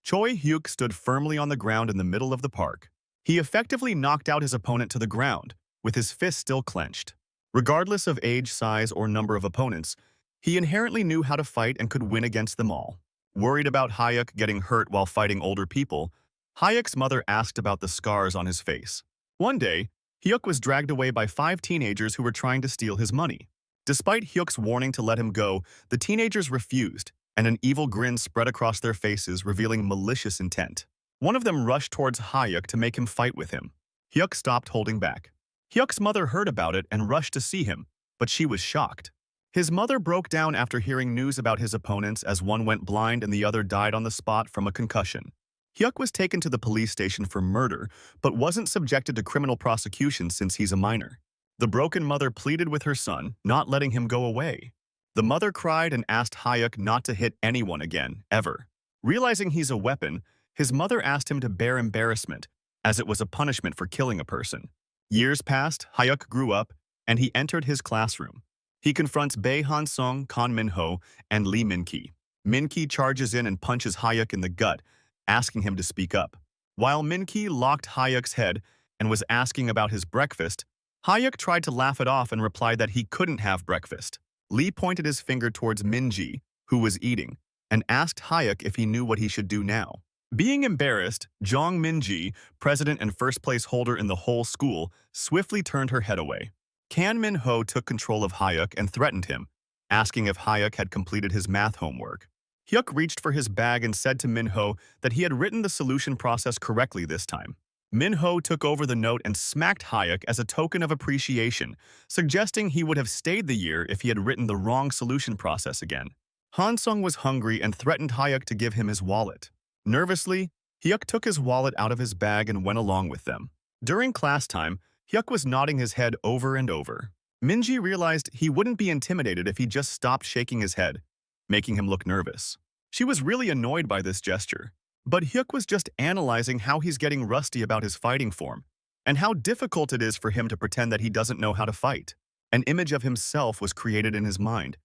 Choi Hyuk stood firmly on the ground in the middle of the park. He effectively knocked out his opponent to the ground, with his fist still clenched. Regardless of age, size, or number of opponents, he inherently knew how to fight and could win against them all. Worried about Hyuk getting hurt while fighting older people, Hyuk's mother asked about the scars on his face. One day, Hyuk was dragged away by 5 teenagers who were trying to steal his money. Despite Hyuk's warning to let him go, the teenagers refused, and an evil grin spread across their faces, revealing malicious intent. One of them rushed towards Hyuk to make him fight with him. Hyuk stopped holding back. Hyuk's mother heard about it and rushed to see him, but she was shocked. His mother broke down after hearing news about his opponents as one went blind and the other died on the spot from a concussion. Hyuk was taken to the police station for murder, but wasn't subjected to criminal prosecution since he's a minor. The broken mother pleaded with her son, not letting him go away. The mother cried and asked Hyuk not to hit anyone again, ever. Realizing he's a weapon, his mother asked him to bear embarrassment, as it was a punishment for killing a person. Years passed, Hyuk grew up, and he entered his classroom. He confronts Bae Han-sung, Kon Min-ho, and Lee Min-ki. Min-ki charges in and punches Hyuk in the gut, asking him to speak up. While Min-ki locked Hyuk's head and was asking about his breakfast, Hyuk tried to laugh it off and replied that he couldn't have breakfast. Lee pointed his finger towards Min-ji, who was eating, and asked Hyuk if he knew what he should do now. Being embarrassed, Jong Min-ji, president and first-place holder in the whole school, swiftly turned her head away. Kan Min-ho took control of Hyuk and threatened him, asking if Hyuk had completed his math homework. Hyuk reached for his bag and said to Min-ho that he had written the solution process correctly this time. Min-ho took over the note and smacked Hyuk as a token of appreciation, suggesting he would have stayed the year if he had written the wrong solution process again. Han-sung was hungry and threatened Hyuk to give him his wallet. Nervously, Hyuk took his wallet out of his bag and went along with them. During class time, Hyuk was nodding his head over and over. Min-ji realized he wouldn't be intimidated if he just stopped shaking his head, making him look nervous. She was really annoyed by this gesture. But Hyuk was just analyzing how he's getting rusty about his fighting form, and how difficult it is for him to pretend that he doesn't know how to fight. An image of himself was created in his mind,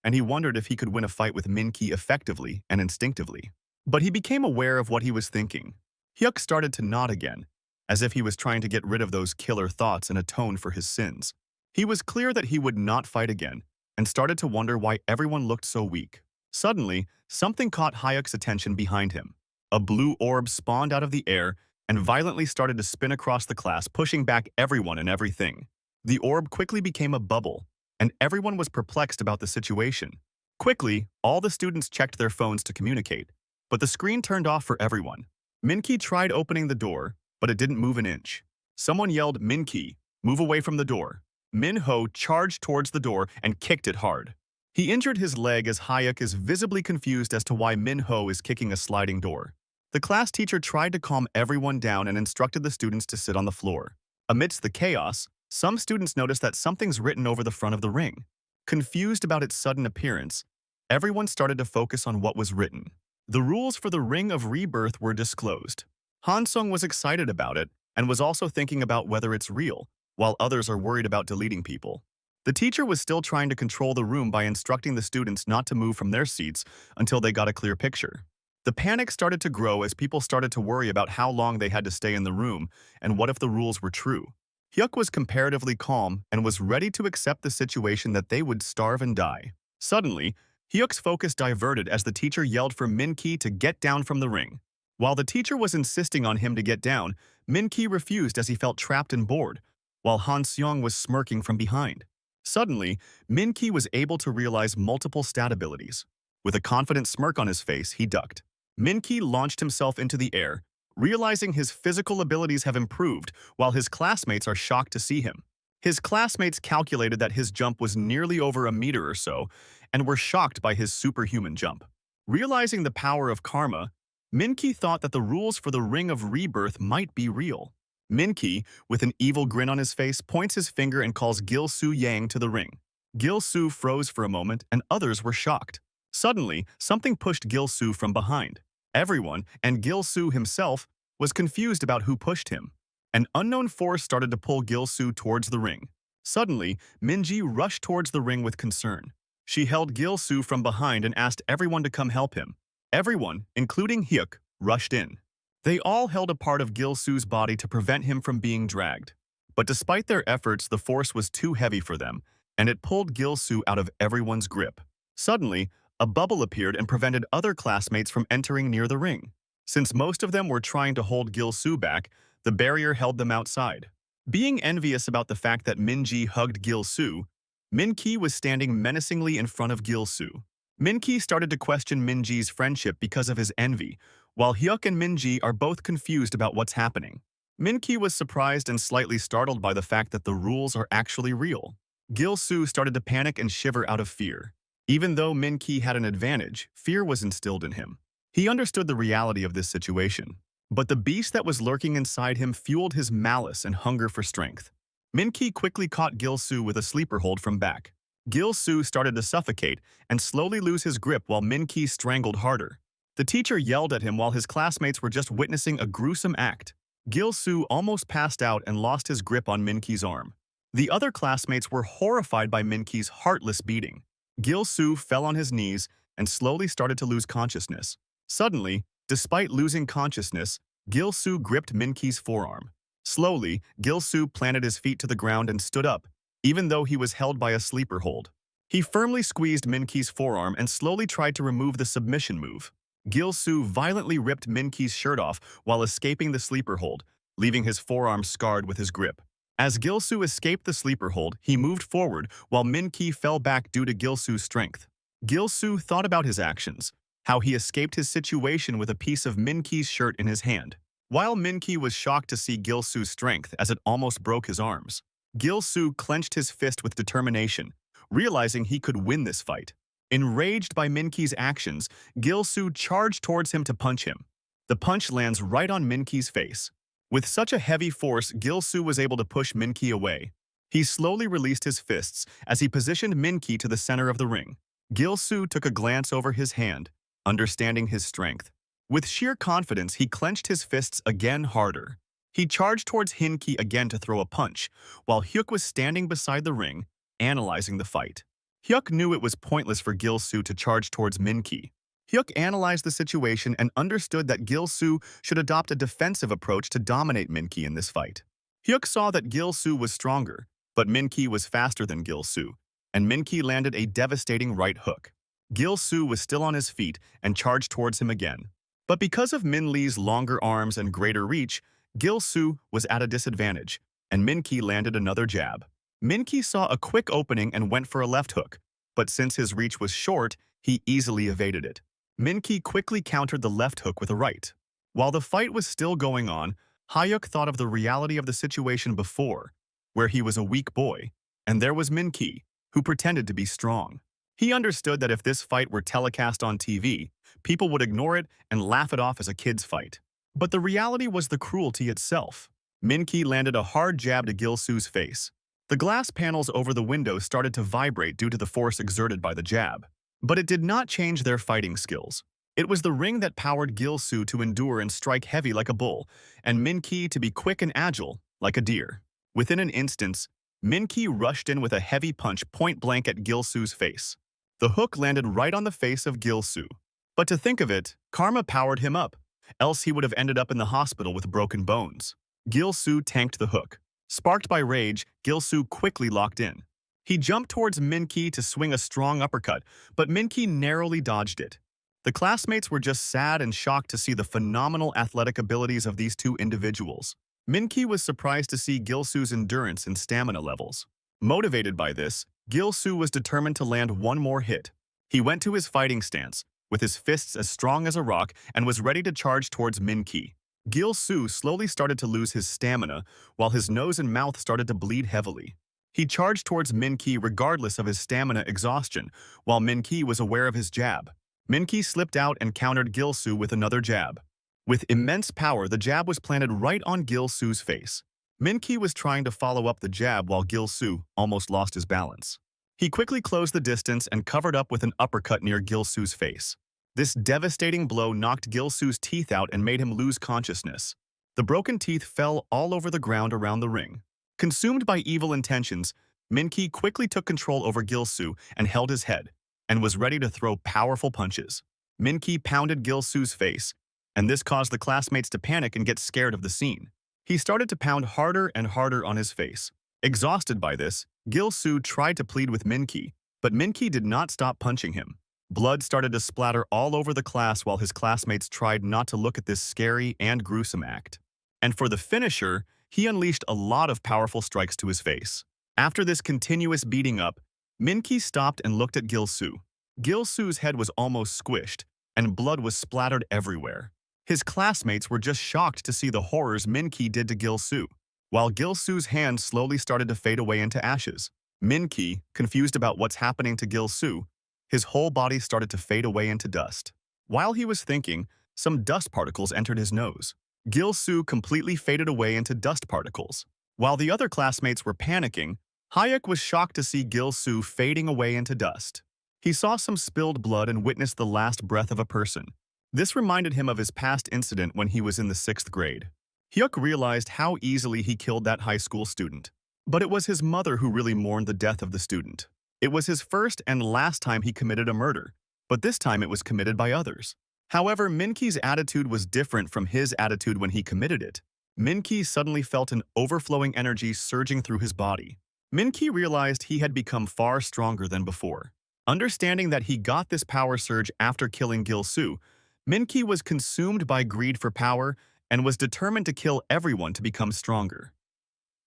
and he wondered if he could win a fight with Min-ki effectively and instinctively. But he became aware of what he was thinking. Hyuk started to nod again, as if he was trying to get rid of those killer thoughts and atone for his sins. He was clear that he would not fight again, and started to wonder why everyone looked so weak. Suddenly, something caught Hyuk's attention behind him. A blue orb spawned out of the air and violently started to spin across the class, pushing back everyone and everything. The orb quickly became a bubble, and everyone was perplexed about the situation. Quickly, all the students checked their phones to communicate, but the screen turned off for everyone. Min-ki tried opening the door, but it didn't move an inch. Someone yelled, "Min-ki, move away from the door." Min-ho charged towards the door and kicked it hard. He injured his leg as Hyuk is visibly confused as to why Min-ho is kicking a sliding door. The class teacher tried to calm everyone down and instructed the students to sit on the floor. Amidst the chaos, some students noticed that something's written over the front of the ring. Confused about its sudden appearance, everyone started to focus on what was written. The rules for the Ring of Rebirth were disclosed. Han-sung was excited about it and was also thinking about whether it's real, while others are worried about deleting people. The teacher was still trying to control the room by instructing the students not to move from their seats until they got a clear picture. The panic started to grow as people started to worry about how long they had to stay in the room and what if the rules were true. Hyuk was comparatively calm and was ready to accept the situation that they would starve and die. Suddenly, Hyuk's focus diverted as the teacher yelled for Min-ki to get down from the ring. While the teacher was insisting on him to get down, Min-ki refused as he felt trapped and bored, while Han-seong was smirking from behind. Suddenly, Min-ki was able to realize multiple stat abilities. With a confident smirk on his face, he ducked. Min-ki launched himself into the air, realizing his physical abilities have improved while his classmates are shocked to see him. His classmates calculated that his jump was nearly over a meter or so and were shocked by his superhuman jump. Realizing the power of karma, Min-ki thought that the rules for the Ring of Rebirth might be real. Min-ki, with an evil grin on his face, points his finger and calls Gil-soo Yang to the ring. Gil-soo froze for a moment and others were shocked. Suddenly, something pushed Gil-soo from behind. Everyone, and Gil-soo himself, was confused about who pushed him. An unknown force started to pull Gil-soo towards the ring. Suddenly, Min-ji rushed towards the ring with concern. She held Gil-soo from behind and asked everyone to come help him. Everyone, including Hyuk, rushed in. They all held a part of Gil-soo's body to prevent him from being dragged. But despite their efforts, the force was too heavy for them, and it pulled Gil-soo out of everyone's grip. Suddenly, a bubble appeared and prevented other classmates from entering near the ring. Since most of them were trying to hold Gil-soo back, the barrier held them outside. Being envious about the fact that Min-ji hugged Gil-soo, Min-ki was standing menacingly in front of Gil-soo. Min-ki started to question Min-ji's friendship because of his envy, while Hyuk and Min-ji are both confused about what's happening. Min-ki was surprised and slightly startled by the fact that the rules are actually real. Gil-soo started to panic and shiver out of fear. Even though Min-ki had an advantage, fear was instilled in him. He understood the reality of this situation, but the beast that was lurking inside him fueled his malice and hunger for strength. Min-ki quickly caught Gil-soo with a sleeper hold from back. Gil-soo started to suffocate and slowly lose his grip while Min-ki strangled harder. The teacher yelled at him while his classmates were just witnessing a gruesome act. Gil-soo almost passed out and lost his grip on Min-ki's arm. The other classmates were horrified by Min-ki's heartless beating. Gil-soo fell on his knees and slowly started to lose consciousness. Suddenly, despite losing consciousness, Gil-soo gripped Min-ki's forearm. Slowly, Gil-soo planted his feet to the ground and stood up, even though he was held by a sleeper hold. He firmly squeezed Min-ki's forearm and slowly tried to remove the submission move. Gil-soo violently ripped Min-ki's shirt off while escaping the sleeper hold, leaving his forearm scarred with his grip. As Gil-soo escaped the sleeper hold, he moved forward while Min-ki fell back due to Gil-soo's strength. Gil-soo thought about his actions, how he escaped his situation with a piece of Min-ki's shirt in his hand. While Min-ki was shocked to see Gil-soo's strength as it almost broke his arms, Gil-soo clenched his fist with determination, realizing he could win this fight. Enraged by Min-ki's actions, Gil-soo charged towards him to punch him. The punch lands right on Min-ki's face. With such a heavy force, Gil-soo was able to push Min-ki away. He slowly released his fists as he positioned Min-ki to the center of the ring. Gil-soo took a glance over his hand, understanding his strength. With sheer confidence, he clenched his fists again harder. He charged towards Hin-ki again to throw a punch, while Hyuk was standing beside the ring, analyzing the fight. Hyuk knew it was pointless for Gil-soo to charge towards Min-ki. Hyuk analyzed the situation and understood that Gil-soo should adopt a defensive approach to dominate Min-ki in this fight. Hyuk saw that Gil-soo was stronger, but Min-ki was faster than Gil-soo, and Min-ki landed a devastating right hook. Gil-soo was still on his feet and charged towards him again. But because of Min-li's longer arms and greater reach, Gil-soo was at a disadvantage, and Min-ki landed another jab. Min-ki saw a quick opening and went for a left hook, but since his reach was short, he easily evaded it. Min-ki quickly countered the left hook with a right. While the fight was still going on, Hyuk thought of the reality of the situation before, where he was a weak boy, and there was Min-ki, who pretended to be strong. He understood that if this fight were telecast on TV, people would ignore it and laugh it off as a kid's fight. But the reality was the cruelty itself. Min-ki landed a hard jab to Gil-soo's face. The glass panels over the window started to vibrate due to the force exerted by the jab. But it did not change their fighting skills. It was the ring that powered Gil-soo to endure and strike heavy like a bull, and Min-ki to be quick and agile like a deer. Within an instant, Min-ki rushed in with a heavy punch point-blank at Gil-soo's face. The hook landed right on the face of Gil-soo. But to think of it, karma powered him up, else he would have ended up in the hospital with broken bones. Gil-soo tanked the hook. Sparked by rage, Gil-soo quickly locked in. He jumped towards Min-ki to swing a strong uppercut, but Min-ki narrowly dodged it. The classmates were just sad and shocked to see the phenomenal athletic abilities of these two individuals. Min-ki was surprised to see Gil-soo's endurance and stamina levels. Motivated by this, Gil-soo was determined to land one more hit. He went to his fighting stance, with his fists as strong as a rock, and was ready to charge towards Min-ki. Gil-soo slowly started to lose his stamina, while his nose and mouth started to bleed heavily. He charged towards Min-ki regardless of his stamina exhaustion, while Min-ki was aware of his jab. Min-ki slipped out and countered Gil-soo with another jab. With immense power, the jab was planted right on Gil-soo's face. Min-ki was trying to follow up the jab while Gil-soo almost lost his balance. He quickly closed the distance and covered up with an uppercut near Gil-soo's face. This devastating blow knocked Gil-soo's teeth out and made him lose consciousness. The broken teeth fell all over the ground around the ring. Consumed by evil intentions, Min-ki quickly took control over Gil-soo and held his head, and was ready to throw powerful punches. Min-ki pounded Gil-soo's face, and this caused the classmates to panic and get scared of the scene. He started to pound harder and harder on his face. Exhausted by this, Gil-soo tried to plead with Min-ki, but Min-ki did not stop punching him. Blood started to splatter all over the class while his classmates tried not to look at this scary and gruesome act. And for the finisher, he unleashed a lot of powerful strikes to his face. After this continuous beating up, Min-ki stopped and looked at Gil-soo. Gil-soo's head was almost squished, and blood was splattered everywhere. His classmates were just shocked to see the horrors Min-ki did to Gil-soo. While Gil-soo's hand slowly started to fade away into ashes, Min-ki, confused about what's happening to Gil-soo, his whole body started to fade away into dust. While he was thinking, some dust particles entered his nose. Gil-soo completely faded away into dust particles. While the other classmates were panicking, Hayek was shocked to see Gil-soo fading away into dust. He saw some spilled blood and witnessed the last breath of a person. This reminded him of his past incident when he was in the 6th grade. Hyuk realized how easily he killed that high school student. But it was his mother who really mourned the death of the student. It was his first and last time he committed a murder, but this time it was committed by others. However, Min-ki's attitude was different from his attitude when he committed it. Min-ki suddenly felt an overflowing energy surging through his body. Min-ki realized he had become far stronger than before. Understanding that he got this power surge after killing Gil-soo, Min-ki was consumed by greed for power and was determined to kill everyone to become stronger.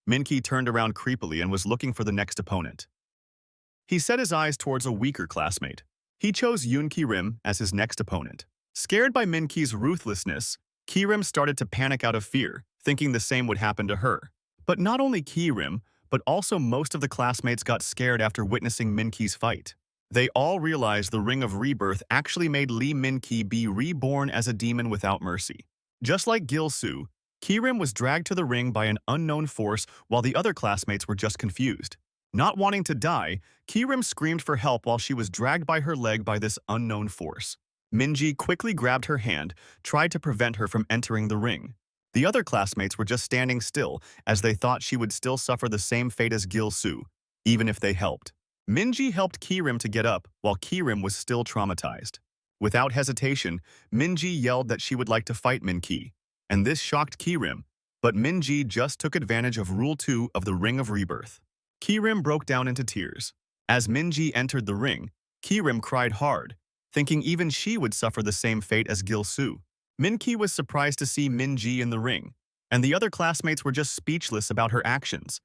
Min-ki turned around creepily and was looking for the next opponent. He set his eyes towards a weaker classmate. He chose Yoon Ki-rim as his next opponent. Scared by Min-ki's ruthlessness, Ki-rim started to panic out of fear, thinking the same would happen to her. But not only Ki-rim, but also most of the classmates got scared after witnessing Min-ki's fight. They all realized the Ring of Rebirth actually made Lee Min-ki be reborn as a demon without mercy. Just like Gil-soo, Ki-rim was dragged to the ring by an unknown force while the other classmates were just confused. Not wanting to die, Ki-rim screamed for help while she was dragged by her leg by this unknown force. Min-ji quickly grabbed her hand, tried to prevent her from entering the ring. The other classmates were just standing still as they thought she would still suffer the same fate as Gil-soo, even if they helped. Min-ji helped Ki-rim to get up while Ki-rim was still traumatized. Without hesitation, Min-ji yelled that she would like to fight Min-ki, and this shocked Ki-rim, but Min-ji just took advantage of Rule 2 of the Ring of Rebirth. Ki-rim broke down into tears. As Min-ji entered the ring, Ki-rim cried hard, thinking even she would suffer the same fate as Gil-soo. Min-ki was surprised to see Min-ji in the ring, and the other classmates were just speechless about her actions,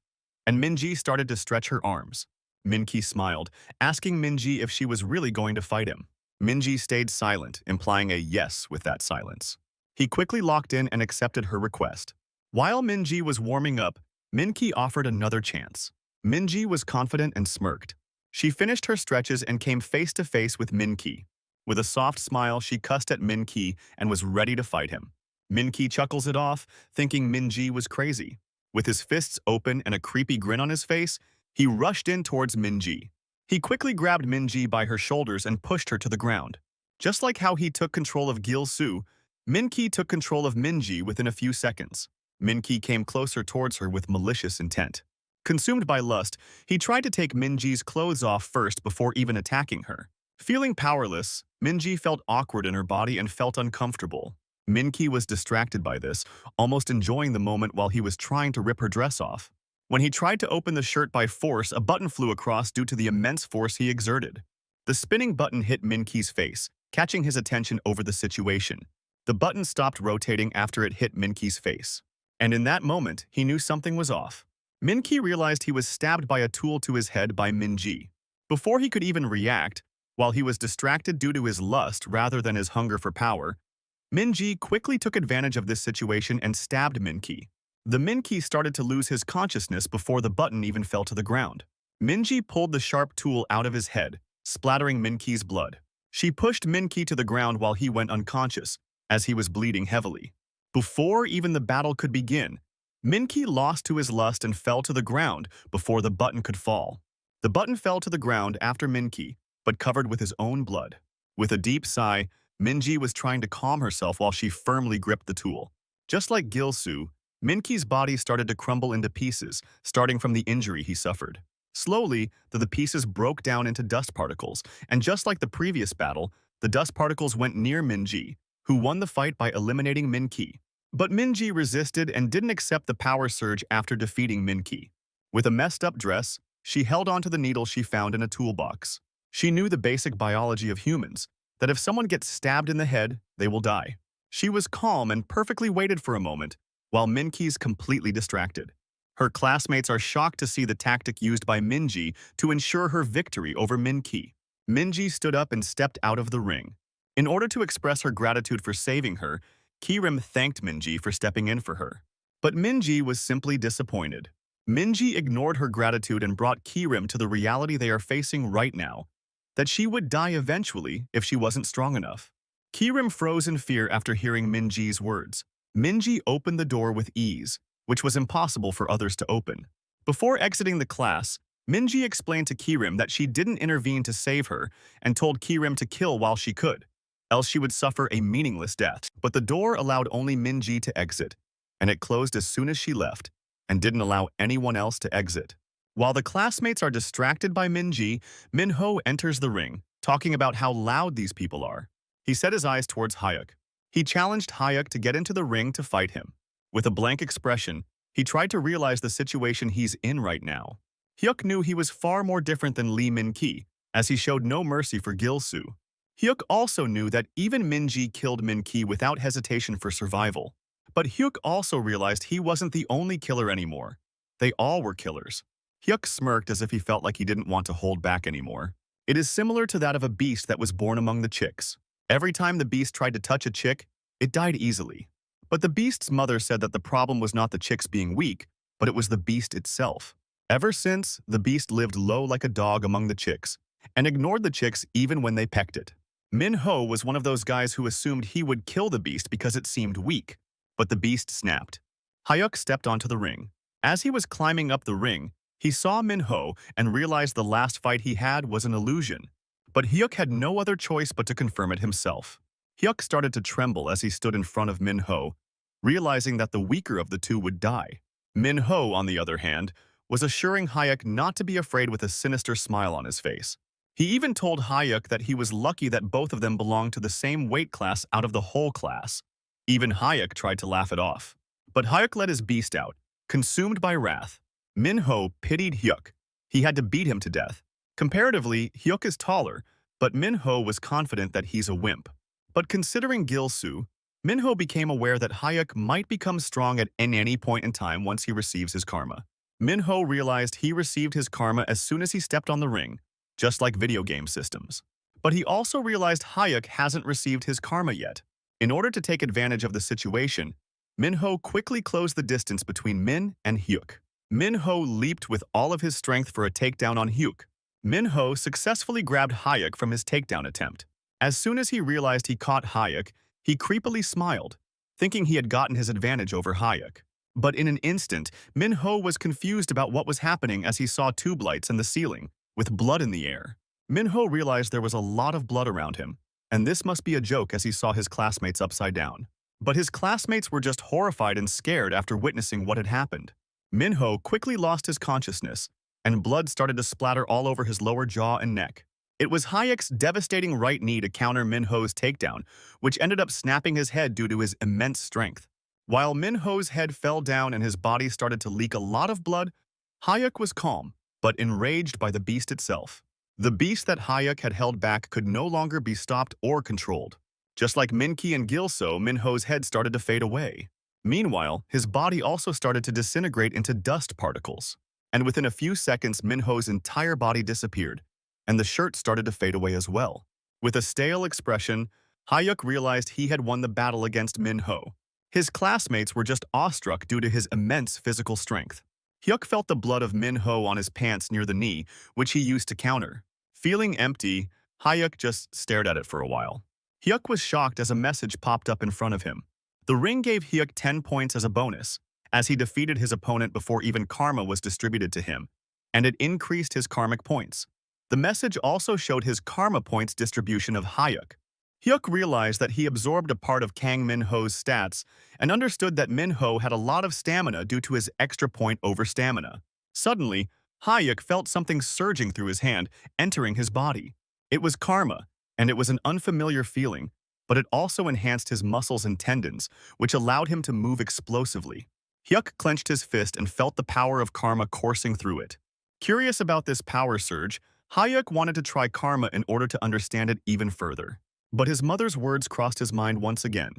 and Min-ji started to stretch her arms. Min-ki smiled, asking Min-ji if she was really going to fight him. Min-ji stayed silent, implying a yes with that silence. He quickly locked in and accepted her request. While Min-ji was warming up, Min-ki offered another chance. Min-ji was confident and smirked. She finished her stretches and came face to face with Min-ki. With a soft smile, she cussed at Min-ki and was ready to fight him. Min-ki chuckles it off, thinking Min-ji was crazy. With his fists open and a creepy grin on his face, he rushed in towards Min-ji. He quickly grabbed Min-ji by her shoulders and pushed her to the ground. Just like how he took control of Gil-soo, Min-ki took control of Min-ji within a few seconds. Min-ki came closer towards her with malicious intent. Consumed by lust, he tried to take Min-ji's clothes off first before even attacking her. Feeling powerless, Min-ji felt awkward in her body and felt uncomfortable. Min-ki was distracted by this, almost enjoying the moment while he was trying to rip her dress off. When he tried to open the shirt by force, a button flew across due to the immense force he exerted. The spinning button hit Min-ki's face, catching his attention over the situation. The button stopped rotating after it hit Min-ki's face. And in that moment, he knew something was off. Min-ki realized he was stabbed by a tool to his head by Min-ji. Before he could even react, while he was distracted due to his lust rather than his hunger for power, Min-ji quickly took advantage of this situation and stabbed Min-ki. The Min-ki started to lose his consciousness before the button even fell to the ground. Min-ji pulled the sharp tool out of his head, splattering Min-ki's blood. She pushed Min-ki to the ground while he went unconscious, as he was bleeding heavily. Before even the battle could begin, Min-ki lost to his lust and fell to the ground before the button could fall. The button fell to the ground after Min-ki, but covered with his own blood. With a deep sigh, Min-ji was trying to calm herself while she firmly gripped the tool. Just like Gil-soo, Min-ki's body started to crumble into pieces, starting from the injury he suffered. Slowly, the pieces broke down into dust particles, and just like the previous battle, the dust particles went near Min-ji, who won the fight by eliminating Min-ki. But Min-ji resisted and didn't accept the power surge after defeating Min-ki. With a messed-up dress, she held onto the needle she found in a toolbox. She knew the basic biology of humans, that if someone gets stabbed in the head, they will die. She was calm and perfectly waited for a moment, while Min-ki's completely distracted. Her classmates are shocked to see the tactic used by Min-ji to ensure her victory over Min-ki. Min-ji stood up and stepped out of the ring. In order to express her gratitude for saving her, Ki-rim thanked Min-ji for stepping in for her. But Min-ji was simply disappointed. Min-ji ignored her gratitude and brought Ki-rim to the reality they are facing right now, that she would die eventually if she wasn't strong enough. Ki-rim froze in fear after hearing Min-ji's words. Min-ji opened the door with ease, which was impossible for others to open. Before exiting the class, Min-ji explained to Ki-rim that she didn't intervene to save her and told Ki-rim to kill while she could, else she would suffer a meaningless death. But the door allowed only Min-ji to exit, and it closed as soon as she left, and didn't allow anyone else to exit. While the classmates are distracted by Min-ji, Min-ho enters the ring, talking about how loud these people are. He set his eyes towards Hyuk. He challenged Hyuk to get into the ring to fight him. With a blank expression, he tried to realize the situation he's in right now. Hyuk knew he was far more different than Lee Min-ki, as he showed no mercy for Gil-soo. Hyuk also knew that even Min-ji killed Min-ki without hesitation for survival. But Hyuk also realized he wasn't the only killer anymore. They all were killers. Hyuk smirked as if he felt like he didn't want to hold back anymore. It is similar to that of a beast that was born among the chicks. Every time the beast tried to touch a chick, it died easily. But the beast's mother said that the problem was not the chicks being weak, but it was the beast itself. Ever since, the beast lived low like a dog among the chicks, and ignored the chicks even when they pecked it. Min-ho was one of those guys who assumed he would kill the beast because it seemed weak, but the beast snapped. Hyuk stepped onto the ring. As he was climbing up the ring, he saw Min-ho and realized the last fight he had was an illusion. But Hyuk had no other choice but to confirm it himself. Hyuk started to tremble as he stood in front of Min-ho, realizing that the weaker of the two would die. Min-ho, on the other hand, was assuring Hyuk not to be afraid with a sinister smile on his face. He even told Hyuk that he was lucky that both of them belonged to the same weight class out of the whole class. Even Hyuk tried to laugh it off. But Hyuk let his beast out, consumed by wrath. Min-ho pitied Hyuk. He had to beat him to death. Comparatively, Hyuk is taller, but Min-ho was confident that he's a wimp. But considering Gil-soo, Min-ho became aware that Hyuk might become strong at any point in time once he receives his karma. Min-ho realized he received his karma as soon as he stepped on the ring, just like video game systems. But he also realized Hyuk hasn't received his karma yet. In order to take advantage of the situation, Min-ho quickly closed the distance between Min and Hyuk. Min-ho leaped with all of his strength for a takedown on Hyuk. Min-ho successfully grabbed Hyuk from his takedown attempt. As soon as he realized he caught Hyuk, he creepily smiled, thinking he had gotten his advantage over Hyuk. But in an instant, Min-ho was confused about what was happening as he saw tube lights in the ceiling, with blood in the air. Min-ho realized there was a lot of blood around him, and this must be a joke as he saw his classmates upside down. But his classmates were just horrified and scared after witnessing what had happened. Min-ho quickly lost his consciousness, and blood started to splatter all over his lower jaw and neck. It was Hyuk's devastating right knee to counter Min-ho's takedown, which ended up snapping his head due to his immense strength. While Min-ho's head fell down and his body started to leak a lot of blood, Hyuk was calm, but enraged by the beast itself. The beast that Hyuk had held back could no longer be stopped or controlled. Just like Min-ki and Gil-soo, Min-ho's head started to fade away. Meanwhile, his body also started to disintegrate into dust particles. And within a few seconds, Min-ho's entire body disappeared, and the shirt started to fade away as well. With a stale expression, Hyuk realized he had won the battle against Min-ho. His classmates were just awestruck due to his immense physical strength. Hyuk felt the blood of Min-ho on his pants near the knee, which he used to counter. Feeling empty, Hyuk just stared at it for a while. Hyuk was shocked as a message popped up in front of him. The ring gave Hyuk 10 points as a bonus, as he defeated his opponent before even karma was distributed to him, and it increased his karmic points. The message also showed his karma points distribution of Hyuk. Hyuk realized that he absorbed a part of Kang Min-ho's stats and understood that Min-ho had a lot of stamina due to his extra point over stamina. Suddenly, Hyuk felt something surging through his hand, entering his body. It was karma, and it was an unfamiliar feeling, but it also enhanced his muscles and tendons, which allowed him to move explosively. Hyuk clenched his fist and felt the power of karma coursing through it. Curious about this power surge, Hyuk wanted to try karma in order to understand it even further. But his mother's words crossed his mind once again.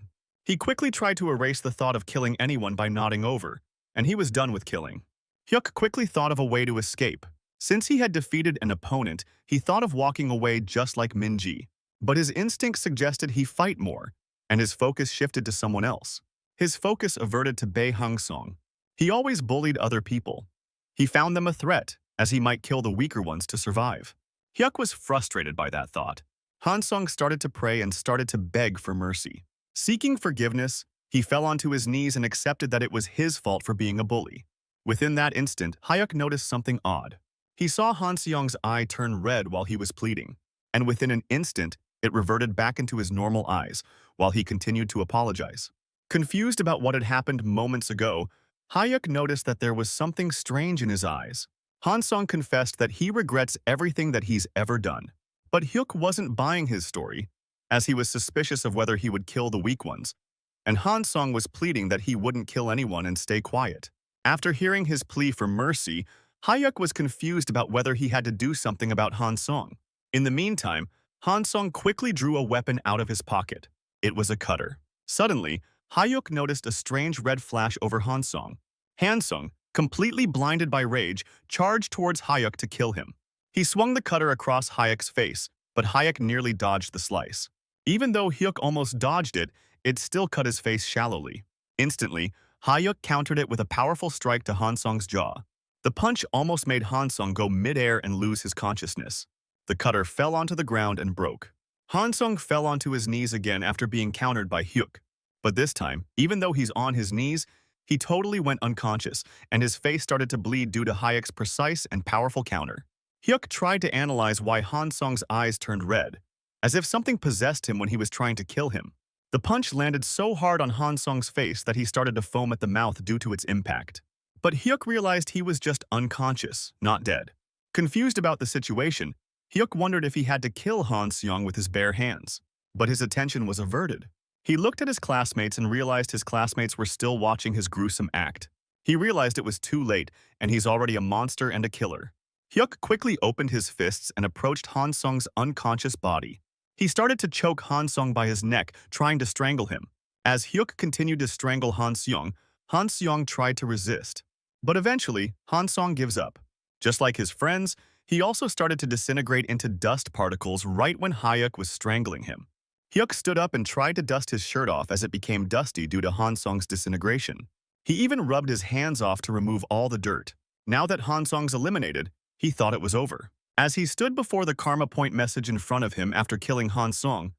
He quickly tried to erase the thought of killing anyone by nodding over, and he was done with killing. Hyuk quickly thought of a way to escape. Since he had defeated an opponent, he thought of walking away just like Minji. But his instinct suggested he fight more, and his focus shifted to someone else. His focus averted to Bae Hangsong. He always bullied other people. He found them a threat, as he might kill the weaker ones to survive. Hyuk was frustrated by that thought. Hansong started to pray and started to beg for mercy. Seeking forgiveness, he fell onto his knees and accepted that it was his fault for being a bully. Within that instant, Hyuk noticed something odd. He saw Hanseong's eye turn red while he was pleading, and within an instant, it reverted back into his normal eyes while he continued to apologize. Confused about what had happened moments ago, Hyuk noticed that there was something strange in his eyes. Hansong confessed that he regrets everything that he's ever done. But Hyuk wasn't buying his story, as he was suspicious of whether he would kill the weak ones, and Hansong was pleading that he wouldn't kill anyone and stay quiet. After hearing his plea for mercy, Hyuk was confused about whether he had to do something about Hansong. In the meantime, Hansong quickly drew a weapon out of his pocket. It was a cutter. Suddenly, Hyuk noticed a strange red flash over Hansong. Hansong, completely blinded by rage, charged towards Hyuk to kill him. He swung the cutter across Hyuk's face, but Hyuk nearly dodged the slice. Even though Hyuk almost dodged it, it still cut his face shallowly. Instantly, Hyuk countered it with a powerful strike to Hansong's jaw. The punch almost made Hansong go mid-air and lose his consciousness. The cutter fell onto the ground and broke. Hansong fell onto his knees again after being countered by Hyuk. But this time, even though he's on his knees, he totally went unconscious, and his face started to bleed due to Hyuk's precise and powerful counter. Hyuk tried to analyze why Hansong's eyes turned red, as if something possessed him when he was trying to kill him. The punch landed so hard on Hansong's face that he started to foam at the mouth due to its impact. But Hyuk realized he was just unconscious, not dead. Confused about the situation, Hyuk wondered if he had to kill Hanseong with his bare hands. But his attention was averted. He looked at his classmates and realized his classmates were still watching his gruesome act. He realized it was too late, and he's already a monster and a killer. Hyuk quickly opened his fists and approached Hansong's unconscious body. He started to choke Hansong by his neck, trying to strangle him. As Hyuk continued to strangle Hansong tried to resist. But eventually, Hansong gives up. Just like his friends, he also started to disintegrate into dust particles right when Hyuk was strangling him. Hyuk stood up and tried to dust his shirt off as it became dusty due to Hansong's disintegration. He even rubbed his hands off to remove all the dirt. Now that Hansong's eliminated, he thought it was over. As he stood before the karma point message in front of him after killing Hansong,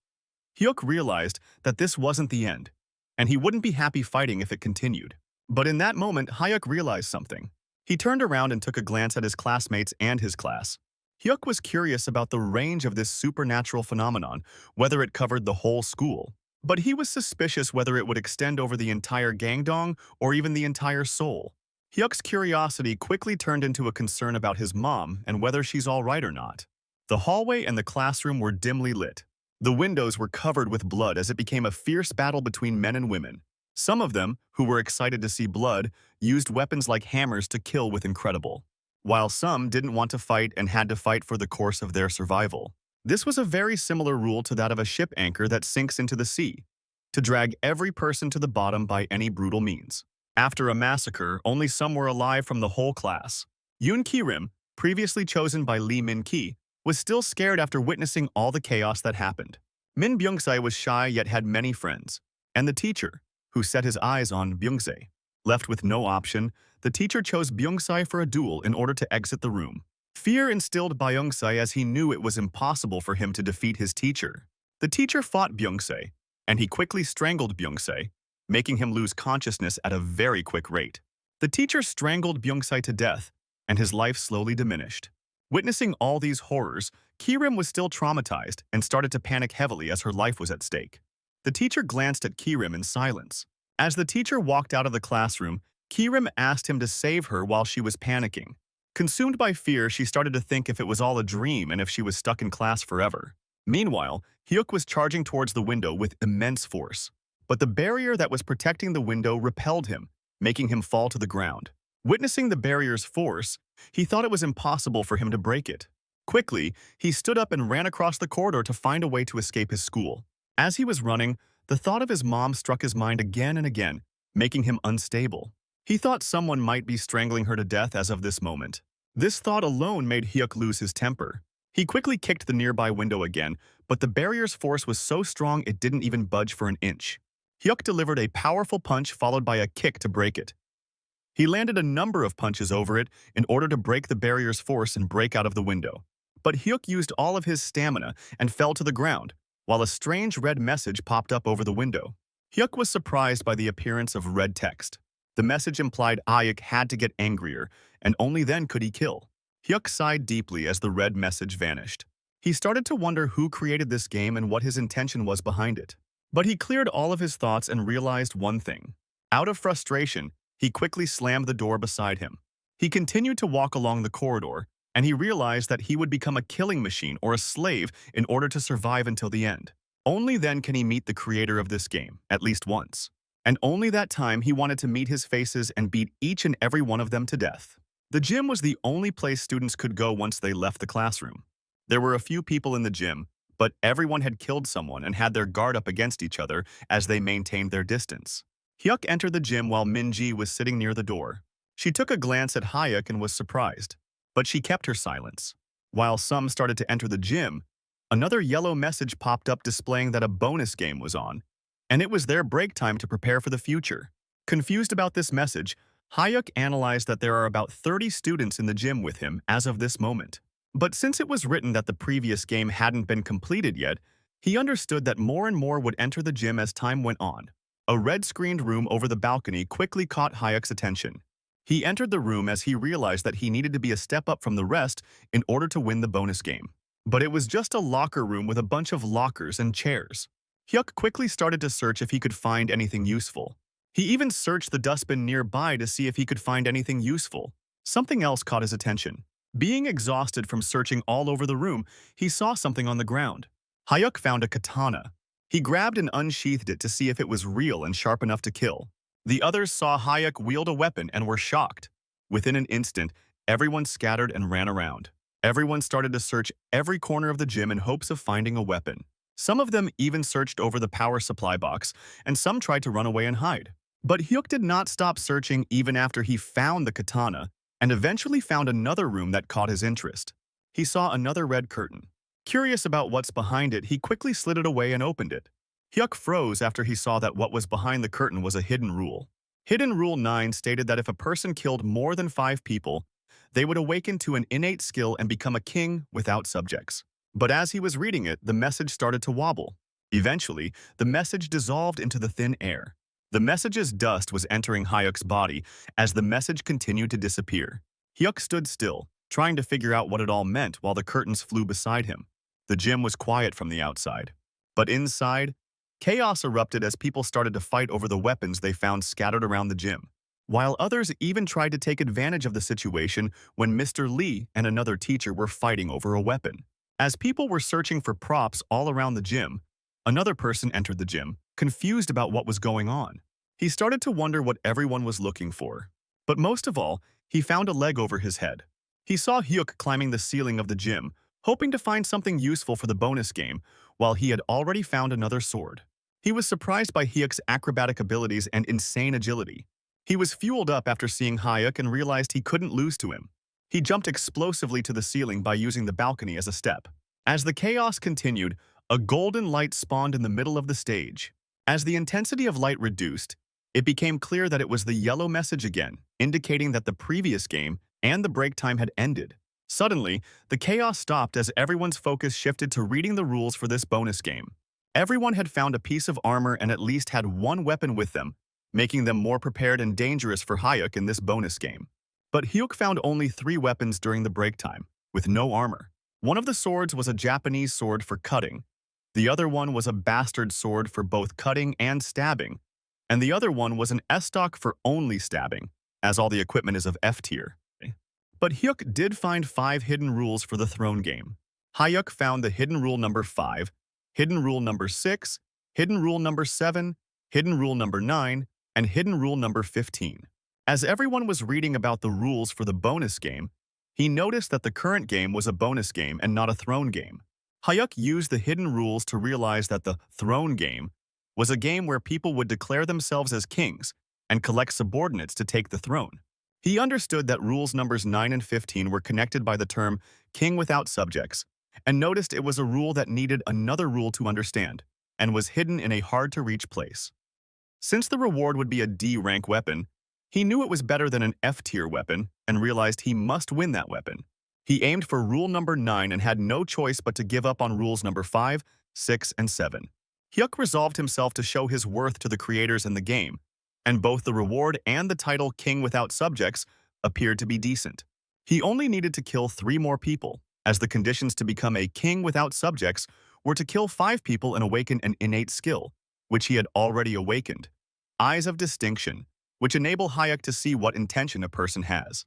Hyuk realized that this wasn't the end, and he wouldn't be happy fighting if it continued. But in that moment, Hyuk realized something. He turned around and took a glance at his classmates and his class. Hyuk was curious about the range of this supernatural phenomenon, whether it covered the whole school. But he was suspicious whether it would extend over the entire Gangdong or even the entire Seoul. Hyuk's curiosity quickly turned into a concern about his mom and whether she's all right or not. The hallway and the classroom were dimly lit. The windows were covered with blood as it became a fierce battle between men and women. Some of them, who were excited to see blood, used weapons like hammers to kill with incredible, while some didn't want to fight and had to fight for the course of their survival. This was a very similar rule to that of a ship anchor that sinks into the sea, to drag every person to the bottom by any brutal means. After a massacre, only some were alive from the whole class. Yoon Ki-rim, previously chosen by Lee Min-ki, was still scared after witnessing all the chaos that happened. Min Byung-sae was shy yet had many friends. And the teacher, who set his eyes on Byung-sae. Left with no option, the teacher chose Byung-sae for a duel in order to exit the room. Fear instilled by Byung-sae as he knew it was impossible for him to defeat his teacher. The teacher fought Byung-sae, and he quickly strangled Byung-sae, making him lose consciousness at a very quick rate. The teacher strangled Byung-sae to death, and his life slowly diminished. Witnessing all these horrors, Ki-rim was still traumatized and started to panic heavily as her life was at stake. The teacher glanced at Ki-rim in silence. As the teacher walked out of the classroom, Ki-rim asked him to save her while she was panicking. Consumed by fear, she started to think if it was all a dream and if she was stuck in class forever. Meanwhile, Hyuk was charging towards the window with immense force. But the barrier that was protecting the window repelled him, making him fall to the ground. Witnessing the barrier's force, he thought it was impossible for him to break it. Quickly, he stood up and ran across the corridor to find a way to escape his school. As he was running, the thought of his mom struck his mind again and again, making him unstable. He thought someone might be strangling her to death as of this moment. This thought alone made Hyuk lose his temper. He quickly kicked the nearby window again, but the barrier's force was so strong it didn't even budge for an inch. Hyuk delivered a powerful punch followed by a kick to break it. He landed a number of punches over it in order to break the barrier's force and break out of the window. But Hyuk used all of his stamina and fell to the ground, while a strange red message popped up over the window. Hyuk was surprised by the appearance of red text. The message implied Hyuk had to get angrier, and only then could he kill. Hyuk sighed deeply as the red message vanished. He started to wonder who created this game and what his intention was behind it. But he cleared all of his thoughts and realized one thing. Out of frustration, he quickly slammed the door beside him. He continued to walk along the corridor, and he realized that he would become a killing machine or a slave in order to survive until the end. Only then can he meet the creator of this game, at least once. And only that time he wanted to meet his faces and beat each and every one of them to death. The gym was the only place students could go once they left the classroom. There were a few people in the gym, but everyone had killed someone and had their guard up against each other as they maintained their distance. Hyuk entered the gym while Minji was sitting near the door. She took a glance at Hyuk and was surprised, but she kept her silence. While some started to enter the gym, another yellow message popped up displaying that a bonus game was on, and it was their break time to prepare for the future. Confused about this message, Hyuk analyzed that there are about 30 students in the gym with him as of this moment. But since it was written that the previous game hadn't been completed yet, he understood that more and more would enter the gym as time went on. A red-screened room over the balcony quickly caught Hyuk's attention. He entered the room as he realized that he needed to be a step up from the rest in order to win the bonus game. But it was just a locker room with a bunch of lockers and chairs. Hyuk quickly started to search if he could find anything useful. He even searched the dustbin nearby to see if he could find anything useful. Something else caught his attention. Being exhausted from searching all over the room, he saw something on the ground. Hyuk found a katana. He grabbed and unsheathed it to see if it was real and sharp enough to kill. The others saw Hyuk wield a weapon and were shocked. Within an instant, everyone scattered and ran around. Everyone started to search every corner of the gym in hopes of finding a weapon. Some of them even searched over the power supply box, and some tried to run away and hide. But Hyuk did not stop searching even after he found the katana, and eventually found another room that caught his interest. He saw another red curtain. Curious about what's behind it, he quickly slid it away and opened it. Hyuk froze after he saw that what was behind the curtain was a hidden rule. Hidden Rule 9 stated that if a person killed more than 5 people, they would awaken to an innate skill and become a king without subjects. But as he was reading it, the message started to wobble. Eventually, the message dissolved into the thin air. The message's dust was entering Hyuk's body as the message continued to disappear. Hyuk stood still, trying to figure out what it all meant while the curtains flew beside him. The gym was quiet from the outside. But inside, chaos erupted as people started to fight over the weapons they found scattered around the gym. While others even tried to take advantage of the situation when Mr. Lee and another teacher were fighting over a weapon. As people were searching for props all around the gym, another person entered the gym, confused about what was going on. He started to wonder what everyone was looking for. But most of all, he found a leg over his head. He saw Hyuk climbing the ceiling of the gym, hoping to find something useful for the bonus game, while he had already found another sword. He was surprised by Hyuk's acrobatic abilities and insane agility. He was fueled up after seeing Hyuk and realized he couldn't lose to him. He jumped explosively to the ceiling by using the balcony as a step. As the chaos continued, a golden light spawned in the middle of the stage. As the intensity of light reduced, it became clear that it was the yellow message again, indicating that the previous game and the break time had ended. Suddenly, the chaos stopped as everyone's focus shifted to reading the rules for this bonus game. Everyone had found a piece of armor and at least had one weapon with them, making them more prepared and dangerous for Hyuk in this bonus game. But Hyuk found only 3 weapons during the break time, with no armor. One of the swords was a Japanese sword for cutting. The other one was a bastard sword for both cutting and stabbing. And the other one was an S-stock for only stabbing, as all the equipment is of F tier. But Hyuk did find 5 hidden rules for the throne game. Hayuk found the hidden rule number 5, hidden rule number 6, hidden rule number 7, hidden rule number 9, and hidden rule number 15. As everyone was reading about the rules for the bonus game, he noticed that the current game was a bonus game and not a throne game. Hayuk used the hidden rules to realize that the throne game was a game where people would declare themselves as kings and collect subordinates to take the throne. He understood that rules numbers 9 and 15 were connected by the term king without subjects, and noticed it was a rule that needed another rule to understand, and was hidden in a hard-to-reach place. Since the reward would be a D-rank weapon, he knew it was better than an F-tier weapon and realized he must win that weapon. He aimed for rule number 9 and had no choice but to give up on rules number 5, 6, and 7. Hyuk resolved himself to show his worth to the creators in the game, and both the reward and the title King Without Subjects appeared to be decent. He only needed to kill 3 more people, as the conditions to become a king without subjects were to kill 5 people and awaken an innate skill, which he had already awakened. Eyes of distinction, which enable Hayuk to see what intention a person has.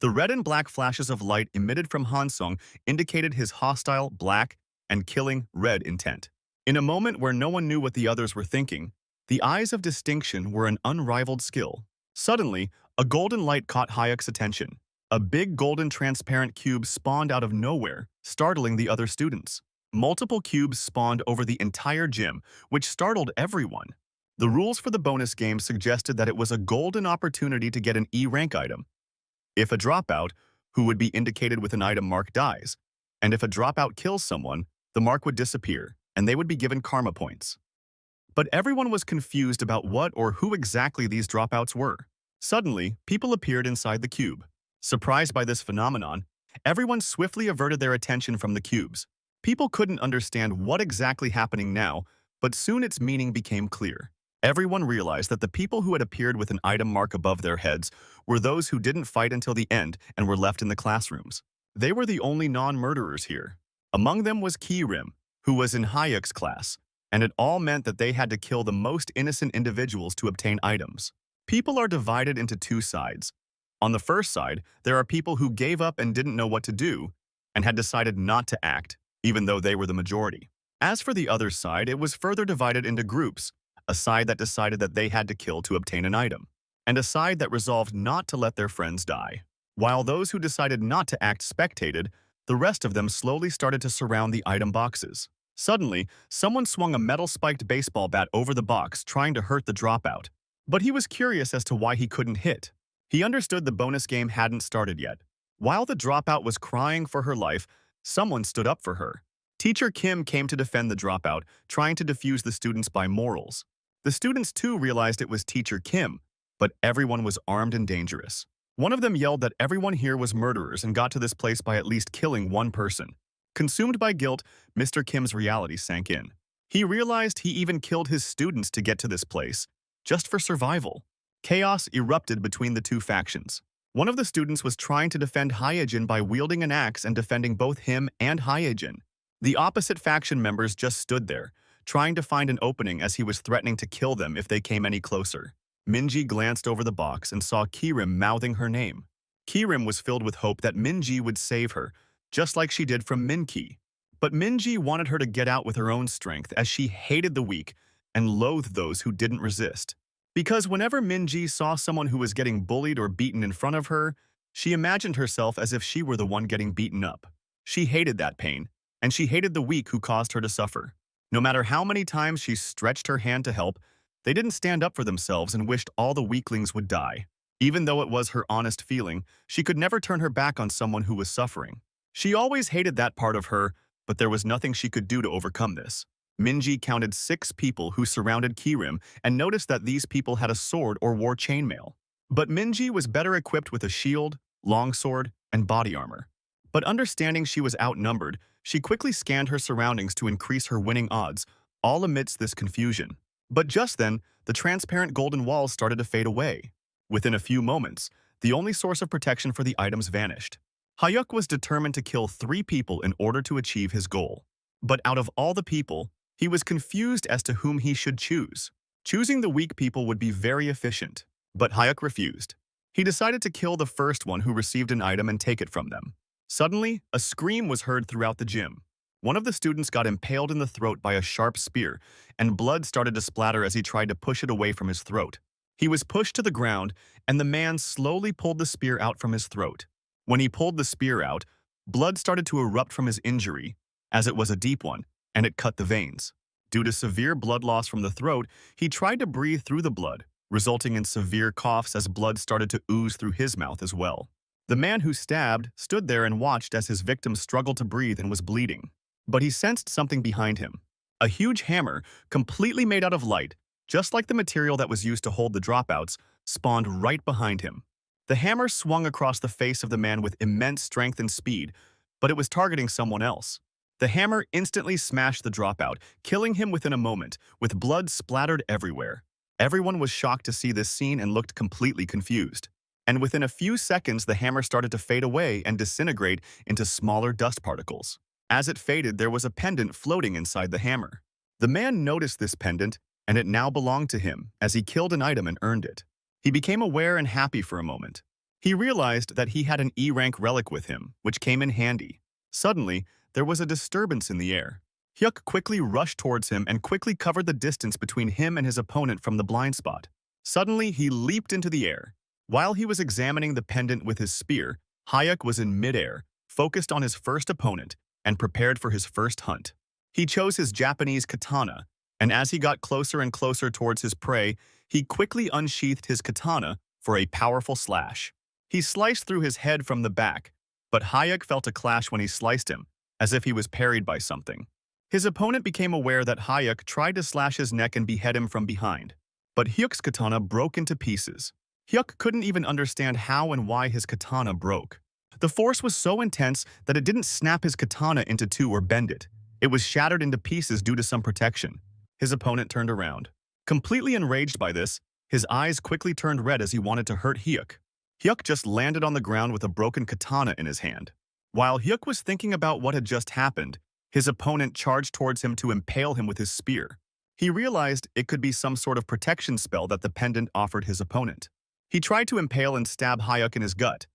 The red and black flashes of light emitted from Hansung indicated his hostile, black, and killing red intent. In a moment where no one knew what the others were thinking, the eyes of distinction were an unrivaled skill. Suddenly, a golden light caught Hayuk's attention. A big golden transparent cube spawned out of nowhere, startling the other students. Multiple cubes spawned over the entire gym, which startled everyone. The rules for the bonus game suggested that it was a golden opportunity to get an E-rank item. If a dropout, who would be indicated with an item mark, dies, and if a dropout kills someone, the mark would disappear, and they would be given karma points. But everyone was confused about what or who exactly these dropouts were. Suddenly, people appeared inside the cube. Surprised by this phenomenon, everyone swiftly averted their attention from the cubes. People couldn't understand what exactly happening now, but soon its meaning became clear. Everyone realized that the people who had appeared with an item mark above their heads were those who didn't fight until the end and were left in the classrooms. They were the only non-murderers here. Among them was Ki-rim, who was in Hayuk's class, and it all meant that they had to kill the most innocent individuals to obtain items. People are divided into 2 sides. On the first side, there are people who gave up and didn't know what to do, and had decided not to act, even though they were the majority. As for the other side, it was further divided into groups, a side that decided that they had to kill to obtain an item, and a side that resolved not to let their friends die. While those who decided not to act spectated, the rest of them slowly started to surround the item boxes. Suddenly, someone swung a metal-spiked baseball bat over the box, trying to hurt the dropout. But he was curious as to why he couldn't hit. He understood the bonus game hadn't started yet. While the dropout was crying for her life, someone stood up for her. Teacher Kim came to defend the dropout, trying to defuse the students by morals. The students too realized it was Teacher Kim, but everyone was armed and dangerous. One of them yelled that everyone here was murderers and got to this place by at least killing one person. Consumed by guilt, Mr. Kim's reality sank in. He realized he even killed his students to get to this place, just for survival. Chaos erupted between the 2 factions. One of the students was trying to defend Hyejin by wielding an axe and defending both him and Hyejin. The opposite faction members just stood there, trying to find an opening as he was threatening to kill them if they came any closer. Minji glanced over the box and saw Ki-rim mouthing her name. Ki-rim was filled with hope that Minji would save her, just like she did from Min-ki. But Minji wanted her to get out with her own strength, as she hated the weak and loathed those who didn't resist. Because whenever Minji saw someone who was getting bullied or beaten in front of her, she imagined herself as if she were the one getting beaten up. She hated that pain, and she hated the weak who caused her to suffer. No matter how many times she stretched her hand to help, they didn't stand up for themselves and wished all the weaklings would die. Even though it was her honest feeling, she could never turn her back on someone who was suffering. She always hated that part of her, but there was nothing she could do to overcome this. Minji counted 6 people who surrounded Ki-rim and noticed that these people had a sword or wore chainmail. But Minji was better equipped with a shield, longsword, and body armor. But understanding she was outnumbered, she quickly scanned her surroundings to increase her winning odds, all amidst this confusion. But just then, the transparent golden walls started to fade away. Within a few moments, the only source of protection for the items vanished. Hayuk was determined to kill 3 people in order to achieve his goal. But out of all the people, he was confused as to whom he should choose. Choosing the weak people would be very efficient, but Hayuk refused. He decided to kill the first one who received an item and take it from them. Suddenly, a scream was heard throughout the gym. One of the students got impaled in the throat by a sharp spear, and blood started to splatter as he tried to push it away from his throat. He was pushed to the ground, and the man slowly pulled the spear out from his throat. When he pulled the spear out, blood started to erupt from his injury, as it was a deep one, and it cut the veins. Due to severe blood loss from the throat, he tried to breathe through the blood, resulting in severe coughs as blood started to ooze through his mouth as well. The man who stabbed stood there and watched as his victim struggled to breathe and was bleeding. But he sensed something behind him. A huge hammer, completely made out of light, just like the material that was used to hold the dropouts, spawned right behind him. The hammer swung across the face of the man with immense strength and speed, but it was targeting someone else. The hammer instantly smashed the dropout, killing him within a moment, with blood splattered everywhere. Everyone was shocked to see this scene and looked completely confused. And within a few seconds, the hammer started to fade away and disintegrate into smaller dust particles. As it faded, there was a pendant floating inside the hammer. The man noticed this pendant, and it now belonged to him, as he killed an item and earned it. He became aware and happy for a moment. He realized that he had an E-rank relic with him, which came in handy. Suddenly, there was a disturbance in the air. Hyuk quickly rushed towards him and quickly covered the distance between him and his opponent from the blind spot. Suddenly, he leaped into the air. While he was examining the pendant with his spear, Hyuk was in midair, focused on his first opponent, and prepared for his first hunt. He chose his Japanese katana, and as he got closer and closer towards his prey, he quickly unsheathed his katana for a powerful slash. He sliced through his head from the back, but Hyuk felt a clash when he sliced him, as if he was parried by something. His opponent became aware that Hyuk tried to slash his neck and behead him from behind, but Hyuk's katana broke into pieces. Hyuk couldn't even understand how and why his katana broke. The force was so intense that it didn't snap his katana into two or bend it. It was shattered into pieces due to some protection. His opponent turned around. Completely enraged by this, his eyes quickly turned red as he wanted to hurt Hyuk. Hyuk just landed on the ground with a broken katana in his hand. While Hyuk was thinking about what had just happened, his opponent charged towards him to impale him with his spear. He realized it could be some sort of protection spell that the pendant offered his opponent. He tried to impale and stab Hyuk in his gut,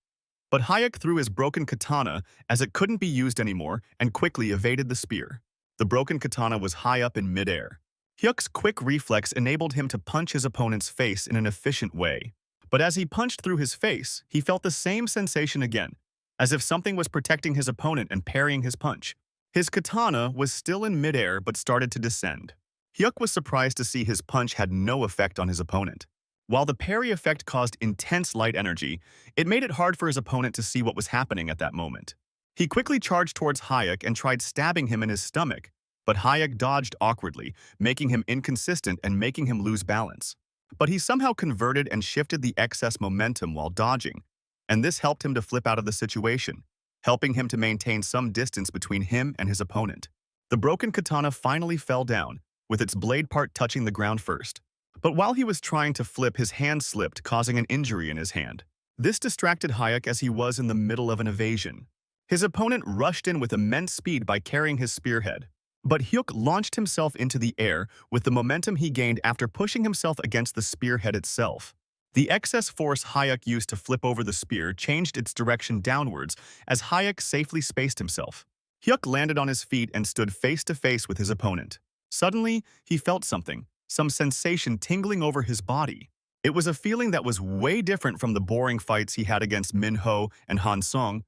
but Hyuk threw his broken katana as it couldn't be used anymore and quickly evaded the spear. The broken katana was high up in midair. Hyuk's quick reflex enabled him to punch his opponent's face in an efficient way. But as he punched through his face, he felt the same sensation again, as if something was protecting his opponent and parrying his punch. His katana was still in midair but started to descend. Hyuk was surprised to see his punch had no effect on his opponent. While the parry effect caused intense light energy, it made it hard for his opponent to see what was happening at that moment. He quickly charged towards Hyuk and tried stabbing him in his stomach, but Hyuk dodged awkwardly, making him inconsistent and making him lose balance. But he somehow converted and shifted the excess momentum while dodging, and this helped him to flip out of the situation, helping him to maintain some distance between him and his opponent. The broken katana finally fell down, with its blade part touching the ground first. But while he was trying to flip, his hand slipped, causing an injury in his hand. This distracted Hyuk as he was in the middle of an evasion. His opponent rushed in with immense speed by carrying his spearhead. But Hyuk launched himself into the air with the momentum he gained after pushing himself against the spearhead itself. The excess force Hyuk used to flip over the spear changed its direction downwards as Hyuk safely spaced himself. Hyuk landed on his feet and stood face to face with his opponent. Suddenly, he felt something, some sensation tingling over his body. It was a feeling that was way different from the boring fights he had against Minho and Han Sung,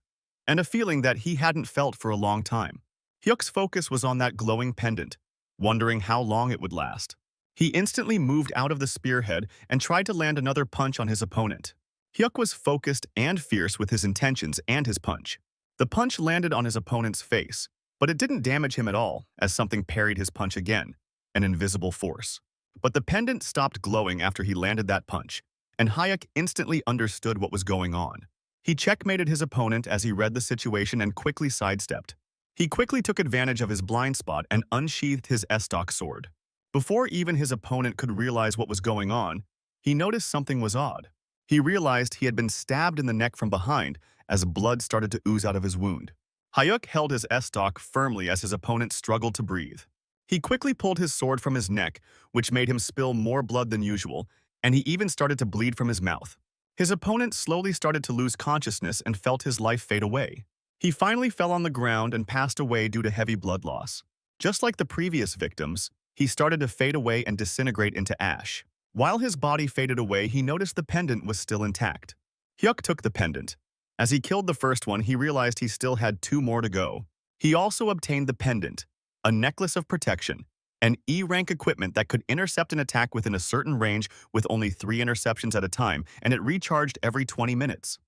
and a feeling that he hadn't felt for a long time. Hyuk's focus was on that glowing pendant, wondering how long it would last. He instantly moved out of the spearhead and tried to land another punch on his opponent. Hyuk was focused and fierce with his intentions and his punch. The punch landed on his opponent's face, but it didn't damage him at all as something parried his punch again, an invisible force. But the pendant stopped glowing after he landed that punch, and Hyuk instantly understood what was going on. He checkmated his opponent as he read the situation and quickly sidestepped. He quickly took advantage of his blind spot and unsheathed his estoc sword. Before even his opponent could realize what was going on, he noticed something was odd. He realized he had been stabbed in the neck from behind as blood started to ooze out of his wound. Hyuk held his estoc firmly as his opponent struggled to breathe. He quickly pulled his sword from his neck, which made him spill more blood than usual, and he even started to bleed from his mouth. His opponent slowly started to lose consciousness and felt his life fade away. He finally fell on the ground and passed away due to heavy blood loss. Just like the previous victims, he started to fade away and disintegrate into ash. While his body faded away, he noticed the pendant was still intact. Hyuk took the pendant. As he killed the first one, he realized he still had 2 more to go. He also obtained the pendant, a necklace of protection, and E-rank equipment that could intercept an attack within a certain range with only 3 interceptions at a time, and it recharged every 20 minutes.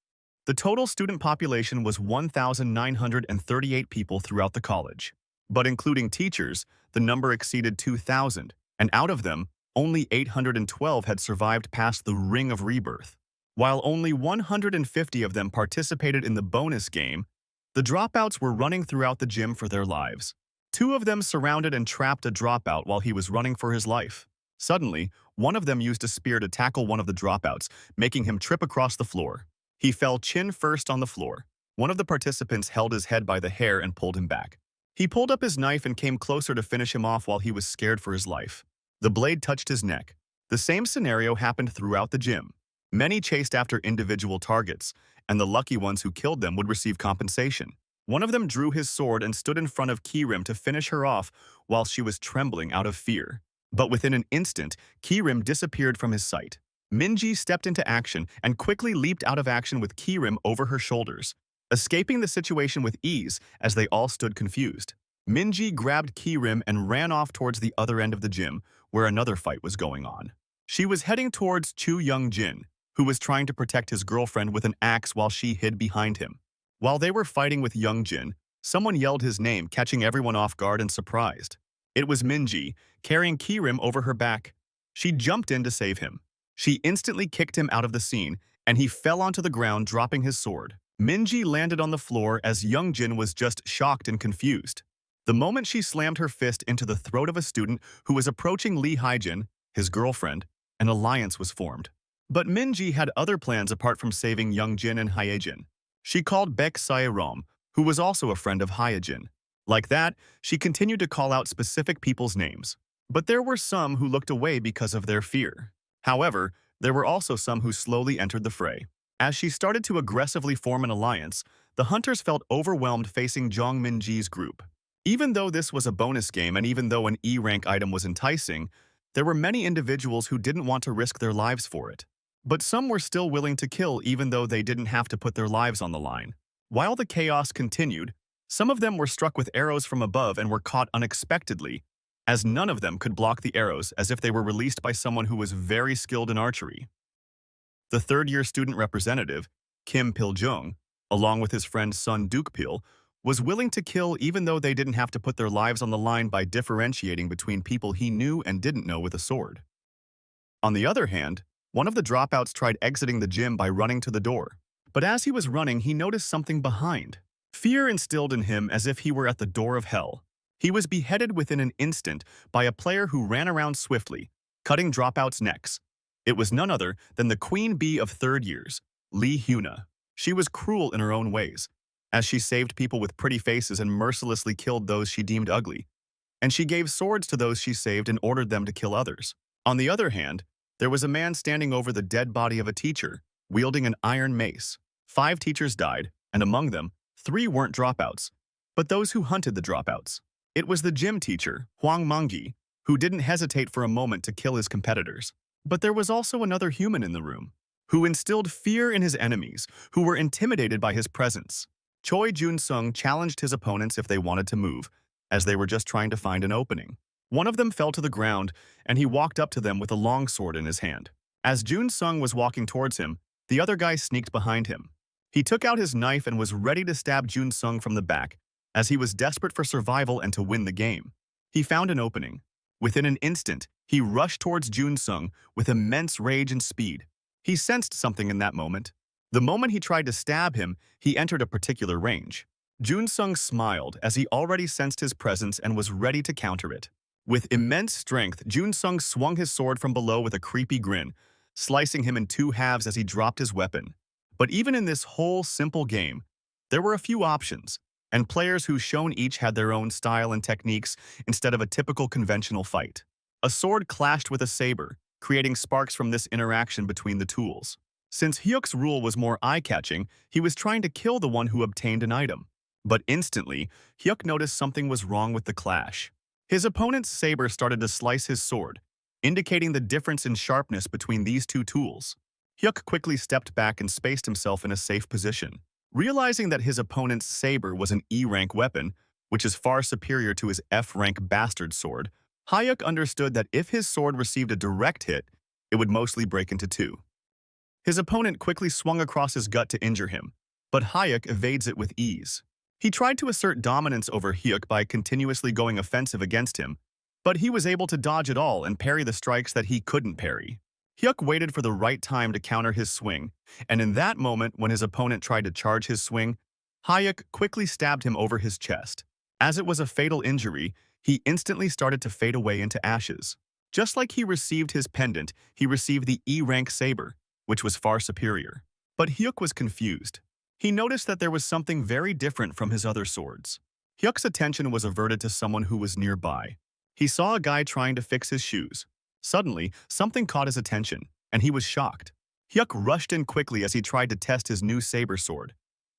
The total student population was 1,938 people throughout the college. But including teachers, the number exceeded 2,000, and out of them, only 812 had survived past the Ring of Rebirth. While only 150 of them participated in the bonus game, the dropouts were running throughout the gym for their lives. 2 of them surrounded and trapped a dropout while he was running for his life. Suddenly, one of them used a spear to tackle one of the dropouts, making him trip across the floor. He fell chin first on the floor. One of the participants held his head by the hair and pulled him back. He pulled up his knife and came closer to finish him off while he was scared for his life. The blade touched his neck. The same scenario happened throughout the gym. Many chased after individual targets, and the lucky ones who killed them would receive compensation. One of them drew his sword and stood in front of Kirim to finish her off while she was trembling out of fear. But within an instant, Kirim disappeared from his sight. Minji stepped into action and quickly leaped out of action with Kirim over her shoulders, escaping the situation with ease as they all stood confused. Minji grabbed Kirim and ran off towards the other end of the gym, where another fight was going on. She was heading towards Chu Young-jin, who was trying to protect his girlfriend with an axe while she hid behind him. While they were fighting with Young-jin, someone yelled his name, catching everyone off guard and surprised. It was Minji, carrying Kirim over her back. She jumped in to save him. She instantly kicked him out of the scene, and he fell onto the ground, dropping his sword. Minji landed on the floor as Young-jin was just shocked and confused. The moment she slammed her fist into the throat of a student who was approaching Lee Haijin, his girlfriend, an alliance was formed. But Minji had other plans apart from saving Young-jin and Haejin. She called Baek Sae-rom, who was also a friend of Haejin. Like that, she continued to call out specific people's names. But there were some who looked away because of their fear. However, there were also some who slowly entered the fray. As she started to aggressively form an alliance, the hunters felt overwhelmed facing Jong Min-ji's group. Even though this was a bonus game and even though an E-rank item was enticing, there were many individuals who didn't want to risk their lives for it. But some were still willing to kill even though they didn't have to put their lives on the line. While the chaos continued, some of them were struck with arrows from above and were caught unexpectedly, as none of them could block the arrows as if they were released by someone who was very skilled in archery. The third-year student representative, Kim Pil-jung, along with his friend Sun Duk-pil, was willing to kill even though they didn't have to put their lives on the line by differentiating between people he knew and didn't know with a sword. On the other hand, one of the dropouts tried exiting the gym by running to the door. But as he was running, he noticed something behind. Fear instilled in him as if he were at the door of hell. He was beheaded within an instant by a player who ran around swiftly, cutting dropouts' necks. It was none other than the queen bee of third years, Lee Hyuna. She was cruel in her own ways, as she saved people with pretty faces and mercilessly killed those she deemed ugly. And she gave swords to those she saved and ordered them to kill others. On the other hand, there was a man standing over the dead body of a teacher, wielding an iron mace. 5 teachers died, and among them, 3 weren't dropouts, but those who hunted the dropouts. It was the gym teacher, Hwang Mangi, who didn't hesitate for a moment to kill his competitors. But there was also another human in the room, who instilled fear in his enemies, who were intimidated by his presence. Choi Jun-sung challenged his opponents if they wanted to move, as they were just trying to find an opening. One of them fell to the ground, and he walked up to them with a long sword in his hand. As Jun-sung was walking towards him, the other guy sneaked behind him. He took out his knife and was ready to stab Jun-sung from the back, as he was desperate for survival and to win the game. He found an opening. Within an instant, he rushed towards Jun-sung with immense rage and speed. He sensed something in that moment. The moment he tried to stab him, he entered a particular range. Jun-sung smiled as he already sensed his presence and was ready to counter it. With immense strength, Jun-sung swung his sword from below with a creepy grin, slicing him in 2 halves as he dropped his weapon. But even in this whole simple game, there were a few options, and players who shown each had their own style and techniques instead of a typical conventional fight. A sword clashed with a saber, creating sparks from this interaction between the tools. Since Hyuk's rule was more eye-catching, he was trying to kill the one who obtained an item. But instantly, Hyuk noticed something was wrong with the clash. His opponent's saber started to slice his sword, indicating the difference in sharpness between these two tools. Hyuk quickly stepped back and spaced himself in a safe position. Realizing that his opponent's saber was an E-rank weapon, which is far superior to his F-rank bastard sword, Hyuk understood that if his sword received a direct hit, it would mostly break into two. His opponent quickly swung across his gut to injure him, but Hyuk evades it with ease. He tried to assert dominance over Hyuk by continuously going offensive against him, but he was able to dodge it all and parry the strikes that he couldn't parry. Hyuk waited for the right time to counter his swing, and in that moment when his opponent tried to charge his swing, Hyuk quickly stabbed him over his chest. As it was a fatal injury, he instantly started to fade away into ashes. Just like he received his pendant, he received the E-rank saber, which was far superior. But Hyuk was confused. He noticed that there was something very different from his other swords. Hyuk's attention was averted to someone who was nearby. He saw a guy trying to fix his shoes. Suddenly, something caught his attention, and he was shocked. Hyuk rushed in quickly as he tried to test his new saber sword.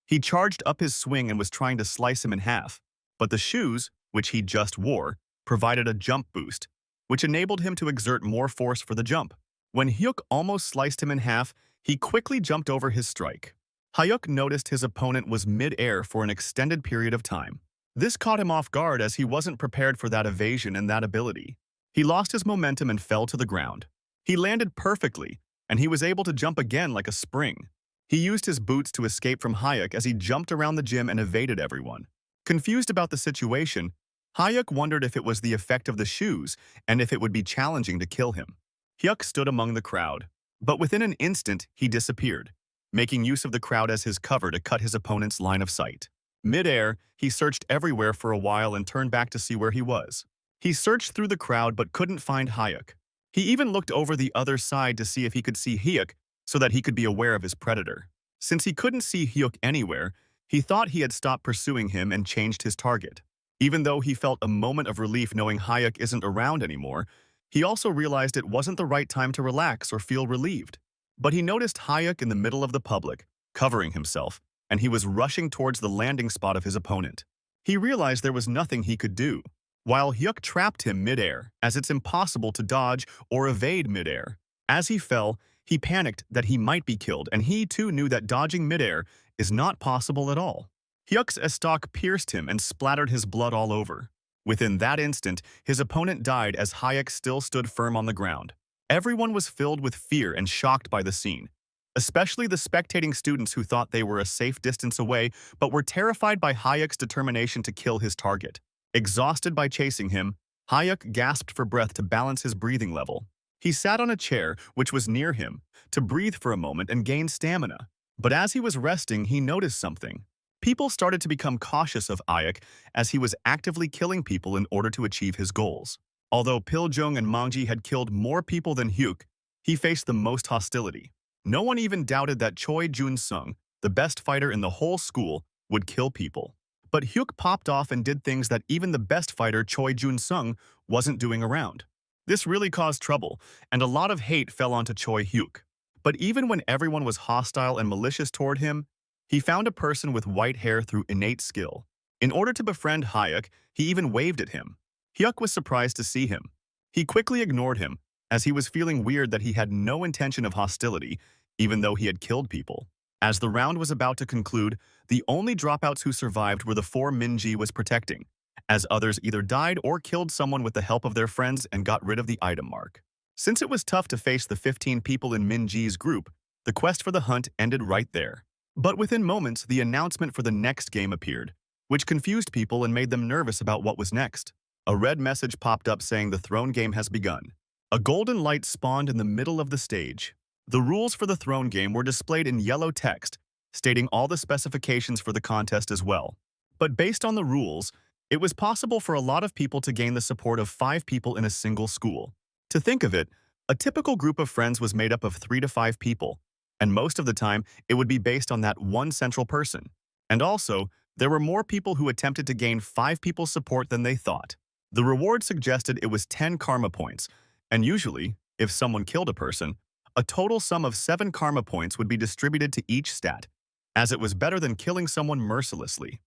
He charged up his swing and was trying to slice him in half, but the shoes, which he just wore, provided a jump boost, which enabled him to exert more force for the jump. When Hyuk almost sliced him in half, he quickly jumped over his strike. Hyuk noticed his opponent was mid-air for an extended period of time. This caught him off guard as he wasn't prepared for that evasion and that ability. He lost his momentum and fell to the ground. He landed perfectly, and he was able to jump again like a spring. He used his boots to escape from Hyuk as he jumped around the gym and evaded everyone. Confused about the situation, Hyuk wondered if it was the effect of the shoes and if it would be challenging to kill him. Hyuk stood among the crowd, but within an instant he disappeared, making use of the crowd as his cover to cut his opponent's line of sight. Mid-air, he searched everywhere for a while and turned back to see where he was. He searched through the crowd but couldn't find Hyuk. He even looked over the other side to see if he could see Hyuk so that he could be aware of his predator. Since he couldn't see Hyuk anywhere, he thought he had stopped pursuing him and changed his target. Even though he felt a moment of relief knowing Hyuk isn't around anymore, he also realized it wasn't the right time to relax or feel relieved. But he noticed Hyuk in the middle of the public, covering himself, and he was rushing towards the landing spot of his opponent. He realized there was nothing he could do, while Hyuk trapped him mid-air, as it's impossible to dodge or evade mid-air. As he fell, he panicked that he might be killed, and he too knew that dodging mid-air is not possible at all. Hyuk's estoc pierced him and splattered his blood all over. Within that instant, his opponent died as Hyuk still stood firm on the ground. Everyone was filled with fear and shocked by the scene, especially the spectating students who thought they were a safe distance away but were terrified by Hyuk's determination to kill his target. Exhausted by chasing him, Hyuk gasped for breath to balance his breathing level. He sat on a chair, which was near him, to breathe for a moment and gain stamina. But as he was resting, he noticed something. People started to become cautious of Hyuk as he was actively killing people in order to achieve his goals. Although Piljung and Mangji had killed more people than Hyuk, he faced the most hostility. No one even doubted that Choi Jun-sung, the best fighter in the whole school, would kill people. But Hyuk popped off and did things that even the best fighter Choi Jun-sung wasn't doing around. This really caused trouble, and a lot of hate fell onto Choi Hyuk. But even when everyone was hostile and malicious toward him, he found a person with white hair through innate skill. In order to befriend Hyuk, he even waved at him. Hyuk was surprised to see him. He quickly ignored him, as he was feeling weird that he had no intention of hostility, even though he had killed people. As the round was about to conclude, the only dropouts who survived were the 4 Minji was protecting, as others either died or killed someone with the help of their friends and got rid of the item mark. Since it was tough to face the 15 people in Minji's group, the quest for the hunt ended right there. But within moments, the announcement for the next game appeared, which confused people and made them nervous about what was next. A red message popped up saying the throne game has begun. A golden light spawned in the middle of the stage. The rules for the throne game were displayed in yellow text, stating all the specifications for the contest as well. But based on the rules, it was possible for a lot of people to gain the support of 5 people in a single school. To think of it, a typical group of friends was made up of 3 to 5 people, and most of the time, it would be based on that one central person. And also, there were more people who attempted to gain 5 people's support than they thought. The reward suggested it was 10 karma points, and usually, if someone killed a person, a total sum of 7 karma points would be distributed to each stat, as it was better than killing someone mercilessly.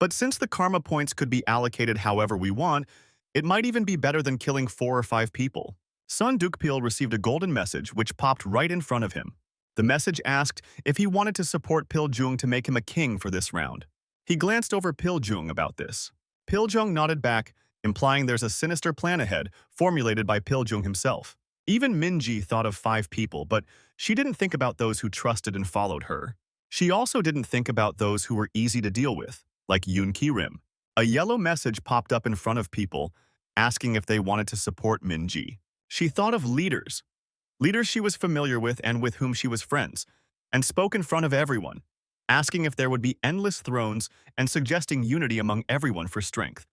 But since the karma points could be allocated however we want, it might even be better than killing 4 or 5 people. Sun Dukpil received a golden message which popped right in front of him. The message asked if he wanted to support Piljung to make him a king for this round. He glanced over Piljung about this. Piljung nodded back, implying there's a sinister plan ahead, formulated by Piljung himself. Even Minji thought of 5 people, but she didn't think about those who trusted and followed her. She also didn't think about those who were easy to deal with, like Yoon Ki-rim. A yellow message popped up in front of people, asking if they wanted to support Minji. She thought of leaders she was familiar with and with whom she was friends, and spoke in front of everyone, asking if there would be endless thrones and suggesting unity among everyone for strength.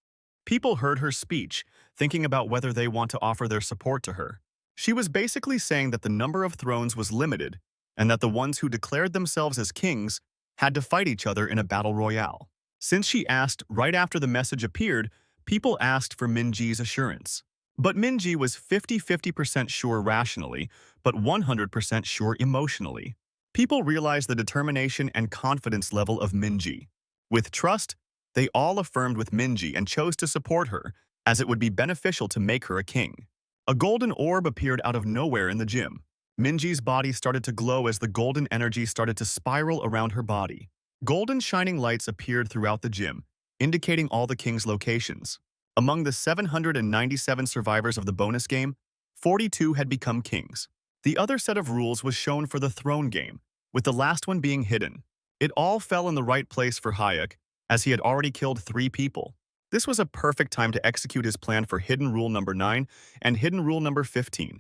People heard her speech, thinking about whether they want to offer their support to her. She was basically saying that the number of thrones was limited, and that the ones who declared themselves as kings had to fight each other in a battle royale. Since she asked right after the message appeared, people asked for Minji's assurance. But Minji was 50% sure rationally, but 100% sure emotionally. People realized the determination and confidence level of Minji. With trust, they all affirmed with Minji and chose to support her, as it would be beneficial to make her a king. A golden orb appeared out of nowhere in the gym. Minji's body started to glow as the golden energy started to spiral around her body. Golden shining lights appeared throughout the gym, indicating all the king's locations. Among the 797 survivors of the bonus game, 42 had become kings. The other set of rules was shown for the throne game, with the last one being hidden. It all fell in the right place for Hayek, as he had already killed 3 people. This was a perfect time to execute his plan for hidden rule number 9 and hidden rule number 15,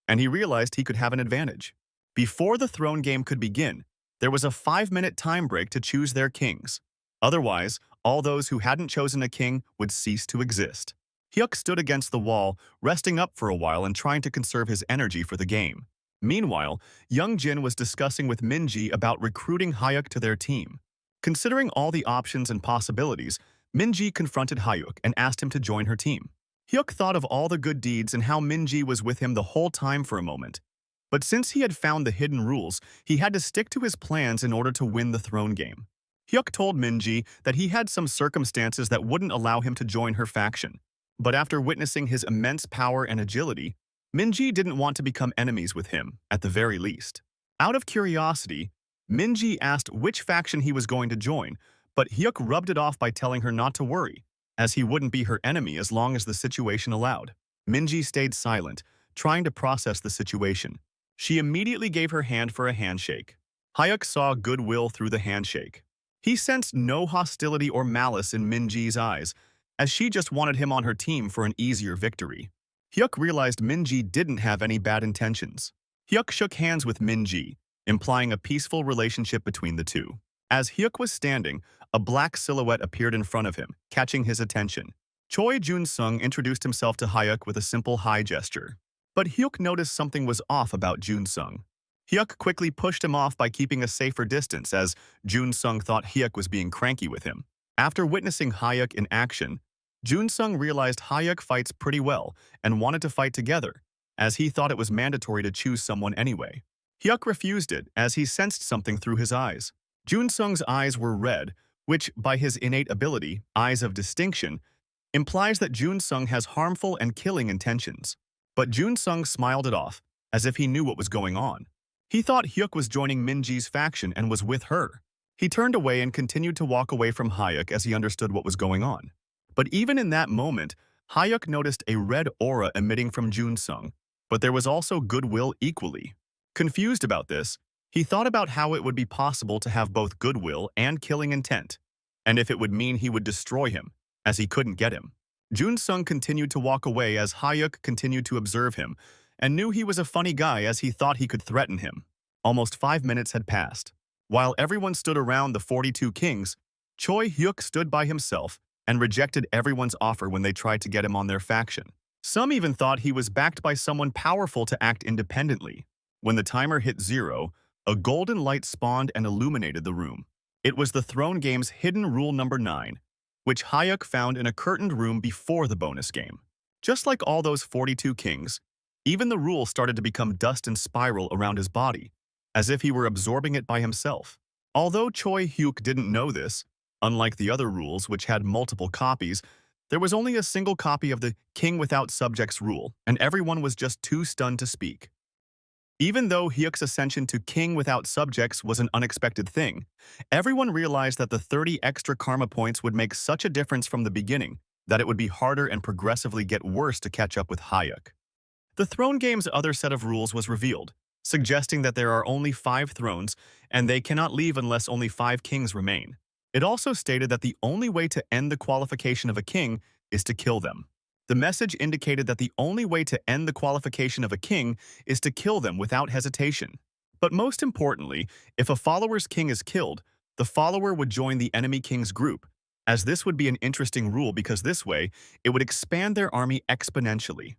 and he realized he could have an advantage. Before the throne game could begin, there was a 5-minute time break to choose their kings. Otherwise, all those who hadn't chosen a king would cease to exist. Hyuk stood against the wall, resting up for a while and trying to conserve his energy for the game. Meanwhile, Young Jin was discussing with Minji about recruiting Hyuk to their team. Considering all the options and possibilities, Minji confronted Hyuk and asked him to join her team. Hyuk thought of all the good deeds and how Minji was with him the whole time for a moment. But since he had found the hidden rules, he had to stick to his plans in order to win the throne game. Hyuk told Minji that he had some circumstances that wouldn't allow him to join her faction. But after witnessing his immense power and agility, Minji didn't want to become enemies with him, at the very least. Out of curiosity, Minji asked which faction he was going to join, but Hyuk rubbed it off by telling her not to worry, as he wouldn't be her enemy as long as the situation allowed. Minji stayed silent, trying to process the situation. She immediately gave her hand for a handshake. Hyuk saw goodwill through the handshake. He sensed no hostility or malice in Minji's eyes, as she just wanted him on her team for an easier victory. Hyuk realized Minji didn't have any bad intentions. Hyuk shook hands with Minji, implying a peaceful relationship between the two. As Hyuk was standing, a black silhouette appeared in front of him, catching his attention. Choi Jun-sung introduced himself to Hyuk with a simple hi gesture. But Hyuk noticed something was off about Jun-sung. Hyuk quickly pushed him off by keeping a safer distance as Jun-sung thought Hyuk was being cranky with him. After witnessing Hyuk in action, Jun-sung realized Hyuk fights pretty well and wanted to fight together, as he thought it was mandatory to choose someone anyway. Hyuk refused it as he sensed something through his eyes. Jun-sung's eyes were red, which, by his innate ability, eyes of distinction, implies that Jun-sung has harmful and killing intentions. But Jun-sung smiled it off, as if he knew what was going on. He thought Hyuk was joining Minji's faction and was with her. He turned away and continued to walk away from Hyuk as he understood what was going on. But even in that moment, Hyuk noticed a red aura emitting from Jun-sung, but there was also goodwill equally. Confused about this, he thought about how it would be possible to have both goodwill and killing intent, and if it would mean he would destroy him, as he couldn't get him. Jun-sung continued to walk away as Hyuk continued to observe him, and knew he was a funny guy as he thought he could threaten him. Almost 5 minutes had passed. While everyone stood around the 42 kings, Choi Hyuk stood by himself and rejected everyone's offer when they tried to get him on their faction. Some even thought he was backed by someone powerful to act independently. When the timer hit 0, a golden light spawned and illuminated the room. It was the throne game's hidden rule number 9, which Hyuk found in a curtained room before the bonus game. Just like all those 42 kings, even the rule started to become dust and spiral around his body, as if he were absorbing it by himself. Although Choi Hyuk didn't know this, Unlike the other rules, which had multiple copies, there was only a single copy of the king without subjects rule, and everyone was just too stunned to speak. Even though Hyuk's ascension to king without subjects was an unexpected thing, everyone realized that the 30 extra karma points would make such a difference from the beginning that it would be harder and progressively get worse to catch up with Hyuk. The throne game's other set of rules was revealed, suggesting that there are only 5 thrones and they cannot leave unless only 5 kings remain. It also stated that the only way to end the qualification of a king is to kill them. The message indicated that the only way to end the qualification of a king is to kill them without hesitation. But most importantly, if a follower's king is killed, the follower would join the enemy king's group, as this would be an interesting rule because this way, it would expand their army exponentially.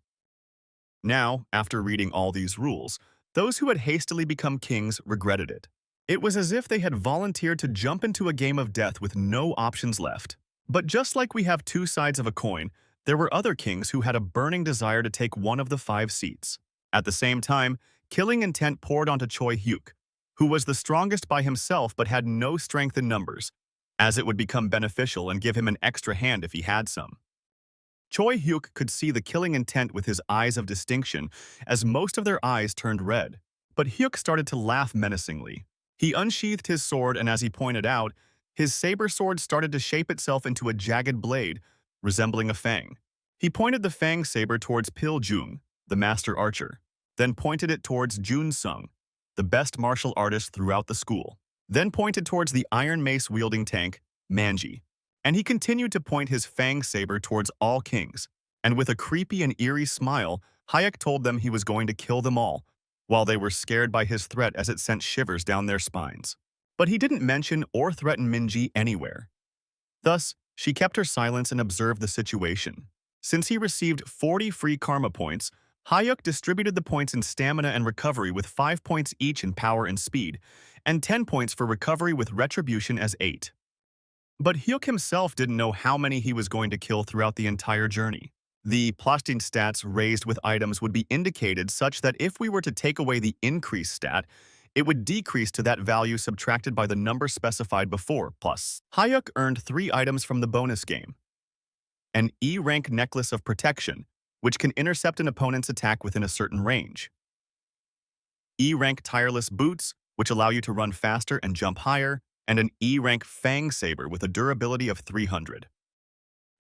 Now, after reading all these rules, those who had hastily become kings regretted it. It was as if they had volunteered to jump into a game of death with no options left. But just like we have 2 sides of a coin, there were other kings who had a burning desire to take one of the 5 seats. At the same time, killing intent poured onto Choi Hyuk, who was the strongest by himself but had no strength in numbers, as it would become beneficial and give him an extra hand if he had some. Choi Hyuk could see the killing intent with his eyes of distinction, as most of their eyes turned red. But Hyuk started to laugh menacingly. He unsheathed his sword, and as he pointed out, his saber sword started to shape itself into a jagged blade, resembling a fang. He pointed the fang saber towards Pil Jung, the master archer, then pointed it towards Jun Sung, the best martial artist throughout the school, then pointed towards the iron mace-wielding tank, Manji. And he continued to point his fang saber towards all kings, and with a creepy and eerie smile, Hyuk told them he was going to kill them all, while they were scared by his threat as it sent shivers down their spines. But he didn't mention or threaten Minji anywhere. Thus, she kept her silence and observed the situation. Since he received 40 free karma points, Hyuk distributed the points in stamina and recovery with 5 points each in power and speed, and 10 points for recovery with retribution as 8. But Hyuk himself didn't know how many he was going to kill throughout the entire journey. The plastin stats raised with items would be indicated such that if we were to take away the increase stat, it would decrease to that value subtracted by the number specified before, plus. Hyuk earned 3 items from the bonus game. An E-rank necklace of protection, which can intercept an opponent's attack within a certain range. E-rank tireless boots, which allow you to run faster and jump higher, and an E-rank fang saber with a durability of 300.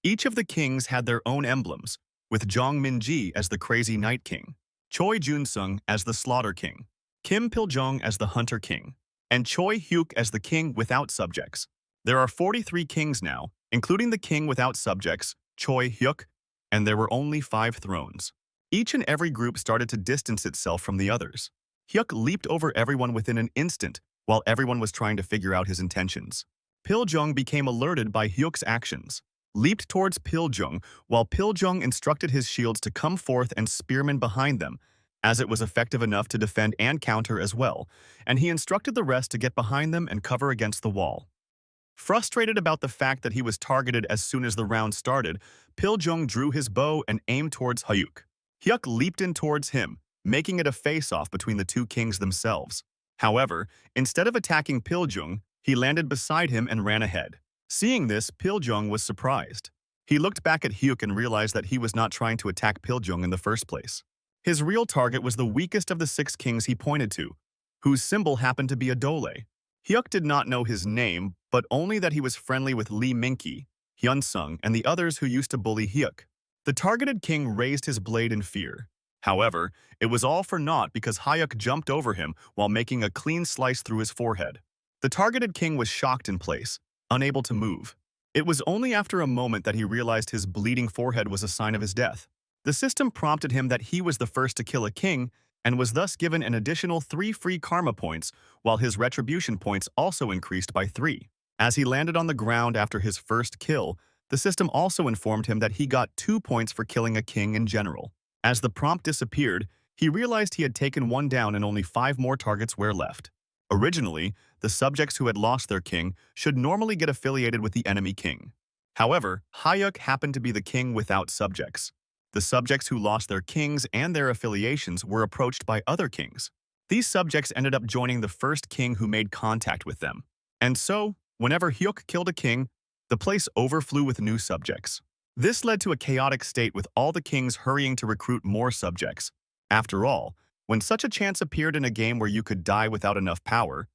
Each of the kings had their own emblems, with Jong Min-ji as the Crazy Night King, Choi Jun-sung as the Slaughter King, Kim Pil-jong as the Hunter King, and Choi Hyuk as the King without subjects. There are 43 kings now, including the King without subjects, Choi Hyuk, and there were only 5 thrones. Each and every group started to distance itself from the others. Hyuk leaped over everyone within an instant, while everyone was trying to figure out his intentions. Pil-jong became alerted by Hyuk's actions, leaped towards Pil-jong, while Pil-jong instructed his shields to come forth and spearmen behind them, as it was effective enough to defend and counter as well, and he instructed the rest to get behind them and cover against the wall. Frustrated about the fact that he was targeted as soon as the round started, Pil-jong drew his bow and aimed towards Hyuk. Hyuk leaped in towards him, making it a face-off between the 2 kings themselves. However, instead of attacking Pil-jong, he landed beside him and ran ahead. Seeing this, Pil-jong was surprised. He looked back at Hyuk and realized that he was not trying to attack Pil-jong in the first place. His real target was the weakest of the 6 kings he pointed to, whose symbol happened to be a dole. Hyuk did not know his name, but only that he was friendly with Lee Minki, Hyun-sung, and the others who used to bully Hyuk. The targeted king raised his blade in fear. However, it was all for naught because Hyuk jumped over him while making a clean slice through his forehead. The targeted king was shocked in place, unable to move. It was only after a moment that he realized his bleeding forehead was a sign of his death. The system prompted him that he was the first to kill a king and was thus given an additional 3 free karma points, while his retribution points also increased by 3. As he landed on the ground after his first kill, the system also informed him that he got 2 points for killing a king in general. As the prompt disappeared, he realized he had taken 1 down and only 5 more targets were left. Originally, the subjects who had lost their king should normally get affiliated with the enemy king. However, Hyuk happened to be the king without subjects. The subjects who lost their kings and their affiliations were approached by other kings. These subjects ended up joining the first king who made contact with them. And so, whenever Hyuk killed a king, The place overflew with new subjects. This led to a chaotic state with all the kings hurrying to recruit more subjects. After all, when such a chance appeared in a game where you could die without enough power,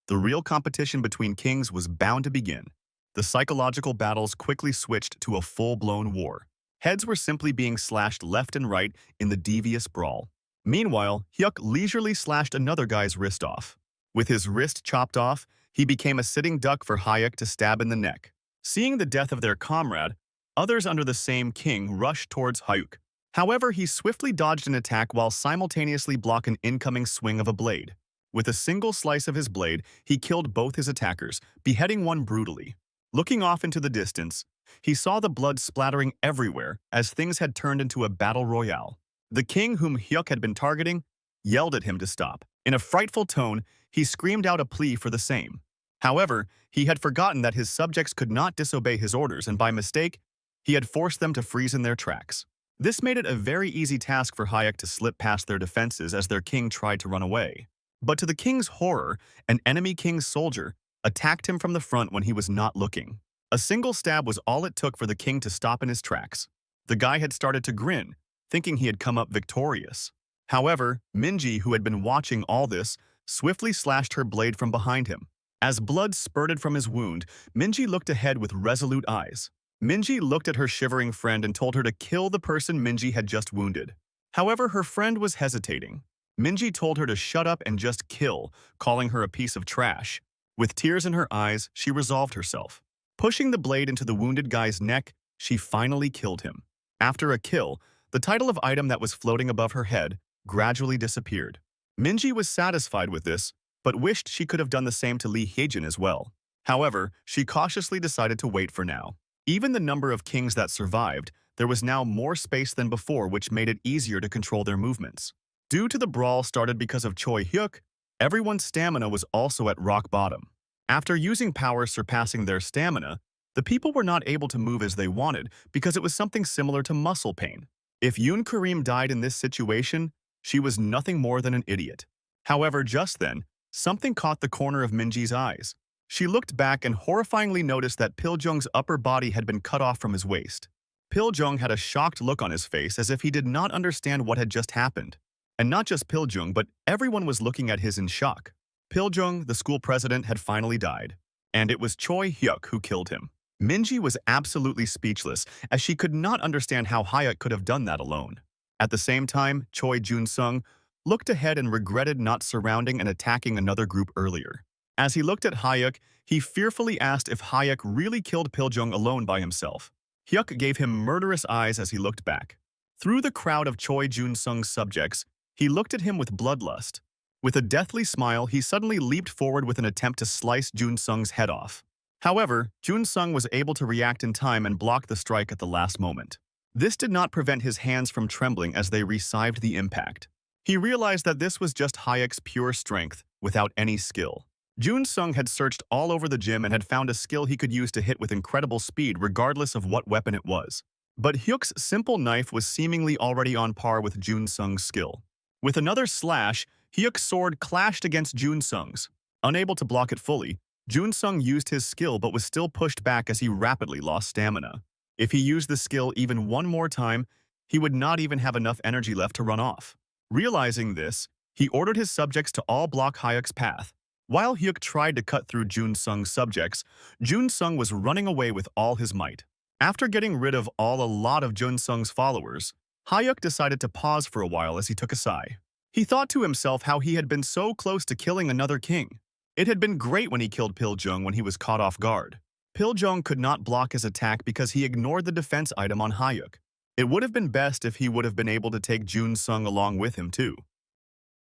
the real competition between kings was bound to begin. The psychological battles quickly switched to a full-blown war. Heads were simply being slashed left and right in the devious brawl. Meanwhile, Hyuk leisurely slashed another guy's wrist off. With his wrist chopped off, he became a sitting duck for Hyuk to stab in the neck. Seeing the death of their comrade, others under the same king rushed towards Hyuk. However, he swiftly dodged an attack while simultaneously blocking an incoming swing of a blade. With a single slice of his blade, he killed both his attackers, beheading one brutally. Looking off into the distance, he saw the blood splattering everywhere as things had turned into a battle royale. The king whom Hyuk had been targeting yelled at him to stop. In a frightful tone, he screamed out a plea for the same. However, he had forgotten that his subjects could not disobey his orders, and by mistake, he had forced them to freeze in their tracks. This made it a very easy task for Hyuk to slip past their defenses as their king tried to run away. But to the king's horror, an enemy king's soldier attacked him from the front when he was not looking. A single stab was all it took for the king to stop in his tracks. The guy had started to grin, thinking he had come up victorious. However, Minji, who had been watching all this, swiftly slashed her blade from behind him. As blood spurted from his wound, Minji looked ahead with resolute eyes. Minji looked at her shivering friend and told her to kill the person Minji had just wounded. However, her friend was hesitating. Minji told her to shut up and just kill, calling her a piece of trash. With tears in her eyes, she resolved herself. Pushing the blade into the wounded guy's neck, she finally killed him. After a kill, the title of item that was floating above her head gradually disappeared. Minji was satisfied with this, but wished she could have done the same to Lee Hyejin as well. However, she cautiously decided to wait for now. Even the number of kings that survived, there was now more space than before, which made it easier to control their movements. Due to the brawl started because of Choi Hyuk, everyone's stamina was also at rock bottom. After using powers surpassing their stamina, the people were not able to move as they wanted because it was something similar to muscle pain. If Yoon Karim died in this situation, she was nothing more than an idiot. However, just then, something caught the corner of Minji's eyes. She looked back and horrifyingly noticed that Piljung's upper body had been cut off from his waist. Piljung had a shocked look on his face as if he did not understand what had just happened. And not just Piljung, but everyone was looking at his in shock. Piljung, the school president, had finally died, and it was Choi Hyuk who killed him. Minji was absolutely speechless, as she could not understand how Hyuk could have done that alone. At the same time, Choi Jun-sung looked ahead and regretted not surrounding and attacking another group earlier. As he looked at Hyuk, he fearfully asked if Hyuk really killed Piljung alone by himself. Hyuk gave him murderous eyes as he looked back. Through the crowd of Choi Jun-sung's subjects, he looked at him with bloodlust. With a deathly smile, he suddenly leaped forward with an attempt to slice Jun-sung's head off. However, Jun-sung was able to react in time and block the strike at the last moment. This did not prevent his hands from trembling as they received the impact. He realized that this was just Hyuk's pure strength, without any skill. Jun-sung had searched all over the gym and had found a skill he could use to hit with incredible speed regardless of what weapon it was. But Hyuk's simple knife was seemingly already on par with Jun-sung's skill. With another slash, Hyuk's sword clashed against Jun-sung's. Unable to block it fully, Jun-sung used his skill but was still pushed back as he rapidly lost stamina. If he used the skill even one more time, he would not even have enough energy left to run off. Realizing this, he ordered his subjects to all block Hyuk's path. While Hyuk tried to cut through Jun-sung's subjects, Jun-sung was running away with all his might. After getting rid of a lot of Jun-sung's followers, Hyuk decided to pause for a while as he took a sigh. He thought to himself how he had been so close to killing another king. It had been great when he killed Piljung when he was caught off guard. Piljung could not block his attack because he ignored the defense item on Hyuk. It would have been best if he would have been able to take Jun-sung along with him too.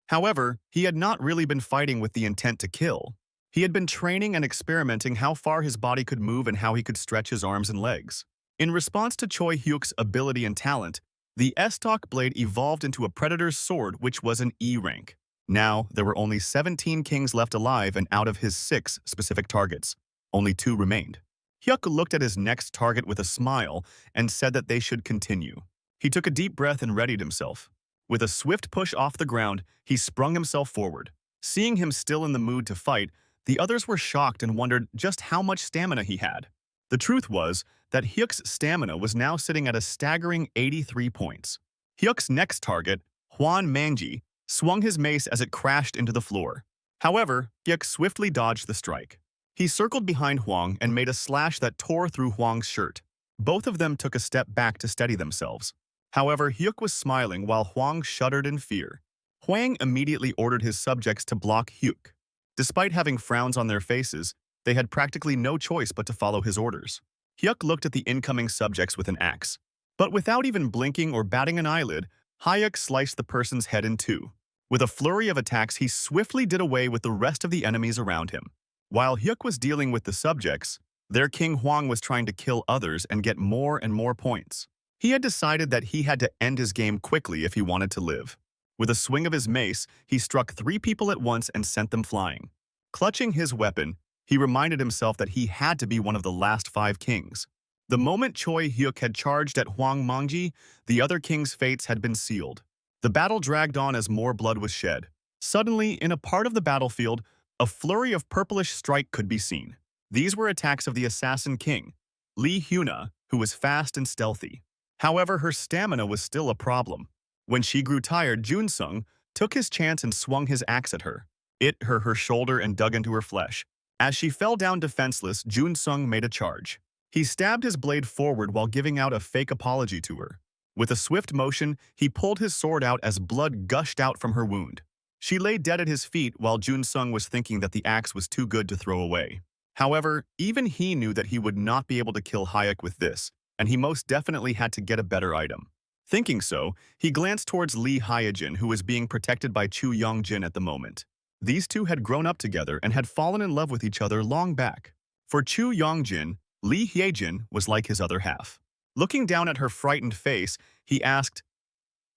However, he had not really been fighting with the intent to kill. He had been training and experimenting how far his body could move and how he could stretch his arms and legs. In response to Choi Hyuk's ability and talent, the S-Talk blade evolved into a predator's sword, which was an E rank. Now, there were only 17 kings left alive, and out of his 6 specific targets, only 2 remained. Hyuk looked at his next target with a smile and said that they should continue. He took a deep breath and readied himself. With a swift push off the ground, he sprung himself forward. Seeing him still in the mood to fight, the others were shocked and wondered just how much stamina he had. The truth was that Hyuk's stamina was now sitting at a staggering 83 points. Hyuk's next target, Hwan Mangji, swung his mace as it crashed into the floor. However, Hyuk swiftly dodged the strike. He circled behind Hwang and made a slash that tore through Hwang's shirt. Both of them took a step back to steady themselves. However, Hyuk was smiling while Hwang shuddered in fear. Hwang immediately ordered his subjects to block Hyuk. Despite having frowns on their faces, they had practically no choice but to follow his orders. Hyuk looked at the incoming subjects with an axe. But without even blinking or batting an eyelid, Hyuk sliced the person's head in two. With a flurry of attacks, he swiftly did away with the rest of the enemies around him. While Hyuk was dealing with the subjects, their king Hwang was trying to kill others and get more and more points. He had decided that he had to end his game quickly if he wanted to live. With a swing of his mace, he struck 3 people at once and sent them flying. Clutching his weapon, he reminded himself that he had to be one of the last 5 kings. The moment Choi Hyuk had charged at Hwang Mangji, the other king's fates had been sealed. The battle dragged on as more blood was shed. Suddenly, in a part of the battlefield, a flurry of purplish strike could be seen. These were attacks of the assassin king, Lee Hyuna, who was fast and stealthy. However, her stamina was still a problem. When she grew tired, Jun-sung took his chance and swung his axe at her. It hurt her shoulder and dug into her flesh. As she fell down defenseless, Jun-sung made a charge. He stabbed his blade forward while giving out a fake apology to her. With a swift motion, he pulled his sword out as blood gushed out from her wound. She lay dead at his feet while Jun-sung was thinking that the axe was too good to throw away. However, even he knew that he would not be able to kill Hyuk with this, and he most definitely had to get a better item. Thinking so, he glanced towards Lee Hyejin, who was being protected by Chu Yongjin at the moment. These two had grown up together and had fallen in love with each other long back. For Chu Yongjin, Lee Hyejin was like his other half. Looking down at her frightened face, he asked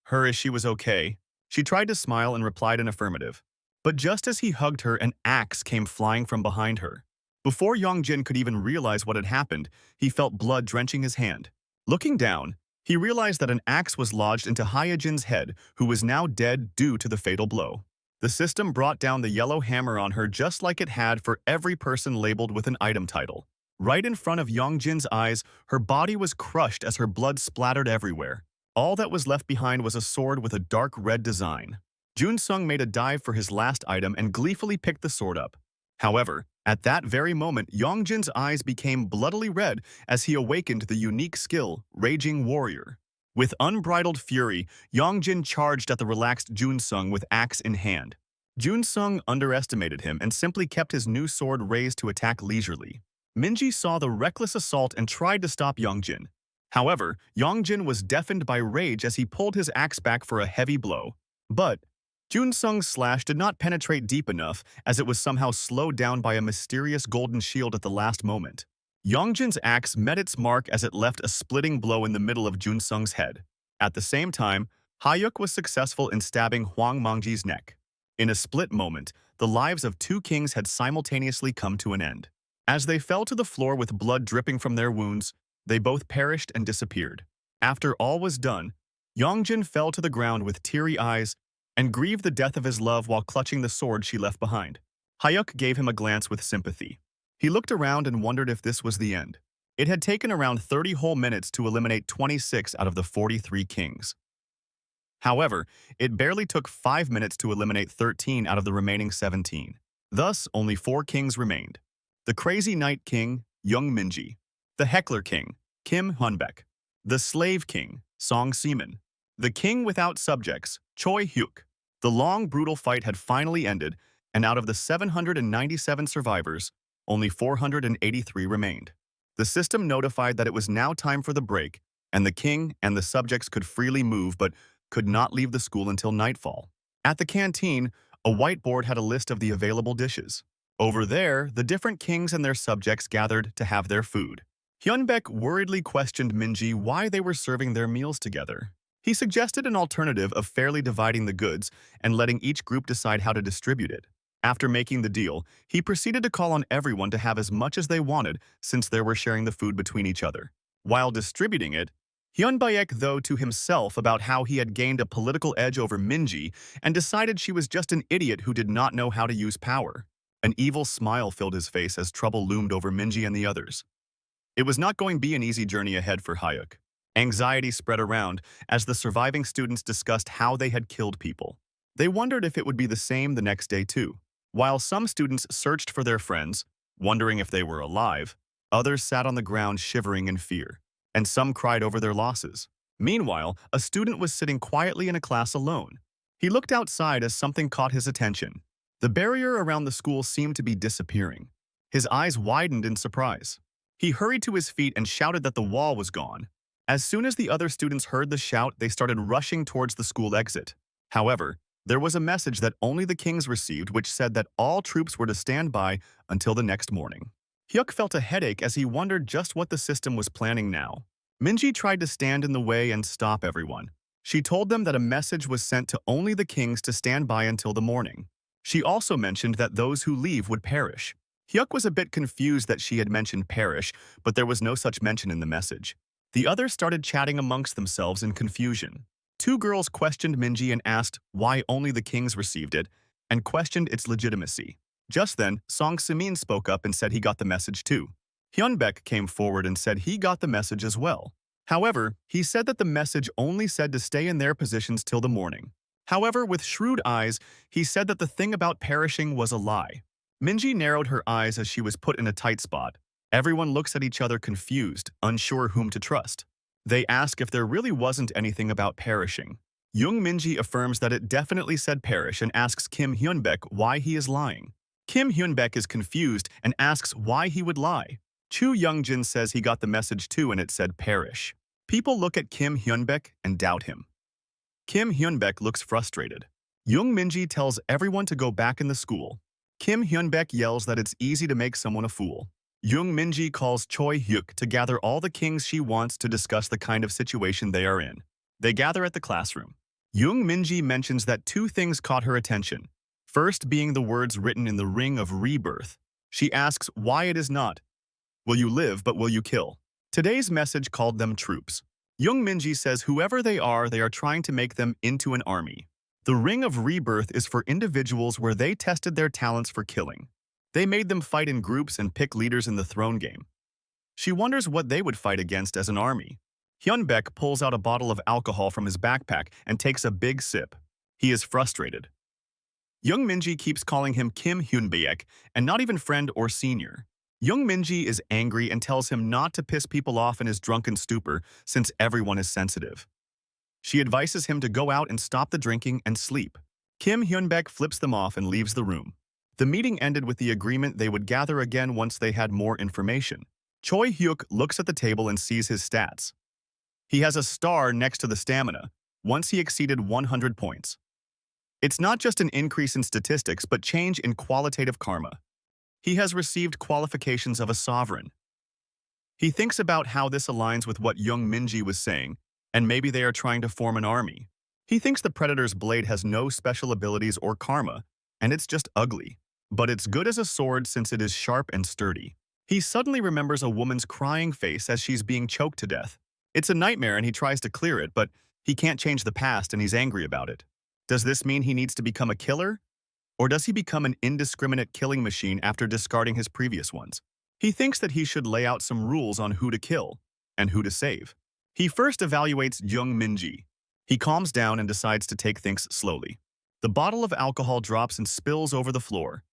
her if she was okay. She tried to smile and replied in affirmative. But just as he hugged her, an axe came flying from behind her. Before Yongjin could even realize what had happened, he felt blood drenching his hand. Looking down, he realized that an axe was lodged into Hyejin's head, who was now dead due to the fatal blow. The system brought down the yellow hammer on her just like it had for every person labeled with an item title. Right in front of Yongjin's eyes, her body was crushed as her blood splattered everywhere. All that was left behind was a sword with a dark red design. Jun-sung made a dive for his last item and gleefully picked the sword up. However, at that very moment, Yongjin's eyes became bloodily red as he awakened the unique skill, Raging Warrior. With unbridled fury, Yongjin charged at the relaxed Jun-sung with axe in hand. Jun-sung underestimated him and simply kept his new sword raised to attack leisurely. Minji saw the reckless assault and tried to stop Yongjin. However, Yongjin was deafened by rage as he pulled his axe back for a heavy blow. But Jun-sung's slash did not penetrate deep enough as it was somehow slowed down by a mysterious golden shield at the last moment. Yongjin's axe met its mark as it left a splitting blow in the middle of Jun-sung's head. At the same time, Hyuk was successful in stabbing Hwang Mangji's neck. In a split moment, the lives of 2 kings had simultaneously come to an end. As they fell to the floor with blood dripping from their wounds, they both perished and disappeared. After all was done, Yongjin fell to the ground with teary eyes and grieved the death of his love while clutching the sword she left behind. Hyuk gave him a glance with sympathy. He looked around and wondered if this was the end. It had taken around 30 whole minutes to eliminate 26 out of the 43 kings. However, it barely took 5 minutes to eliminate 13 out of the remaining 17. Thus, only 4 kings remained. The Crazy Night King, Young Minji. The Heckler King, Kim Hunbaek. The Slave King, Song Seaman. The King Without Subjects, Choi Hyuk. The long, brutal fight had finally ended, and out of the 797 survivors, only 483 remained. The system notified that it was now time for the break, and the king and the subjects could freely move but could not leave the school until nightfall. At the canteen, a whiteboard had a list of the available dishes. Over there, the different kings and their subjects gathered to have their food. Hyunbaek worriedly questioned Minji why they were serving their meals together. He suggested an alternative of fairly dividing the goods and letting each group decide how to distribute it. After making the deal, he proceeded to call on everyone to have as much as they wanted since they were sharing the food between each other. While distributing it, Hyunbaek though to himself about how he had gained a political edge over Minji and decided she was just an idiot who did not know how to use power. An evil smile filled his face as trouble loomed over Minji and the others. It was not going to be an easy journey ahead for Hyuk. Anxiety spread around as the surviving students discussed how they had killed people. They wondered if it would be the same the next day too. While some students searched for their friends, wondering if they were alive, others sat on the ground shivering in fear, and some cried over their losses. Meanwhile, a student was sitting quietly in a class alone. He looked outside as something caught his attention. The barrier around the school seemed to be disappearing. His eyes widened in surprise. He hurried to his feet and shouted that the wall was gone. As soon as the other students heard the shout, they started rushing towards the school exit. However, there was a message that only the kings received which said that all troops were to stand by until the next morning. Hyuk felt a headache as he wondered just what the system was planning now. Minji tried to stand in the way and stop everyone. She told them that a message was sent to only the kings to stand by until the morning. She also mentioned that those who leave would perish. Hyuk was a bit confused that she had mentioned perish, but there was no such mention in the message. The others started chatting amongst themselves in confusion. Two girls questioned Minji and asked why only the kings received it, and questioned its legitimacy. Just then, Song Simin spoke up and said he got the message too. Hyunbaek came forward and said he got the message as well. However, he said that the message only said to stay in their positions till the morning. However, with shrewd eyes, he said that the thing about perishing was a lie. Minji narrowed her eyes as she was put in a tight spot. Everyone looks at each other confused, unsure whom to trust. They ask if there really wasn't anything about perishing. Young Minji affirms that it definitely said perish and asks Kim Hyunbaek why he is lying. Kim Hyunbaek is confused and asks why he would lie. Chu Youngjin says he got the message too and it said perish. People look at Kim Hyunbaek and doubt him. Kim Hyunbaek looks frustrated. Young Minji tells everyone to go back in the school. Kim Hyunbaek yells that it's easy to make someone a fool. Young Minji calls Choi Hyuk to gather all the kings she wants to discuss the kind of situation they are in. They gather at the classroom. Young Minji mentions that two things caught her attention. First being the words written in the Ring of Rebirth. She asks why it is not, "Will you live, but will you kill?" Today's message called them troops. Young Minji says whoever they are trying to make them into an army. The Ring of Rebirth is for individuals where they tested their talents for killing. They made them fight in groups and pick leaders in the throne game. She wonders what they would fight against as an army. Hyunbaek pulls out a bottle of alcohol from his backpack and takes a big sip. He is frustrated. Young Minji keeps calling him Kim Hyunbaek and not even friend or senior. Young Minji is angry and tells him not to piss people off in his drunken stupor since everyone is sensitive. She advises him to go out and stop the drinking and sleep. Kim Hyunbaek flips them off and leaves the room. The meeting ended with the agreement they would gather again once they had more information. Choi Hyuk looks at the table and sees his stats. He has a star next to the stamina, once he exceeded 100 points. It's not just an increase in statistics, but change in qualitative karma. He has received qualifications of a sovereign. He thinks about how this aligns with what Young Minji was saying, and maybe they are trying to form an army. He thinks the Predator's blade has no special abilities or karma, and it's just ugly. But it's good as a sword since it is sharp and sturdy. He suddenly remembers a woman's crying face as she's being choked to death. It's a nightmare and he tries to clear it, but he can't change the past and he's angry about it. Does this mean he needs to become a killer? Or does he become an indiscriminate killing machine after discarding his previous ones? He thinks that he should lay out some rules on who to kill and who to save. He first evaluates Young Minji. He calms down and decides to take things slowly. The bottle of alcohol drops and spills over the floor.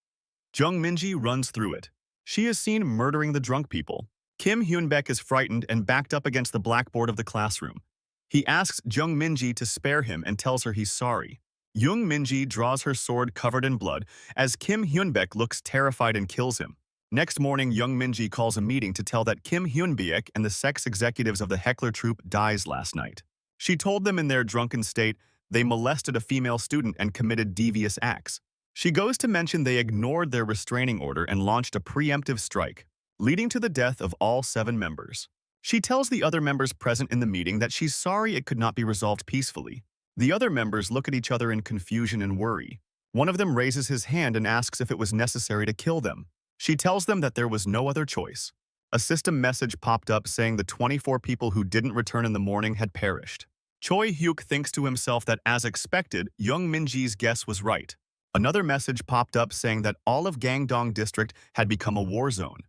Jung Minji runs through it. She is seen murdering the drunk people. Kim Hyunbaek is frightened and backed up against the blackboard of the classroom. He asks Jung Minji to spare him and tells her he's sorry. Young Minji draws her sword covered in blood as Kim Hyunbaek looks terrified and kills him. Next morning, Young Minji calls a meeting to tell that Kim Hyunbaek and the sex executives of the heckler troupe dies last night. She told them in their drunken state they molested a female student and committed devious acts. She goes to mention they ignored their restraining order and launched a preemptive strike, leading to the death of all 7 members. She tells the other members present in the meeting that she's sorry it could not be resolved peacefully. The other members look at each other in confusion and worry. One of them raises his hand and asks if it was necessary to kill them. She tells them that there was no other choice. A system message popped up saying the 24 people who didn't return in the morning had perished. Choi Hyuk thinks to himself that, as expected, Young Minji's guess was right. Another message popped up saying that all of Gangdong district had become a war zone.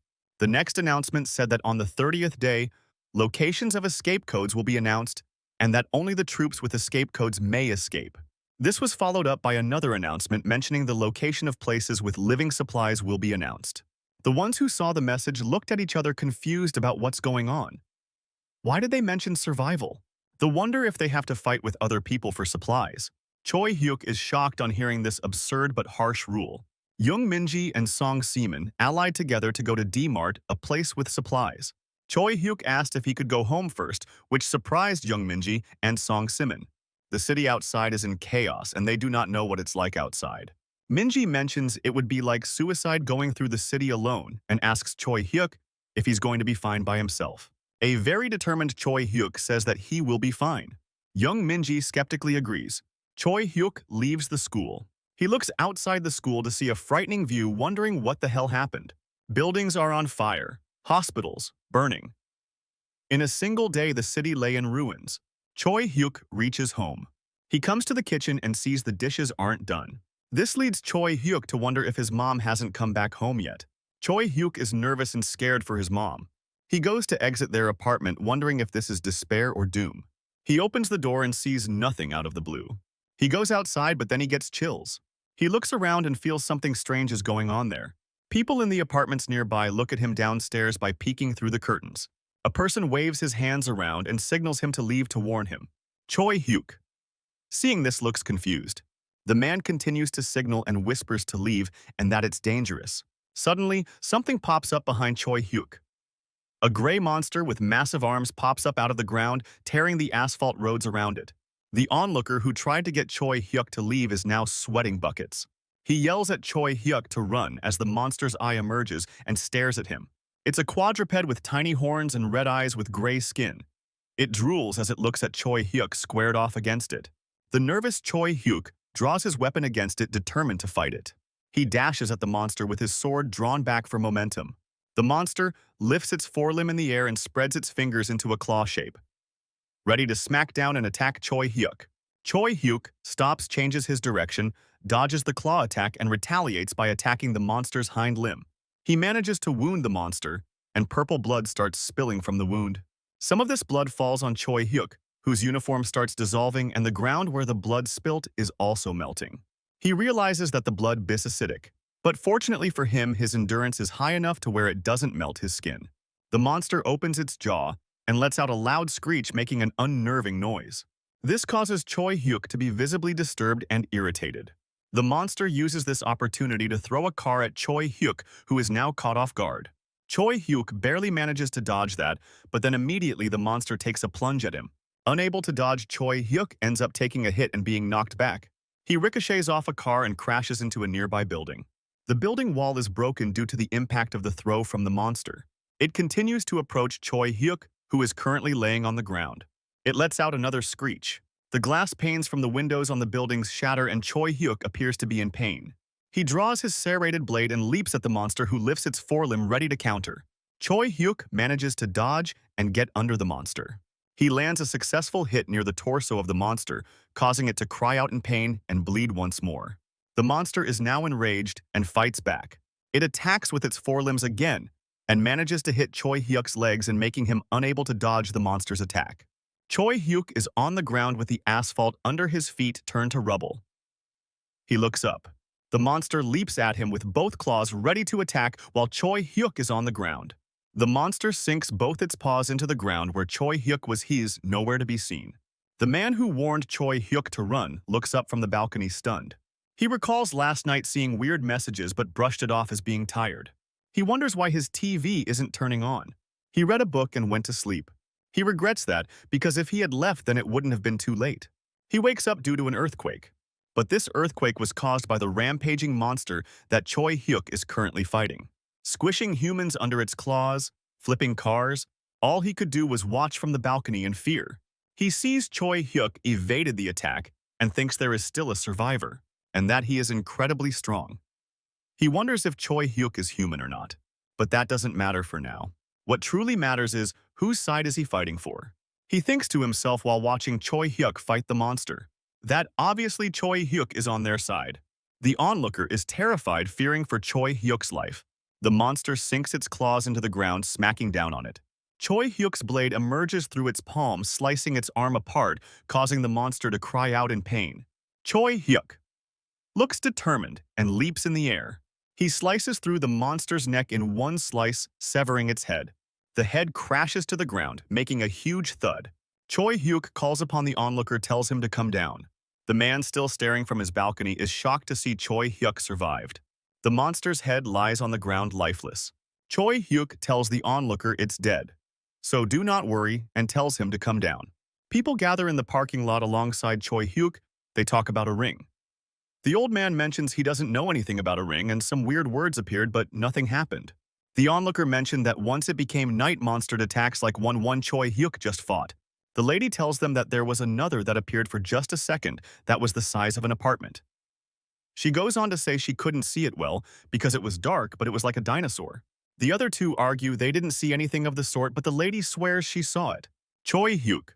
The next announcement said that on the 30th day, locations of escape codes will be announced and that only the troops with escape codes may escape. This was followed up by another announcement mentioning the location of places with living supplies will be announced. The ones who saw the message looked at each other confused about what's going on. Why did they mention survival? The wonder if they have to fight with other people for supplies. Choi Hyuk is shocked on hearing this absurd but harsh rule. Young Minji and Song Seaman allied together to go to D-Mart, a place with supplies. Choi Hyuk asked if he could go home first, which surprised Young Minji and Song Seaman. The city outside is in chaos and they do not know what it's like outside. Minji mentions it would be like suicide going through the city alone and asks Choi Hyuk if he's going to be fine by himself. A very determined Choi Hyuk says that he will be fine. Young Minji skeptically agrees. Choi Hyuk leaves the school. He looks outside the school to see a frightening view, wondering what the hell happened. Buildings are on fire, hospitals burning. In a single day, the city lay in ruins. Choi Hyuk reaches home. He comes to the kitchen and sees the dishes aren't done. This leads Choi Hyuk to wonder if his mom hasn't come back home yet. Choi Hyuk is nervous and scared for his mom. He goes to exit their apartment, wondering if this is despair or doom. He opens the door and sees nothing out of the blue. He goes outside, but then he gets chills. He looks around and feels something strange is going on there. People in the apartments nearby look at him downstairs by peeking through the curtains. A person waves his hands around and signals him to leave to warn him. Choi Hyuk, seeing this, looks confused. The man continues to signal and whispers to leave and that it's dangerous. Suddenly, something pops up behind Choi Hyuk. A gray monster with massive arms pops up out of the ground, tearing the asphalt roads around it. The onlooker who tried to get Choi Hyuk to leave is now sweating buckets. He yells at Choi Hyuk to run as the monster's eye emerges and stares at him. It's a quadruped with tiny horns and red eyes with gray skin. It drools as it looks at Choi Hyuk squared off against it. The nervous Choi Hyuk draws his weapon against it, determined to fight it. He dashes at the monster with his sword drawn back for momentum. The monster lifts its forelimb in the air and spreads its fingers into a claw shape, ready to smack down and attack Choi Hyuk. Choi Hyuk stops, changes his direction, dodges the claw attack, and retaliates by attacking the monster's hind limb. He manages to wound the monster, and purple blood starts spilling from the wound. Some of this blood falls on Choi Hyuk, whose uniform starts dissolving, and the ground where the blood spilt is also melting. He realizes that the blood is acidic, but fortunately for him, his endurance is high enough to where it doesn't melt his skin. The monster opens its jaw and lets out a loud screech, making an unnerving noise. This causes Choi Hyuk to be visibly disturbed and irritated. The monster uses this opportunity to throw a car at Choi Hyuk, who is now caught off guard. Choi Hyuk barely manages to dodge that, but then immediately the monster takes a plunge at him. Unable to dodge, Choi Hyuk ends up taking a hit and being knocked back. He ricochets off a car and crashes into a nearby building. The building wall is broken due to the impact of the throw from the monster. It continues to approach Choi Hyuk, who is currently laying on the ground. It lets out another screech. The glass panes from the windows on the buildings shatter and Choi Hyuk appears to be in pain. He draws his serrated blade and leaps at the monster, who lifts its forelimb ready to counter. Choi Hyuk manages to dodge and get under the monster. He lands a successful hit near the torso of the monster, causing it to cry out in pain and bleed once more. The monster is now enraged and fights back. It attacks with its forelimbs again and manages to hit Choi Hyuk's legs and making him unable to dodge the monster's attack. Choi Hyuk is on the ground with the asphalt under his feet turned to rubble. He looks up. The monster leaps at him with both claws ready to attack while Choi Hyuk is on the ground. The monster sinks both its paws into the ground where Choi Hyuk was. He's nowhere to be seen. The man who warned Choi Hyuk to run looks up from the balcony stunned. He recalls last night seeing weird messages but brushed it off as being tired. He wonders why his TV isn't turning on. He read a book and went to sleep. He regrets that because if he had left, then it wouldn't have been too late. He wakes up due to an earthquake. But this earthquake was caused by the rampaging monster that Choi Hyuk is currently fighting. Squishing humans under its claws, flipping cars, all he could do was watch from the balcony in fear. He sees Choi Hyuk evaded the attack and thinks there is still a survivor, and that he is incredibly strong. He wonders if Choi Hyuk is human or not, but that doesn't matter for now. What truly matters is whose side is he fighting for. He thinks to himself while watching Choi Hyuk fight the monster, that obviously Choi Hyuk is on their side. The onlooker is terrified, fearing for Choi Hyuk's life. The monster sinks its claws into the ground, smacking down on it. Choi Hyuk's blade emerges through its palm, slicing its arm apart, causing the monster to cry out in pain. Choi Hyuk looks determined and leaps in the air. He slices through the monster's neck in one slice, severing its head. The head crashes to the ground, making a huge thud. Choi Hyuk calls upon the onlooker, tells him to come down. The man still staring from his balcony is shocked to see Choi Hyuk survived. The monster's head lies on the ground lifeless. Choi Hyuk tells the onlooker it's dead. So do not worry, and tells him to come down. People gather in the parking lot alongside Choi Hyuk. They talk about a ring. The old man mentions he doesn't know anything about a ring, and some weird words appeared, but nothing happened. The onlooker mentioned that once it became night, monstered attacks like one Choi Hyuk just fought. The lady tells them that there was another that appeared for just a second that was the size of an apartment. She goes on to say she couldn't see it well because it was dark, but it was like a dinosaur. The other two argue they didn't see anything of the sort, but the lady swears she saw it. Choi Hyuk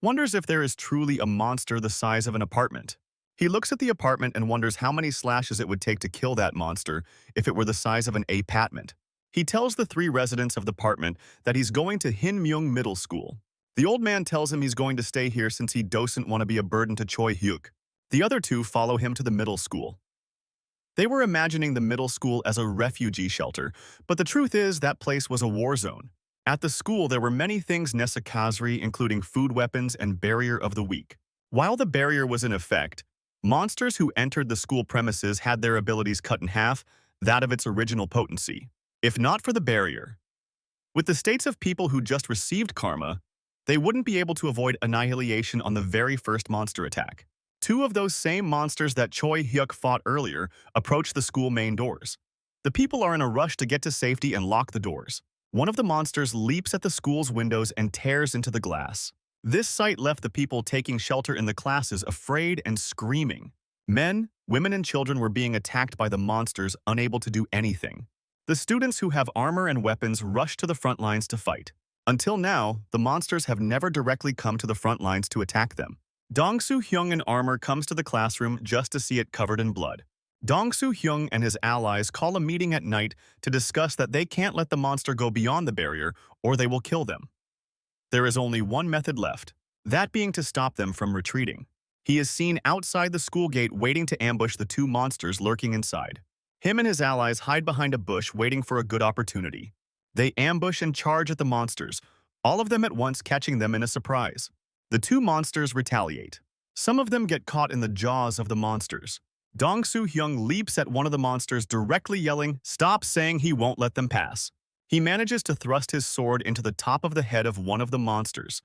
wonders if there is truly a monster the size of an apartment. He looks at the apartment and wonders how many slashes it would take to kill that monster if it were the size of an apartment. He tells the three residents of the apartment that he's going to Hinmyung Middle School. The old man tells him he's going to stay here since he doesn't want to be a burden to Choi Hyuk. The other two follow him to the middle school. They were imagining the middle school as a refugee shelter, but the truth is that place was a war zone. At the school, there were many things necessary, including food, weapons, and barrier of the weak. While the barrier was in effect, monsters who entered the school premises had their abilities cut in half, that of its original potency, if not for the barrier. With the states of people who just received karma, they wouldn't be able to avoid annihilation on the very first monster attack. Two of those same monsters that Choi Hyuk fought earlier approach the school main doors. The people are in a rush to get to safety and lock the doors. One of the monsters leaps at the school's windows and tears into the glass. This sight left the people taking shelter in the classes afraid and screaming. Men, women, and children were being attacked by the monsters, unable to do anything. The students who have armor and weapons rush to the front lines to fight. Until now, the monsters have never directly come to the front lines to attack them. Dong-soo Hyung in armor comes to the classroom just to see it covered in blood. Dong-soo Hyung and his allies call a meeting at night to discuss that they can't let the monster go beyond the barrier or they will kill them. There is only one method left, that being to stop them from retreating. He is seen outside the school gate waiting to ambush the two monsters lurking inside. Him and his allies hide behind a bush waiting for a good opportunity. They ambush and charge at the monsters, all of them at once, catching them in a surprise. The two monsters retaliate. Some of them get caught in the jaws of the monsters. Dong-soo Hyung leaps at one of the monsters, directly yelling, "Stop," saying he won't let them pass. He manages to thrust his sword into the top of the head of one of the monsters.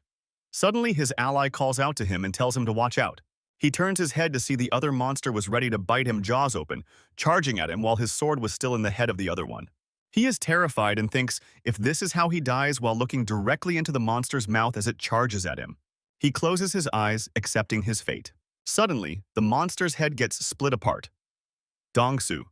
Suddenly, his ally calls out to him and tells him to watch out. He turns his head to see the other monster was ready to bite him, jaws open, charging at him while his sword was still in the head of the other one. He is terrified and thinks if this is how he dies while looking directly into the monster's mouth as it charges at him. He closes his eyes, accepting his fate. Suddenly, the monster's head gets split apart. Dong-soo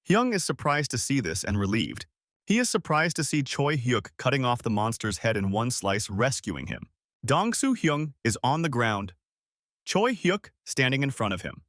Hyung is surprised to see this and relieved. He is surprised to see Choi Hyuk cutting off the monster's head in one slice, rescuing him. Dong-soo Hyung is on the ground. Choi Hyuk standing in front of him.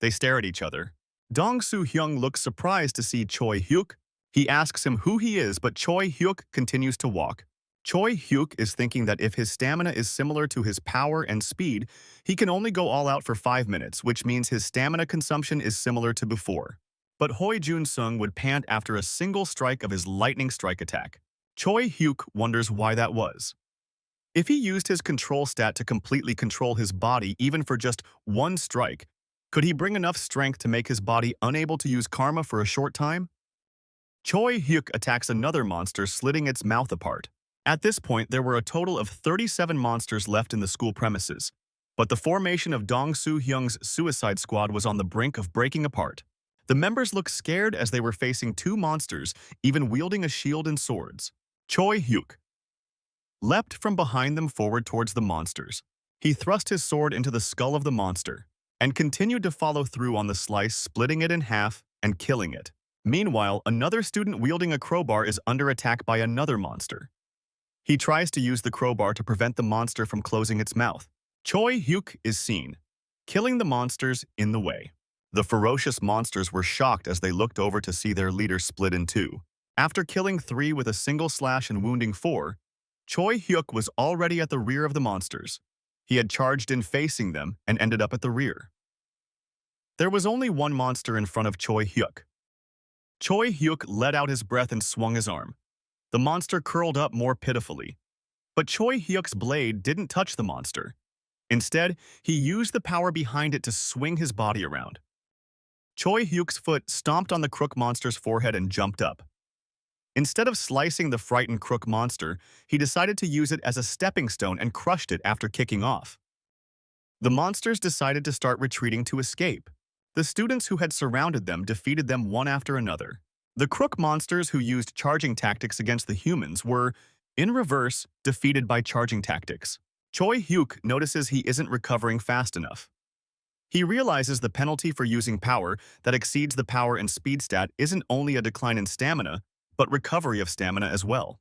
They stare at each other. Dong-soo Hyung looks surprised to see Choi Hyuk. He asks him who he is, but Choi Hyuk continues to walk. Choi Hyuk is thinking that if his stamina is similar to his power and speed, he can only go all out for 5 minutes, which means his stamina consumption is similar to before. But Hoi Jun-sung would pant after a single strike of his lightning strike attack. Choi Hyuk wonders why that was. If he used his control stat to completely control his body even for just one strike, could he bring enough strength to make his body unable to use karma for a short time? Choi Hyuk attacks another monster, slitting its mouth apart. At this point, there were a total of 37 monsters left in the school premises, but the formation of Dong-soo Hyung's suicide squad was on the brink of breaking apart. The members looked scared as they were facing two monsters, even wielding a shield and swords. Choi Hyuk leapt from behind them forward towards the monsters. He thrust his sword into the skull of the monster and continued to follow through on the slice, splitting it in half and killing it. Meanwhile, another student wielding a crowbar is under attack by another monster. He tries to use the crowbar to prevent the monster from closing its mouth. Choi Hyuk is seen killing the monsters in the way. The ferocious monsters were shocked as they looked over to see their leader split in two. After killing 3 with a single slash and wounding 4, Choi Hyuk was already at the rear of the monsters. He had charged in facing them and ended up at the rear. There was only one monster in front of Choi Hyuk. Choi Hyuk let out his breath and swung his arm. The monster curled up more pitifully. But Choi Hyuk's blade didn't touch the monster. Instead, he used the power behind it to swing his body around. Choi Hyuk's foot stomped on the crook monster's forehead and jumped up. Instead of slicing the frightened crook monster, he decided to use it as a stepping stone and crushed it after kicking off. The monsters decided to start retreating to escape. The students who had surrounded them defeated them one after another. The crook monsters who used charging tactics against the humans were, in reverse, defeated by charging tactics. Choi Hyuk notices he isn't recovering fast enough. He realizes the penalty for using power that exceeds the power and speed stat isn't only a decline in stamina, but recovery of stamina as well.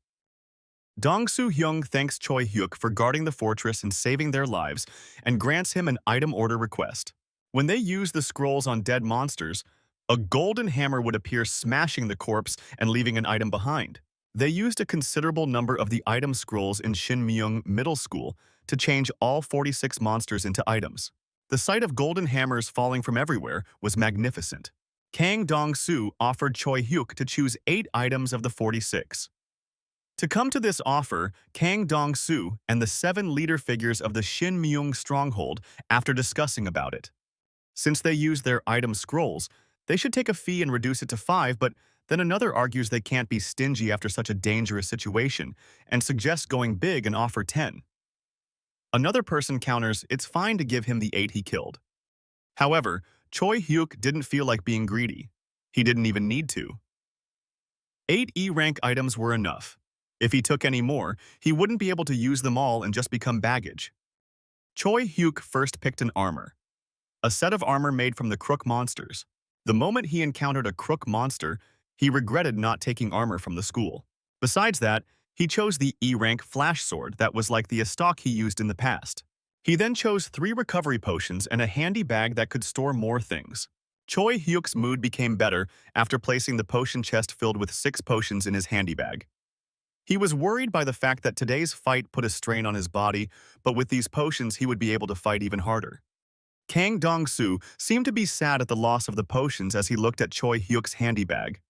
Dong Soo-hyung thanks Choi Hyuk for guarding the fortress and saving their lives and grants him an item order request. When they use the scrolls on dead monsters, a golden hammer would appear smashing the corpse and leaving an item behind. They used a considerable number of the item scrolls in Shinmyeong Middle School to change all 46 monsters into items. The sight of golden hammers falling from everywhere was magnificent. Kang Dong-soo offered Choi Hyuk to choose 8 items of the 46. To come to this offer, Kang Dong-soo and the 7 leader figures of the Shinmyeong stronghold after discussing about it. Since they used their item scrolls, they should take a fee and reduce it to 5, but then another argues they can't be stingy after such a dangerous situation and suggests going big and offer 10. Another person counters it's fine to give him the 8 he killed. However, Choi Hyuk didn't feel like being greedy. He didn't even need to. 8 E-rank items were enough. If he took any more, he wouldn't be able to use them all and just become baggage. Choi Hyuk first picked an armor. A set of armor made from the crook monsters. The moment he encountered a crook monster, he regretted not taking armor from the school. Besides that, he chose the E-rank flash sword that was like the estoc he used in the past. He then chose 3 recovery potions and a handy bag that could store more things. Choi Hyuk's mood became better after placing the potion chest filled with 6 potions in his handy bag. He was worried by the fact that today's fight put a strain on his body, but with these potions he would be able to fight even harder. Kang Dong-soo seemed to be sad at the loss of the potions as he looked at Choi Hyuk's handy bag.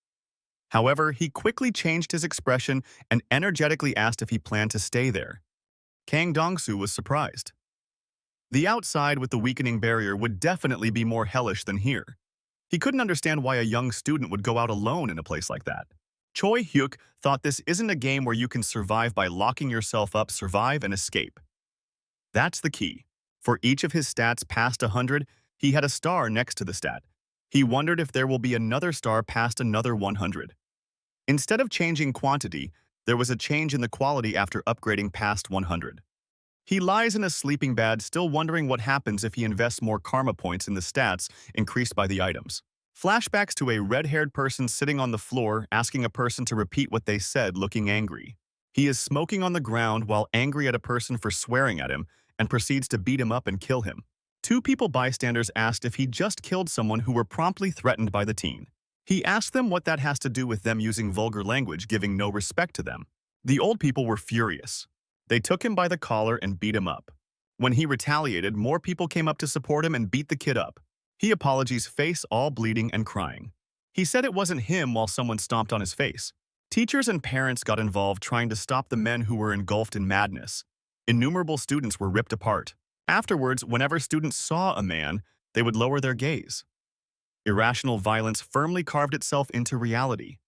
However, he quickly changed his expression and energetically asked if he planned to stay there. Kang Dong-soo was surprised. The outside with the weakening barrier would definitely be more hellish than here. He couldn't understand why a young student would go out alone in a place like that. Choi Hyuk thought this isn't a game where you can survive by locking yourself up, survive, and escape. That's the key. For each of his stats past 100, he had a star next to the stat. He wondered if there will be another star past another 100. Instead of changing quantity, there was a change in the quality after upgrading past 100. He lies in a sleeping bag still wondering what happens if he invests more karma points in the stats increased by the items. Flashbacks to a red-haired person sitting on the floor asking a person to repeat what they said looking angry. He is smoking on the ground while angry at a person for swearing at him and proceeds to beat him up and kill him. 2 people bystanders asked if he just killed someone who were promptly threatened by the teen. He asked them what that has to do with them using vulgar language, giving no respect to them. The old people were furious. They took him by the collar and beat him up. When he retaliated, more people came up to support him and beat the kid up. He apologized, face all bleeding and crying. He said it wasn't him while someone stomped on his face. Teachers and parents got involved trying to stop the men who were engulfed in madness. Innumerable students were ripped apart. Afterwards, whenever students saw a man, they would lower their gaze. Irrational violence firmly carved itself into reality.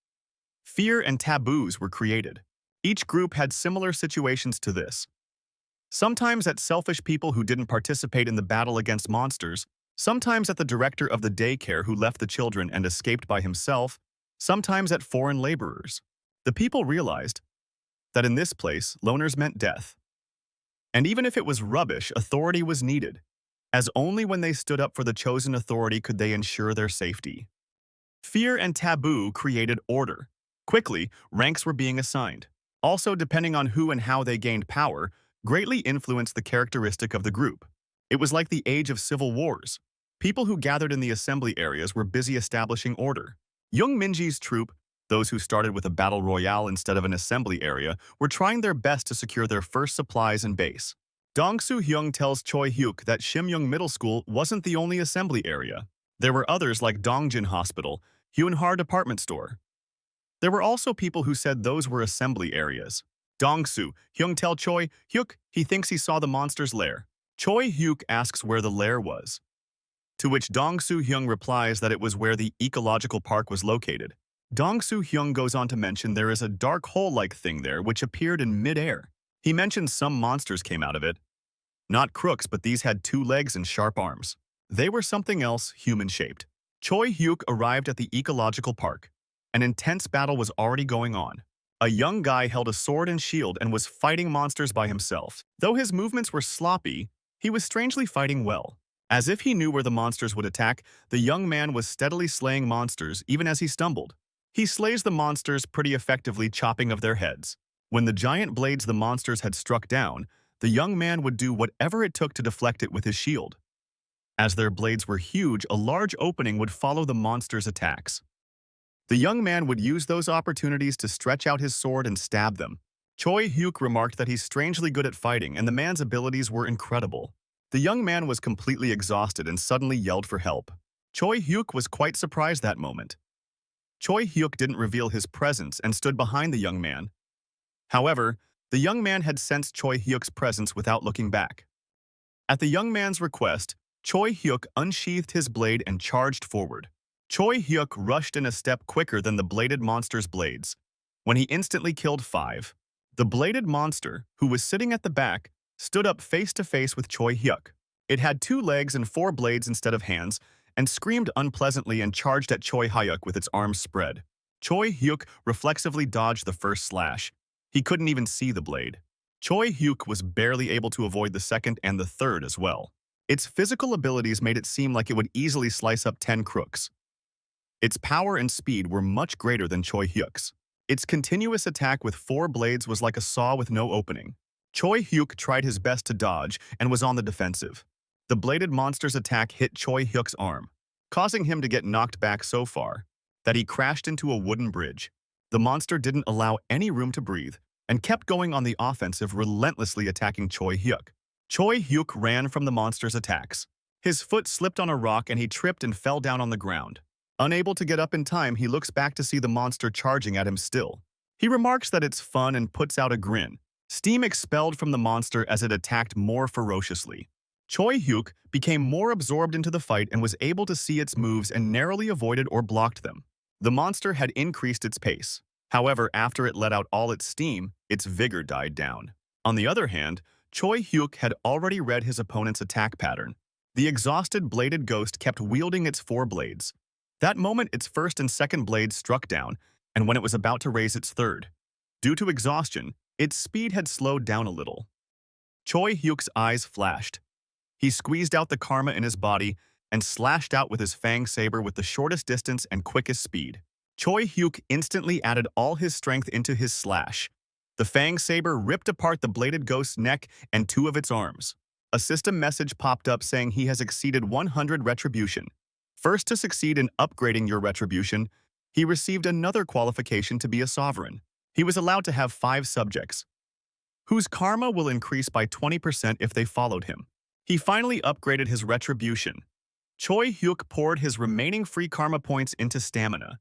Fear and taboos were created. Each group had similar situations to this. Sometimes at selfish people who didn't participate in the battle against monsters, sometimes at the director of the daycare who left the children and escaped by himself, sometimes at foreign laborers. The people realized that in this place, loners meant death. And even if it was rubbish, authority was needed, as only when they stood up for the chosen authority could they ensure their safety. Fear and taboo created order. Quickly, ranks were being assigned. Also, depending on who and how they gained power, greatly influenced the characteristic of the group. It was like the age of civil wars. People who gathered in the assembly areas were busy establishing order. Young Minji's troop, those who started with a battle royale instead of an assembly area, were trying their best to secure their first supplies and base. Dong Soo-hyung tells Choi Hyuk that Shimyoung Middle School wasn't the only assembly area. There were others like Dongjin Hospital, Hyunhar Department Store. There were also people who said those were assembly areas. Dong Soo-hyung tells Choi Hyuk he thinks he saw the monster's lair. Choi Hyuk asks where the lair was, to which Dong Soo-hyung replies that it was where the ecological park was located. Dong Soo-hyung goes on to mention there is a dark hole-like thing there which appeared in mid-air. He mentions some monsters came out of it. Not crooks, but these had 2 legs and sharp arms. They were something else, human-shaped. Choi Hyuk arrived at the ecological park. An intense battle was already going on. A young guy held a sword and shield and was fighting monsters by himself. Though his movements were sloppy, he was strangely fighting well. As if he knew where the monsters would attack, the young man was steadily slaying monsters even as he stumbled. He slays the monsters pretty effectively, chopping of their heads. When the giant blades the monsters had struck down, the young man would do whatever it took to deflect it with his shield. As their blades were huge, a large opening would follow the monsters' attacks. The young man would use those opportunities to stretch out his sword and stab them. Choi Hyuk remarked that he's strangely good at fighting and the man's abilities were incredible. The young man was completely exhausted and suddenly yelled for help. Choi Hyuk was quite surprised that moment. Choi Hyuk didn't reveal his presence and stood behind the young man. However, the young man had sensed Choi Hyuk's presence without looking back. At the young man's request, Choi Hyuk unsheathed his blade and charged forward. Choi Hyuk rushed in a step quicker than the bladed monster's blades, when he instantly killed 5. The bladed monster, who was sitting at the back, stood up face to face with Choi Hyuk. It had 2 legs and 4 blades instead of hands, and screamed unpleasantly and charged at Choi Hyuk with its arms spread. Choi Hyuk reflexively dodged the first slash. He couldn't even see the blade. Choi Hyuk was barely able to avoid the second and the third as well. Its physical abilities made it seem like it would easily slice up 10 crooks. Its power and speed were much greater than Choi Hyuk's. Its continuous attack with 4 blades was like a saw with no opening. Choi Hyuk tried his best to dodge and was on the defensive. The bladed monster's attack hit Choi Hyuk's arm, causing him to get knocked back so far that he crashed into a wooden bridge. The monster didn't allow any room to breathe and kept going on the offensive, relentlessly attacking Choi Hyuk. Choi Hyuk ran from the monster's attacks. His foot slipped on a rock and he tripped and fell down on the ground. Unable to get up in time, he looks back to see the monster charging at him still. He remarks that it's fun and puts out a grin. Steam expelled from the monster as it attacked more ferociously. Choi Hyuk became more absorbed into the fight and was able to see its moves and narrowly avoided or blocked them. The monster had increased its pace. However, after it let out all its steam, its vigor died down. On the other hand, Choi Hyuk had already read his opponent's attack pattern. The exhausted bladed ghost kept wielding its 4 blades. That moment, its first and second blades struck down, and when it was about to raise its third, due to exhaustion, its speed had slowed down a little. Choi Hyuk's eyes flashed. He squeezed out the karma in his body and slashed out with his fang saber with the shortest distance and quickest speed. Choi Hyuk instantly added all his strength into his slash. The fang saber ripped apart the bladed ghost's neck and 2 of its arms. A system message popped up saying he has exceeded 100 retribution. First to succeed in upgrading your retribution, he received another qualification to be a sovereign. He was allowed to have 5 subjects, whose karma will increase by 20% if they followed him. He finally upgraded his retribution. Choi Hyuk poured his remaining free karma points into stamina.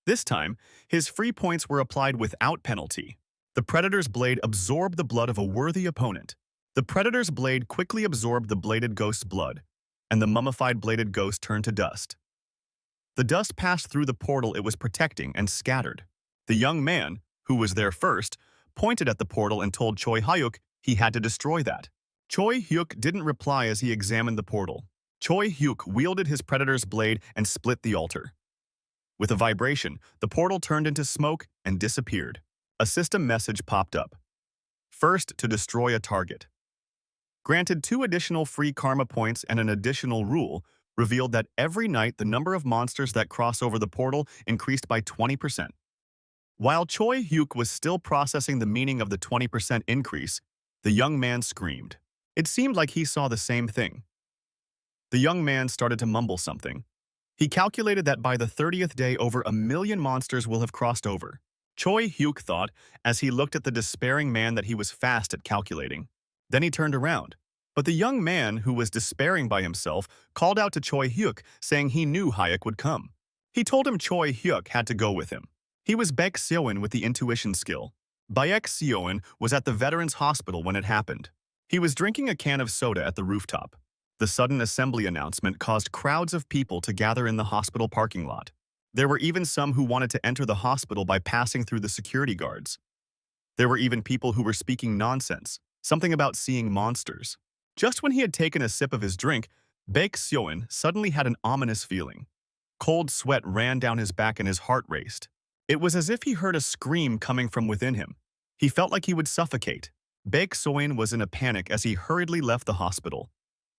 This time, his free points were applied without penalty. The Predator's blade absorbed the blood of a worthy opponent. The Predator's blade quickly absorbed the bladed ghost's blood, and the mummified bladed ghost turned to dust. The dust passed through the portal it was protecting and scattered. The young man, who was there first, pointed at the portal and told Choi Hyuk he had to destroy that. Choi Hyuk didn't reply as he examined the portal. Choi Hyuk wielded his Predator's blade and split the altar. With a vibration, the portal turned into smoke and disappeared. A system message popped up. First, to destroy a target. Granted 2 additional free karma points and an additional rule revealed that every night the number of monsters that cross over the portal increased by 20%. While Choi Hyuk was still processing the meaning of the 20% increase, the young man screamed. It seemed like he saw the same thing. The young man started to mumble something. He calculated that by the 30th day over 1 million monsters will have crossed over. Choi Hyuk thought as he looked at the despairing man that he was fast at calculating. Then he turned around. But the young man, who was despairing by himself, called out to Choi Hyuk, saying he knew Hyuk would come. He told him Choi Hyuk had to go with him. He was Baek Seoin with the intuition skill. Baek Seoin was at the Veterans Hospital when it happened. He was drinking a can of soda at the rooftop. The sudden assembly announcement caused crowds of people to gather in the hospital parking lot. There were even some who wanted to enter the hospital by passing through the security guards. There were even people who were speaking nonsense, something about seeing monsters. Just when he had taken a sip of his drink, Baek Seoin suddenly had an ominous feeling. Cold sweat ran down his back and his heart raced. It was as if he heard a scream coming from within him. He felt like he would suffocate. Baek Seoin was in a panic as he hurriedly left the hospital.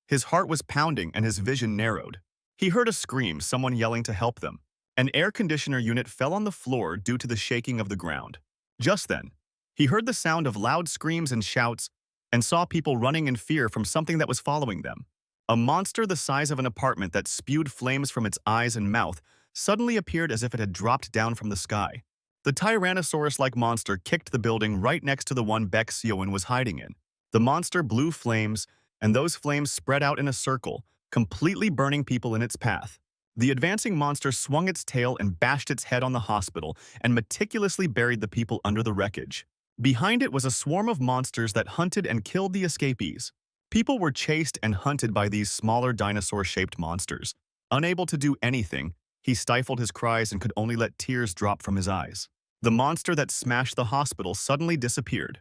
His heart was pounding and his vision narrowed. He heard a scream, someone yelling to help them. An air conditioner unit fell on the floor due to the shaking of the ground. Just then, he heard the sound of loud screams and shouts and saw people running in fear from something that was following them. A monster the size of an apartment that spewed flames from its eyes and mouth suddenly appeared as if it had dropped down from the sky. The Tyrannosaurus-like monster kicked the building right next to the one Baek Seoin was hiding in. The monster blew flames, and those flames spread out in a circle, completely burning people in its path. The advancing monster swung its tail and bashed its head on the hospital and meticulously buried the people under the wreckage. Behind it was a swarm of monsters that hunted and killed the escapees. People were chased and hunted by these smaller dinosaur-shaped monsters. Unable to do anything, he stifled his cries and could only let tears drop from his eyes. The monster that smashed the hospital suddenly disappeared.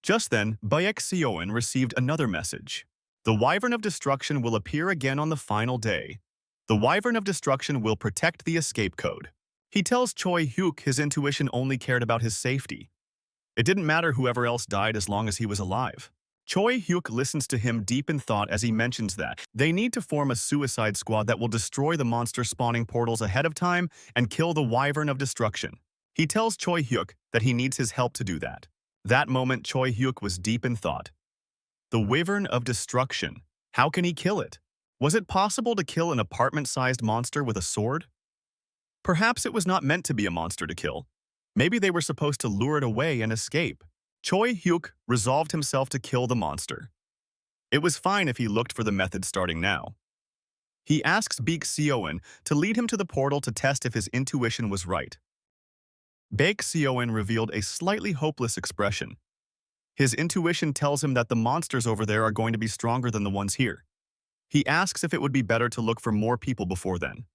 Just then, Baek Seoin received another message. The Wyvern of Destruction will appear again on the final day. The Wyvern of Destruction will protect the escape code. He tells Choi Hyuk his intuition only cared about his safety. It didn't matter whoever else died as long as he was alive. Choi Hyuk listens to him deep in thought as he mentions that they need to form a suicide squad that will destroy the monster spawning portals ahead of time and kill the Wyvern of Destruction. He tells Choi Hyuk that he needs his help to do that. That moment, Choi Hyuk was deep in thought. The Wyvern of Destruction. How can he kill it? Was it possible to kill an apartment-sized monster with a sword? Perhaps it was not meant to be a monster to kill. Maybe they were supposed to lure it away and escape. Choi Hyuk resolved himself to kill the monster. It was fine if he looked for the method starting now. He asks Baek Seoin to lead him to the portal to test if his intuition was right. Baek Seoin revealed a slightly hopeless expression. His intuition tells him that the monsters over there are going to be stronger than the ones here. He asks if it would be better to look for more people before then.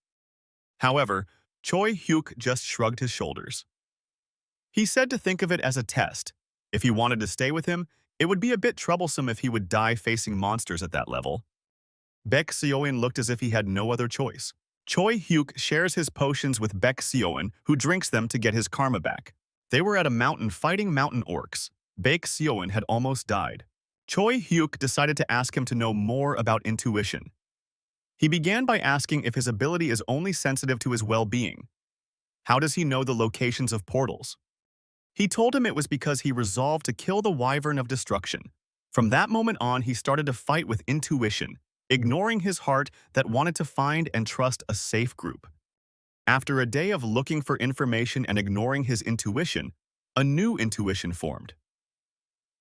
However, Choi Hyuk just shrugged his shoulders. He said to think of it as a test. If he wanted to stay with him, it would be a bit troublesome if he would die facing monsters at that level. Baek Seoin looked as if he had no other choice. Choi Hyuk shares his potions with Baek Seoin, who drinks them to get his karma back. They were at a mountain fighting mountain orcs. Baek Seoin had almost died. Choi Hyuk decided to ask him to know more about intuition. He began by asking if his ability is only sensitive to his well-being. How does he know the locations of portals? He told him it was because he resolved to kill the Wyvern of Destruction. From that moment on, he started to fight with intuition, ignoring his heart that wanted to find and trust a safe group. After a day of looking for information and ignoring his intuition, a new intuition formed.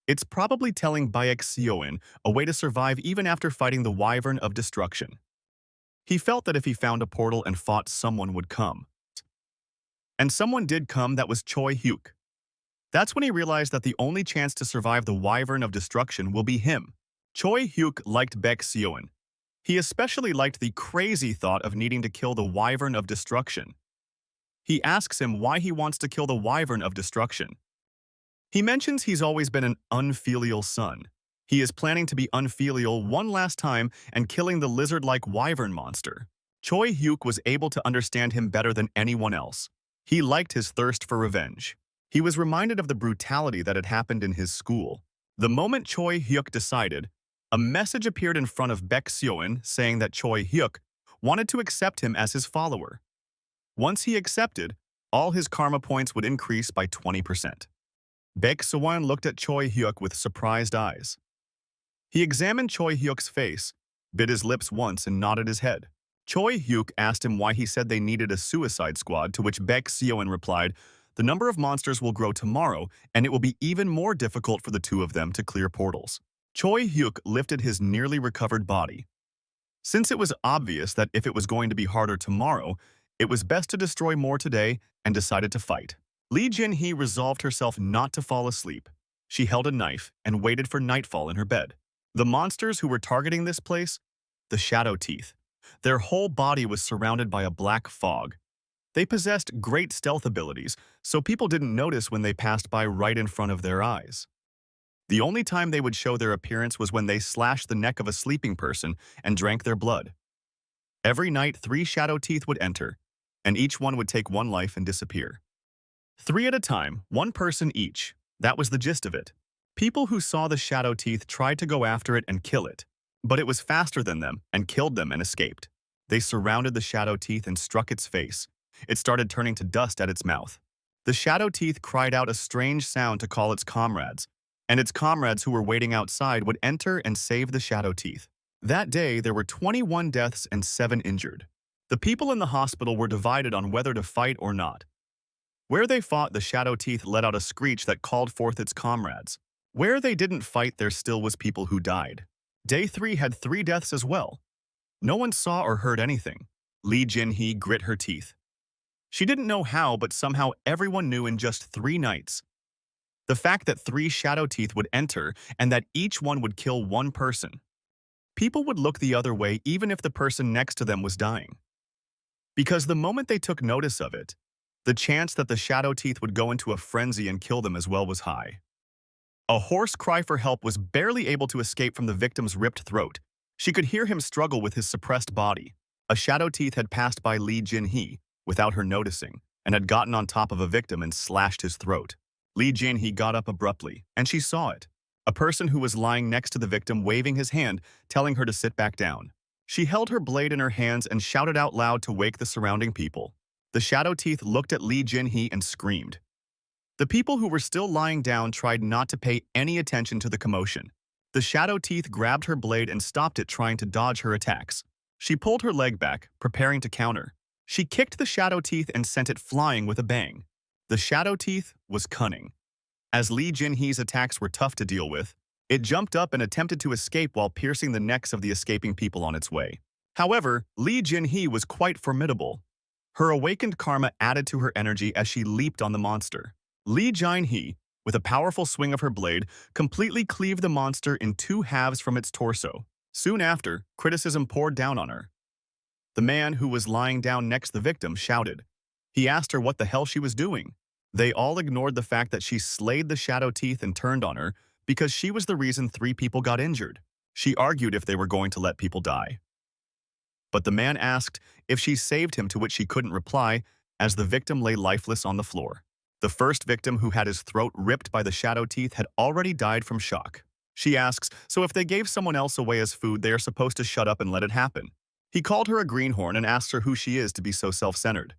It's probably telling Baek Seoin a way to survive even after fighting the Wyvern of Destruction. He felt that if he found a portal and fought, someone would come. And someone did come. That was Choi Hyuk. That's when he realized that the only chance to survive the Wyvern of Destruction will be him. Choi Hyuk liked Baek Seoin. He especially liked the crazy thought of needing to kill the Wyvern of Destruction. He asks him why he wants to kill the Wyvern of Destruction. He mentions he's always been an unfilial son. He is planning to be unfilial one last time and killing the lizard-like wyvern monster. Choi Hyuk was able to understand him better than anyone else. He liked his thirst for revenge. He was reminded of the brutality that had happened in his school. The moment Choi Hyuk decided, a message appeared in front of Baek Seoin saying that Choi Hyuk wanted to accept him as his follower. Once he accepted, all his karma points would increase by 20%. Baek Seoin looked at Choi Hyuk with surprised eyes. He examined Choi Hyuk's face, bit his lips once and nodded his head. Choi Hyuk asked him why he said they needed a suicide squad, to which Baek Seoin replied, "The number of monsters will grow tomorrow, and it will be even more difficult for the two of them to clear portals." Choi Hyuk lifted his nearly recovered body. Since it was obvious that if it was going to be harder tomorrow, it was best to destroy more today, and decided to fight. Lee Jin-hee resolved herself not to fall asleep. She held a knife and waited for nightfall in her bed. The monsters who were targeting this place? The Shadow Teeth. Their whole body was surrounded by a black fog. They possessed great stealth abilities, so people didn't notice when they passed by right in front of their eyes. The only time they would show their appearance was when they slashed the neck of a sleeping person and drank their blood. Every night, 3 shadow teeth would enter, and each one would take 1 life and disappear. 3 at a time, 1 person each. That was the gist of it. People who saw the shadow teeth tried to go after it and kill it, but it was faster than them and killed them and escaped. They surrounded the shadow teeth and struck its face. It started turning to dust at its mouth. The shadow teeth cried out a strange sound to call its comrades, and its comrades who were waiting outside would enter and save the shadow teeth. That day, there were 21 deaths and 7 injured. The people in the hospital were divided on whether to fight or not. Where they fought, the shadow teeth let out a screech that called forth its comrades. Where they didn't fight, there still was people who died. Day 3 had 3 deaths as well. No one saw or heard anything. Lee Jin-hee grit her teeth. She didn't know how, but somehow everyone knew in just 3 nights. The fact that 3 shadow teeth would enter and that each one would kill 1 person. People would look the other way even if the person next to them was dying. Because the moment they took notice of it, the chance that the shadow teeth would go into a frenzy and kill them as well was high. A hoarse cry for help was barely able to escape from the victim's ripped throat. She could hear him struggle with his suppressed body. A shadow teeth had passed by Lee Jin-hee without her noticing and had gotten on top of a victim and slashed his throat. Lee Jin-hee got up abruptly, and she saw it. A person who was lying next to the victim waving his hand, telling her to sit back down. She held her blade in her hands and shouted out loud to wake the surrounding people. The shadow teeth looked at Lee Jin-hee and screamed. The people who were still lying down tried not to pay any attention to the commotion. The shadow teeth grabbed her blade and stopped it, trying to dodge her attacks. She pulled her leg back, preparing to counter. She kicked the shadow teeth and sent it flying with a bang. The shadow teeth was cunning. As Lee Jin-hee's attacks were tough to deal with, it jumped up and attempted to escape while piercing the necks of the escaping people on its way. However, Lee Jin-hee was quite formidable. Her awakened karma added to her energy as she leaped on the monster. Lee Jin-hee, with a powerful swing of her blade, completely cleaved the monster in 2 halves from its torso. Soon after, criticism poured down on her. The man who was lying down next to the victim shouted. He asked her what the hell she was doing. They all ignored the fact that she slayed the shadow teeth and turned on her because she was the reason 3 people got injured. She argued if they were going to let people die. But the man asked if she saved him, to which she couldn't reply as the victim lay lifeless on the floor. The first victim, who had his throat ripped by the shadow teeth, had already died from shock. She asks, so if they gave someone else away as food, they are supposed to shut up and let it happen. He called her a greenhorn and asked her who she is to be so self-centered.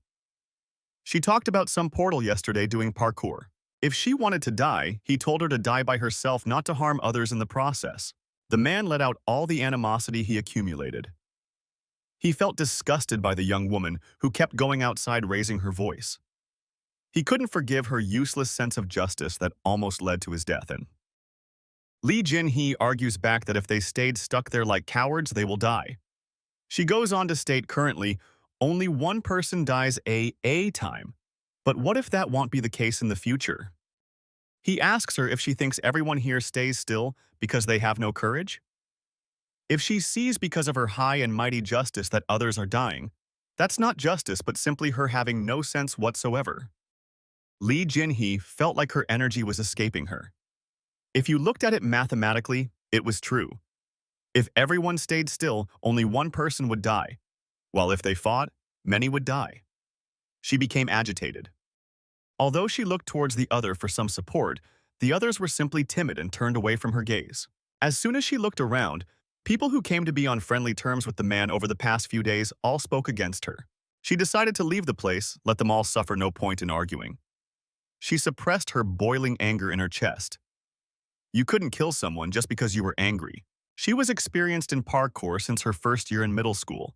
She talked about some portal yesterday doing parkour. If she wanted to die, he told her to die by herself, not to harm others in the process. The man let out all the animosity he accumulated. He felt disgusted by the young woman who kept going outside raising her voice. He couldn't forgive her useless sense of justice that almost led to his death. And Lee Jin-hee argues back that if they stayed stuck there like cowards, they will die. She goes on to state currently, only 1 person dies a time. But what if that won't be the case in the future? He asks her if she thinks everyone here stays still because they have no courage. If she sees because of her high and mighty justice that others are dying, that's not justice but simply her having no sense whatsoever. Lee Jin-hee felt like her energy was escaping her. If you looked at it mathematically, it was true. If everyone stayed still, only 1 person would die, while if they fought, many would die. She became agitated. Although she looked towards the other for some support, the others were simply timid and turned away from her gaze. As soon as she looked around, people who came to be on friendly terms with the man over the past few days all spoke against her. She decided to leave the place, let them all suffer, no point in arguing. She suppressed her boiling anger in her chest. You couldn't kill someone just because you were angry. She was experienced in parkour since her first year in middle school,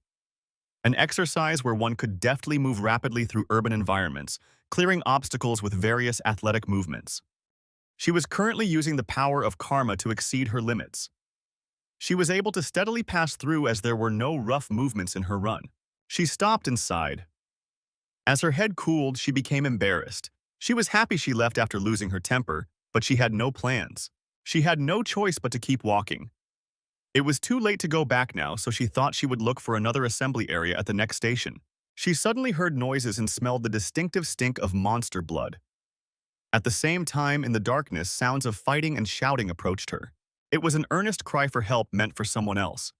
an exercise where one could deftly move rapidly through urban environments, clearing obstacles with various athletic movements. She was currently using the power of karma to exceed her limits. She was able to steadily pass through as there were no rough movements in her run. She stopped and sighed. As her head cooled, she became embarrassed. She was happy she left after losing her temper, but she had no plans. She had no choice but to keep walking. It was too late to go back now, so she thought she would look for another assembly area at the next station. She suddenly heard noises and smelled the distinctive stink of monster blood. At the same time, in the darkness, sounds of fighting and shouting approached her. It was an earnest cry for help meant for someone else.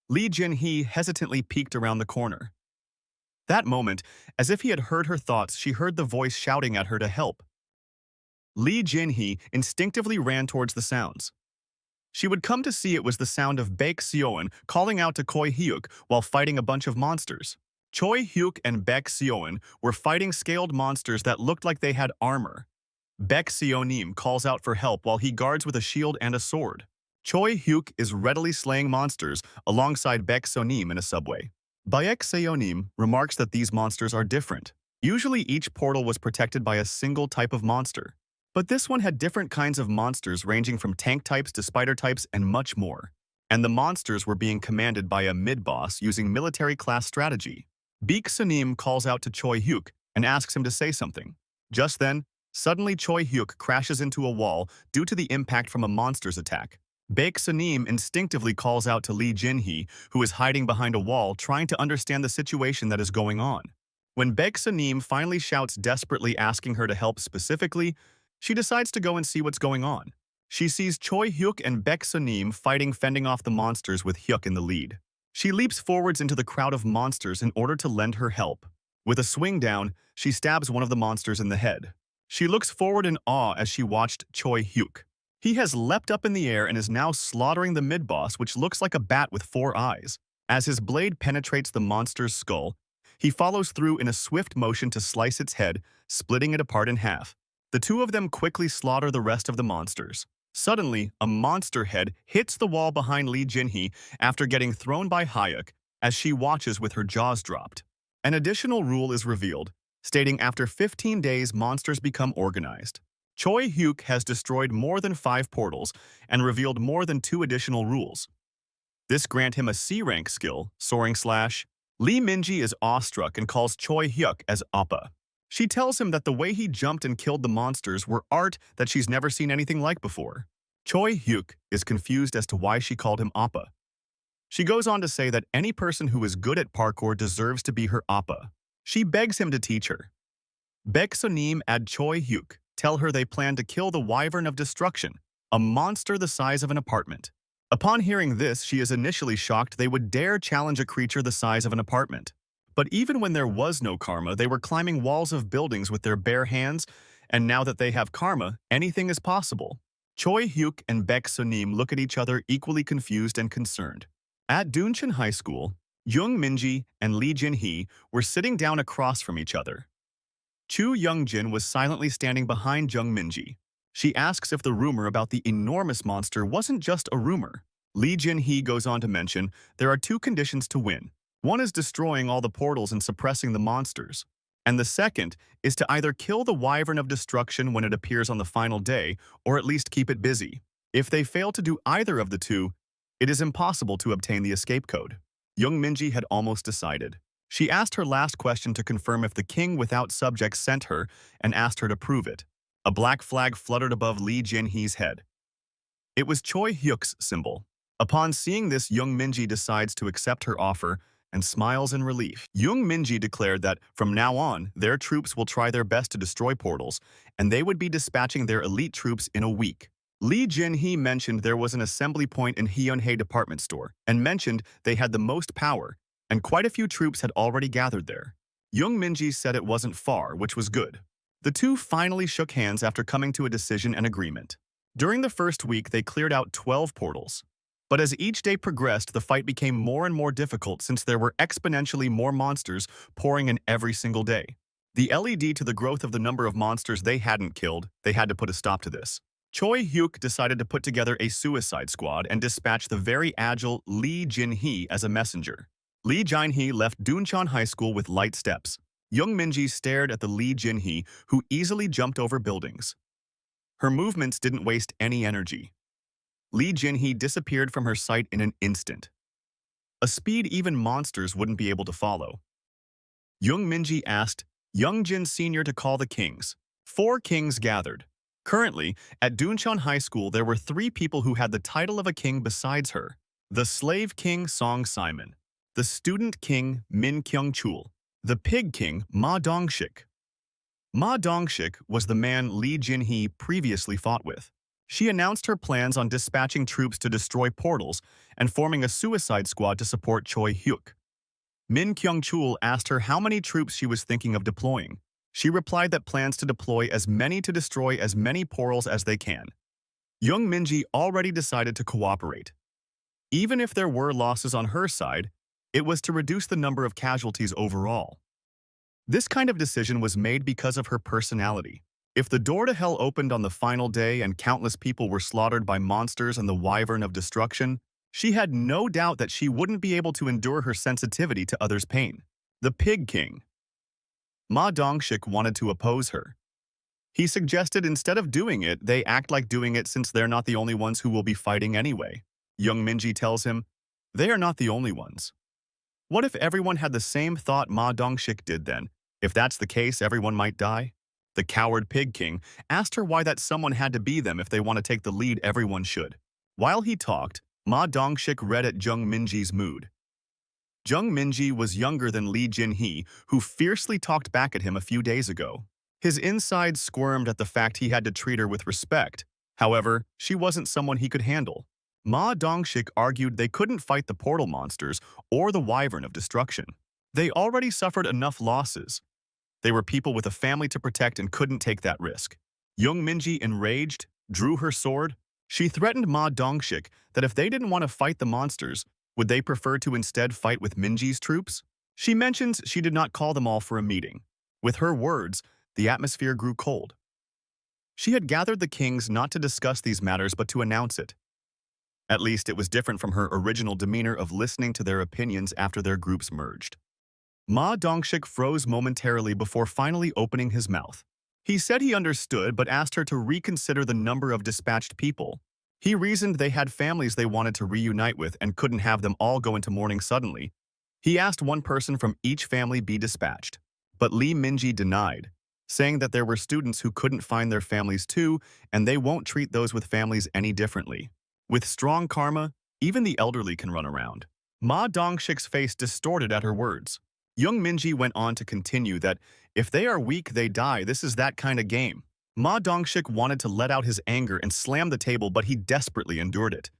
Lee Jin-hee hesitantly peeked around the corner. That moment, as if he had heard her thoughts, she heard the voice shouting at her to help. Lee Jin-hee instinctively ran towards the sounds. She would come to see it was the sound of Baek Seoin calling out to Choi Hyuk while fighting a bunch of monsters. Choi Hyuk and Baek Seoin were fighting scaled monsters that looked like they had armor. Baek Seonim calls out for help while he guards with a shield and a sword. Choi Hyuk is readily slaying monsters alongside Baek Seonim in a subway. Baek Seonim remarks that these monsters are different. Usually each portal was protected by a single type of monster, but this one had different kinds of monsters ranging from tank types to spider types and much more. And the monsters were being commanded by a mid-boss using military-class strategy. Baek Seonim calls out to Choi Hyuk and asks him to say something. Just then, suddenly Choi Hyuk crashes into a wall due to the impact from a monster's attack. Baek Seonim instinctively calls out to Lee Jin-hee, who is hiding behind a wall trying to understand the situation that is going on. When Baek Seonim finally shouts desperately asking her to help specifically, she decides to go and see what's going on. She sees Choi Hyuk and Baek Seonim fighting, fending off the monsters with Hyuk in the lead. She leaps forwards into the crowd of monsters in order to lend her help. With a swing down, she stabs one of the monsters in the head. She looks forward in awe as she watched Choi Hyuk. He has leapt up in the air and is now slaughtering the mid-boss, which looks like a bat with 4 eyes. As his blade penetrates the monster's skull, he follows through in a swift motion to slice its head, splitting it apart in half. The two of them quickly slaughter the rest of the monsters. Suddenly, a monster head hits the wall behind Lee Jin-hee after getting thrown by Hyuk as she watches with her jaws dropped. An additional rule is revealed, stating after 15 days monsters become organized. Choi Hyuk has destroyed more than 5 portals and revealed more than 2 additional rules. This grant him a C-rank skill, Soaring Slash. Lee Minji is awestruck and calls Choi Hyuk as Appa. She tells him that the way he jumped and killed the monsters were art that she's never seen anything like before. Choi Hyuk is confused as to why she called him Appa. She goes on to say that any person who is good at parkour deserves to be her Appa. She begs him to teach her. Baek Seonim and Choi Hyuk tell her they plan to kill the Wyvern of Destruction, a monster the size of an apartment. Upon hearing this, she is initially shocked they would dare challenge a creature the size of an apartment. But even when there was no karma, they were climbing walls of buildings with their bare hands, and now that they have karma, anything is possible. Choi Hyuk and Baek Seonim look at each other equally confused and concerned. At Duncheon High School, Young Minji and Lee Jin-hee were sitting down across from each other. Chu Young-jin was silently standing behind Young Minji. She asks if the rumor about the enormous monster wasn't just a rumor. Lee Jin-hee goes on to mention there are 2 conditions to win. One is destroying all the portals and suppressing the monsters. And the second is to either kill the Wyvern of Destruction when it appears on the final day, or at least keep it busy. If they fail to do either of the 2, it is impossible to obtain the escape code. Young Minji had almost decided. She asked her last question to confirm if the king without subjects sent her and asked her to prove it. A black flag fluttered above Lee Jin-hee's head. It was Choi Hyuk's symbol. Upon seeing this, Young Minji decides to accept her offer and smiles in relief. Young Minji declared that from now on, their troops will try their best to destroy portals, and they would be dispatching their elite troops in a week. Lee Jin-hee mentioned there was an assembly point in Hyunhae department store and mentioned they had the most power, and quite a few troops had already gathered there. Young Minji said it wasn't far, which was good. The two finally shook hands after coming to a decision and agreement. During the first week, they cleared out 12 portals. But as each day progressed, the fight became more and more difficult since there were exponentially more monsters pouring in every single day. The LED to the growth of the number of monsters they hadn't killed, they had to put a stop to this. Choi Hyuk decided to put together a suicide squad and dispatch the very agile Lee Jin-hee as a messenger. Lee Jin-hee left Duncheon High School with light steps. Young Minji stared at the Lee Jin-hee, who easily jumped over buildings. Her movements didn't waste any energy. Lee Jin-hee disappeared from her sight in an instant. A speed even monsters wouldn't be able to follow. Young Minji asked Young Jin Sr. to call the kings. 4 kings gathered. Currently, at Duncheon High School there were 3 people who had the title of a king besides her. The slave king Song Simon, the student king Min Kyung-chul, the pig king Ma Dongshik. Ma Dongshik was the man Lee Jin-hee previously fought with. She announced her plans on dispatching troops to destroy portals and forming a suicide squad to support Choi Hyuk. Min Kyung-chul asked her how many troops she was thinking of deploying. She replied that plans to deploy as many to destroy as many portals as they can. Young Minji already decided to cooperate. Even if there were losses on her side, it was to reduce the number of casualties overall. This kind of decision was made because of her personality. If the door to hell opened on the final day and countless people were slaughtered by monsters and the wyvern of destruction, she had no doubt that she wouldn't be able to endure her sensitivity to others' pain. The Pig King. Ma Dongshik wanted to oppose her. He suggested instead of doing it, they act like doing it since they're not the only ones who will be fighting anyway. Young Minji tells him, they are not the only ones. What if everyone had the same thought Ma Dongshik did then? If that's the case, everyone might die? The coward Pig King asked her why that someone had to be them if they want to take the lead everyone should. While he talked, Ma Dongshik read at Jung Minji's mood. Jung Minji was younger than Lee Jin-hee, who fiercely talked back at him a few days ago. His insides squirmed at the fact he had to treat her with respect. However, she wasn't someone he could handle. Ma Dongshik argued they couldn't fight the portal monsters or the wyvern of destruction. They already suffered enough losses. They were people with a family to protect and couldn't take that risk. Young Minji, enraged, drew her sword. She threatened Ma Dongshik that if they didn't want to fight the monsters, would they prefer to instead fight with Minji's troops? She mentions she did not call them all for a meeting. With her words, the atmosphere grew cold. She had gathered the kings not to discuss these matters but to announce it. At least it was different from her original demeanor of listening to their opinions after their groups merged. Ma Dongshik froze momentarily before finally opening his mouth. He said he understood but asked her to reconsider the number of dispatched people. He reasoned they had families they wanted to reunite with and couldn't have them all go into mourning suddenly. He asked one person from each family be dispatched. But Lee Minji denied, saying that there were students who couldn't find their families too, and they won't treat those with families any differently. With strong karma, even the elderly can run around. Ma Dongshik's face distorted at her words. Young Minji went on to continue that if they are weak, they die. This is that kind of game. Ma Dongshik wanted to let out his anger and slam the table, but he desperately endured it.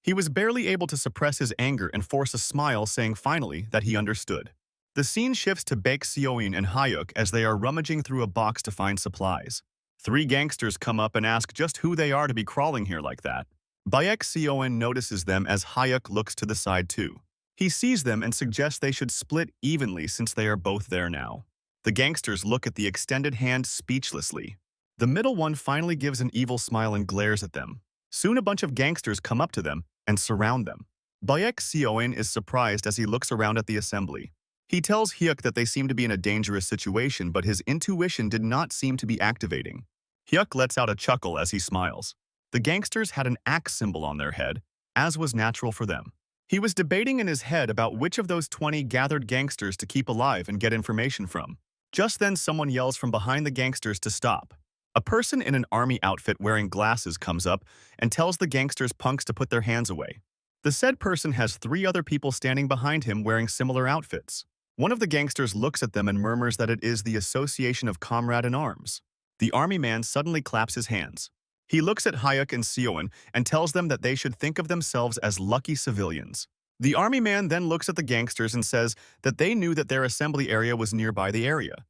He was barely able to suppress his anger and force a smile, saying finally that he understood. The scene shifts to Baek Seoin and Hyuk as they are rummaging through a box to find supplies. 3 gangsters come up and ask just who they are to be crawling here like that. Baek Seoin notices them as Hyuk looks to the side too. He sees them and suggests they should split evenly since they are both there now. The gangsters look at the extended hand speechlessly. The middle one finally gives an evil smile and glares at them. Soon a bunch of gangsters come up to them and surround them. Baek Seoin is surprised as he looks around at the assembly. He tells Hyuk that they seem to be in a dangerous situation, but his intuition did not seem to be activating. Hyuk lets out a chuckle as he smiles. The gangsters had an axe symbol on their head, as was natural for them. He was debating in his head about which of those 20 gathered gangsters to keep alive and get information from. Just then someone yells from behind the gangsters to stop. A person in an army outfit wearing glasses comes up and tells the gangsters punks to put their hands away. The said person has 3 other people standing behind him wearing similar outfits. One of the gangsters looks at them and murmurs that it is the Association of Comrade in Arms. The army man suddenly claps his hands. He looks at Hyuk and Seoin and tells them that they should think of themselves as lucky civilians. The army man then looks at the gangsters and says that they knew that their assembly area was nearby the area.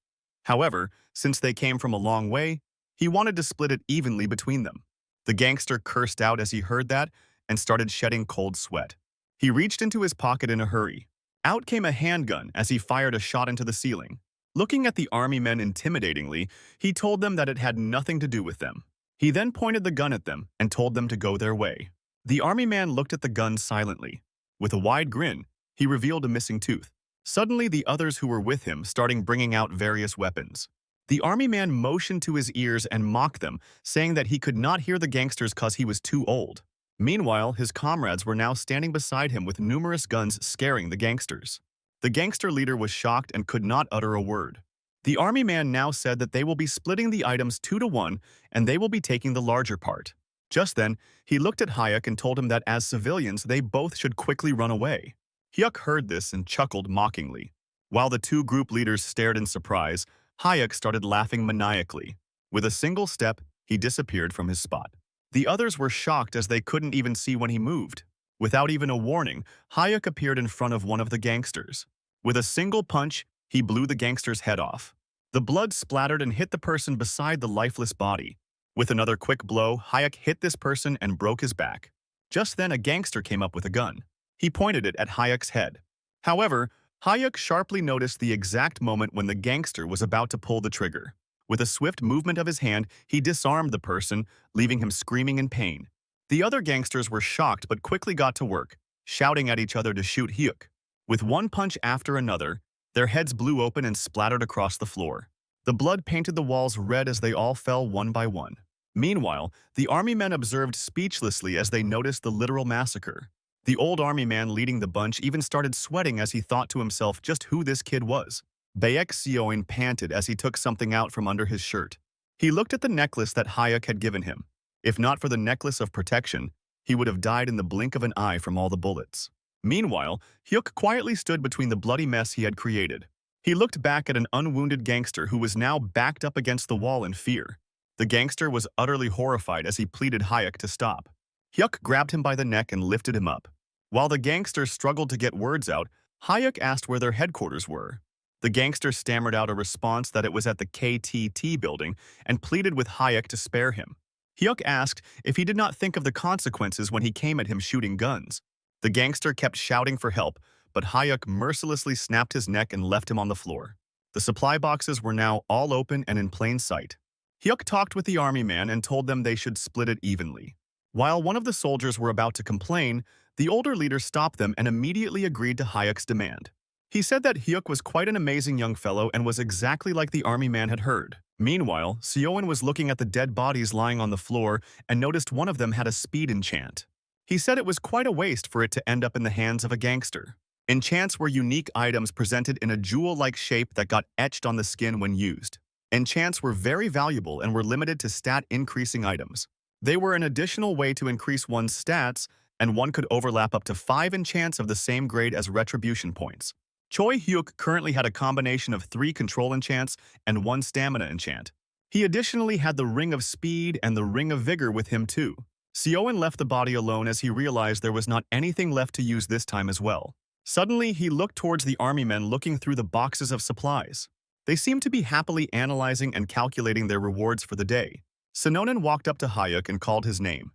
However, since they came from a long way, he wanted to split it evenly between them. The gangster cursed out as he heard that and started shedding cold sweat. He reached into his pocket in a hurry. Out came a handgun as he fired a shot into the ceiling. Looking at the army men intimidatingly, he told them that it had nothing to do with them. He then pointed the gun at them and told them to go their way. The army man looked at the gun silently. With a wide grin, he revealed a missing tooth. Suddenly, the others who were with him started bringing out various weapons. The army man motioned to his ears and mocked them, saying that he could not hear the gangsters cause he was too old. Meanwhile, his comrades were now standing beside him with numerous guns scaring the gangsters. The gangster leader was shocked and could not utter a word. The army man now said that they will be splitting the items 2-to-1 and they will be taking the larger part. Just then, he looked at Hayek and told him that as civilians, they both should quickly run away. Hyuk heard this and chuckled mockingly. While the two group leaders stared in surprise, Hayek started laughing maniacally. With a single step, he disappeared from his spot. The others were shocked as they couldn't even see when he moved. Without even a warning, Hayek appeared in front of one of the gangsters. With a single punch, he blew the gangster's head off. The blood splattered and hit the person beside the lifeless body. With another quick blow, Hayek hit this person and broke his back. Just then, a gangster came up with a gun. He pointed it at Hayek's head. However, Hayek sharply noticed the exact moment when the gangster was about to pull the trigger. With a swift movement of his hand, he disarmed the person, leaving him screaming in pain. The other gangsters were shocked but quickly got to work, shouting at each other to shoot Hyuk. With one punch after another, their heads blew open and splattered across the floor. The blood painted the walls red as they all fell one by one. Meanwhile, the army men observed speechlessly as they noticed the literal massacre. The old army man leading the bunch even started sweating as he thought to himself just who this kid was. Baek Seoin panted as he took something out from under his shirt. He looked at the necklace that Hayek had given him. If not for the necklace of protection, he would have died in the blink of an eye from all the bullets. Meanwhile, Hyuk quietly stood between the bloody mess he had created. He looked back at an unwounded gangster who was now backed up against the wall in fear. The gangster was utterly horrified as he pleaded Hayek to stop. Hyuk grabbed him by the neck and lifted him up. While the gangster struggled to get words out, Hayek asked where their headquarters were. The gangster stammered out a response that it was at the KTT building and pleaded with Hayek to spare him. Hyuk asked if he did not think of the consequences when he came at him shooting guns. The gangster kept shouting for help, but Hayek mercilessly snapped his neck and left him on the floor. The supply boxes were now all open and in plain sight. Hyuk talked with the army man and told them they should split it evenly. While one of the soldiers were about to complain, the older leader stopped them and immediately agreed to Hayek's demand. He said that Hyuk was quite an amazing young fellow and was exactly like the army man had heard. Meanwhile, Seoin was looking at the dead bodies lying on the floor and noticed one of them had a speed enchant. He said it was quite a waste for it to end up in the hands of a gangster. Enchants were unique items presented in a jewel-like shape that got etched on the skin when used. Enchants were very valuable and were limited to stat-increasing items. They were an additional way to increase one's stats, and one could overlap up to 5 enchants of the same grade as retribution points. Choi Hyuk currently had a combination of 3 control enchants and 1 stamina enchant. He additionally had the Ring of Speed and the Ring of Vigor with him too. Seoin left the body alone as he realized there was not anything left to use this time as well. Suddenly, he looked towards the army men looking through the boxes of supplies. They seemed to be happily analyzing and calculating their rewards for the day. Senonin walked up to Hayek and called his name.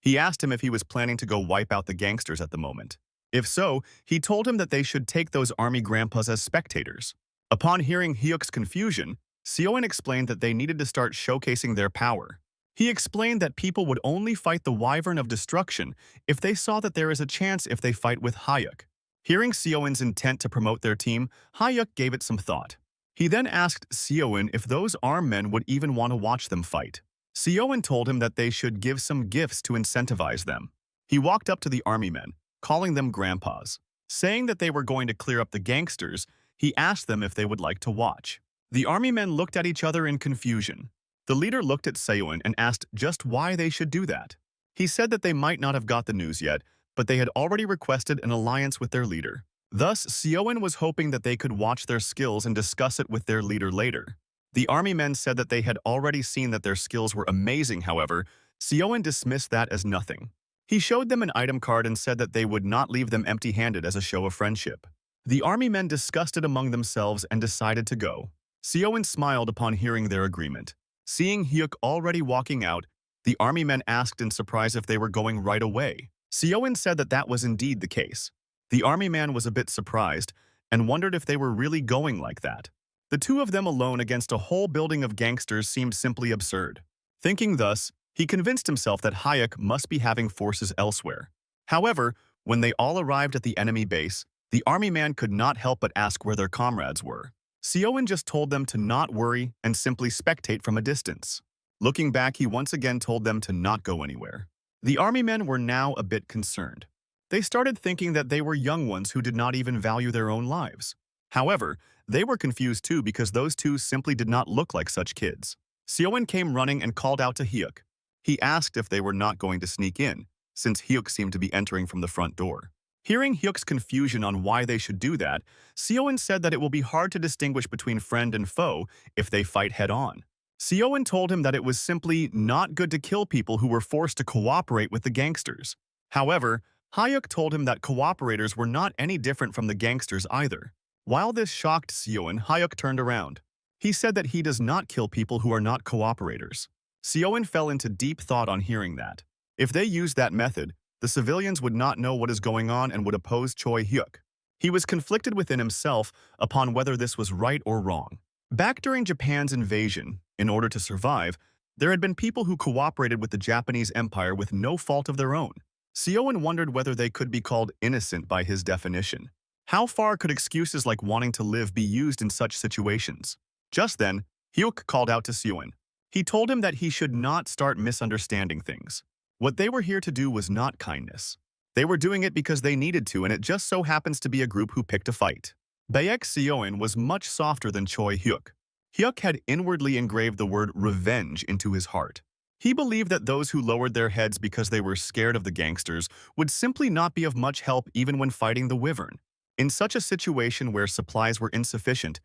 He asked him if he was planning to go wipe out the gangsters at the moment. If so, he told him that they should take those army grandpas as spectators. Upon hearing Hyuk's confusion, Seoin explained that they needed to start showcasing their power. He explained that people would only fight the Wyvern of Destruction if they saw that there is a chance if they fight with Hayek. Hearing Seoin's intent to promote their team, Hayek gave it some thought. He then asked Seoin if those armed men would even want to watch them fight. Seoin told him that they should give some gifts to incentivize them. He walked up to the army men, calling them grandpas. Saying that they were going to clear up the gangsters, he asked them if they would like to watch. The army men looked at each other in confusion. The leader looked at Seoin and asked just why they should do that. He said that they might not have got the news yet, but they had already requested an alliance with their leader. Thus, Seoin was hoping that they could watch their skills and discuss it with their leader later. The army men said that they had already seen that their skills were amazing, however, Seoin dismissed that as nothing. He showed them an item card and said that they would not leave them empty-handed as a show of friendship. The army men discussed it among themselves and decided to go. Seoin smiled upon hearing their agreement. Seeing Hyuk already walking out, the army men asked in surprise if they were going right away. Seoin said that that was indeed the case. The army man was a bit surprised and wondered if they were really going like that. The two of them alone against a whole building of gangsters seemed simply absurd. Thinking thus, he convinced himself that Hayek must be having forces elsewhere. However, when they all arrived at the enemy base, the army man could not help but ask where their comrades were. Seoin just told them to not worry and simply spectate from a distance. Looking back, he once again told them to not go anywhere. The army men were now a bit concerned. They started thinking that they were young ones who did not even value their own lives. However, they were confused too because those two simply did not look like such kids. Seoin came running and called out to Hyuk. He asked if they were not going to sneak in, since Hyuk seemed to be entering from the front door. Hearing Hyuk's confusion on why they should do that, Seoin said that it will be hard to distinguish between friend and foe if they fight head-on. Seoin told him that it was simply not good to kill people who were forced to cooperate with the gangsters. However, Hyuk told him that cooperators were not any different from the gangsters either. While this shocked Seoin, Hyuk turned around. He said that he does not kill people who are not cooperators. Seoin fell into deep thought on hearing that. If they used that method, the civilians would not know what is going on and would oppose Choi Hyuk. He was conflicted within himself upon whether this was right or wrong. Back during Japan's invasion, in order to survive, there had been people who cooperated with the Japanese Empire with no fault of their own. Seoin wondered whether they could be called innocent by his definition. How far could excuses like wanting to live be used in such situations? Just then, Hyuk called out to Seoin. He told him that he should not start misunderstanding things. What they were here to do was not kindness. They were doing it because they needed to, and it just so happens to be a group who picked a fight. Baek Seoin was much softer than Choi Hyuk. Hyuk had inwardly engraved the word revenge into his heart. He believed that those who lowered their heads because they were scared of the gangsters would simply not be of much help even when fighting the Wyvern. In such a situation where supplies were insufficient,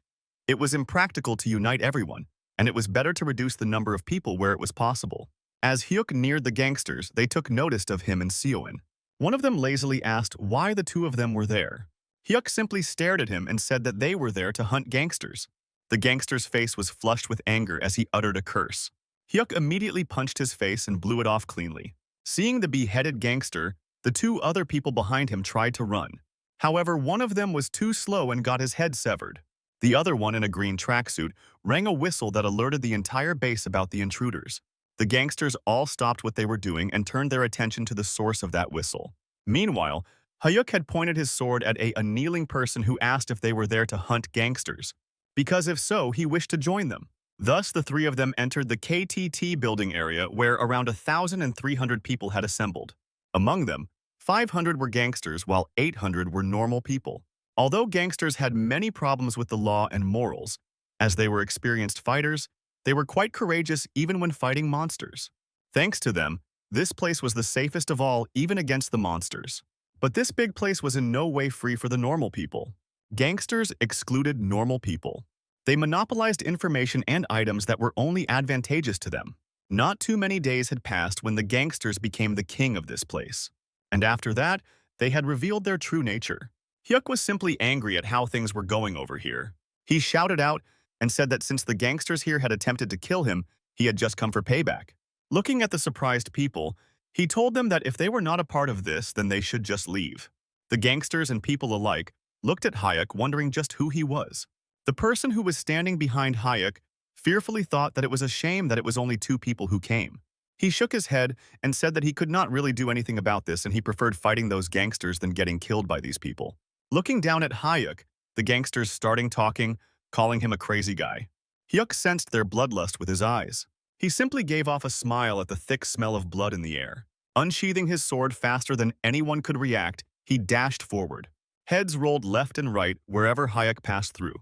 it was impractical to unite everyone, and it was better to reduce the number of people where it was possible. As Hyuk neared the gangsters, they took notice of him and Seoin. One of them lazily asked why the two of them were there. Hyuk simply stared at him and said that they were there to hunt gangsters. The gangster's face was flushed with anger as he uttered a curse. Hyuk immediately punched his face and blew it off cleanly. Seeing the beheaded gangster, the two other people behind him tried to run. However, one of them was too slow and got his head severed. The other one, in a green tracksuit, rang a whistle that alerted the entire base about the intruders. The gangsters all stopped what they were doing and turned their attention to the source of that whistle. Meanwhile, Hyuk had pointed his sword at a kneeling person who asked if they were there to hunt gangsters, because if so, he wished to join them. Thus, the three of them entered the KTT building area where around 1,300 people had assembled. Among them, 500 were gangsters while 800 were normal people. Although gangsters had many problems with the law and morals, as they were experienced fighters, they were quite courageous even when fighting monsters. Thanks to them, this place was the safest of all even against the monsters. But this big place was in no way free for the normal people. Gangsters excluded normal people. They monopolized information and items that were only advantageous to them. Not too many days had passed when the gangsters became the king of this place. And after that, they had revealed their true nature. Hyuk was simply angry at how things were going over here. He shouted out and said that since the gangsters here had attempted to kill him, he had just come for payback. Looking at the surprised people, he told them that if they were not a part of this, then they should just leave. The gangsters and people alike looked at Hyuk, wondering just who he was. The person who was standing behind Hyuk fearfully thought that it was a shame that it was only two people who came. He shook his head and said that he could not really do anything about this and he preferred fighting those gangsters than getting killed by these people. Looking down at Hyuk, the gangsters starting talking, calling him a crazy guy. Hyuk sensed their bloodlust with his eyes. He simply gave off a smile at the thick smell of blood in the air. Unsheathing his sword faster than anyone could react, he dashed forward. Heads rolled left and right wherever Hyuk passed through.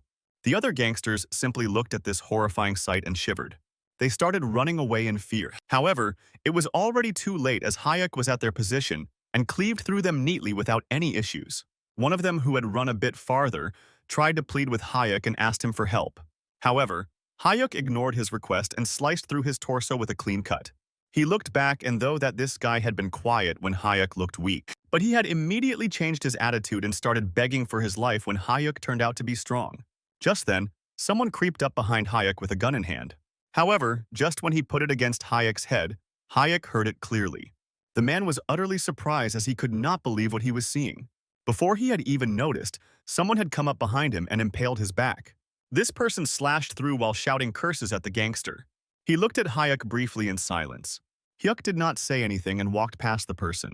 The other gangsters simply looked at this horrifying sight and shivered. They started running away in fear. However, it was already too late as Hyuk was at their position and cleaved through them neatly without any issues. One of them, who had run a bit farther, tried to plead with Hyuk and asked him for help. However, Hyuk ignored his request and sliced through his torso with a clean cut. He looked back and though that this guy had been quiet when Hyuk looked weak, but he had immediately changed his attitude and started begging for his life when Hyuk turned out to be strong. Just then, someone creeped up behind Hyuk with a gun in hand. However, just when he put it against Hyuk's head, Hyuk heard it clearly. The man was utterly surprised as he could not believe what he was seeing. Before he had even noticed, someone had come up behind him and impaled his back. This person slashed through while shouting curses at the gangster. He looked at Hayek briefly in silence. Hyuk did not say anything and walked past the person.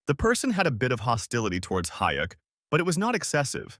The person had a bit of hostility towards Hayek, but it was not excessive.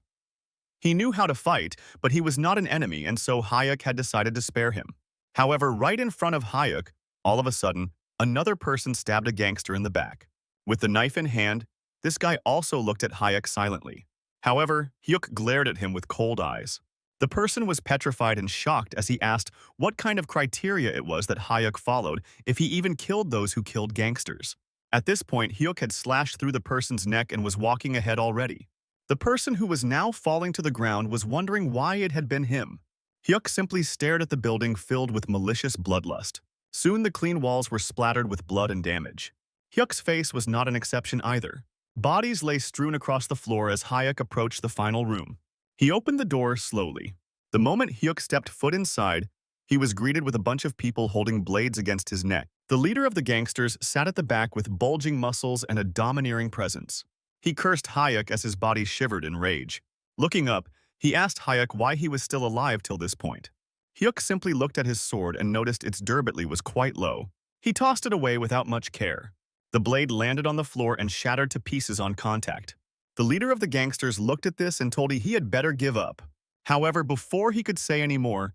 He knew how to fight, but he was not an enemy, and so Hayek had decided to spare him. However, right in front of Hayek, all of a sudden, another person stabbed a gangster in the back. With the knife in hand, this guy also looked at Hayek silently. However, Hyuk glared at him with cold eyes. The person was petrified and shocked as he asked what kind of criteria it was that Hayek followed if he even killed those who killed gangsters. At this point, Hyuk had slashed through the person's neck and was walking ahead already. The person who was now falling to the ground was wondering why it had been him. Hyuk simply stared at the building filled with malicious bloodlust. Soon the clean walls were splattered with blood and damage. Hyuk's face was not an exception either. Bodies lay strewn across the floor as Hayek approached the final room. He opened the door slowly. The moment Hyuk stepped foot inside, he was greeted with a bunch of people holding blades against his neck. The leader of the gangsters sat at the back with bulging muscles and a domineering presence. He cursed Hayek as his body shivered in rage. Looking up, he asked Hayek why he was still alive till this point. Hyuk simply looked at his sword and noticed its durability was quite low. He tossed it away without much care. The blade landed on the floor and shattered to pieces on contact. The leader of the gangsters looked at this and told he had better give up. However, before he could say any more,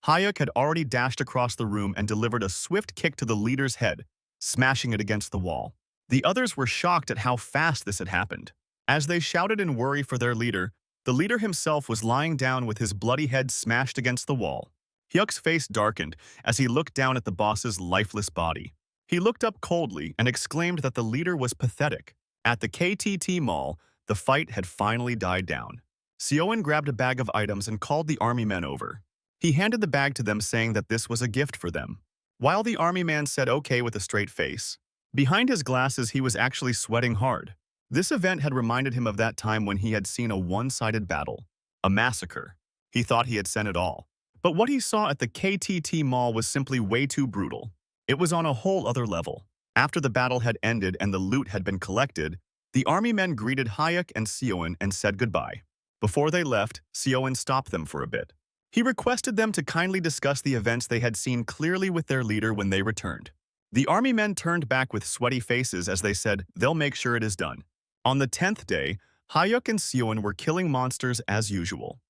Hayek had already dashed across the room and delivered a swift kick to the leader's head, smashing it against the wall. The others were shocked at how fast this had happened. As they shouted in worry for their leader, the leader himself was lying down with his bloody head smashed against the wall. Hyuk's face darkened as he looked down at the boss's lifeless body. He looked up coldly and exclaimed that the leader was pathetic. At the KTT mall, the fight had finally died down. Seoin grabbed a bag of items and called the army men over. He handed the bag to them saying that this was a gift for them. While the army man said okay with a straight face, behind his glasses he was actually sweating hard. This event had reminded him of that time when he had seen a one-sided battle, a massacre. He thought he had seen it all. But what he saw at the KTT mall was simply way too brutal. It was on a whole other level. After the battle had ended and the loot had been collected, the army men greeted Hayek and Seoin and said goodbye. Before they left, Seoin stopped them for a bit. He requested them to kindly discuss the events they had seen clearly with their leader when they returned. The army men turned back with sweaty faces as they said they'll make sure it is done. On the 10th day, Hayek and Seoin were killing monsters as usual.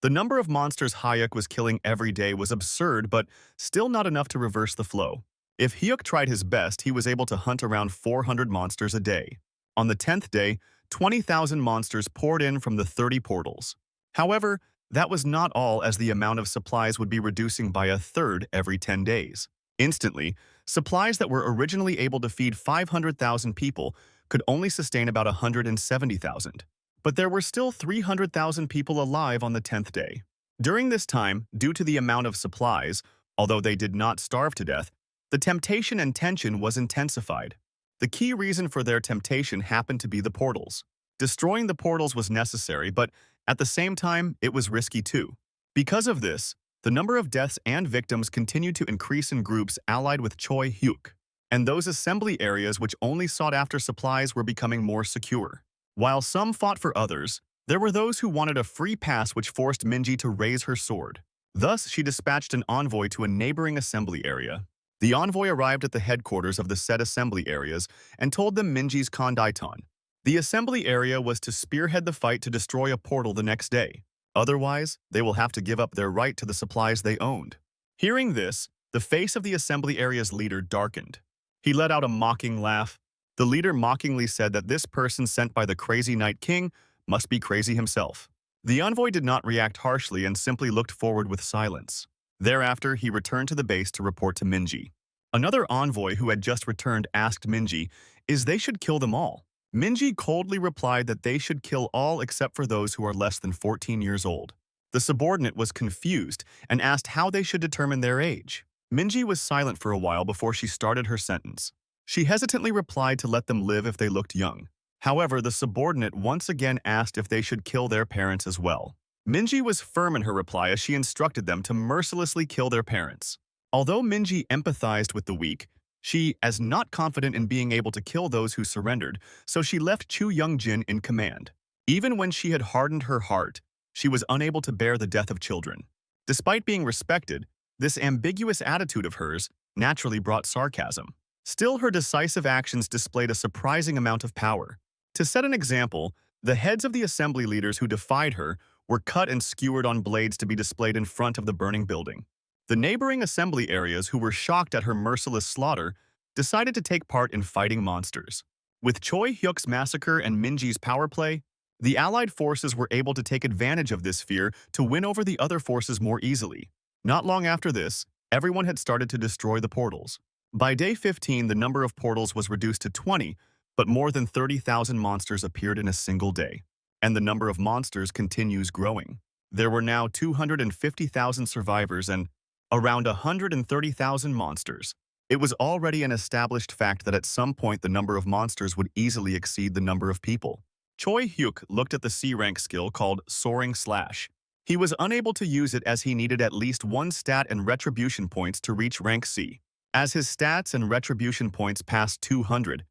The number of monsters Hayek was killing every day was absurd, but still not enough to reverse the flow. If Hyuk tried his best, he was able to hunt around 400 monsters a day. On the 10th day, 20,000 monsters poured in from the 30 portals. However, that was not all, as the amount of supplies would be reducing by a third every 10 days. Instantly, supplies that were originally able to feed 500,000 people could only sustain about 170,000. But there were still 300,000 people alive on the 10th day. During this time, due to the amount of supplies, although they did not starve to death, the temptation and tension was intensified. The key reason for their temptation happened to be the portals. Destroying the portals was necessary, but at the same time, it was risky too. Because of this, the number of deaths and victims continued to increase in groups allied with Choi Hyuk, and those assembly areas which only sought after supplies were becoming more secure. While some fought for others, there were those who wanted a free pass which forced Minji to raise her sword. Thus, she dispatched an envoy to a neighboring assembly area. The envoy arrived at the headquarters of the said assembly areas and told them Minji's kondaiton. The assembly area was to spearhead the fight to destroy a portal the next day. Otherwise, they will have to give up their right to the supplies they owned. Hearing this, the face of the assembly area's leader darkened. He let out a mocking laugh. The leader mockingly said that this person sent by the crazy Night King must be crazy himself. The envoy did not react harshly and simply looked forward with silence. Thereafter, he returned to the base to report to Minji. Another envoy who had just returned asked Minji if they should kill them all. Minji coldly replied that they should kill all except for those who are less than 14 years old. The subordinate was confused and asked how they should determine their age. Minji was silent for a while before she started her sentence. She hesitantly replied to let them live if they looked young. However, the subordinate once again asked if they should kill their parents as well. Minji was firm in her reply as she instructed them to mercilessly kill their parents. Although Minji empathized with the weak, she was not confident in being able to kill those who surrendered, so she left Chu Young-jin in command. Even when she had hardened her heart, she was unable to bear the death of children. Despite being respected, This ambiguous attitude of hers naturally brought sarcasm. Still, her decisive actions displayed a surprising amount of power. To set an example, the heads of the assembly leaders who defied her were cut and skewered on blades to be displayed in front of the burning building. The neighboring assembly areas, who were shocked at her merciless slaughter, decided to take part in fighting monsters. With Choi Hyuk's massacre and Minji's power play, the Allied forces were able to take advantage of this fear to win over the other forces more easily. Not long after this, everyone had started to destroy the portals. By day 15, the number of portals was reduced to 20, but more than 30,000 monsters appeared in a single day. And the number of monsters continues growing. There were now 250,000 survivors and around 130,000 monsters. It was already an established fact that at some point the number of monsters would easily exceed the number of people. Choi Hyuk looked at the C-rank skill called Soaring Slash. He was unable to use it as he needed at least one stat and retribution points to reach rank C. As his stats and retribution points passed 200,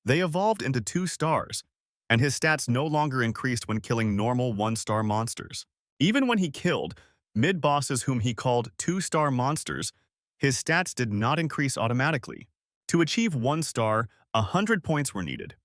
they evolved into 2 stars, and his stats no longer increased when killing normal 1-star monsters. Even when he killed mid-bosses whom he called 2-star monsters, his stats did not increase automatically. To achieve 1 star, 100 points were needed.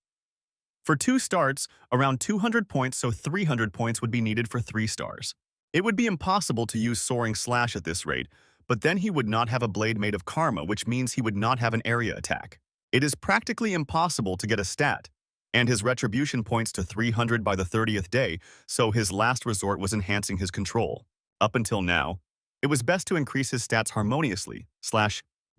For 2 starts, around 200 points, so 300 points would be needed for 3 stars. It would be impossible to use Soaring Slash at this rate, but then he would not have a blade made of karma, which means he would not have an area attack. It is practically impossible to get a stat, and his retribution points to 300 by the 30th day, so his last resort was enhancing his control. Up until now, it was best to increase his stats harmoniously,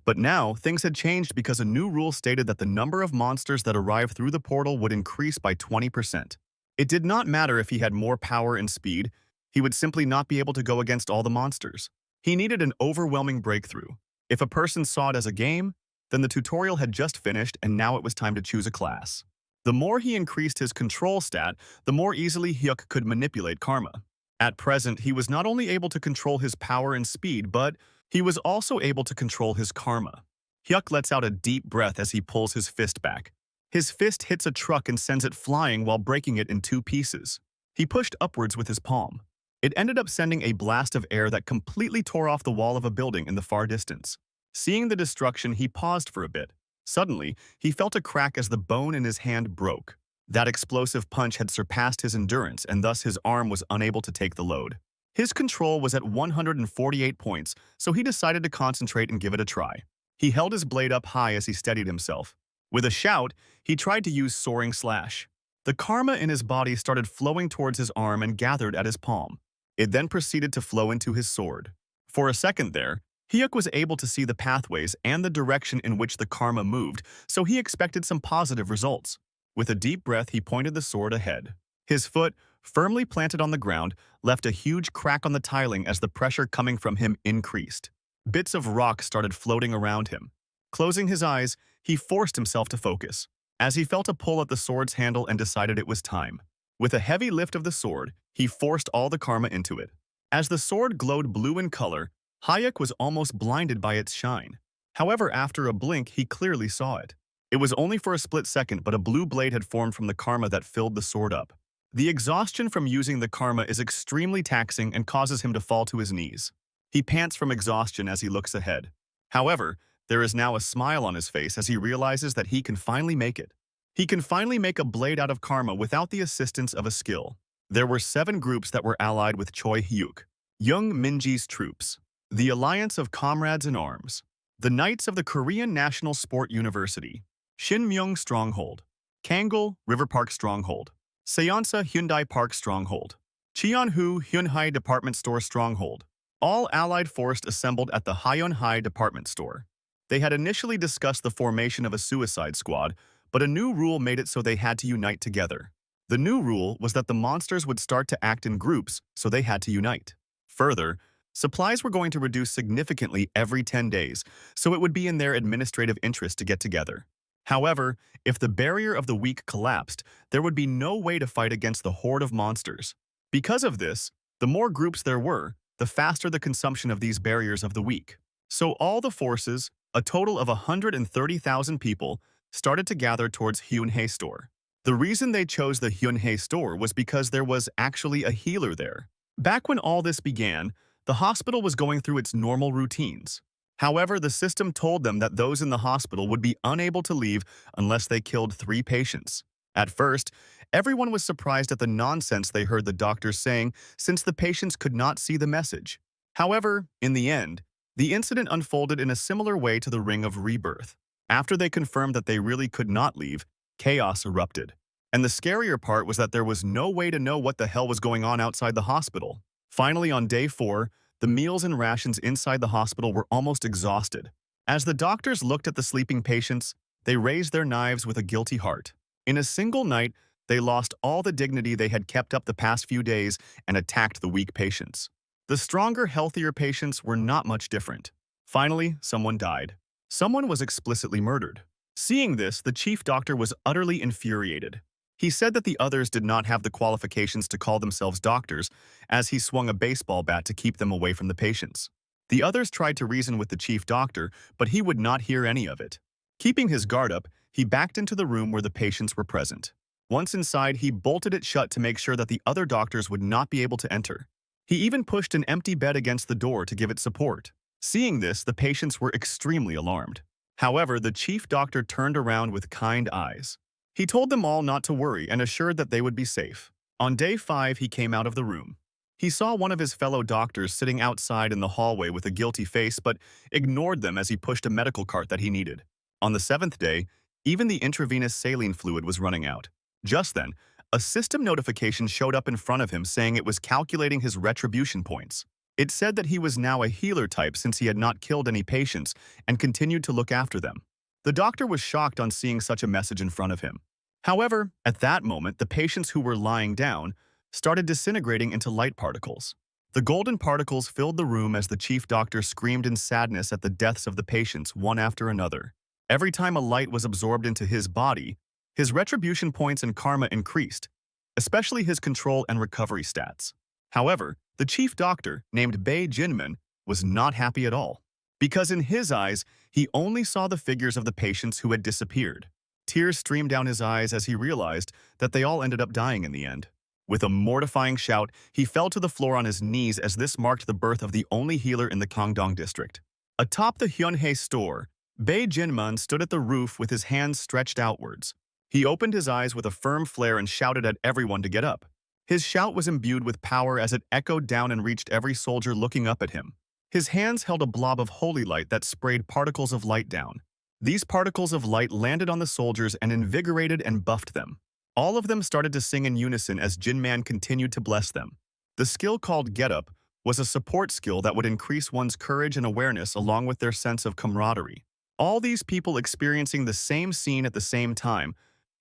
but now things had changed because a new rule stated that the number of monsters that arrived through the portal would increase by 20%. It did not matter if he had more power and speed, he would simply not be able to go against all the monsters. He needed an overwhelming breakthrough. If a person saw it as a game, then the tutorial had just finished and now it was time to choose a class. The more he increased his control stat, the more easily Hyuk could manipulate karma. At present, he was not only able to control his power and speed, but he was also able to control his karma. Hyuk lets out a deep breath as he pulls his fist back. His fist hits a truck and sends it flying while breaking it in 2 pieces. He pushed upwards with his palm. It ended up sending a blast of air that completely tore off the wall of a building in the far distance. Seeing the destruction, he paused for a bit. Suddenly, he felt a crack as the bone in his hand broke. That explosive punch had surpassed his endurance, and thus his arm was unable to take the load. His control was at 148 points, so he decided to concentrate and give it a try. He held his blade up high as he steadied himself. With a shout, he tried to use Soaring Slash. The karma in his body started flowing towards his arm and gathered at his palm. It then proceeded to flow into his sword. For a second there, Hyuk was able to see the pathways and the direction in which the karma moved, so he expected some positive results. With a deep breath, he pointed the sword ahead. His foot, firmly planted on the ground, left a huge crack on the tiling as the pressure coming from him increased. Bits of rock started floating around him. Closing his eyes, he forced himself to focus, as he felt a pull at the sword's handle and decided it was time. With a heavy lift of the sword, he forced all the karma into it. As the sword glowed blue in color, Hyuk was almost blinded by its shine. However, after a blink, he clearly saw it. It was only for a split second, but a blue blade had formed from the karma that filled the sword up. The exhaustion from using the karma is extremely taxing and causes him to fall to his knees. He pants from exhaustion as he looks ahead. However, there is now a smile on his face as he realizes that he can finally make it. He can finally make a blade out of karma without the assistance of a skill. There were 7 groups that were allied with Choi Hyuk. Young Minji's troops, the Alliance of Comrades in Arms, the Knights of the Korean National Sport University, Shinmyung Stronghold, Kangul River Park Stronghold, Seonsa Hyundai Park Stronghold, Cheonhu Hyunhai Department Store Stronghold. All allied forces assembled at the Hyunhai Department Store. They had initially discussed the formation of a suicide squad, but a new rule made it so they had to unite together. The new rule was that the monsters would start to act in groups, so they had to unite. Further, supplies were going to reduce significantly every 10 days, so it would be in their administrative interest to get together. However, if the barrier of the weak collapsed, there would be no way to fight against the horde of monsters. Because of this, the more groups there were, the faster the consumption of these barriers of the weak. So all the forces, a total of 130,000 people, started to gather towards Hyunhae Store. The reason they chose the Hyunhae Store was because there was actually a healer there. Back when all this began, The hospital was going through its normal routines. However, the system told them that those in the hospital would be unable to leave unless they killed 3 patients. At first, everyone was surprised at the nonsense they heard the doctors saying since the patients could not see the message. However, in the end, the incident unfolded in a similar way to the Ring of Rebirth. After they confirmed that they really could not leave, chaos erupted. And the scarier part was that there was no way to know what the hell was going on outside the hospital. Finally, on day 4, the meals and rations inside the hospital were almost exhausted. As the doctors looked at the sleeping patients, they raised their knives with a guilty heart. In a single night, they lost all the dignity they had kept up the past few days and attacked the weak patients. The stronger, healthier patients were not much different. Finally, someone died. Someone was explicitly murdered. Seeing this, the chief doctor was utterly infuriated. He said that the others did not have the qualifications to call themselves doctors, as he swung a baseball bat to keep them away from the patients. The others tried to reason with the chief doctor, but he would not hear any of it. Keeping his guard up, he backed into the room where the patients were present. Once inside, he bolted it shut to make sure that the other doctors would not be able to enter. He even pushed an empty bed against the door to give it support. Seeing this, the patients were extremely alarmed. However, the chief doctor turned around with kind eyes. He told them all not to worry and assured that they would be safe. On day 5, he came out of the room. He saw one of his fellow doctors sitting outside in the hallway with a guilty face, but ignored them as he pushed a medical cart that he needed. On the 7th day, even the intravenous saline fluid was running out. Just then, a system notification showed up in front of him saying it was calculating his retribution points. It said that he was now a healer type since he had not killed any patients and continued to look after them. The doctor was shocked on seeing such a message in front of him. However, at that moment, the patients who were lying down started disintegrating into light particles. The golden particles filled the room as the chief doctor screamed in sadness at the deaths of the patients one after another. Every time a light was absorbed into his body, his retribution points and karma increased, especially his control and recovery stats. However, the chief doctor, named Judgement, was not happy at all, because in his eyes, he only saw the figures of the patients who had disappeared. Tears streamed down his eyes as he realized that they all ended up dying in the end. With a mortifying shout, he fell to the floor on his knees as this marked the birth of the only healer in the Gangdong district. Atop the Hyunhae store, Judgement stood at the roof with his hands stretched outwards. He opened his eyes with a firm flare and shouted at everyone to get up. His shout was imbued with power as it echoed down and reached every soldier looking up at him. His hands held a blob of holy light that sprayed particles of light down. These particles of light landed on the soldiers and invigorated and buffed them. All of them started to sing in unison as Jinman continued to bless them. The skill called Get Up was a support skill that would increase one's courage and awareness along with their sense of camaraderie. All these people experiencing the same scene at the same time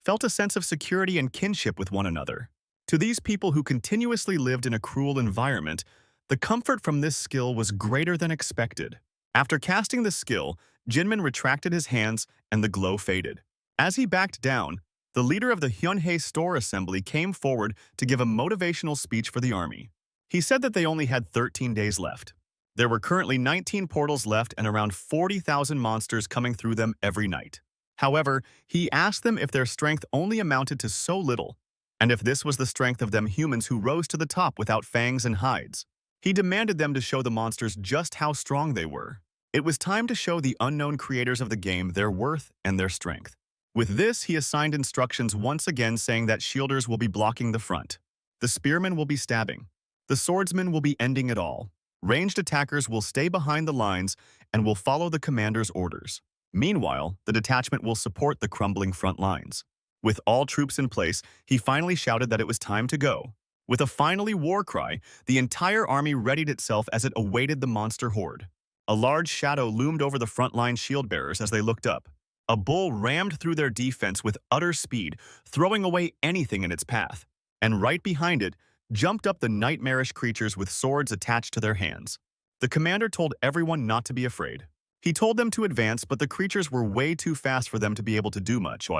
felt a sense of security and kinship with one another. To these people who continuously lived in a cruel environment, the comfort from this skill was greater than expected. After casting the skill, Jinmin retracted his hands and the glow faded. As he backed down, the leader of the Hyunhae store assembly came forward to give a motivational speech for the army. He said that they only had 13 days left. There were currently 19 portals left and around 40,000 monsters coming through them every night. However, he asked them if their strength only amounted to so little, and if this was the strength of them humans who rose to the top without fangs and hides. He demanded them to show the monsters just how strong they were. It was time to show the unknown creators of the game their worth and their strength. With this, he assigned instructions once again saying that shielders will be blocking the front. The spearmen will be stabbing. The swordsmen will be ending it all. Ranged attackers will stay behind the lines and will follow the commander's orders. Meanwhile, the detachment will support the crumbling front lines. With all troops in place, he finally shouted that it was time to go. With a finally war cry, the entire army readied itself as it awaited the monster horde. A large shadow loomed over the frontline shield bearers as they looked up. A bull rammed through their defense with utter speed, throwing away anything in its path. And right behind it, jumped up the nightmarish creatures with swords attached to their hands. The commander told everyone not to be afraid. He told them to advance, but the creatures were way too fast for them to be able to do much.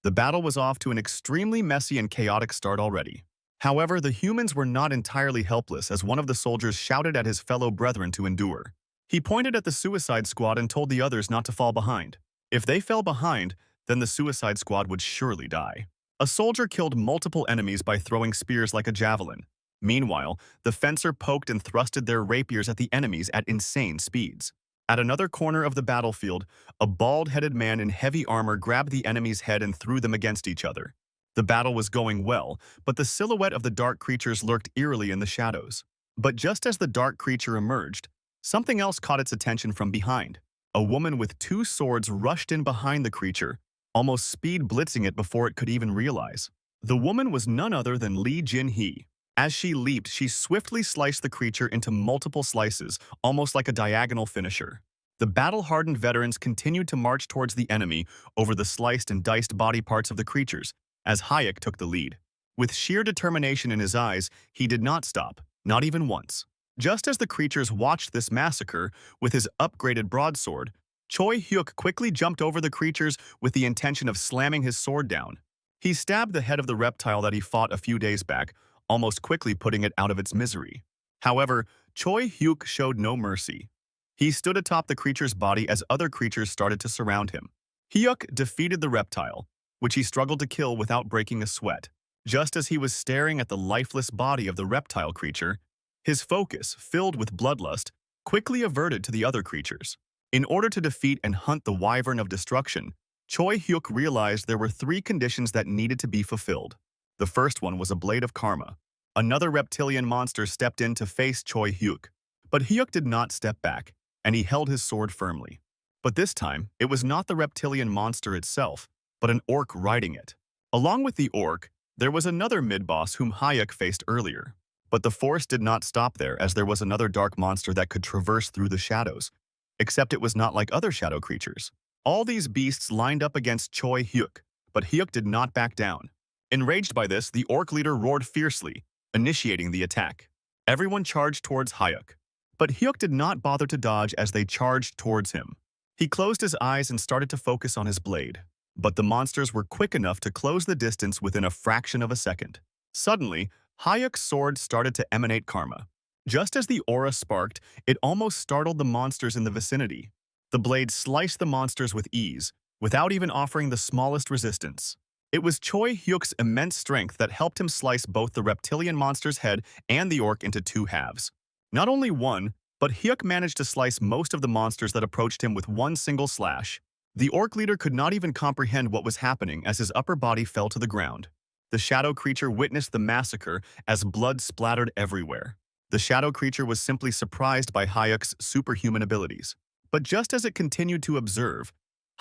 The battle was off to an extremely messy and chaotic start already. However, the humans were not entirely helpless as one of the soldiers shouted at his fellow brethren to endure. He pointed at the suicide squad and told the others not to fall behind. If they fell behind, then the suicide squad would surely die. A soldier killed multiple enemies by throwing spears like a javelin. Meanwhile, the fencer poked and thrusted their rapiers at the enemies at insane speeds. At another corner of the battlefield, a bald-headed man in heavy armor grabbed the enemy's head and threw them against each other. The battle was going well, but the silhouette of the dark creatures lurked eerily in the shadows. But just as the dark creature emerged, something else caught its attention from behind. A woman with two swords rushed in behind the creature, almost speed blitzing it before it could even realize. The woman was none other than Lee Jin-hee. As she leaped, she swiftly sliced the creature into multiple slices, almost like a diagonal finisher. The battle-hardened veterans continued to march towards the enemy over the sliced and diced body parts of the creatures, as Hayek took the lead. With sheer determination in his eyes, he did not stop, not even once. Just as the creatures watched this massacre, with his upgraded broadsword, Choi Hyuk quickly jumped over the creatures with the intention of slamming his sword down. He stabbed the head of the reptile that he fought a few days back, almost quickly putting it out of its misery. However, Choi Hyuk showed no mercy. He stood atop the creature's body as other creatures started to surround him. Hyuk defeated the reptile, which he struggled to kill without breaking a sweat. Just as he was staring at the lifeless body of the reptile creature, his focus, filled with bloodlust, quickly averted to the other creatures. In order to defeat and hunt the Wyvern of Destruction, Choi Hyuk realized there were three conditions that needed to be fulfilled. The first one was a blade of karma. Another reptilian monster stepped in to face Choi Hyuk. But Hyuk did not step back, and he held his sword firmly. But this time, it was not the reptilian monster itself, but an orc riding it. Along with the orc, there was another mid-boss whom Hayek faced earlier. But the force did not stop there, as there was another dark monster that could traverse through the shadows. Except it was not like other shadow creatures. All these beasts lined up against Choi Hyuk, but Hyuk did not back down. Enraged by this, the orc leader roared fiercely, initiating the attack. Everyone charged towards Hyuk. But Hyuk did not bother to dodge as they charged towards him. He closed his eyes and started to focus on his blade. But the monsters were quick enough to close the distance within a fraction of a second. Suddenly, Hayek's sword started to emanate karma. Just as the aura sparked, it almost startled the monsters in the vicinity. The blade sliced the monsters with ease, without even offering the smallest resistance. It was Choi Hyuk's immense strength that helped him slice both the reptilian monster's head and the orc into two halves. Not only one, but Hyuk managed to slice most of the monsters that approached him with one single slash. The orc leader could not even comprehend what was happening as his upper body fell to the ground. The shadow creature witnessed the massacre as blood splattered everywhere. The shadow creature was simply surprised by Hayek's superhuman abilities. But just as it continued to observe,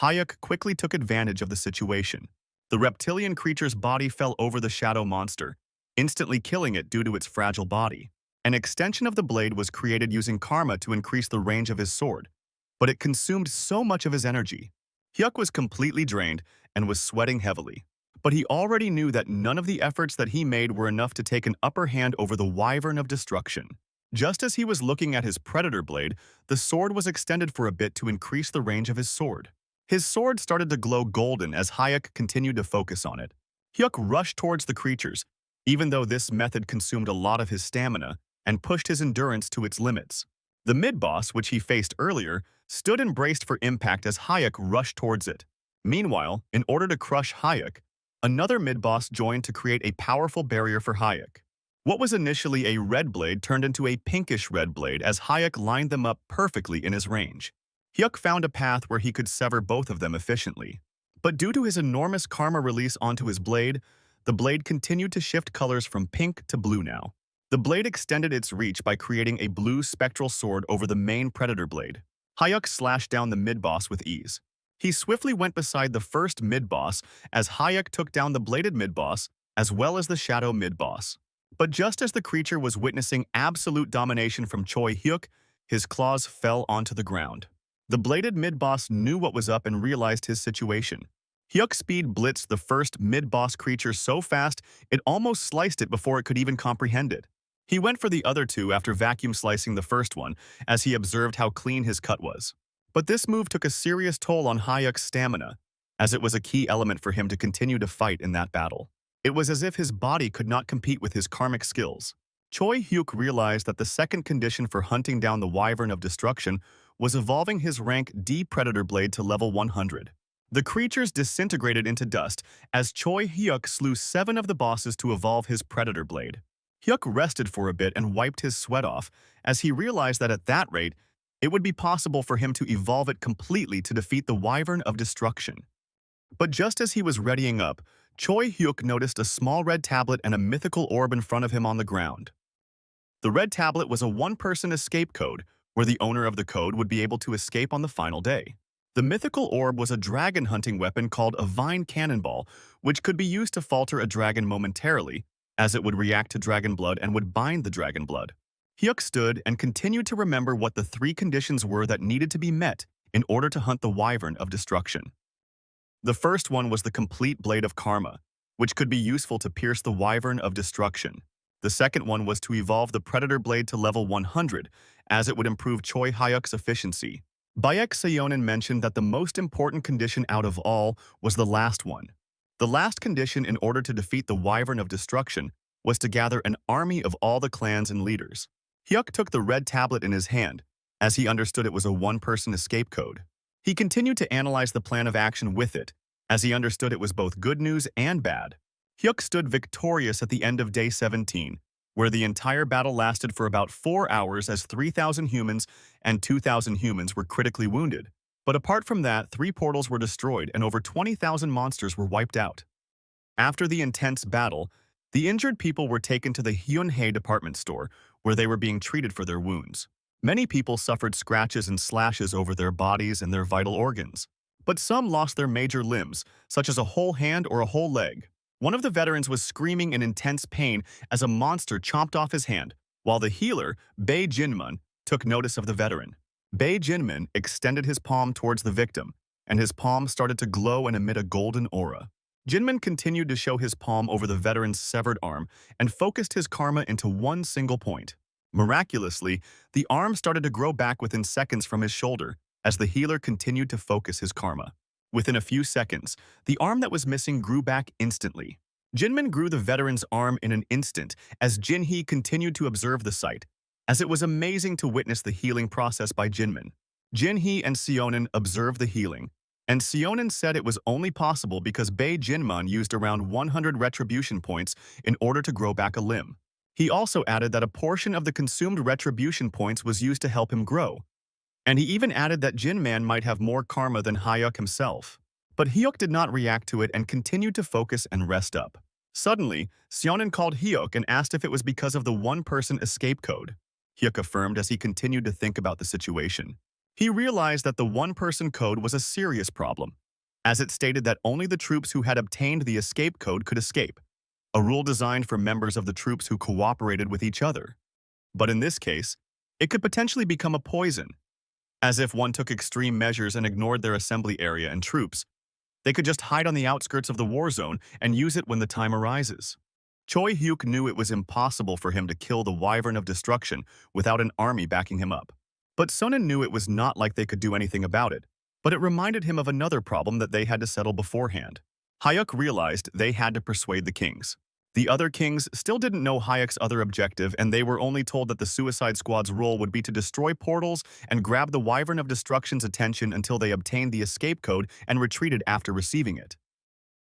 Hayek quickly took advantage of the situation. The reptilian creature's body fell over the shadow monster, instantly killing it due to its fragile body. An extension of the blade was created using karma to increase the range of his sword, but it consumed so much of his energy. Hyuk was completely drained and was sweating heavily. But he already knew that none of the efforts that he made were enough to take an upper hand over the Wyvern of Destruction. Just as he was looking at his predator blade, the sword was extended for a bit to increase the range of his sword. His sword started to glow golden as Hayek continued to focus on it. Hyuk rushed towards the creatures, even though this method consumed a lot of his stamina and pushed his endurance to its limits. The mid-boss, which he faced earlier, stood and braced for impact as Hayek rushed towards it. Meanwhile, in order to crush Hayek, another mid-boss joined to create a powerful barrier for Hayek. What was initially a red blade turned into a pinkish red blade as Hayek lined them up perfectly in his range. Hyuk found a path where he could sever both of them efficiently. But due to his enormous karma release onto his blade, the blade continued to shift colors from pink to blue now. The blade extended its reach by creating a blue spectral sword over the main predator blade. Hayek slashed down the mid-boss with ease. He swiftly went beside the first mid-boss as Hayek took down the bladed mid-boss as well as the shadow mid-boss. But just as the creature was witnessing absolute domination from Choi Hyuk, his claws fell onto the ground. The bladed mid-boss knew what was up and realized his situation. Hyuk speed blitzed the first mid-boss creature so fast it almost sliced it before it could even comprehend it. He went for the other two after vacuum slicing the first one as he observed how clean his cut was. But this move took a serious toll on Hayek's stamina, as it was a key element for him to continue to fight in that battle. It was as if his body could not compete with his karmic skills. Choi Hyuk realized that the second condition for hunting down the Wyvern of Destruction was evolving his rank D Predator Blade to level 100. The creatures disintegrated into dust as Choi Hyuk slew 7 of the bosses to evolve his Predator Blade. Hyuk rested for a bit and wiped his sweat off, as he realized that at that rate, it would be possible for him to evolve it completely to defeat the Wyvern of Destruction. But just as he was readying up, Choi Hyuk noticed a small red tablet and a mythical orb in front of him on the ground. The red tablet was a one-person escape code, where the owner of the code would be able to escape on the final day. The mythical orb was a dragon hunting weapon called a vine cannonball, which could be used to falter a dragon momentarily, as it would react to dragon blood and would bind the dragon blood. Hyuk stood and continued to remember what the 3 conditions were that needed to be met in order to hunt the Wyvern of Destruction. The first one was the complete Blade of Karma, which could be useful to pierce the Wyvern of Destruction. The second one was to evolve the Predator Blade to level 100, as it would improve Choi Hyuk's efficiency. Baek Seonin mentioned that the most important condition out of all was the last one. The last condition in order to defeat the Wyvern of Destruction was to gather an army of all the clans and leaders. Hyuk took the red tablet in his hand, as he understood it was a one-person escape code. He continued to analyze the plan of action with it, as he understood it was both good news and bad. Hyuk stood victorious at the end of Day 17, where the entire battle lasted for about 4 hours as 3,000 humans and 2,000 humans were critically wounded. But apart from that, 3 portals were destroyed and over 20,000 monsters were wiped out. After the intense battle, the injured people were taken to the Hyunhae department store, where they were being treated for their wounds. Many people suffered scratches and slashes over their bodies and their vital organs. But some lost their major limbs, such as a whole hand or a whole leg. One of the veterans was screaming in intense pain as a monster chomped off his hand, while the healer, Bae Jinmun, took notice of the veteran. Bae Jinmun extended his palm towards the victim, and his palm started to glow and emit a golden aura. Jinmun continued to show his palm over the veteran's severed arm and focused his karma into one single point. Miraculously, the arm started to grow back within seconds from his shoulder as the healer continued to focus his karma. Within a few seconds, the arm that was missing grew back instantly. Jinmin grew the veteran's arm in an instant as Jinhee continued to observe the sight, as it was amazing to witness the healing process by Jinmin. Jinhee and Seonin observed the healing, and Seonin said it was only possible because Bae Jinmun used around 100 retribution points in order to grow back a limb. He also added that a portion of the consumed retribution points was used to help him grow. And he even added that Jinman might have more karma than Hyuk himself. But Hyuk did not react to it and continued to focus and rest up. Suddenly, Seonin called Hyuk and asked if it was because of the one-person escape code. Hyuk affirmed as he continued to think about the situation. He realized that the one-person code was a serious problem, as it stated that only the troops who had obtained the escape code could escape, a rule designed for members of the troops who cooperated with each other. But in this case, it could potentially become a poison, as if one took extreme measures and ignored their assembly area and troops. They could just hide on the outskirts of the war zone and use it when the time arises. Choi Hyuk knew it was impossible for him to kill the Wyvern of Destruction without an army backing him up. But Sonin knew it was not like they could do anything about it, but it reminded him of another problem that they had to settle beforehand. Hyuk realized they had to persuade the kings. The other kings still didn't know Hyuk's other objective, and they were only told that the Suicide Squad's role would be to destroy portals and grab the Wyvern of Destruction's attention until they obtained the escape code and retreated after receiving it.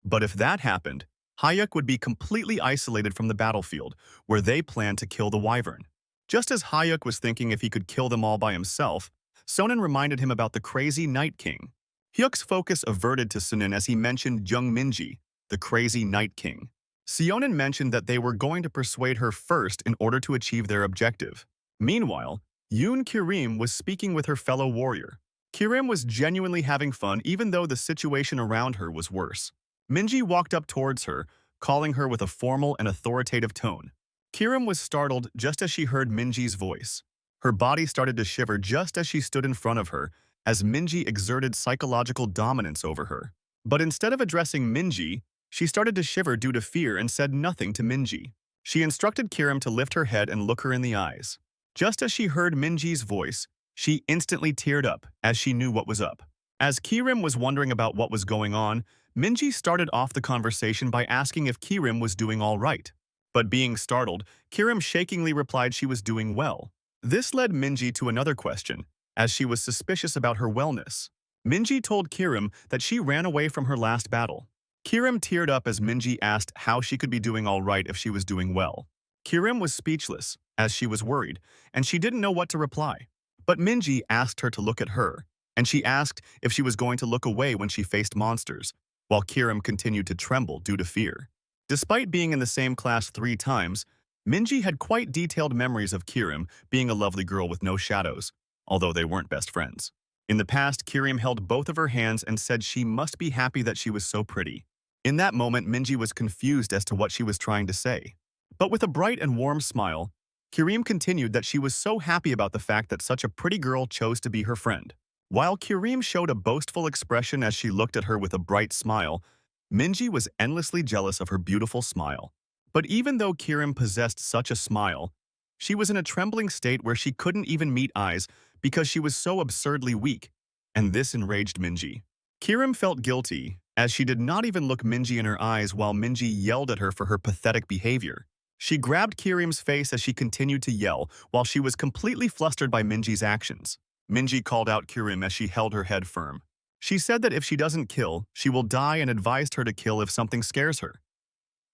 But if that happened, Hyuk would be completely isolated from the battlefield, where they planned to kill the Wyvern. Just as Hyuk was thinking if he could kill them all by himself, Sonin reminded him about the crazy Night King. Hyuk's focus averted to Sonin as he mentioned Jung Minji, the crazy Night King. Seonin mentioned that they were going to persuade her first in order to achieve their objective. Meanwhile, Yoon Kirim was speaking with her fellow warrior. Kirim was genuinely having fun even though the situation around her was worse. Minji walked up towards her, calling her with a formal and authoritative tone. Kirim was startled just as she heard Minji's voice. Her body started to shiver just as she stood in front of her, as Minji exerted psychological dominance over her. But instead of addressing Minji, she started to shiver due to fear and said nothing to Minji. She instructed Kirim to lift her head and look her in the eyes. Just as she heard Minji's voice, she instantly teared up as she knew what was up. As Kirim was wondering about what was going on, Minji started off the conversation by asking if Kirim was doing all right. But being startled, Kirim shakingly replied she was doing well. This led Minji to another question, as she was suspicious about her wellness. Minji told Kirim that she ran away from her last battle. Kirim teared up as Minji asked how she could be doing all right if she was doing well. Kirim was speechless, as she was worried, and she didn't know what to reply. But Minji asked her to look at her, and she asked if she was going to look away when she faced monsters, while Kirim continued to tremble due to fear. Despite being in the same class 3 times, Minji had quite detailed memories of Kirim being a lovely girl with no shadows, although they weren't best friends. In the past, Kirim held both of her hands and said she must be happy that she was so pretty. In that moment, Minji was confused as to what she was trying to say. But with a bright and warm smile, Kirim continued that she was so happy about the fact that such a pretty girl chose to be her friend. While Kirim showed a boastful expression as she looked at her with a bright smile, Minji was endlessly jealous of her beautiful smile. But even though Kirim possessed such a smile, she was in a trembling state where she couldn't even meet eyes because she was so absurdly weak, and this enraged Minji. Kirim felt guilty, as she did not even look Minji in her eyes while Minji yelled at her for her pathetic behavior. She grabbed Kirim's face as she continued to yell while she was completely flustered by Minji's actions. Minji called out Kirim as she held her head firm. She said that if she doesn't kill, she will die and advised her to kill if something scares her.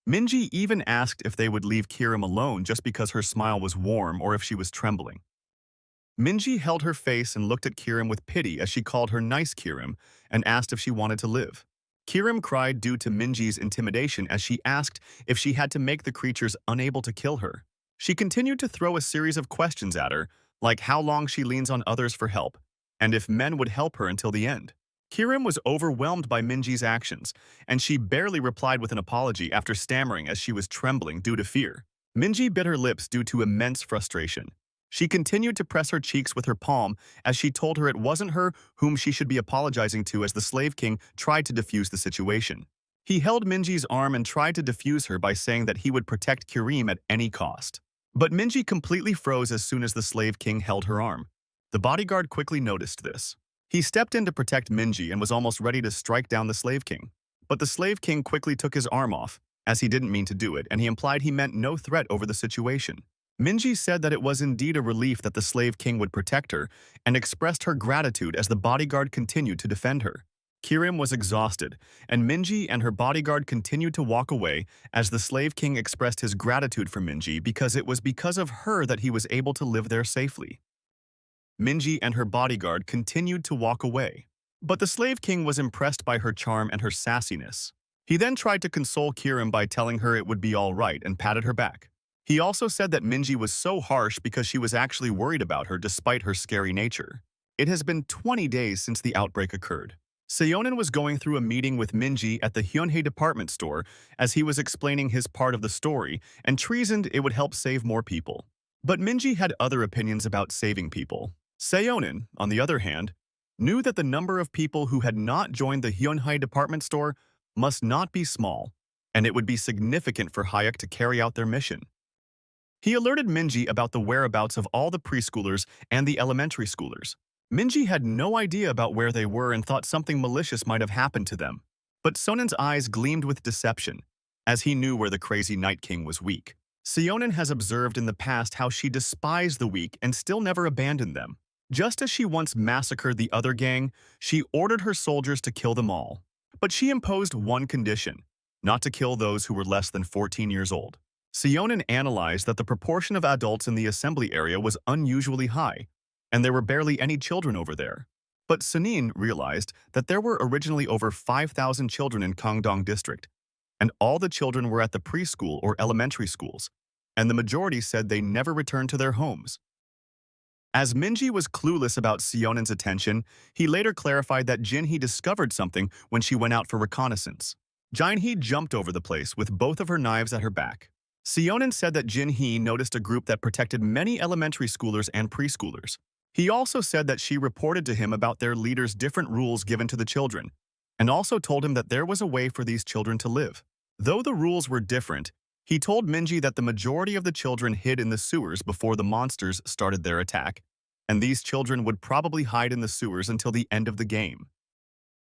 Minji even asked if they would leave Kirim alone just because her smile was warm or if she was trembling. Minji held her face and looked at Kirim with pity as she called her nice Kirim and asked if she wanted to live. Kirim cried due to Minji's intimidation as she asked if she had to make the creatures unable to kill her. She continued to throw a series of questions at her, like how long she leans on others for help, and if men would help her until the end. Kirim was overwhelmed by Minji's actions, and she barely replied with an apology after stammering as she was trembling due to fear. Minji bit her lips due to immense frustration. She continued to press her cheeks with her palm as she told her it wasn't her whom she should be apologizing to as the Slave King tried to defuse the situation. He held Minji's arm and tried to defuse her by saying that he would protect Kirim at any cost. But Minji completely froze as soon as the Slave King held her arm. The bodyguard quickly noticed this. He stepped in to protect Minji and was almost ready to strike down the Slave King. But the Slave King quickly took his arm off, as he didn't mean to do it, and he implied he meant no threat over the situation. Minji said that it was indeed a relief that the Slave King would protect her and expressed her gratitude as the bodyguard continued to defend her. Kirim was exhausted, and Minji and her bodyguard continued to walk away as the Slave King expressed his gratitude for Minji because it was because of her that he was able to live there safely. Minji and her bodyguard continued to walk away, but the Slave King was impressed by her charm and her sassiness. He then tried to console Kirim by telling her it would be all right and patted her back. He also said that Minji was so harsh because she was actually worried about her despite her scary nature. It has been 20 days since the outbreak occurred. Seonin was going through a meeting with Minji at the Hyunhae department store as he was explaining his part of the story and treasoned it would help save more people. But Minji had other opinions about saving people. Seonin, on the other hand, knew that the number of people who had not joined the Hyunhae department store must not be small, and it would be significant for Hayek to carry out their mission. He alerted Minji about the whereabouts of all the preschoolers and the elementary schoolers. Minji had no idea about where they were and thought something malicious might have happened to them. But Sonin's eyes gleamed with deception, as he knew where the crazy Night King was weak. Seonin has observed in the past how she despised the weak and still never abandoned them. Just as she once massacred the other gang, she ordered her soldiers to kill them all. But she imposed one condition: not to kill those who were less than 14 years old. Seonin analyzed that the proportion of adults in the assembly area was unusually high, and there were barely any children over there. But Sunin realized that there were originally over 5,000 children in Gangdong district, and all the children were at the preschool or elementary schools, and the majority said they never returned to their homes. As Minji was clueless about Seonin's attention, he later clarified that Jinhee discovered something when she went out for reconnaissance. Jinhee jumped over the place with both of her knives at her back. Seonin said that Jinhee noticed a group that protected many elementary schoolers and preschoolers. He also said that she reported to him about their leaders' different rules given to the children, and also told him that there was a way for these children to live. Though the rules were different, he told Minji that the majority of the children hid in the sewers before the monsters started their attack, and these children would probably hide in the sewers until the end of the game.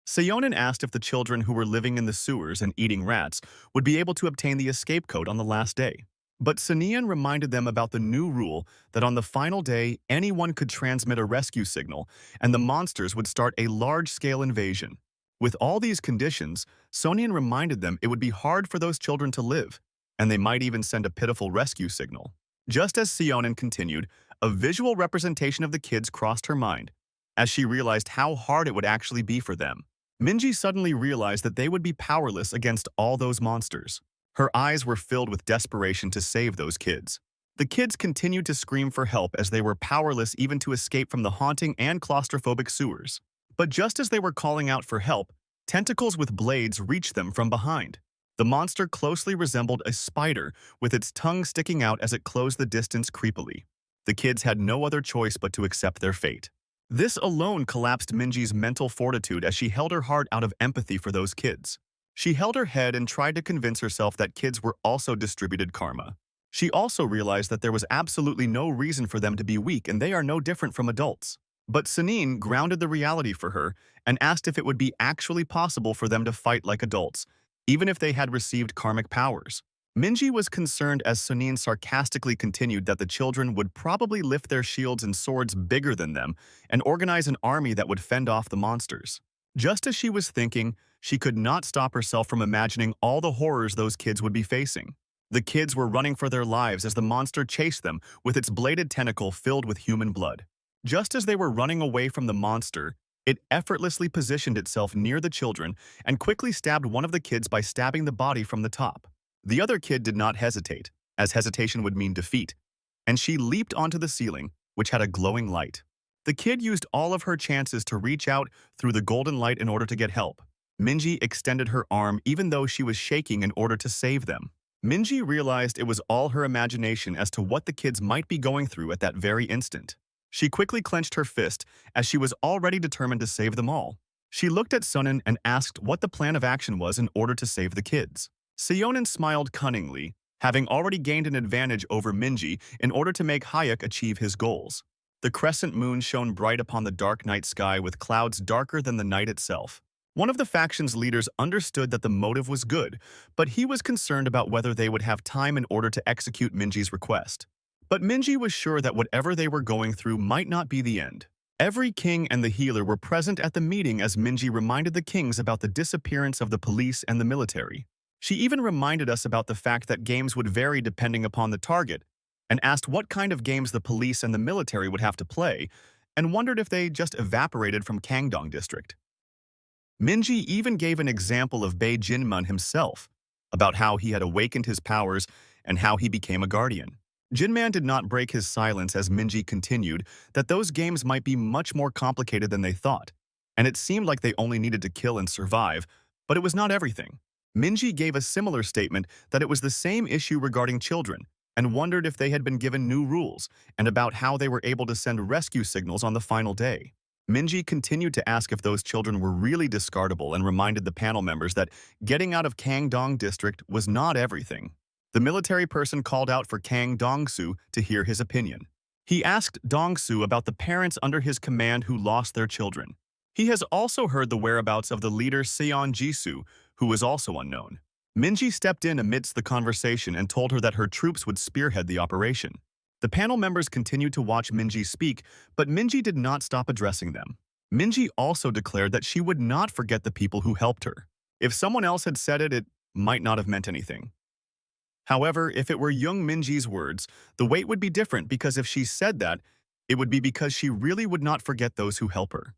Seonin asked if the children who were living in the sewers and eating rats would be able to obtain the escape code on the last day. But Sunian reminded them about the new rule that on the final day, anyone could transmit a rescue signal, and the monsters would start a large-scale invasion. With all these conditions, Sonian reminded them it would be hard for those children to live, and they might even send a pitiful rescue signal. Just as Seonin continued, a visual representation of the kids crossed her mind, as she realized how hard it would actually be for them. Minji suddenly realized that they would be powerless against all those monsters. Her eyes were filled with desperation to save those kids. The kids continued to scream for help as they were powerless even to escape from the haunting and claustrophobic sewers. But just as they were calling out for help, tentacles with blades reached them from behind. The monster closely resembled a spider, with its tongue sticking out as it closed the distance creepily. The kids had no other choice but to accept their fate. This alone collapsed Minji's mental fortitude as she held her heart out of empathy for those kids. She held her head and tried to convince herself that kids were also distributed karma. She also realized that there was absolutely no reason for them to be weak and they are no different from adults. But Sanin grounded the reality for her and asked if it would be actually possible for them to fight like adults, even if they had received karmic powers. Minji was concerned as Sunin sarcastically continued that the children would probably lift their shields and swords bigger than them and organize an army that would fend off the monsters. Just as she was thinking, she could not stop herself from imagining all the horrors those kids would be facing. The kids were running for their lives as the monster chased them with its bladed tentacle filled with human blood. Just as they were running away from the monster, it effortlessly positioned itself near the children and quickly stabbed one of the kids by stabbing the body from the top. The other kid did not hesitate, as hesitation would mean defeat, and she leaped onto the ceiling, which had a glowing light. The kid used all of her chances to reach out through the golden light in order to get help. Minji extended her arm even though she was shaking in order to save them. Minji realized it was all her imagination as to what the kids might be going through at that very instant. She quickly clenched her fist as she was already determined to save them all. She looked at Sunin and asked what the plan of action was in order to save the kids. Seonin smiled cunningly, having already gained an advantage over Minji in order to make Hayek achieve his goals. The crescent moon shone bright upon the dark night sky with clouds darker than the night itself. One of the faction's leaders understood that the motive was good, but he was concerned about whether they would have time in order to execute Minji's request. But Minji was sure that whatever they were going through might not be the end. Every king and the healer were present at the meeting as Minji reminded the kings about the disappearance of the police and the military. She even reminded us about the fact that games would vary depending upon the target, and asked what kind of games the police and the military would have to play, and wondered if they just evaporated from Kangdong district. Minji even gave an example of Bei Jinmun himself, about how he had awakened his powers and how he became a guardian. Jinman did not break his silence as Minji continued that those games might be much more complicated than they thought, and it seemed like they only needed to kill and survive, but it was not everything. Minji gave a similar statement that it was the same issue regarding children, and wondered if they had been given new rules, and about how they were able to send rescue signals on the final day. Minji continued to ask if those children were really discardable and reminded the panel members that getting out of Kangdong district was not everything. The military person called out for Kang Dong-soo to hear his opinion. He asked Dong-soo about the parents under his command who lost their children. He has also heard the whereabouts of the leader Seon Jisoo, who was also unknown. Minji stepped in amidst the conversation and told her that her troops would spearhead the operation. The panel members continued to watch Minji speak, but Minji did not stop addressing them. Minji also declared that she would not forget the people who helped her. If someone else had said it, it might not have meant anything. However, if it were young Minji's words, the weight would be different because if she said that, it would be because she really would not forget those who help her.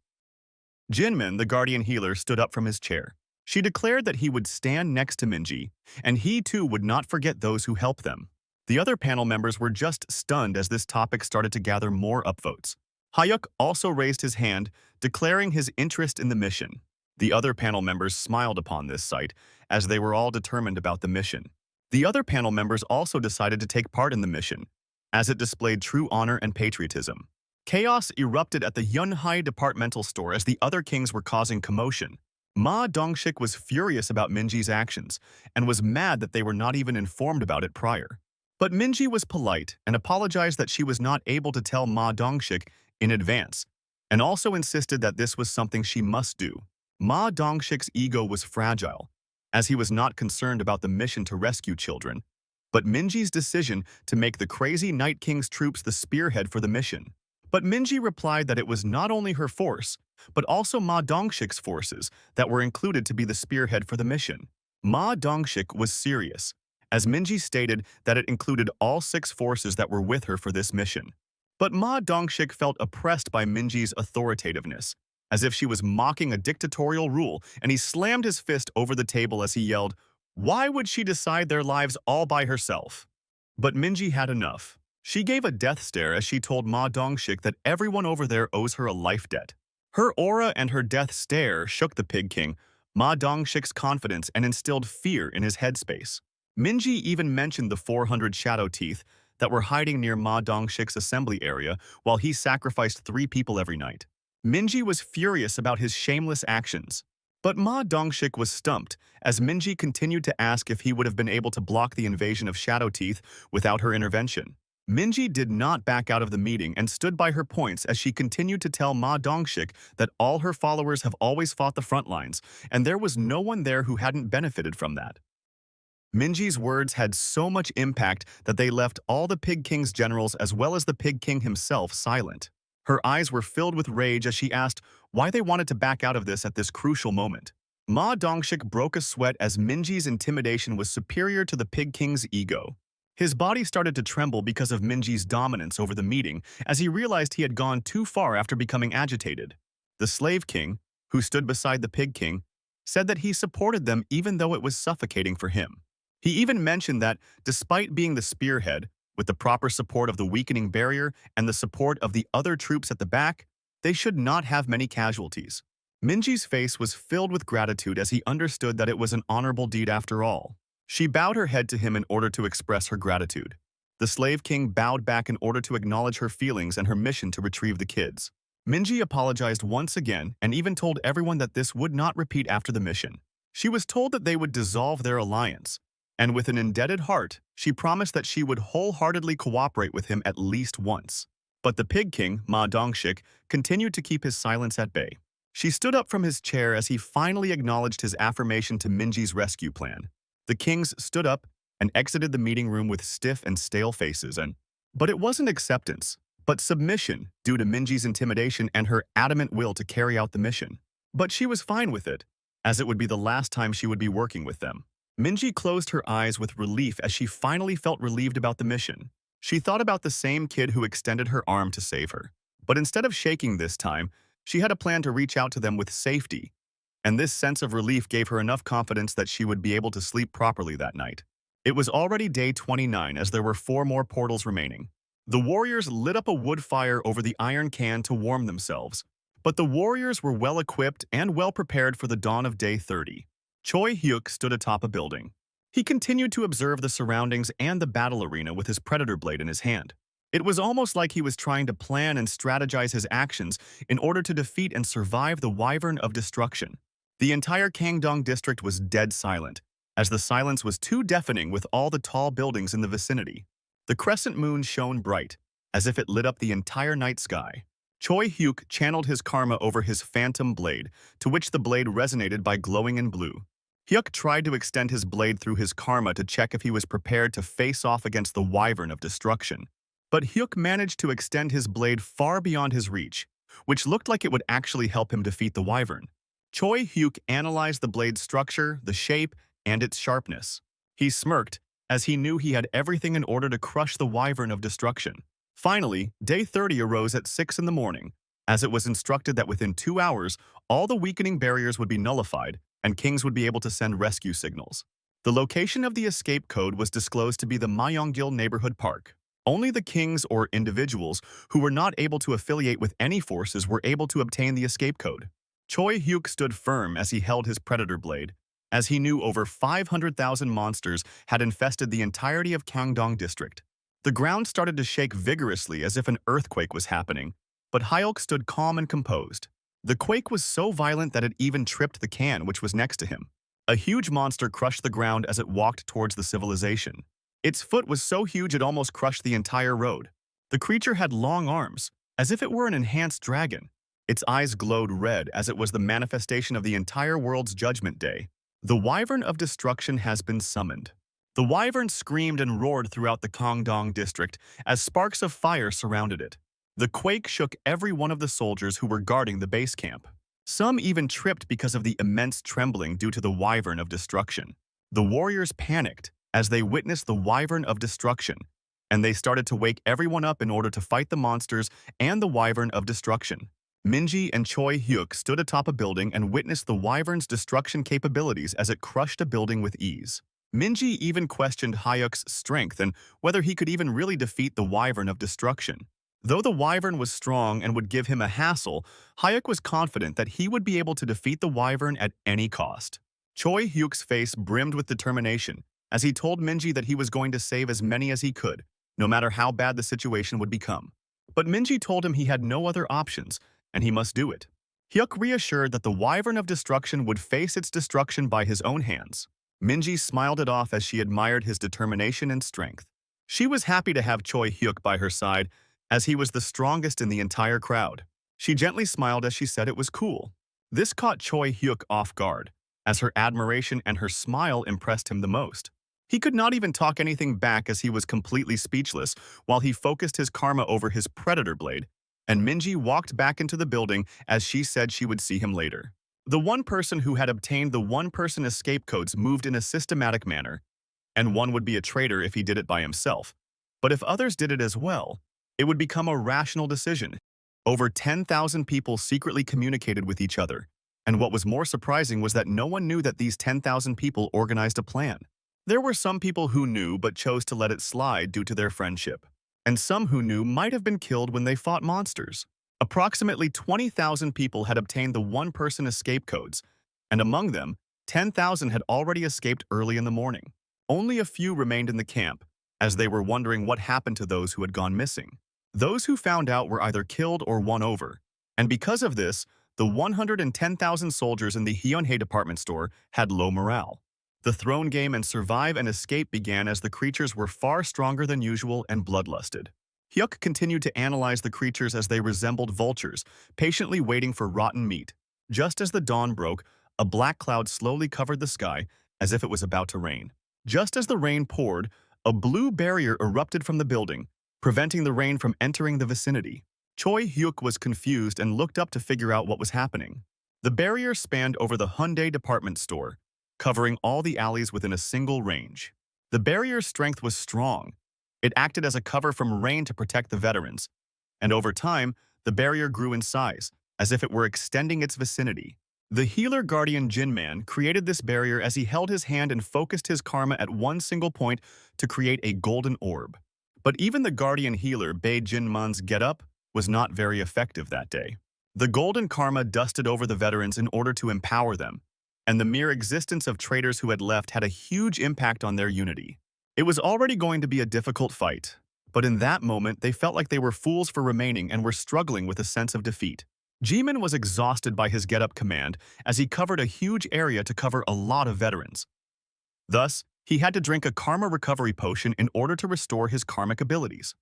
Jinmin, the guardian healer, stood up from his chair. She declared that he would stand next to Minji, and he too would not forget those who help them. The other panel members were just stunned as this topic started to gather more upvotes. Hayuk also raised his hand, declaring his interest in the mission. The other panel members smiled upon this sight, as they were all determined about the mission. The other panel members also decided to take part in the mission, as it displayed true honor and patriotism. Chaos erupted at the Yunhai departmental store as the other kings were causing commotion. Ma Dongshik was furious about Minji's actions and was mad that they were not even informed about it prior. But Minji was polite and apologized that she was not able to tell Ma Dongshik in advance, and also insisted that this was something she must do. Ma Dongshik's ego was fragile, as he was not concerned about the mission to rescue children, but Minji's decision to make the crazy Night King's troops the spearhead for the mission. But Minji replied that it was not only her force, but also Ma Dongshik's forces that were included to be the spearhead for the mission. Ma Dongshik was serious, as Minji stated that it included all 6 forces that were with her for this mission. But Ma Dongshik felt oppressed by Minji's authoritativeness, as if she was mocking a dictatorial rule, and he slammed his fist over the table as he yelled, "Why would she decide their lives all by herself?" But Minji had enough. She gave a death stare as she told Ma Dongshik that everyone over there owes her a life debt. Her aura and her death stare shook the Pig King, Ma Dongshik's confidence, and instilled fear in his headspace. Minji even mentioned the 400 shadow teeth that were hiding near Ma Dongshik's assembly area while he sacrificed 3 people every night. Minji was furious about his shameless actions. But Ma Dongshik was stumped as Minji continued to ask if he would have been able to block the invasion of shadow teeth without her intervention. Minji did not back out of the meeting and stood by her points as she continued to tell Ma Dongshik that all her followers have always fought the front lines, and there was no one there who hadn't benefited from that. Minji's words had so much impact that they left all the Pig King's generals as well as the Pig King himself silent. Her eyes were filled with rage as she asked why they wanted to back out of this at this crucial moment. Ma Dongshik broke a sweat as Minji's intimidation was superior to the Pig King's ego. His body started to tremble because of Minji's dominance over the meeting as he realized he had gone too far after becoming agitated. The Slave King, who stood beside the Pig King, said that he supported them even though it was suffocating for him. He even mentioned that, despite being the spearhead, with the proper support of the weakening barrier and the support of the other troops at the back, they should not have many casualties. Minji's face was filled with gratitude as he understood that it was an honorable deed after all. She bowed her head to him in order to express her gratitude. The Slave King bowed back in order to acknowledge her feelings and her mission to retrieve the kids. Minji apologized once again and even told everyone that this would not repeat after the mission. She was told that they would dissolve their alliance, and with an indebted heart, she promised that she would wholeheartedly cooperate with him at least once. But the Pig King, Ma Dongshik, continued to keep his silence at bay. She stood up from his chair as he finally acknowledged his affirmation to Minji's rescue plan. The kings stood up and exited the meeting room with stiff and stale faces, but it wasn't acceptance, but submission due to Minji's intimidation and her adamant will to carry out the mission. But she was fine with it, as it would be the last time she would be working with them. Minji closed her eyes with relief as she finally felt relieved about the mission. She thought about the same kid who extended her arm to save her. But instead of shaking this time, she had a plan to reach out to them with safety, and this sense of relief gave her enough confidence that she would be able to sleep properly that night. It was already day 29 as there were 4 more portals remaining. The warriors lit up a wood fire over the iron can to warm themselves, but the warriors were well equipped and well prepared for the dawn of day 30. Choi Hyuk stood atop a building. He continued to observe the surroundings and the battle arena with his predator blade in his hand. It was almost like he was trying to plan and strategize his actions in order to defeat and survive the Wyvern of Destruction. The entire Kangdong district was dead silent, as the silence was too deafening with all the tall buildings in the vicinity. The crescent moon shone bright, as if it lit up the entire night sky. Choi Hyuk channeled his karma over his phantom blade, to which the blade resonated by glowing in blue. Hyuk tried to extend his blade through his karma to check if he was prepared to face off against the Wyvern of Destruction. But Hyuk managed to extend his blade far beyond his reach, which looked like it would actually help him defeat the Wyvern. Choi Hyuk analyzed the blade's structure, the shape, and its sharpness. He smirked, as he knew he had everything in order to crush the Wyvern of Destruction. Finally, day 30 arose at 6 in the morning, as it was instructed that within 2 hours, all the weakening barriers would be nullified, and kings would be able to send rescue signals. The location of the escape code was disclosed to be the Myeonggil Neighborhood Park. Only the kings or individuals who were not able to affiliate with any forces were able to obtain the escape code. Choi Hyuk stood firm as he held his predator blade, as he knew over 500,000 monsters had infested the entirety of Kangdong district. The ground started to shake vigorously as if an earthquake was happening, but Hyuk stood calm and composed. The quake was so violent that it even tripped the can which was next to him. A huge monster crushed the ground as it walked towards the civilization. Its foot was so huge it almost crushed the entire road. The creature had long arms, as if it were an enhanced dragon. Its eyes glowed red as it was the manifestation of the entire world's Judgment Day. The Wyvern of Destruction has been summoned. The Wyvern screamed and roared throughout the Kangdong district as sparks of fire surrounded it. The quake shook every one of the soldiers who were guarding the base camp. Some even tripped because of the immense trembling due to the Wyvern of Destruction. The warriors panicked, as they witnessed the Wyvern of Destruction, and they started to wake everyone up in order to fight the monsters and the Wyvern of Destruction. Minji and Choi Hyuk stood atop a building and witnessed the Wyvern's destruction capabilities as it crushed a building with ease. Minji even questioned Hyuk's strength and whether he could even really defeat the Wyvern of Destruction. Though the Wyvern was strong and would give him a hassle, Hyuk was confident that he would be able to defeat the Wyvern at any cost. Choi Hyuk's face brimmed with determination as he told Minji that he was going to save as many as he could, no matter how bad the situation would become. But Minji told him he had no other options, and he must do it. Hyuk reassured that the Wyvern of Destruction would face its destruction by his own hands. Minji smiled it off as she admired his determination and strength. She was happy to have Choi Hyuk by her side, as he was the strongest in the entire crowd. She gently smiled as she said it was cool. This caught Choi Hyuk off guard, as her admiration and her smile impressed him the most. He could not even talk anything back as he was completely speechless while he focused his karma over his predator blade, and Minji walked back into the building as she said she would see him later. The one person who had obtained the one-person escape codes moved in a systematic manner, and one would be a traitor if he did it by himself. But if others did it as well, it would become a rational decision. Over 10,000 people secretly communicated with each other, and what was more surprising was that no one knew that these 10,000 people organized a plan. There were some people who knew but chose to let it slide due to their friendship, and some who knew might have been killed when they fought monsters. Approximately 20,000 people had obtained the one-person escape codes, and among them, 10,000 had already escaped early in the morning. Only a few remained in the camp, as they were wondering what happened to those who had gone missing. Those who found out were either killed or won over, and because of this, the 110,000 soldiers in the Hyunhae department store had low morale. The throne game and survive and escape began as the creatures were far stronger than usual and bloodlusted. Hyuk continued to analyze the creatures as they resembled vultures, patiently waiting for rotten meat. Just as the dawn broke, a black cloud slowly covered the sky as if it was about to rain. Just as the rain poured, a blue barrier erupted from the building, preventing the rain from entering the vicinity. Choi Hyuk was confused and looked up to figure out what was happening. The barrier spanned over the Hyundai department store, covering all the alleys within a single range. The barrier's strength was strong. It acted as a cover from rain to protect the veterans, and over time, the barrier grew in size, as if it were extending its vicinity. The healer guardian Jinman created this barrier as he held his hand and focused his karma at one single point to create a golden orb. But even the guardian healer bade Jinman's get-up was not very effective that day. The golden karma dusted over the veterans in order to empower them, and the mere existence of traitors who had left had a huge impact on their unity. It was already going to be a difficult fight, but in that moment they felt like they were fools for remaining and were struggling with a sense of defeat. Jimin was exhausted by his get-up command as he covered a huge area to cover a lot of veterans. Thus, he had to drink a karma recovery potion in order to restore his karmic abilities.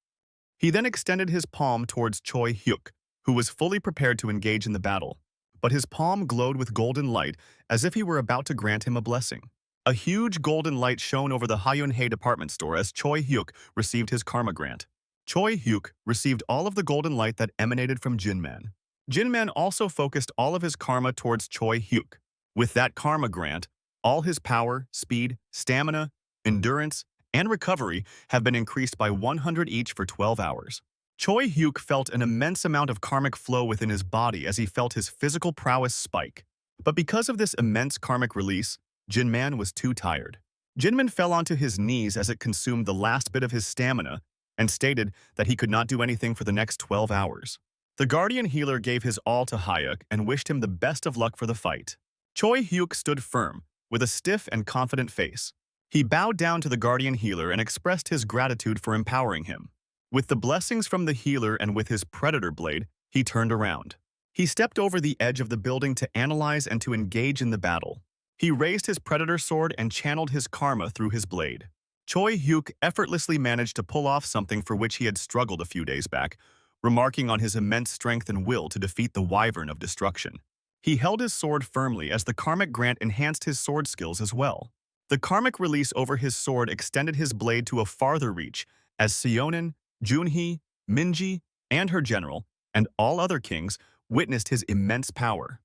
He then extended his palm towards Choi Hyuk, who was fully prepared to engage in the battle, but his palm glowed with golden light as if he were about to grant him a blessing. A huge golden light shone over the Hyunhae department store as Choi Hyuk received his karma grant. Choi Hyuk received all of the golden light that emanated from Jinman. Jinman also focused all of his karma towards Choi Hyuk. With that karma grant, all his power, speed, stamina, endurance, and recovery have been increased by 100 each for 12 hours. Choi Hyuk felt an immense amount of karmic flow within his body as he felt his physical prowess spike. But because of this immense karmic release, Jinman was too tired. Jinman fell onto his knees as it consumed the last bit of his stamina and stated that he could not do anything for the next 12 hours. The guardian healer gave his all to Hyuk and wished him the best of luck for the fight. Choi Hyuk stood firm, with a stiff and confident face. He bowed down to the guardian healer and expressed his gratitude for empowering him. With the blessings from the healer and with his predator blade, he turned around. He stepped over the edge of the building to analyze and to engage in the battle. He raised his predator sword and channeled his karma through his blade. Choi Hyuk effortlessly managed to pull off something for which he had struggled a few days back, remarking on his immense strength and will to defeat the Wyvern of Destruction. He held his sword firmly as the karmic grant enhanced his sword skills as well. The karmic release over his sword extended his blade to a farther reach as Seonin, Junhee, Minji, and her general, and all other kings, witnessed his immense power.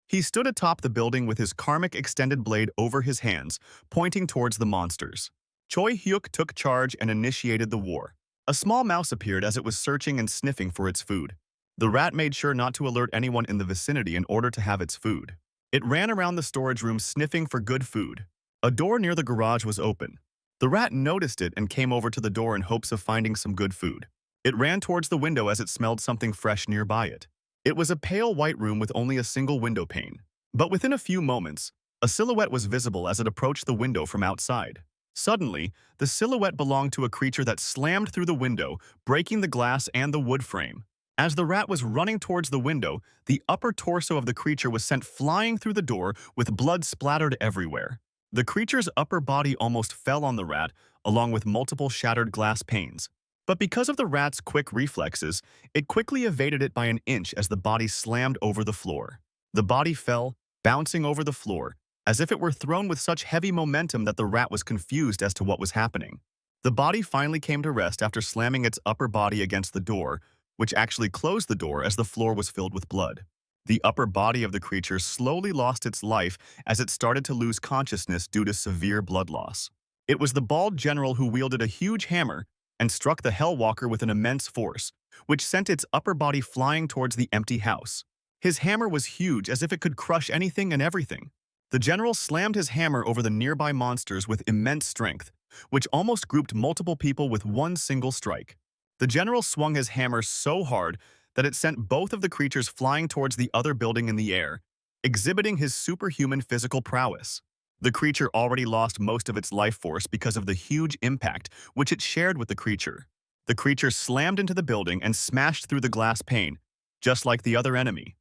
He stood atop the building with his karmic extended blade over his hands, pointing towards the monsters. Choi Hyuk took charge and initiated the war. A small mouse appeared as it was searching and sniffing for its food. The rat made sure not to alert anyone in the vicinity in order to have its food. It ran around the storage room sniffing for good food. A door near the garage was open. The rat noticed it and came over to the door in hopes of finding some good food. It ran towards the window as it smelled something fresh nearby it. It was a pale white room with only a single window pane. But within a few moments, a silhouette was visible as it approached the window from outside. Suddenly, the silhouette belonged to a creature that slammed through the window, breaking the glass and the wood frame. As the rat was running towards the window, the upper torso of the creature was sent flying through the door with blood splattered everywhere. The creature's upper body almost fell on the rat, along with multiple shattered glass panes. But because of the rat's quick reflexes, it quickly evaded it by an inch as the body slammed over the floor. The body fell, bouncing over the floor, as if it were thrown with such heavy momentum that the rat was confused as to what was happening. The body finally came to rest after slamming its upper body against the door, which actually closed the door as the floor was filled with blood. The upper body of the creature slowly lost its life as it started to lose consciousness due to severe blood loss. It was the bald general who wielded a huge hammer and struck the Hellwalker with an immense force, which sent its upper body flying towards the empty house. His hammer was huge, as if it could crush anything and everything. The general slammed his hammer over the nearby monsters with immense strength, which almost grouped multiple people with one single strike. The general swung his hammer so hard that it sent both of the creatures flying towards the other building in the air, exhibiting his superhuman physical prowess. The creature already lost most of its life force because of the huge impact which it shared with the creature. The creature slammed into the building and smashed through the glass pane, just like the other enemy.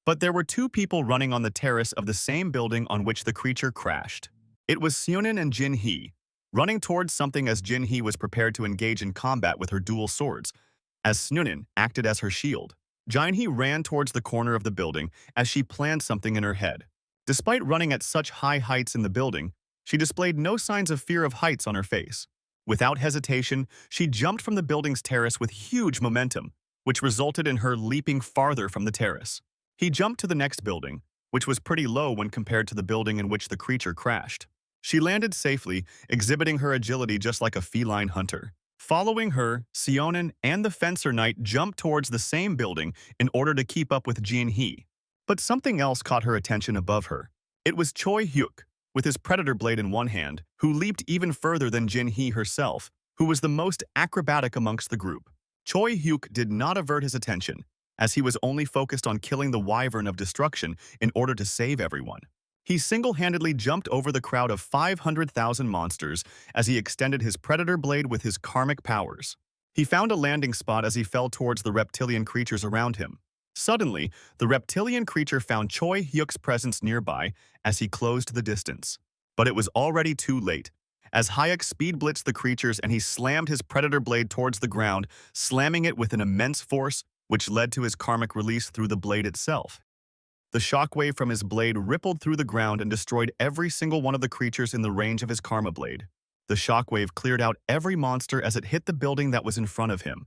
But there were two people running on the terrace of the same building on which the creature crashed. It was Seonin and Jin Hee, running towards something as Jin Hee was prepared to engage in combat with her dual swords, as Seonin acted as her shield. Jin Hee ran towards the corner of the building as she planned something in her head. Despite running at such high heights in the building, she displayed no signs of fear of heights on her face. Without hesitation, she jumped from the building's terrace with huge momentum, which resulted in her leaping farther from the terrace. He jumped to the next building, which was pretty low when compared to the building in which the creature crashed. She landed safely, exhibiting her agility just like a feline hunter. Following her, Seonin and the fencer knight jumped towards the same building in order to keep up with Jin Hee. But something else caught her attention above her. It was Choi Hyuk, with his predator blade in one hand, who leaped even further than Jin Hee herself, who was the most acrobatic amongst the group. Choi Hyuk did not avert his attention, as he was only focused on killing the wyvern of destruction in order to save everyone. He single-handedly jumped over the crowd of 500,000 monsters as he extended his predator blade with his karmic powers. He found a landing spot as he fell towards the reptilian creatures around him. Suddenly, the reptilian creature found Choi Hyuk's presence nearby as he closed the distance. But it was already too late, as Hyuk speed-blitzed the creatures and he slammed his predator blade towards the ground, slamming it with an immense force, which led to his karmic release through the blade itself. The shockwave from his blade rippled through the ground and destroyed every single one of the creatures in the range of his karma blade. The shockwave cleared out every monster as it hit the building that was in front of him,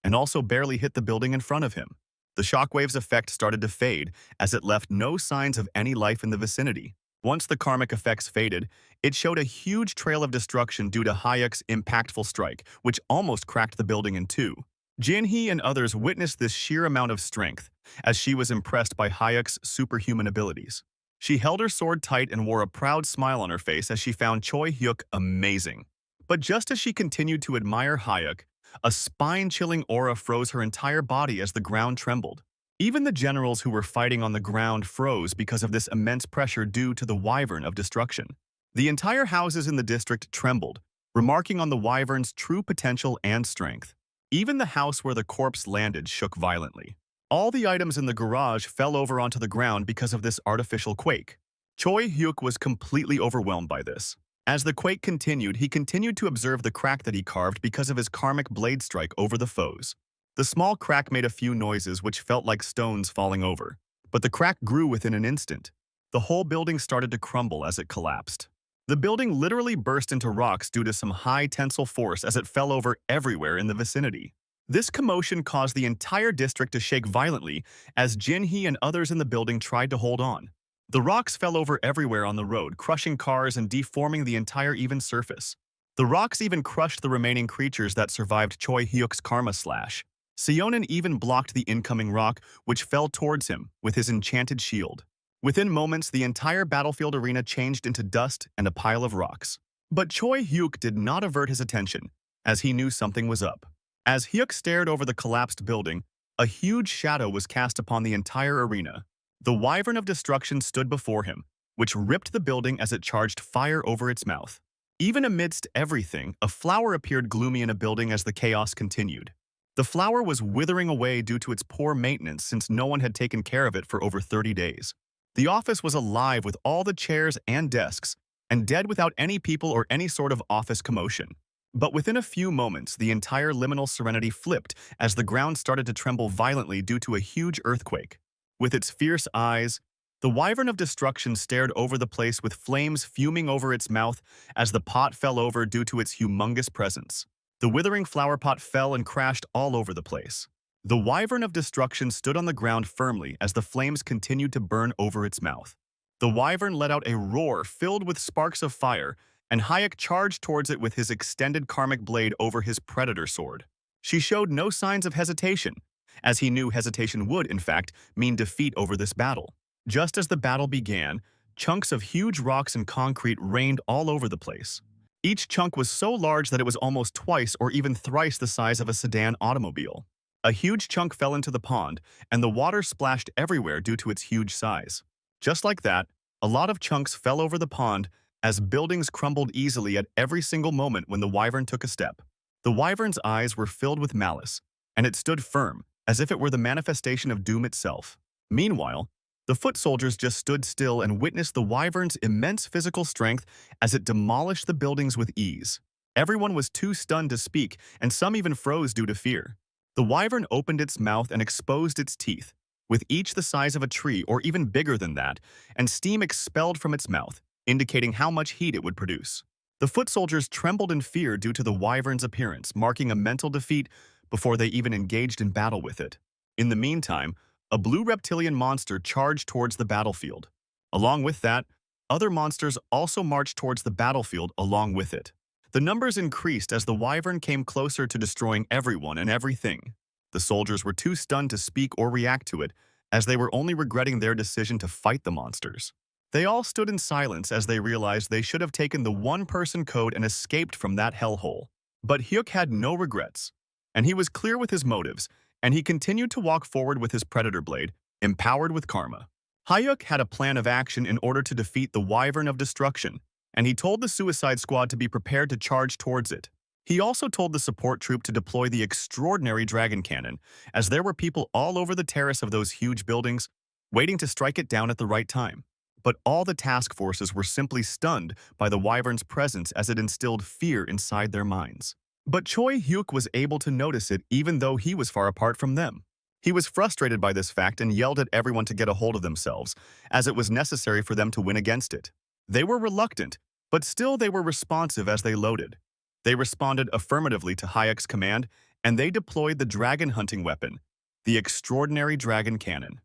and also barely hit the building in front of him. The shockwave's effect started to fade as it left no signs of any life in the vicinity. Once the karmic effects faded, it showed a huge trail of destruction due to Hyuk's impactful strike, which almost cracked the building in two. Jin Hee and others witnessed this sheer amount of strength, as she was impressed by Hyuk's superhuman abilities. She held her sword tight and wore a proud smile on her face as she found Choi Hyuk amazing. But just as she continued to admire Hyuk, a spine-chilling aura froze her entire body as the ground trembled. Even the generals who were fighting on the ground froze because of this immense pressure due to the wyvern of destruction. The entire houses in the district trembled, remarking on the wyvern's true potential and strength. Even the house where the corpse landed shook violently. All the items in the garage fell over onto the ground because of this artificial quake. Choi Hyuk was completely overwhelmed by this. As the quake continued, he continued to observe the crack that he carved because of his karmic blade strike over the foes. The small crack made a few noises which felt like stones falling over, but the crack grew within an instant. The whole building started to crumble as it collapsed. The building literally burst into rocks due to some high tensile force as it fell over everywhere in the vicinity. This commotion caused the entire district to shake violently as Jin Hee and others in the building tried to hold on. The rocks fell over everywhere on the road, crushing cars and deforming the entire even surface. The rocks even crushed the remaining creatures that survived Choi Hyuk's karma slash. Seonin even blocked the incoming rock, which fell towards him with his enchanted shield. Within moments, the entire battlefield arena changed into dust and a pile of rocks. But Choi Hyuk did not avert his attention, as he knew something was up. As Hyuk stared over the collapsed building, a huge shadow was cast upon the entire arena. The Wyvern of Destruction stood before him, which ripped the building as it charged fire over its mouth. Even amidst everything, a flower appeared gloomy in a building as the chaos continued. The flower was withering away due to its poor maintenance since no one had taken care of it for over 30 days. The office was alive with all the chairs and desks, and dead without any people or any sort of office commotion. But within a few moments, the entire liminal serenity flipped as the ground started to tremble violently due to a huge earthquake. With its fierce eyes, the Wyvern of Destruction stared over the place with flames fuming over its mouth as the pot fell over due to its humongous presence. The withering flower pot fell and crashed all over the place. The Wyvern of Destruction stood on the ground firmly as the flames continued to burn over its mouth. The Wyvern let out a roar filled with sparks of fire, and Hayek charged towards it with his extended karmic blade over his predator sword. She showed no signs of hesitation, as he knew hesitation would, in fact, mean defeat over this battle. Just as the battle began, chunks of huge rocks and concrete rained all over the place. Each chunk was so large that it was almost twice or even thrice the size of a sedan automobile. A huge chunk fell into the pond, and the water splashed everywhere due to its huge size. Just like that, a lot of chunks fell over the pond as buildings crumbled easily at every single moment when the Wyvern took a step. The Wyvern's eyes were filled with malice, and it stood firm, as if it were the manifestation of doom itself. Meanwhile, the foot soldiers just stood still and witnessed the Wyvern's immense physical strength as it demolished the buildings with ease. Everyone was too stunned to speak, and some even froze due to fear. The Wyvern opened its mouth and exposed its teeth, with each the size of a tree or even bigger than that, and steam expelled from its mouth, indicating how much heat it would produce. The foot soldiers trembled in fear due to the Wyvern's appearance, marking a mental defeat before they even engaged in battle with it. In the meantime, a blue reptilian monster charged towards the battlefield. Along with that, other monsters also marched towards the battlefield along with it. The numbers increased as the Wyvern came closer to destroying everyone and everything. The soldiers were too stunned to speak or react to it, as they were only regretting their decision to fight the monsters. They all stood in silence as they realized they should have taken the one-person code and escaped from that hellhole. But Hyuk had no regrets, and he was clear with his motives, and he continued to walk forward with his predator blade, empowered with karma. Hyuk had a plan of action in order to defeat the Wyvern of Destruction, and he told the Suicide Squad to be prepared to charge towards it. He also told the support troop to deploy the extraordinary dragon cannon, as there were people all over the terrace of those huge buildings, waiting to strike it down at the right time. But all the task forces were simply stunned by the Wyvern's presence as it instilled fear inside their minds. But Choi Hyuk was able to notice it even though he was far apart from them. He was frustrated by this fact and yelled at everyone to get a hold of themselves, as it was necessary for them to win against it. They were reluctant, but still they were responsive as they loaded. They responded affirmatively to Hayek's command, and they deployed the dragon hunting weapon, the extraordinary dragon cannon.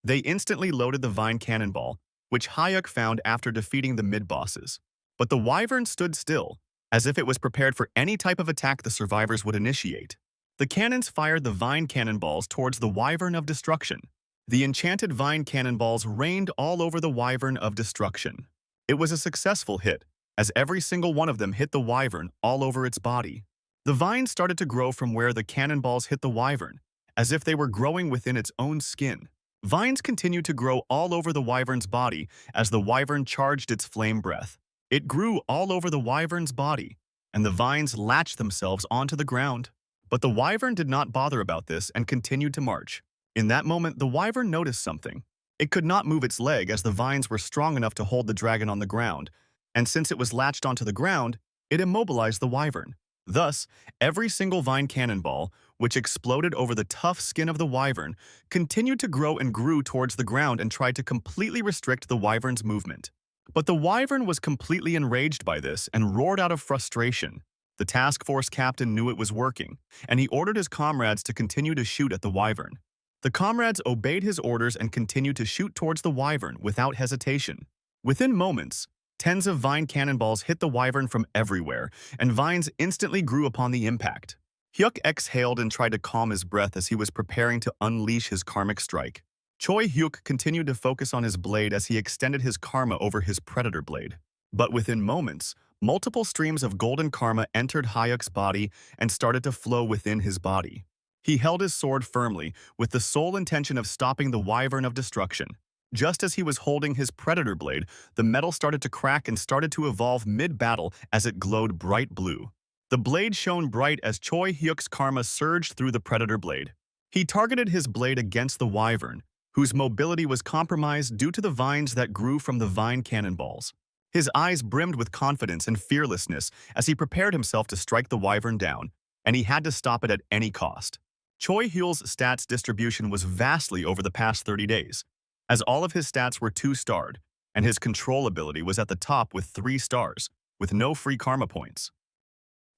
They instantly loaded the vine cannonball, which Hayek found after defeating the mid-bosses. But the Wyvern stood still, as if it was prepared for any type of attack the survivors would initiate. The cannons fired the vine cannonballs towards the Wyvern of Destruction. The enchanted vine cannonballs rained all over the Wyvern of Destruction. It was a successful hit, as every single one of them hit the Wyvern all over its body. The vines started to grow from where the cannonballs hit the Wyvern, as if they were growing within its own skin. Vines continued to grow all over the Wyvern's body as the Wyvern charged its flame breath. It grew all over the Wyvern's body, and the vines latched themselves onto the ground. But the Wyvern did not bother about this and continued to march. In that moment, the Wyvern noticed something. It could not move its leg as the vines were strong enough to hold the dragon on the ground, and since it was latched onto the ground, it immobilized the Wyvern. Thus, every single vine cannonball, which exploded over the tough skin of the Wyvern, continued to grow and grew towards the ground and tried to completely restrict the Wyvern's movement. But the Wyvern was completely enraged by this and roared out of frustration. The task force captain knew it was working, and he ordered his comrades to continue to shoot at the Wyvern. The comrades obeyed his orders and continued to shoot towards the Wyvern without hesitation. Within moments, Tens of vine cannonballs hit the wyvern from everywhere, and vines instantly grew upon the impact. Hyuk exhaled and tried to calm his breath as he was preparing to unleash his karmic strike. Choi Hyuk continued to focus on his blade as he extended his karma over his predator blade. But within moments, multiple streams of golden karma entered Hyuk's body and started to flow within his body. He held his sword firmly, with the sole intention of stopping the wyvern of destruction. Just as he was holding his predator blade, the metal started to crack and started to evolve mid-battle as it glowed bright blue. The blade shone bright as Choi Hyuk's karma surged through the predator blade. He targeted his blade against the wyvern, whose mobility was compromised due to the vines that grew from the vine cannonballs. His eyes brimmed with confidence and fearlessness as he prepared himself to strike the wyvern down, and he had to stop it at any cost. Choi Hyuk's stats distribution was vastly over the past 30 days, as all of his stats were 2-starred, and his control ability was at the top with 3 stars, with no free karma points.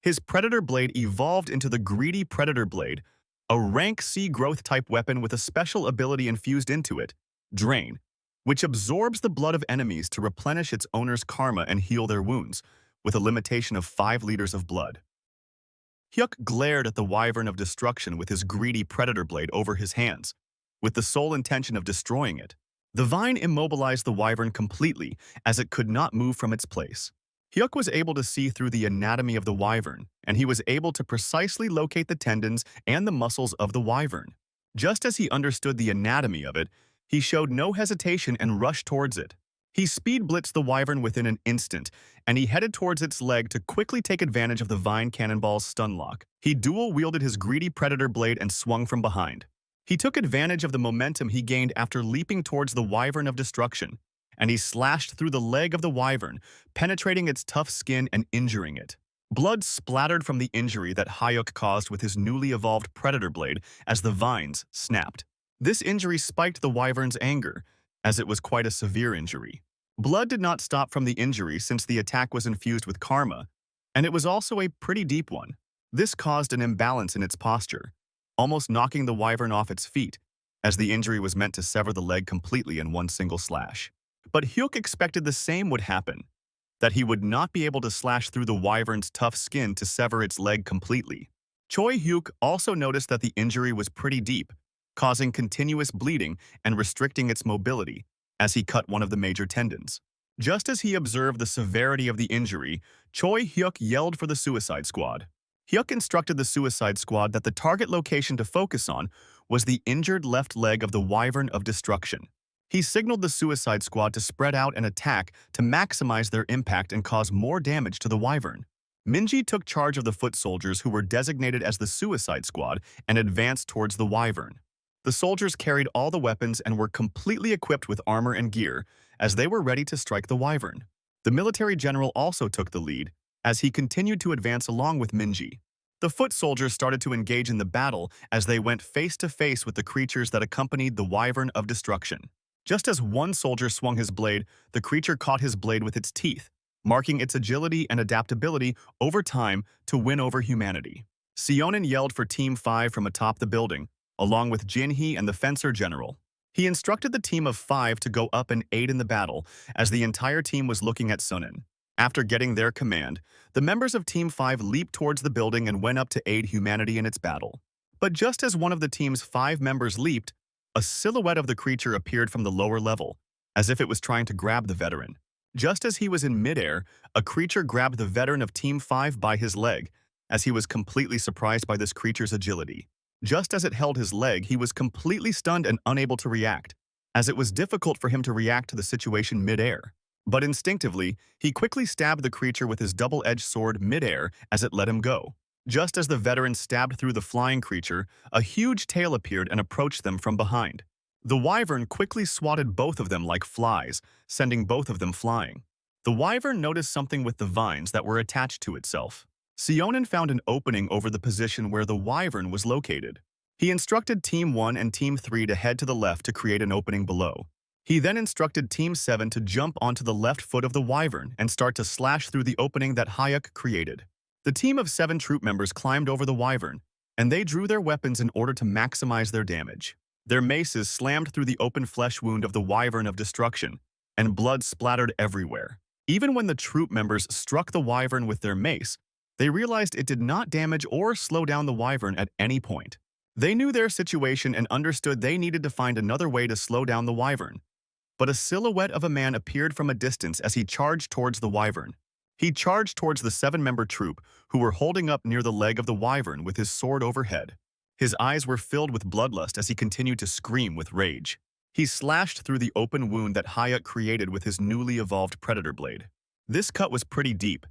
His Predator Blade evolved into the Greedy Predator Blade, a rank C growth-type weapon with a special ability infused into it, Drain, which absorbs the blood of enemies to replenish its owner's karma and heal their wounds, with a limitation of 5 liters of blood. Hyuk glared at the Wyvern of Destruction with his Greedy Predator Blade over his hands, with the sole intention of destroying it. The vine immobilized the wyvern completely, as it could not move from its place. Hyuk was able to see through the anatomy of the wyvern, and he was able to precisely locate the tendons and the muscles of the wyvern. Just as he understood the anatomy of it, he showed no hesitation and rushed towards it. He speed blitzed the wyvern within an instant, and he headed towards its leg to quickly take advantage of the vine cannonball's stun lock. He dual-wielded his Greedy Predator Blade and swung from behind. He took advantage of the momentum he gained after leaping towards the Wyvern of Destruction, and he slashed through the leg of the wyvern, penetrating its tough skin and injuring it. Blood splattered from the injury that Hyuk caused with his newly evolved Predator Blade as the vines snapped. This injury spiked the wyvern's anger, as it was quite a severe injury. Blood did not stop from the injury since the attack was infused with karma, and it was also a pretty deep one. This caused an imbalance in its posture, almost knocking the wyvern off its feet, as the injury was meant to sever the leg completely in one single slash. But Hyuk expected the same would happen, that he would not be able to slash through the wyvern's tough skin to sever its leg completely. Choi Hyuk also noticed that the injury was pretty deep, causing continuous bleeding and restricting its mobility as he cut one of the major tendons. Just as he observed the severity of the injury, Choi Hyuk yelled for the Suicide Squad. Hyuk instructed the Suicide Squad that the target location to focus on was the injured left leg of the Wyvern of Destruction. He signaled the Suicide Squad to spread out and attack to maximize their impact and cause more damage to the Wyvern. Minji took charge of the foot soldiers who were designated as the Suicide Squad and advanced towards the Wyvern. The soldiers carried all the weapons and were completely equipped with armor and gear, as they were ready to strike the Wyvern. The military general also took the lead, as he continued to advance along with Minji. The foot soldiers started to engage in the battle as they went face-to-face with the creatures that accompanied the Wyvern of Destruction. Just as one soldier swung his blade, the creature caught his blade with its teeth, marking its agility and adaptability over time to win over humanity. Seonin yelled for Team 5 from atop the building, along with Jinhee and the Fencer General. He instructed the Team of 5 to go up and aid in the battle, as the entire team was looking at Sunin. After getting their command, the members of Team 5 leaped towards the building and went up to aid humanity in its battle. But just as one of the team's 5 members leaped, a silhouette of the creature appeared from the lower level, as if it was trying to grab the veteran. Just as he was in midair, a creature grabbed the veteran of Team 5 by his leg, as he was completely surprised by this creature's agility. Just as it held his leg, he was completely stunned and unable to react, as it was difficult for him to react to the situation midair. But instinctively, he quickly stabbed the creature with his double-edged sword midair as it let him go. Just as the veteran stabbed through the flying creature, a huge tail appeared and approached them from behind. The wyvern quickly swatted both of them like flies, sending both of them flying. The wyvern noticed something with the vines that were attached to itself. Seonin found an opening over the position where the wyvern was located. He instructed Team 1 and Team 3 to head to the left to create an opening below. He then instructed Team 7 to jump onto the left foot of the wyvern and start to slash through the opening that Hyuk created. The team of 7 troop members climbed over the wyvern, and they drew their weapons in order to maximize their damage. Their maces slammed through the open flesh wound of the Wyvern of Destruction, and blood splattered everywhere. Even when the troop members struck the wyvern with their mace, they realized it did not damage or slow down the wyvern at any point. They knew their situation and understood they needed to find another way to slow down the wyvern. But a silhouette of a man appeared from a distance as he charged towards the wyvern. He charged towards the 7-member troop, who were holding up near the leg of the wyvern with his sword overhead. His eyes were filled with bloodlust as he continued to scream with rage. He slashed through the open wound that Hayek created with his newly evolved predator blade. This cut was pretty deep,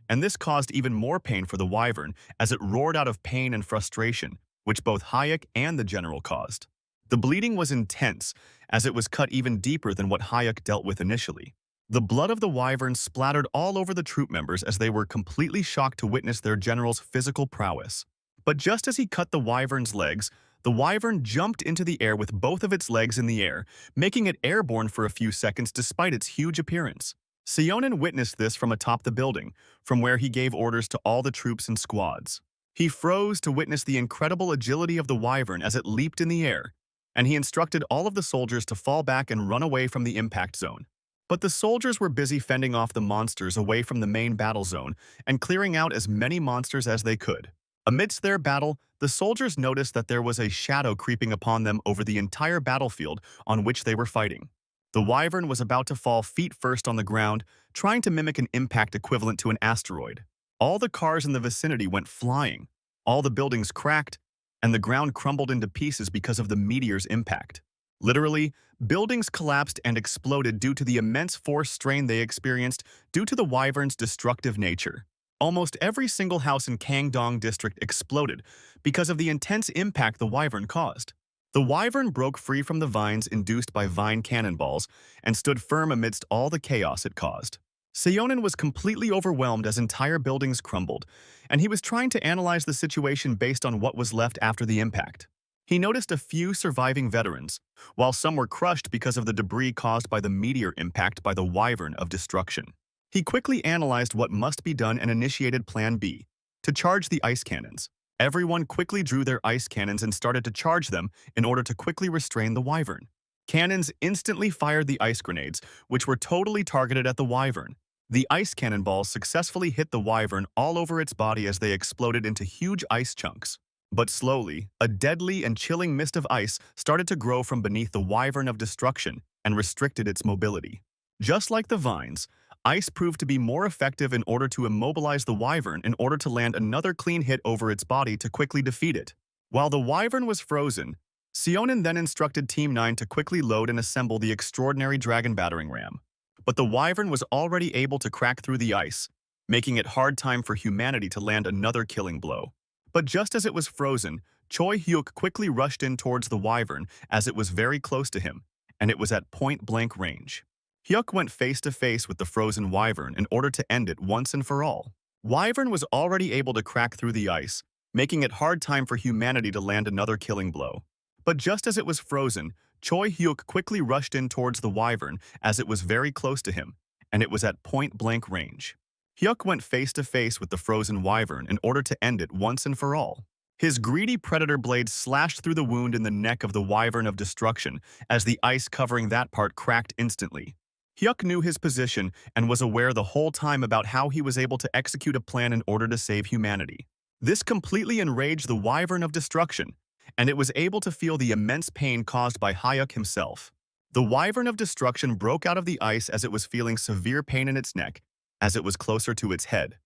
and this caused even more pain for the wyvern as it roared out of pain and frustration, which both Hayek and the general caused. The bleeding was intense, as it was cut even deeper than what Hayek dealt with initially. The blood of the wyvern splattered all over the troop members as they were completely shocked to witness their general's physical prowess. But just as he cut the wyvern's legs, the wyvern jumped into the air with both of its legs in the air, making it airborne for a few seconds despite its huge appearance. Seonin witnessed this from atop the building, from where he gave orders to all the troops and squads. He froze to witness the incredible agility of the wyvern as it leaped in the air, and he instructed all of the soldiers to fall back and run away from the impact zone. But the soldiers were busy fending off the monsters away from the main battle zone and clearing out as many monsters as they could. Amidst their battle, the soldiers noticed that there was a shadow creeping upon them over the entire battlefield on which they were fighting. The wyvern was about to fall feet first on the ground, trying to mimic an impact equivalent to an asteroid. All the cars in the vicinity went flying, all the buildings cracked, and the ground crumbled into pieces because of the meteor's impact. Literally, buildings collapsed and exploded due to the immense force strain they experienced due to the wyvern's destructive nature. Almost every single house in Kangdong district exploded because of the intense impact the wyvern caused. The wyvern broke free from the vines induced by vine cannonballs and stood firm amidst all the chaos it caused. Seonin was completely overwhelmed as entire buildings crumbled, and he was trying to analyze the situation based on what was left after the impact. He noticed a few surviving veterans, while some were crushed because of the debris caused by the meteor impact by the wyvern of destruction. He quickly analyzed what must be done and initiated Plan B, to charge the ice cannons. Everyone quickly drew their ice cannons and started to charge them in order to quickly restrain the wyvern. Cannons instantly fired the ice grenades, which were totally targeted at the wyvern. The ice cannonballs successfully hit the wyvern all over its body as they exploded into huge ice chunks. But slowly, a deadly and chilling mist of ice started to grow from beneath the wyvern of destruction and restricted its mobility. Just like the vines, ice proved to be more effective in order to immobilize the wyvern in order to land another clean hit over its body to quickly defeat it. While the wyvern was frozen, Seonin then instructed Team 9 to quickly load and assemble the extraordinary dragon battering ram. But the wyvern was already able to crack through the ice, making it hard time for humanity to land another killing blow. But just as it was frozen, Choi Hyuk quickly rushed in towards the wyvern as it was very close to him, and it was at point-blank range. Hyuk went face-to-face with the frozen wyvern in order to end it once and for all. Wyvern was already able to crack through the ice, making it hard time for humanity to land another killing blow. But just as it was frozen, Choi Hyuk quickly rushed in towards the wyvern as it was very close to him, and it was at point-blank range. Hyuk went face-to-face with the frozen wyvern in order to end it once and for all. His greedy predator blade slashed through the wound in the neck of the wyvern of destruction as the ice covering that part cracked instantly. Hyuk knew his position and was aware the whole time about how he was able to execute a plan in order to save humanity. This completely enraged the wyvern of destruction, and it was able to feel the immense pain caused by Hyuk himself. The wyvern of destruction broke out of the ice as it was feeling severe pain in its neck, as it was closer to its head.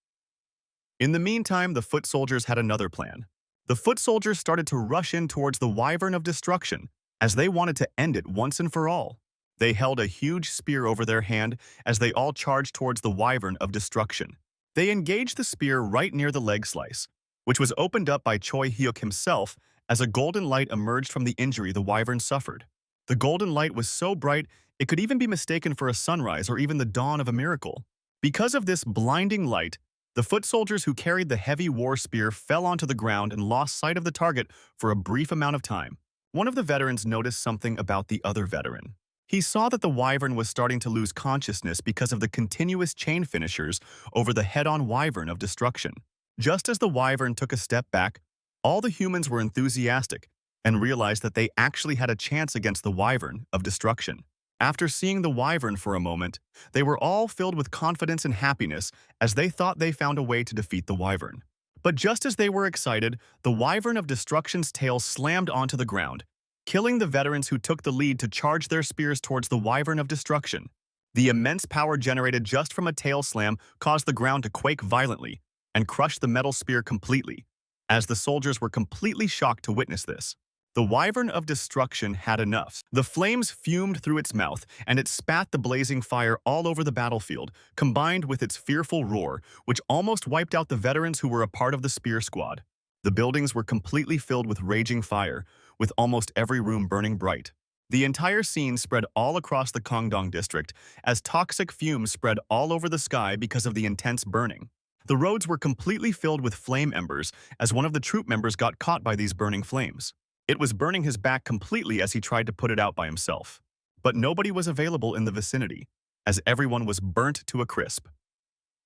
In the meantime, the foot soldiers had another plan. The foot soldiers started to rush in towards the wyvern of destruction, as they wanted to end it once and for all. They held a huge spear over their hand as they all charged towards the wyvern of destruction. They engaged the spear right near the leg slice, which was opened up by Choi Hyuk himself as a golden light emerged from the injury the wyvern suffered. The golden light was so bright it could even be mistaken for a sunrise or even the dawn of a miracle. Because of this blinding light, the foot soldiers who carried the heavy war spear fell onto the ground and lost sight of the target for a brief amount of time. One of the veterans noticed something about the other veteran. He saw that the wyvern was starting to lose consciousness because of the continuous chain finishers over the head-on wyvern of destruction. Just as the wyvern took a step back, all the humans were enthusiastic and realized that they actually had a chance against the wyvern of destruction. After seeing the wyvern for a moment, they were all filled with confidence and happiness as they thought they found a way to defeat the wyvern. But just as they were excited, the wyvern of destruction's tail slammed onto the ground, killing the veterans who took the lead to charge their spears towards the wyvern of destruction. The immense power generated just from a tail slam caused the ground to quake violently and crush the metal spear completely, as the soldiers were completely shocked to witness this. The wyvern of destruction had enough. The flames fumed through its mouth, and it spat the blazing fire all over the battlefield, combined with its fearful roar, which almost wiped out the veterans who were a part of the spear squad. The buildings were completely filled with raging fire, with almost every room burning bright. The entire scene spread all across the Kongdong district, as toxic fumes spread all over the sky because of the intense burning. The roads were completely filled with flame embers, as one of the troop members got caught by these burning flames. It was burning his back completely as he tried to put it out by himself. But nobody was available in the vicinity, as everyone was burnt to a crisp.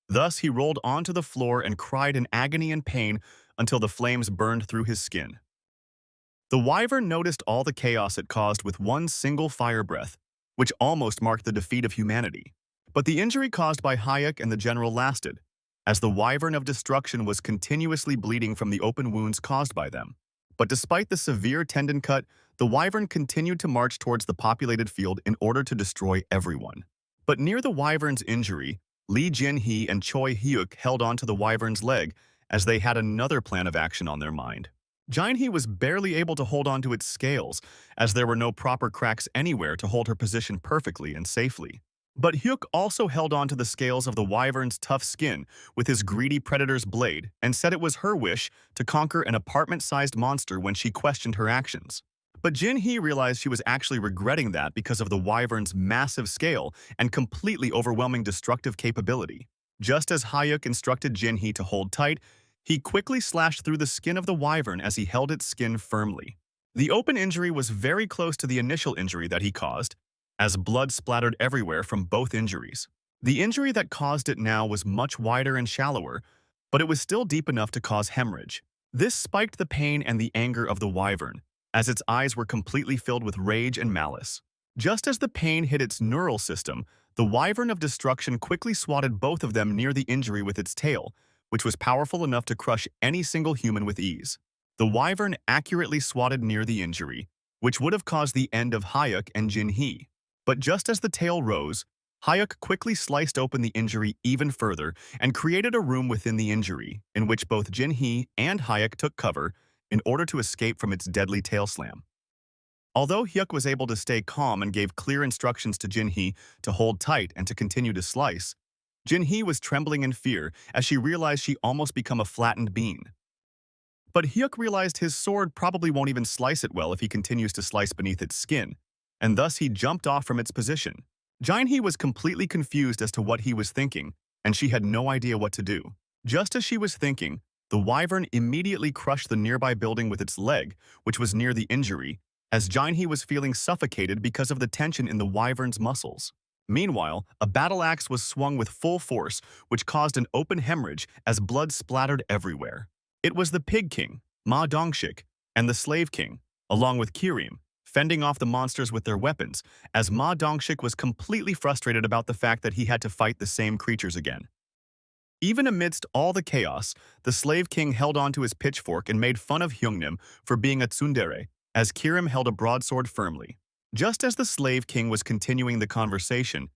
Thus, he rolled onto the floor and cried in agony and pain until the flames burned through his skin. The wyvern noticed all the chaos it caused with one single fire breath, which almost marked the defeat of humanity. But the injury caused by Hayek and the general lasted, as the wyvern of destruction was continuously bleeding from the open wounds caused by them. But despite the severe tendon cut, the wyvern continued to march towards the populated field in order to destroy everyone. But near the wyvern's injury, Lee Jin-hee and Choi Hyuk held onto the wyvern's leg as they had another plan of action on their mind. Jin-hee was barely able to hold onto its scales, as there were no proper cracks anywhere to hold her position perfectly and safely. But Hyuk also held onto the scales of the wyvern's tough skin with his greedy predator's blade and said it was her wish to conquer an apartment-sized monster when she questioned her actions. But Jin-hee realized she was actually regretting that because of the wyvern's massive scale and completely overwhelming destructive capability. Just as Hyuk instructed Jin-hee to hold tight, he quickly slashed through the skin of the wyvern as he held its skin firmly. The open injury was very close to the initial injury that he caused, as blood splattered everywhere from both injuries. The injury that caused it now was much wider and shallower, but it was still deep enough to cause hemorrhage. This spiked the pain and the anger of the wyvern, as its eyes were completely filled with rage and malice. Just as the pain hit its neural system, the wyvern of destruction quickly swatted both of them near the injury with its tail, which was powerful enough to crush any single human with ease. The wyvern accurately swatted near the injury, which would have caused the end of Hayek and Jin-hee. But just as the tail rose, Hayek quickly sliced open the injury even further and created a room within the injury, in which both Jin-hee and Hayek took cover in order to escape from its deadly tail slam. Although Hyuk was able to stay calm and gave clear instructions to Jin-hee to hold tight and to continue to slice, Jin-hee was trembling in fear as she realized she almost become a flattened bean. But Hyuk realized his sword probably won't even slice it well if he continues to slice beneath its skin, and thus he jumped off from its position. Jin-hee was completely confused as to what he was thinking, and she had no idea what to do. Just as she was thinking, the wyvern immediately crushed the nearby building with its leg, which was near the injury, as Jin-hee was feeling suffocated because of the tension in the wyvern's muscles. Meanwhile, a battle axe was swung with full force, which caused an open hemorrhage as blood splattered everywhere. It was the Pig King, Ma Dongshik, and the Slave King, along with Kirim, fending off the monsters with their weapons, as Ma Dongshik was completely frustrated about the fact that he had to fight the same creatures again. Even amidst all the chaos, the Slave King held onto his pitchfork and made fun of Hyungnim for being a tsundere, as Kirim held a broadsword firmly. Just as the Slave King was continuing the conversation,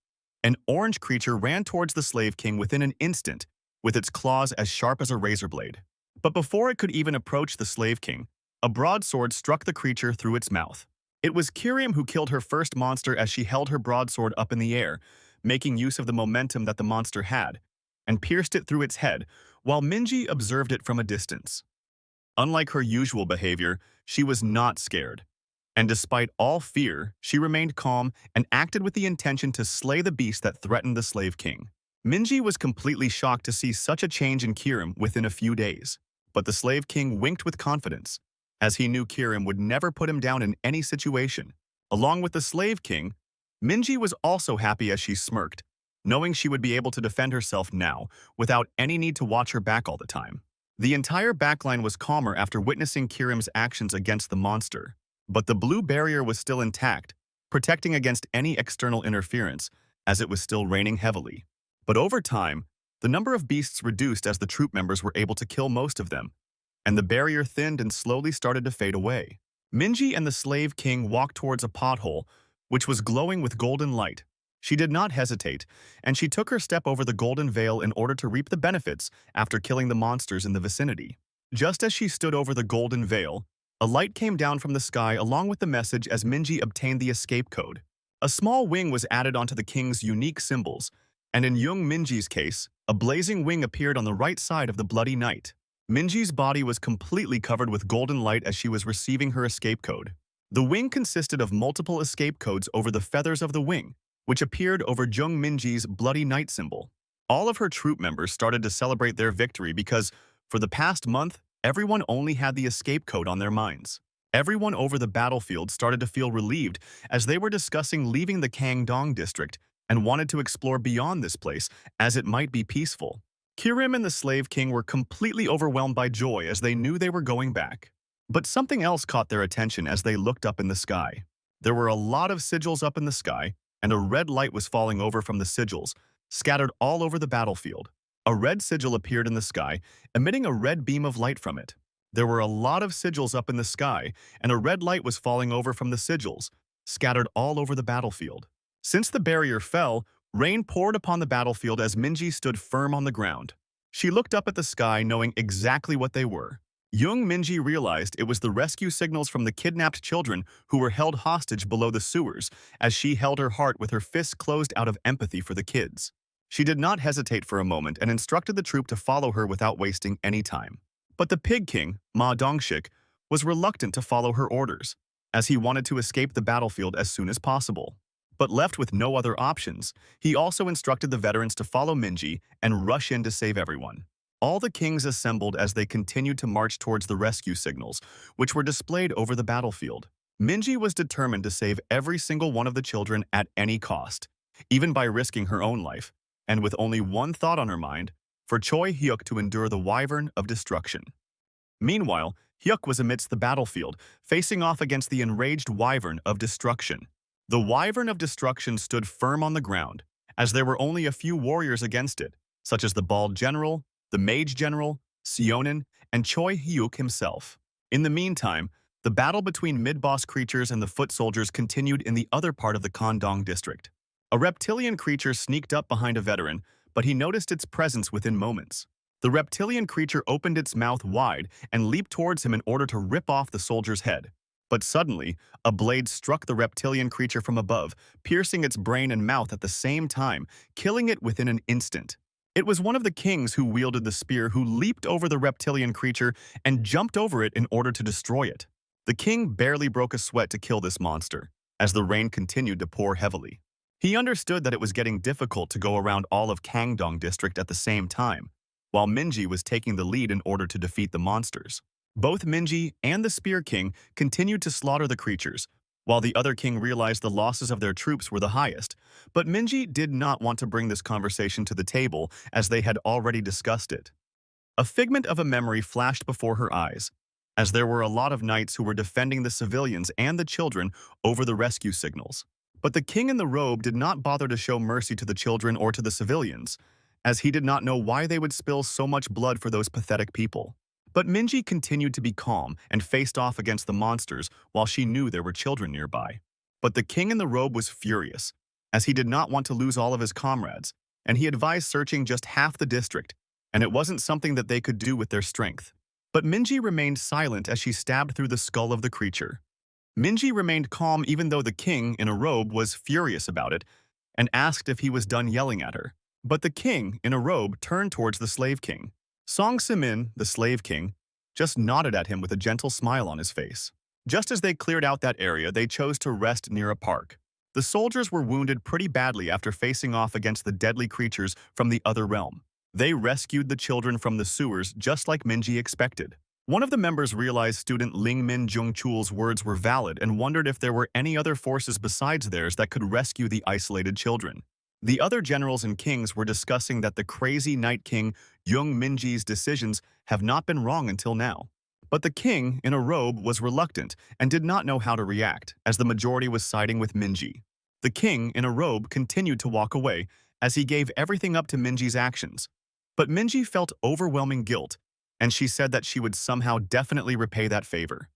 an orange creature ran towards the Slave King within an instant, with its claws as sharp as a razor blade. But before it could even approach the Slave King, a broadsword struck the creature through its mouth. It was Kirim who killed her first monster as she held her broadsword up in the air, making use of the momentum that the monster had, and pierced it through its head, while Minji observed it from a distance. Unlike her usual behavior, she was not scared. And despite all fear, she remained calm and acted with the intention to slay the beast that threatened the Slave King. Minji was completely shocked to see such a change in Kirim within a few days. But the Slave King winked with confidence, as he knew Kirim would never put him down in any situation. Along with the Slave King, Minji was also happy as she smirked, knowing she would be able to defend herself now without any need to watch her back all the time. The entire backline was calmer after witnessing Kirim's actions against the monster, but the blue barrier was still intact, protecting against any external interference, as it was still raining heavily. But over time, the number of beasts reduced as the troop members were able to kill most of them, and the barrier thinned and slowly started to fade away. Minji and the slave king walked towards a pothole, which was glowing with golden light. She did not hesitate, and she took her step over the golden veil in order to reap the benefits after killing the monsters in the vicinity. Just as she stood over the golden veil, a light came down from the sky along with the message as Minji obtained the escape code. A small wing was added onto the king's unique symbols, and in young Minji's case, a blazing wing appeared on the right side of the bloody knight. Minji's body was completely covered with golden light as she was receiving her escape code. The wing consisted of multiple escape codes over the feathers of the wing, which appeared over Jung Minji's bloody knight symbol. All of her troop members started to celebrate their victory because, for the past month, everyone only had the escape code on their minds. Everyone over the battlefield started to feel relieved as they were discussing leaving the Kangdong district and wanted to explore beyond this place as it might be peaceful. Kirim and the Slave King were completely overwhelmed by joy as they knew they were going back. But something else caught their attention as they looked up in the sky. There were a lot of sigils up in the sky, and a red light was falling over from the sigils, scattered all over the battlefield. A red sigil appeared in the sky, emitting a red beam of light from it. There were a lot of sigils up in the sky, and a red light was falling over from the sigils, scattered all over the battlefield. Since the barrier fell, rain poured upon the battlefield as Minji stood firm on the ground. She looked up at the sky knowing exactly what they were. Young Minji realized it was the rescue signals from the kidnapped children who were held hostage below the sewers as she held her heart with her fists closed out of empathy for the kids. She did not hesitate for a moment and instructed the troop to follow her without wasting any time. But the Pig King, Ma Dongshik, was reluctant to follow her orders, as he wanted to escape the battlefield as soon as possible. But left with no other options, he also instructed the veterans to follow Minji and rush in to save everyone. All the kings assembled as they continued to march towards the rescue signals, which were displayed over the battlefield. Minji was determined to save every single one of the children at any cost, even by risking her own life, and with only one thought on her mind, for Choi Hyuk to endure the wyvern of destruction. Meanwhile, Hyuk was amidst the battlefield, facing off against the enraged wyvern of destruction. The wyvern of destruction stood firm on the ground, as there were only a few warriors against it, such as the bald general, the mage general, Seonin, and Choi Hyuk himself. In the meantime, the battle between mid-boss creatures and the foot soldiers continued in the other part of the Kangdong district. A reptilian creature sneaked up behind a veteran, but he noticed its presence within moments. The reptilian creature opened its mouth wide and leaped towards him in order to rip off the soldier's head. But suddenly, a blade struck the reptilian creature from above, piercing its brain and mouth at the same time, killing it within an instant. It was one of the kings who wielded the spear who leaped over the reptilian creature and jumped over it in order to destroy it. The king barely broke a sweat to kill this monster, as the rain continued to pour heavily. He understood that it was getting difficult to go around all of Kangdong district at the same time, while Minji was taking the lead in order to defeat the monsters. Both Minji and the Spear King continued to slaughter the creatures, while the other king realized the losses of their troops were the highest. But Minji did not want to bring this conversation to the table as they had already discussed it. A figment of a memory flashed before her eyes, as there were a lot of knights who were defending the civilians and the children over the rescue signals. But the king in the robe did not bother to show mercy to the children or to the civilians, as he did not know why they would spill so much blood for those pathetic people. But Minji continued to be calm and faced off against the monsters while she knew there were children nearby. But the king in the robe was furious, as he did not want to lose all of his comrades, and he advised searching just half the district, and it wasn't something that they could do with their strength. But Minji remained silent as she stabbed through the skull of the creature. Minji remained calm even though the king in a robe was furious about it and asked if he was done yelling at her. But the king in a robe turned towards the slave king. Song Simin, the slave king, just nodded at him with a gentle smile on his face. Just as they cleared out that area, they chose to rest near a park. The soldiers were wounded pretty badly after facing off against the deadly creatures from the other realm. They rescued the children from the sewers just like Minji expected. One of the members realized student Ling Min Jung-chul's words were valid and wondered if there were any other forces besides theirs that could rescue the isolated children. The other generals and kings were discussing that the crazy Night King Young Minji's decisions have not been wrong until now. But the king, in a robe, was reluctant and did not know how to react, as the majority was siding with Minji. The king, in a robe, continued to walk away, as he gave everything up to Minji's actions. But Minji felt overwhelming guilt, and she said that she would somehow definitely repay that favor.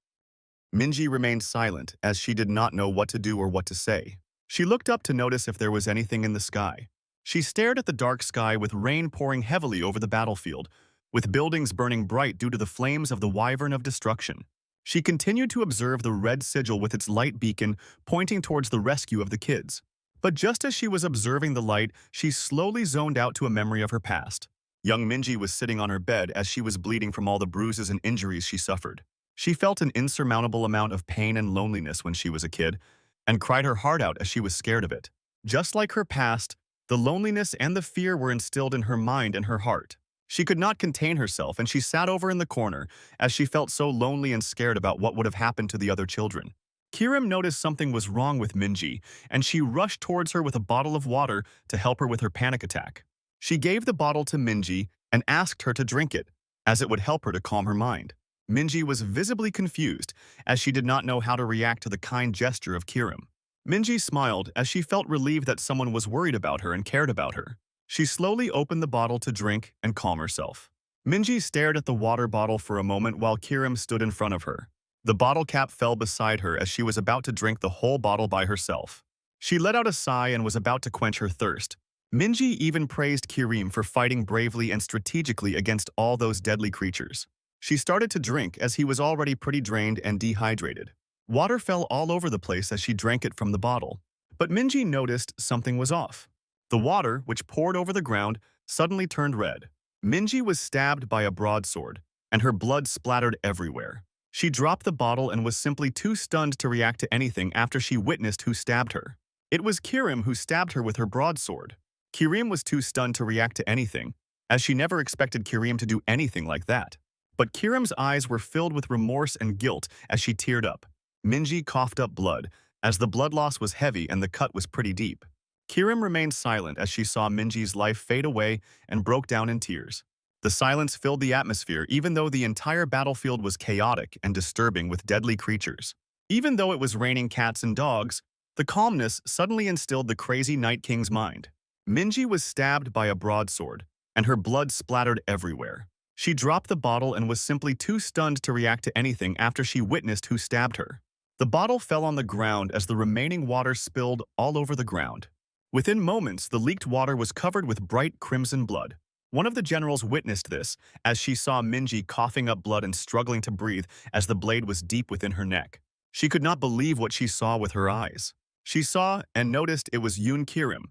Minji remained silent, as she did not know what to do or what to say. She looked up to notice if there was anything in the sky. She stared at the dark sky with rain pouring heavily over the battlefield, with buildings burning bright due to the flames of the Wyvern of Destruction. She continued to observe the red sigil with its light beacon pointing towards the rescue of the kids. But just as she was observing the light, she slowly zoned out to a memory of her past. Young Minji was sitting on her bed as she was bleeding from all the bruises and injuries she suffered. She felt an insurmountable amount of pain and loneliness when she was a kid, and cried her heart out as she was scared of it. Just like her past, the loneliness and the fear were instilled in her mind and her heart. She could not contain herself, and she sat over in the corner as she felt so lonely and scared about what would have happened to the other children. Kirim noticed something was wrong with Minji, and she rushed towards her with a bottle of water to help her with her panic attack. She gave the bottle to Minji and asked her to drink it, as it would help her to calm her mind. Minji was visibly confused, as she did not know how to react to the kind gesture of Kirim. Minji smiled as she felt relieved that someone was worried about her and cared about her. She slowly opened the bottle to drink and calm herself. Minji stared at the water bottle for a moment while Kirim stood in front of her. The bottle cap fell beside her as she was about to drink the whole bottle by herself. She let out a sigh and was about to quench her thirst. Minji even praised Kirim for fighting bravely and strategically against all those deadly creatures. She started to drink as he was already pretty drained and dehydrated. Water fell all over the place as she drank it from the bottle. But Minji noticed something was off. The water, which poured over the ground, suddenly turned red. Minji was stabbed by a broadsword, and her blood splattered everywhere. She dropped the bottle and was simply too stunned to react to anything after she witnessed who stabbed her. It was Kirim who stabbed her with her broadsword. Kirim was too stunned to react to anything, as she never expected Kirim to do anything like that. But Kirim's eyes were filled with remorse and guilt as she teared up. Minji coughed up blood, as the blood loss was heavy and the cut was pretty deep. Kirim remained silent as she saw Minji's life fade away and broke down in tears. The silence filled the atmosphere even though the entire battlefield was chaotic and disturbing with deadly creatures. Even though it was raining cats and dogs, the calmness suddenly instilled the crazy Night King's mind. Minji was stabbed by a broadsword, and her blood splattered everywhere. She dropped the bottle and was simply too stunned to react to anything after she witnessed who stabbed her. The bottle fell on the ground as the remaining water spilled all over the ground. Within moments, the leaked water was covered with bright crimson blood. One of the generals witnessed this as she saw Minji coughing up blood and struggling to breathe as the blade was deep within her neck. She could not believe what she saw with her eyes. She saw and noticed it was Yoon Kirim,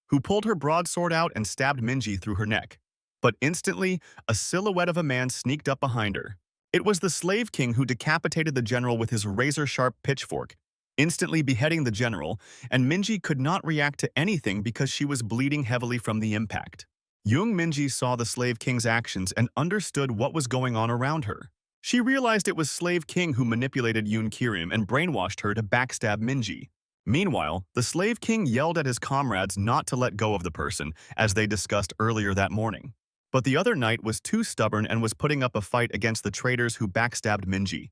who pulled her broadsword out and stabbed Minji through her neck. But instantly, a silhouette of a man sneaked up behind her. It was the slave king who decapitated the general with his razor-sharp pitchfork, instantly beheading the general, and Minji could not react to anything because she was bleeding heavily from the impact. Young Minji saw the slave king's actions and understood what was going on around her. She realized it was Slave King who manipulated Yoon Kirim and brainwashed her to backstab Minji. Meanwhile, the Slave King yelled at his comrades not to let go of the person, as they discussed earlier that morning. But the other knight was too stubborn and was putting up a fight against the traitors who backstabbed Minji.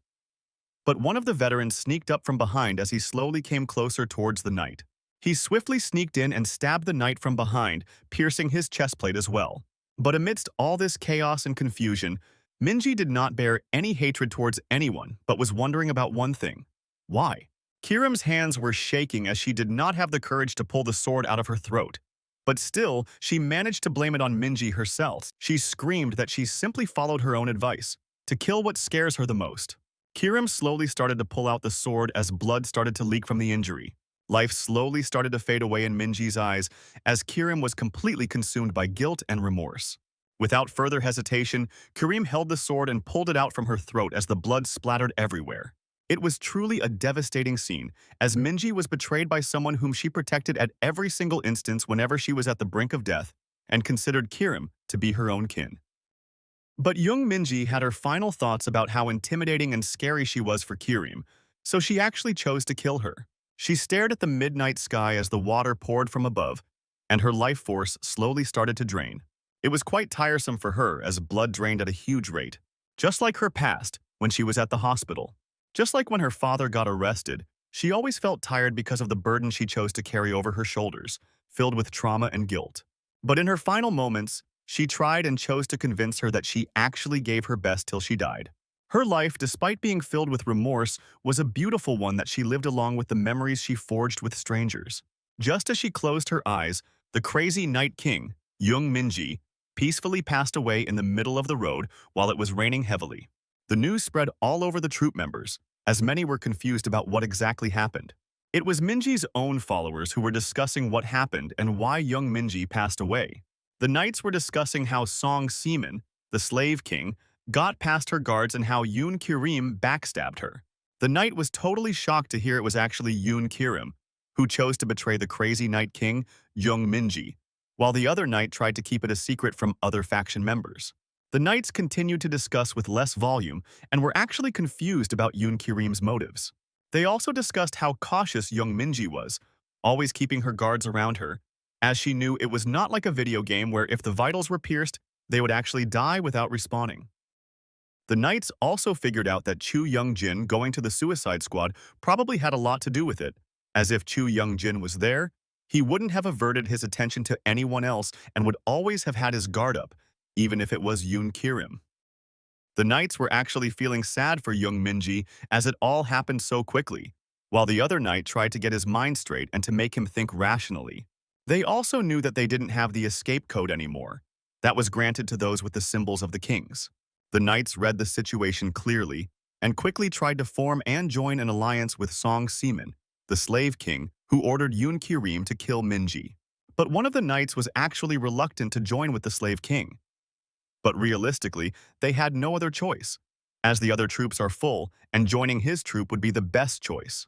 But one of the veterans sneaked up from behind as he slowly came closer towards the knight. He swiftly sneaked in and stabbed the knight from behind, piercing his chestplate as well. But amidst all this chaos and confusion, Minji did not bear any hatred towards anyone, but was wondering about one thing. Why? Kirim's hands were shaking as she did not have the courage to pull the sword out of her throat. But still, she managed to blame it on Minji herself. She screamed that she simply followed her own advice, to kill what scares her the most. Kirim slowly started to pull out the sword as blood started to leak from the injury. Life slowly started to fade away in Minji's eyes as Kirim was completely consumed by guilt and remorse. Without further hesitation, Kirim held the sword and pulled it out from her throat as the blood splattered everywhere. It was truly a devastating scene, as Minji was betrayed by someone whom she protected at every single instance whenever she was at the brink of death, and considered Kirim to be her own kin. But young Minji had her final thoughts about how intimidating and scary she was for Kirim, so she actually chose to kill her. She stared at the midnight sky as the water poured from above, and her life force slowly started to drain. It was quite tiresome for her as blood drained at a huge rate. Just like her past, when she was at the hospital. Just like when her father got arrested, she always felt tired because of the burden she chose to carry over her shoulders, filled with trauma and guilt. But in her final moments, she tried and chose to convince her that she actually gave her best till she died. Her life, despite being filled with remorse, was a beautiful one that she lived along with the memories she forged with strangers. Just as she closed her eyes, the crazy Night King, Young Minji, peacefully passed away in the middle of the road while it was raining heavily. The news spread all over the troop members, as many were confused about what exactly happened. It was Minji's own followers who were discussing what happened and why young Minji passed away. The knights were discussing how Song Seaman, the slave king, got past her guards and how Yoon Kirim backstabbed her. The knight was totally shocked to hear it was actually Yoon Kirim, who chose to betray the crazy Night King, Young Minji, while the other knight tried to keep it a secret from other faction members. The knights continued to discuss with less volume and were actually confused about Yoon Kirim's motives. They also discussed how cautious young Minji was, always keeping her guards around her, as she knew it was not like a video game where if the vitals were pierced, they would actually die without respawning. The knights also figured out that Chu Young-jin going to the Suicide Squad probably had a lot to do with it, as if Chu Young-jin was there, he wouldn't have averted his attention to anyone else and would always have had his guard up, even if it was Yoon Kirim. The knights were actually feeling sad for young Minji as it all happened so quickly, while the other knight tried to get his mind straight and to make him think rationally. They also knew that they didn't have the escape code anymore. That was granted to those with the symbols of the kings. The knights read the situation clearly and quickly tried to form and join an alliance with Song Seaman, the slave king, who ordered Yoon Kirim to kill Minji. But one of the knights was actually reluctant to join with the slave king. But realistically, they had no other choice, as the other troops are full, and joining his troop would be the best choice.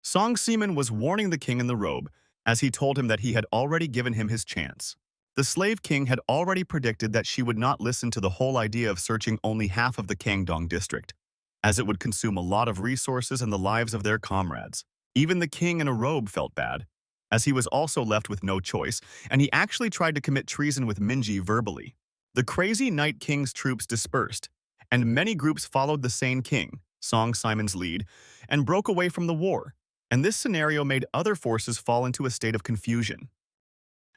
Song Seaman was warning the king in the robe, as he told him that he had already given him his chance. The slave king had already predicted that she would not listen to the whole idea of searching only half of the Kangdong district, as it would consume a lot of resources and the lives of their comrades. Even the king in a robe felt bad, as he was also left with no choice, and he actually tried to commit treason with Minji verbally. The crazy Night King's troops dispersed, and many groups followed the Sane King, Song Simon's lead, and broke away from the war, and this scenario made other forces fall into a state of confusion.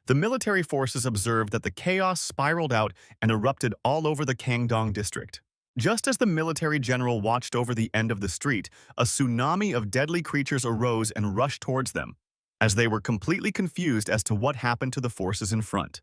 The military forces observed that the chaos spiraled out and erupted all over the Kangdong district. Just as the military general watched over the end of the street, a tsunami of deadly creatures arose and rushed towards them, as they were completely confused as to what happened to the forces in front.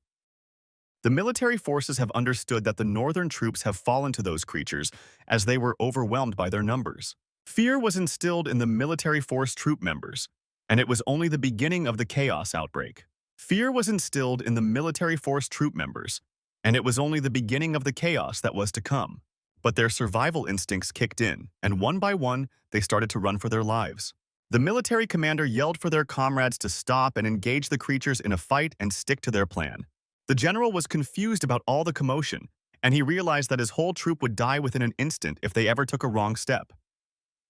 The military forces have understood that the northern troops have fallen to those creatures as they were overwhelmed by their numbers. Fear was instilled in the military force troop members, and it was only the beginning of the chaos outbreak. Fear was instilled in the military force troop members, and it was only the beginning of the chaos that was to come. But their survival instincts kicked in, and one by one, they started to run for their lives. The military commander yelled for their comrades to stop and engage the creatures in a fight and stick to their plan. The general was confused about all the commotion, and he realized that his whole troop would die within an instant if they ever took a wrong step.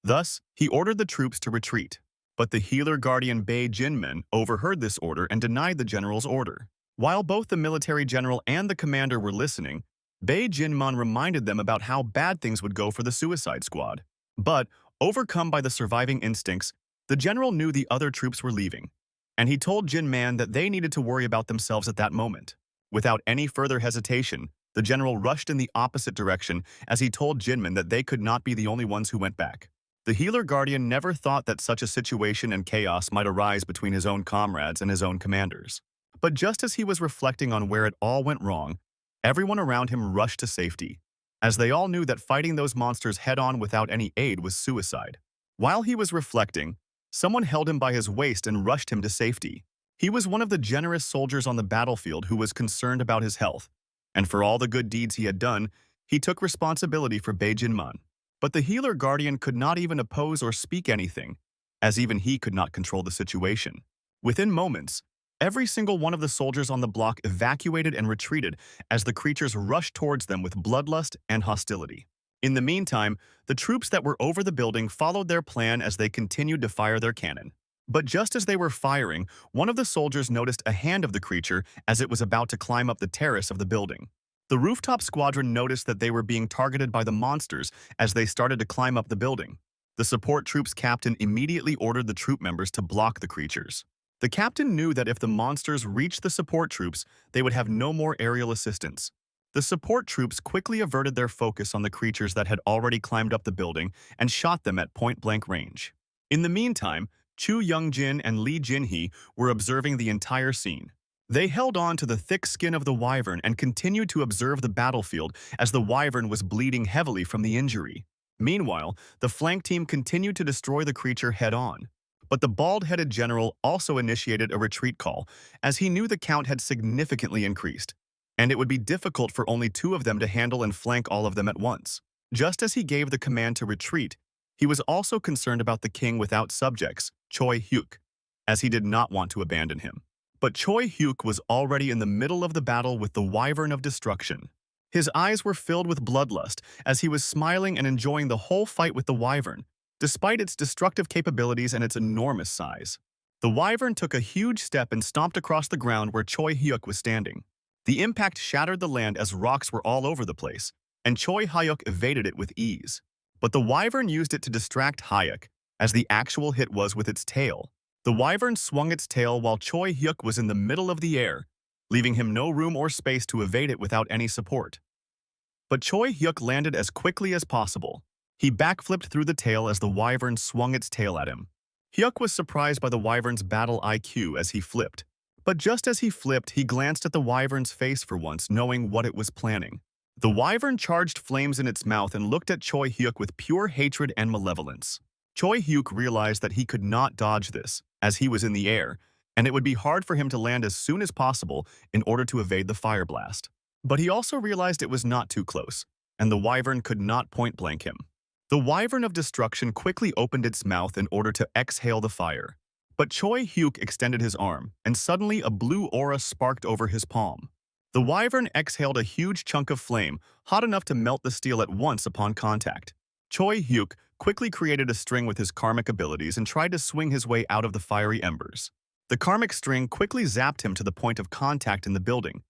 Thus, he ordered the troops to retreat. But the healer guardian Bae Jinmin overheard this order and denied the general's order. While both the military general and the commander were listening, Bae Jinmin reminded them about how bad things would go for the Suicide Squad. But, overcome by the surviving instincts, the general knew the other troops were leaving, and he told Jinman that they needed to worry about themselves at that moment. Without any further hesitation, the general rushed in the opposite direction as he told Jinman that they could not be the only ones who went back. The healer guardian never thought that such a situation and chaos might arise between his own comrades and his own commanders. But just as he was reflecting on where it all went wrong, everyone around him rushed to safety, as they all knew that fighting those monsters head-on without any aid was suicide. While he was reflecting, someone held him by his waist and rushed him to safety. He was one of the generous soldiers on the battlefield who was concerned about his health, and for all the good deeds he had done, he took responsibility for Bae Jinman. But the healer guardian could not even oppose or speak anything, as even he could not control the situation. Within moments, every single one of the soldiers on the block evacuated and retreated as the creatures rushed towards them with bloodlust and hostility. In the meantime, the troops that were over the building followed their plan as they continued to fire their cannon. But just as they were firing, one of the soldiers noticed a hand of the creature as it was about to climb up the terrace of the building. The rooftop squadron noticed that they were being targeted by the monsters as they started to climb up the building. The support troops captain immediately ordered the troop members to block the creatures. The captain knew that if the monsters reached the support troops, they would have no more aerial assistance. The support troops quickly averted their focus on the creatures that had already climbed up the building and shot them at point-blank range. In the meantime, Chu Young-jin and Lee Jin-hee were observing the entire scene. They held on to the thick skin of the wyvern and continued to observe the battlefield as the wyvern was bleeding heavily from the injury. Meanwhile, the flank team continued to destroy the creature head-on. But the bald-headed general also initiated a retreat call, as he knew the count had significantly increased, and it would be difficult for only 2 of them to handle and flank all of them at once. Just as he gave the command to retreat, he was also concerned about the king without subjects, Choi Hyuk, as he did not want to abandon him. But Choi Hyuk was already in the middle of the battle with the Wyvern of Destruction. His eyes were filled with bloodlust as he was smiling and enjoying the whole fight with the Wyvern, despite its destructive capabilities and its enormous size. The Wyvern took a huge step and stomped across the ground where Choi Hyuk was standing. The impact shattered the land as rocks were all over the place, and Choi Hyuk evaded it with ease. But the Wyvern used it to distract Hyuk, as the actual hit was with its tail. The Wyvern swung its tail while Choi Hyuk was in the middle of the air, leaving him no room or space to evade it without any support. But Choi Hyuk landed as quickly as possible. He backflipped through the tail as the Wyvern swung its tail at him. Hyuk was surprised by the Wyvern's battle IQ as he flipped. But just as he flipped, he glanced at the Wyvern's face for once, knowing what it was planning. The Wyvern charged flames in its mouth and looked at Choi Hyuk with pure hatred and malevolence. Choi Hyuk realized that he could not dodge this, as he was in the air, and it would be hard for him to land as soon as possible in order to evade the fire blast. But he also realized it was not too close, and the Wyvern could not point-blank him. The Wyvern of Destruction quickly opened its mouth in order to exhale the fire. But Choi Hyuk extended his arm, and suddenly a blue aura sparked over his palm. The Wyvern exhaled a huge chunk of flame, hot enough to melt the steel at once upon contact. Choi Hyuk quickly created a string with his karmic abilities and tried to swing his way out of the fiery embers. The karmic string quickly zapped him to the point of contact in the building,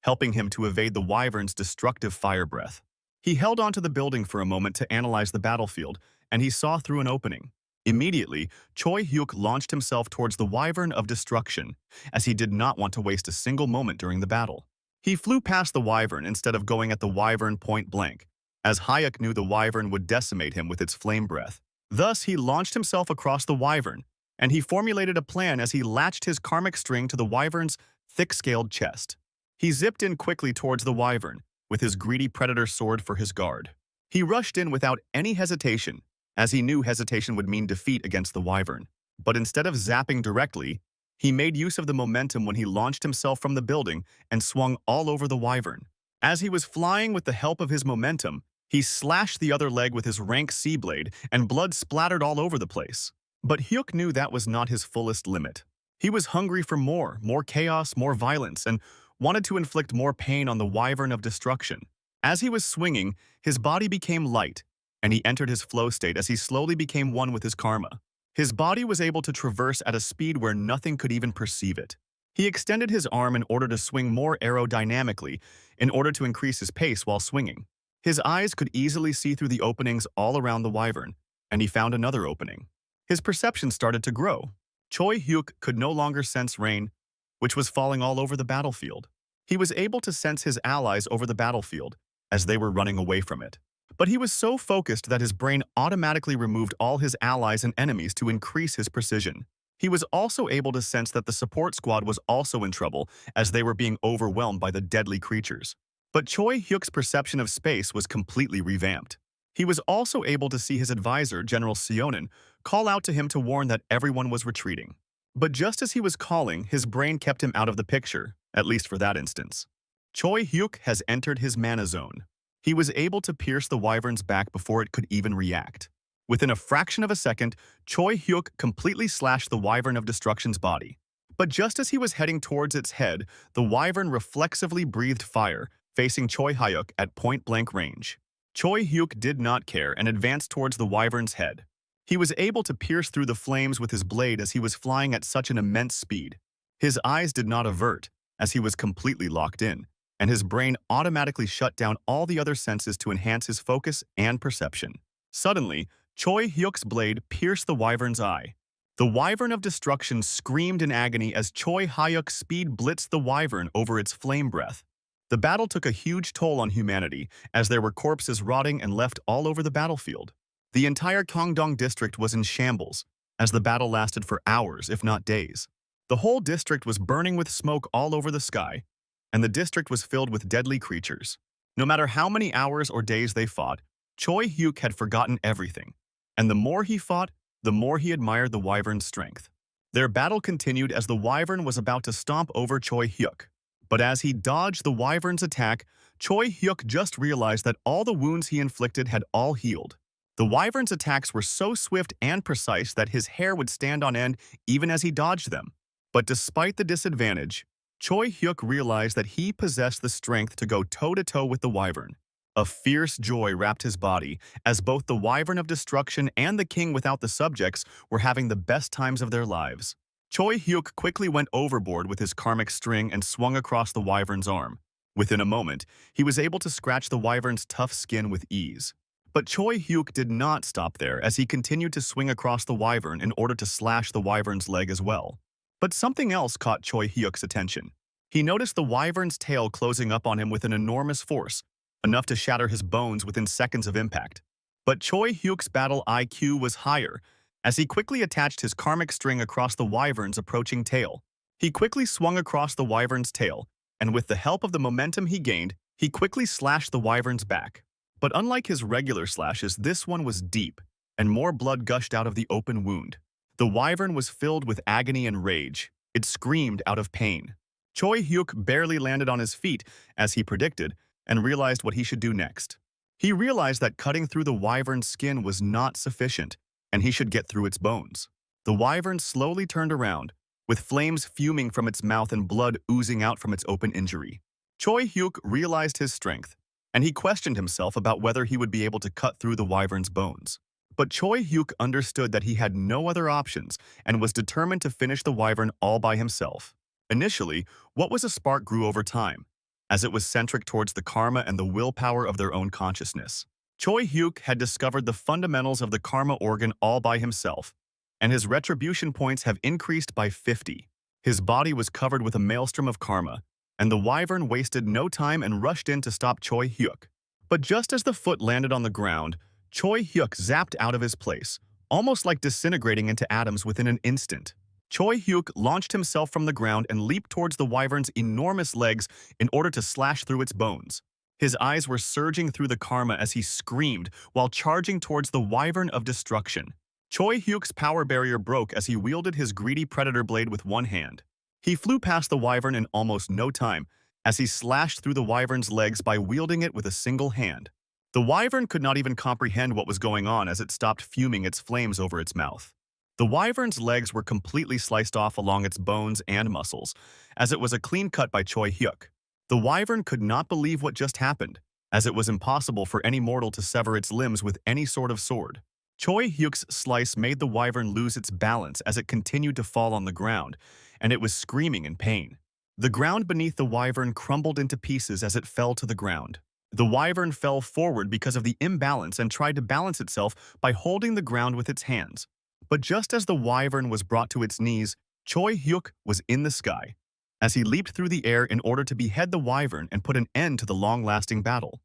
helping him to evade the Wyvern's destructive fire breath. He held onto the building for a moment to analyze the battlefield, and he saw through an opening. Immediately, Choi Hyuk launched himself towards the Wyvern of Destruction, as he did not want to waste a single moment during the battle. He flew past the Wyvern instead of going at the Wyvern point blank, as Hyuk knew the Wyvern would decimate him with its flame breath. Thus, he launched himself across the Wyvern, and he formulated a plan as he latched his karmic string to the Wyvern's thick-scaled chest. He zipped in quickly towards the Wyvern, with his greedy predator sword for his guard. He rushed in without any hesitation, as he knew hesitation would mean defeat against the Wyvern. But instead of zapping directly, he made use of the momentum when he launched himself from the building and swung all over the Wyvern. As he was flying with the help of his momentum, he slashed the other leg with his rank sea blade, and blood splattered all over the place. But Hyuk knew that was not his fullest limit. He was hungry for more chaos, more violence, and wanted to inflict more pain on the Wyvern of Destruction. As he was swinging, his body became light, and he entered his flow state as he slowly became one with his karma. His body was able to traverse at a speed where nothing could even perceive it. He extended his arm in order to swing more aerodynamically, in order to increase his pace while swinging. His eyes could easily see through the openings all around the Wyvern, and he found another opening. His perception started to grow. Choi Hyuk could no longer sense rain, which was falling all over the battlefield. He was able to sense his allies over the battlefield, as they were running away from it. But he was so focused that his brain automatically removed all his allies and enemies to increase his precision. He was also able to sense that the support squad was also in trouble, as they were being overwhelmed by the deadly creatures. But Choi Hyuk's perception of space was completely revamped. He was also able to see his advisor, General Seonin, call out to him to warn that everyone was retreating. But just as he was calling, his brain kept him out of the picture, at least for that instance. Choi Hyuk has entered his mana zone. He was able to pierce the Wyvern's back before it could even react. Within a fraction of a second, Choi Hyuk completely slashed the Wyvern of Destruction's body. But just as he was heading towards its head, the Wyvern reflexively breathed fire, facing Choi Hyuk at point-blank range. Choi Hyuk did not care and advanced towards the Wyvern's head. He was able to pierce through the flames with his blade as he was flying at such an immense speed. His eyes did not avert, as he was completely locked in, and his brain automatically shut down all the other senses to enhance his focus and perception. Suddenly, Choi Hyuk's blade pierced the wyvern's eye. The wyvern of destruction screamed in agony as Choi Hyuk's speed blitzed the wyvern over its flame breath. The battle took a huge toll on humanity, as there were corpses rotting and left all over the battlefield. The entire Gyeongdong district was in shambles, as the battle lasted for hours, if not days. The whole district was burning with smoke all over the sky, and the district was filled with deadly creatures. No matter how many hours or days they fought, Choi Hyuk had forgotten everything, and the more he fought, the more he admired the wyvern's strength. Their battle continued as the wyvern was about to stomp over Choi Hyuk. But as he dodged the wyvern's attack, Choi Hyuk just realized that all the wounds he inflicted had all healed. The wyvern's attacks were so swift and precise that his hair would stand on end even as he dodged them. But despite the disadvantage, Choi Hyuk realized that he possessed the strength to go toe-to-toe with the wyvern. A fierce joy wrapped his body, as both the wyvern of destruction and the king without the subjects were having the best times of their lives. Choi Hyuk quickly went overboard with his karmic string and swung across the wyvern's arm. Within a moment, he was able to scratch the wyvern's tough skin with ease. But Choi Hyuk did not stop there as he continued to swing across the wyvern in order to slash the wyvern's leg as well. But something else caught Choi Hyuk's attention. He noticed the wyvern's tail closing up on him with an enormous force, enough to shatter his bones within seconds of impact. But Choi Hyuk's battle IQ was higher, as he quickly attached his karmic string across the wyvern's approaching tail. He quickly swung across the wyvern's tail, and with the help of the momentum he gained, he quickly slashed the wyvern's back. But unlike his regular slashes, this one was deep, and more blood gushed out of the open wound. The wyvern was filled with agony and rage. It screamed out of pain. Choi Hyuk barely landed on his feet, as he predicted, and realized what he should do next. He realized that cutting through the wyvern's skin was not sufficient, and he should get through its bones. The wyvern slowly turned around, with flames fuming from its mouth and blood oozing out from its open injury. Choi Hyuk realized his strength, and he questioned himself about whether he would be able to cut through the wyvern's bones. But Choi Hyuk understood that he had no other options and was determined to finish the wyvern all by himself. Initially, what was a spark grew over time, as it was centric towards the karma and the willpower of their own consciousness. Choi Hyuk had discovered the fundamentals of the karma organ all by himself, and his retribution points have increased by 50. His body was covered with a maelstrom of karma, and the wyvern wasted no time and rushed in to stop Choi Hyuk. But just as the foot landed on the ground, Choi Hyuk zapped out of his place, almost like disintegrating into atoms within an instant. Choi Hyuk launched himself from the ground and leaped towards the wyvern's enormous legs in order to slash through its bones. His eyes were surging through the karma as he screamed while charging towards the wyvern of destruction. Choi Hyuk's power barrier broke as he wielded his greedy predator blade with one hand. He flew past the wyvern in almost no time as he slashed through the wyvern's legs by wielding it with a single hand. The wyvern could not even comprehend what was going on as it stopped fuming its flames over its mouth. The wyvern's legs were completely sliced off along its bones and muscles, as it was a clean cut by Choi Hyuk. The wyvern could not believe what just happened, as it was impossible for any mortal to sever its limbs with any sort of sword. Choi Hyuk's slice made the wyvern lose its balance as it continued to fall on the ground, and it was screaming in pain. The ground beneath the wyvern crumbled into pieces as it fell to the ground. The wyvern fell forward because of the imbalance and tried to balance itself by holding the ground with its hands. But just as the wyvern was brought to its knees, Choi Hyuk was in the sky, as he leaped through the air in order to behead the wyvern and put an end to the long-lasting battle.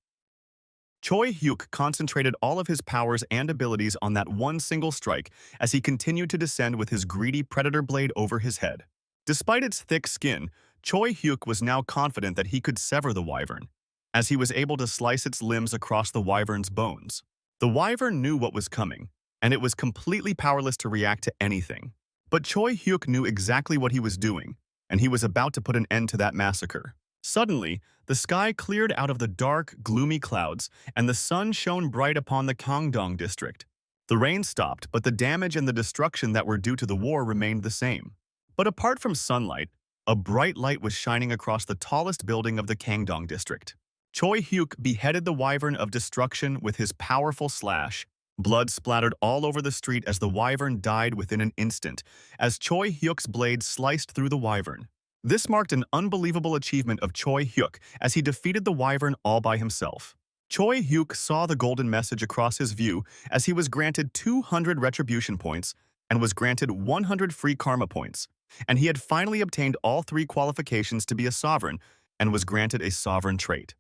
Choi Hyuk concentrated all of his powers and abilities on that one single strike as he continued to descend with his greedy predator blade over his head. Despite its thick skin, Choi Hyuk was now confident that he could sever the wyvern, as he was able to slice its limbs across the wyvern's bones. The wyvern knew what was coming, and it was completely powerless to react to anything. But Choi Hyuk knew exactly what he was doing, and he was about to put an end to that massacre. Suddenly, the sky cleared out of the dark, gloomy clouds, and the sun shone bright upon the Gyeongdong district. The rain stopped, but the damage and the destruction that were due to the war remained the same. But apart from sunlight, a bright light was shining across the tallest building of the Gyeongdong district. Choi Hyuk beheaded the wyvern of destruction with his powerful slash. Blood splattered all over the street as the wyvern died within an instant, as Choi Hyuk's blade sliced through the wyvern. This marked an unbelievable achievement of Choi Hyuk as he defeated the wyvern all by himself. Choi Hyuk saw the golden message across his view as he was granted 200 retribution points and was granted 100 free karma points, and he had finally obtained all 3 qualifications to be a sovereign and was granted a sovereign trait.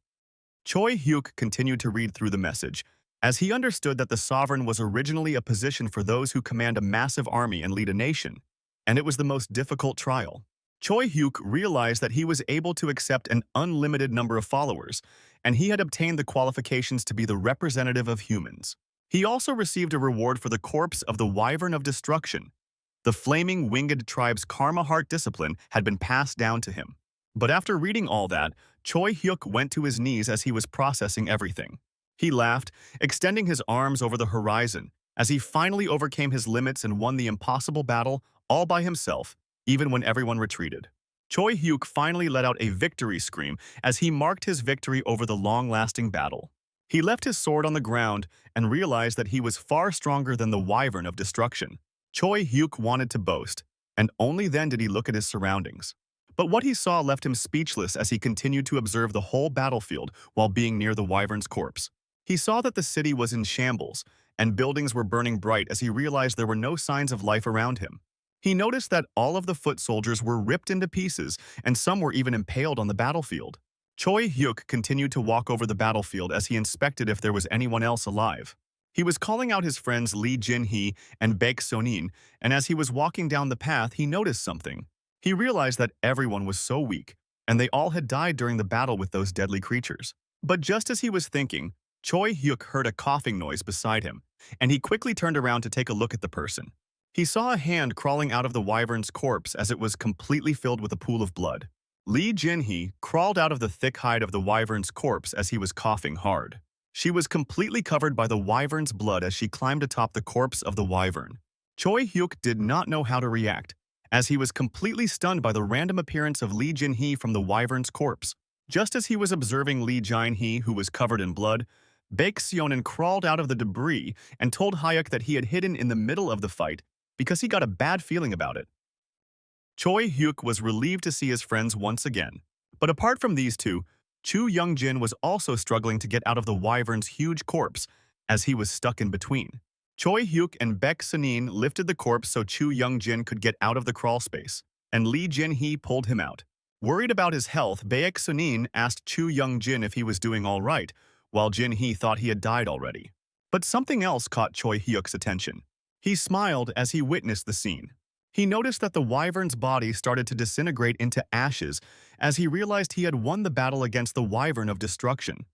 Choi Hyuk continued to read through the message, as he understood that the sovereign was originally a position for those who command a massive army and lead a nation, and it was the most difficult trial. Choi Hyuk realized that he was able to accept an unlimited number of followers, and he had obtained the qualifications to be the representative of humans. He also received a reward for the corpse of the Wyvern of Destruction. The Flaming Winged Tribe's Karma Heart discipline had been passed down to him. But after reading all that, Choi Hyuk went to his knees as he was processing everything. He laughed, extending his arms over the horizon, as he finally overcame his limits and won the impossible battle all by himself, even when everyone retreated. Choi Hyuk finally let out a victory scream as he marked his victory over the long-lasting battle. He left his sword on the ground and realized that he was far stronger than the Wyvern of Destruction. Choi Hyuk wanted to boast, and only then did he look at his surroundings. But what he saw left him speechless as he continued to observe the whole battlefield while being near the Wyvern's corpse. He saw that the city was in shambles, and buildings were burning bright as he realized there were no signs of life around him. He noticed that all of the foot soldiers were ripped into pieces, and some were even impaled on the battlefield. Choi Hyuk continued to walk over the battlefield as he inspected if there was anyone else alive. He was calling out his friends Lee Jin-hee and Baek Sonin, and as he was walking down the path, he noticed something. He realized that everyone was so weak, and they all had died during the battle with those deadly creatures. But just as he was thinking, Choi Hyuk heard a coughing noise beside him, and he quickly turned around to take a look at the person. He saw a hand crawling out of the wyvern's corpse as it was completely filled with a pool of blood. Lee Jin-hee crawled out of the thick hide of the wyvern's corpse as he was coughing hard. She was completely covered by the wyvern's blood as she climbed atop the corpse of the wyvern. Choi Hyuk did not know how to react, as he was completely stunned by the random appearance of Lee Jin-hee from the wyvern's corpse. Just as he was observing Lee Jin-hee, who was covered in blood, Baek Seonin crawled out of the debris and told Hyuk that he had hidden in the middle of the fight because he got a bad feeling about it. Choi Hyuk was relieved to see his friends once again. But apart from these two, Chu Young-jin was also struggling to get out of the wyvern's huge corpse, as he was stuck in between. Choi Hyuk and Baek Seonin lifted the corpse so Chu Young-jin could get out of the crawl space, and Lee Jin-hee pulled him out. Worried about his health, Baek Seonin asked Chu Young-jin if he was doing all right, while Jin-hee thought he had died already. But something else caught Choi Hyuk's attention. He smiled as he witnessed the scene. He noticed that the wyvern's body started to disintegrate into ashes as he realized he had won the battle against the Wyvern of Destruction.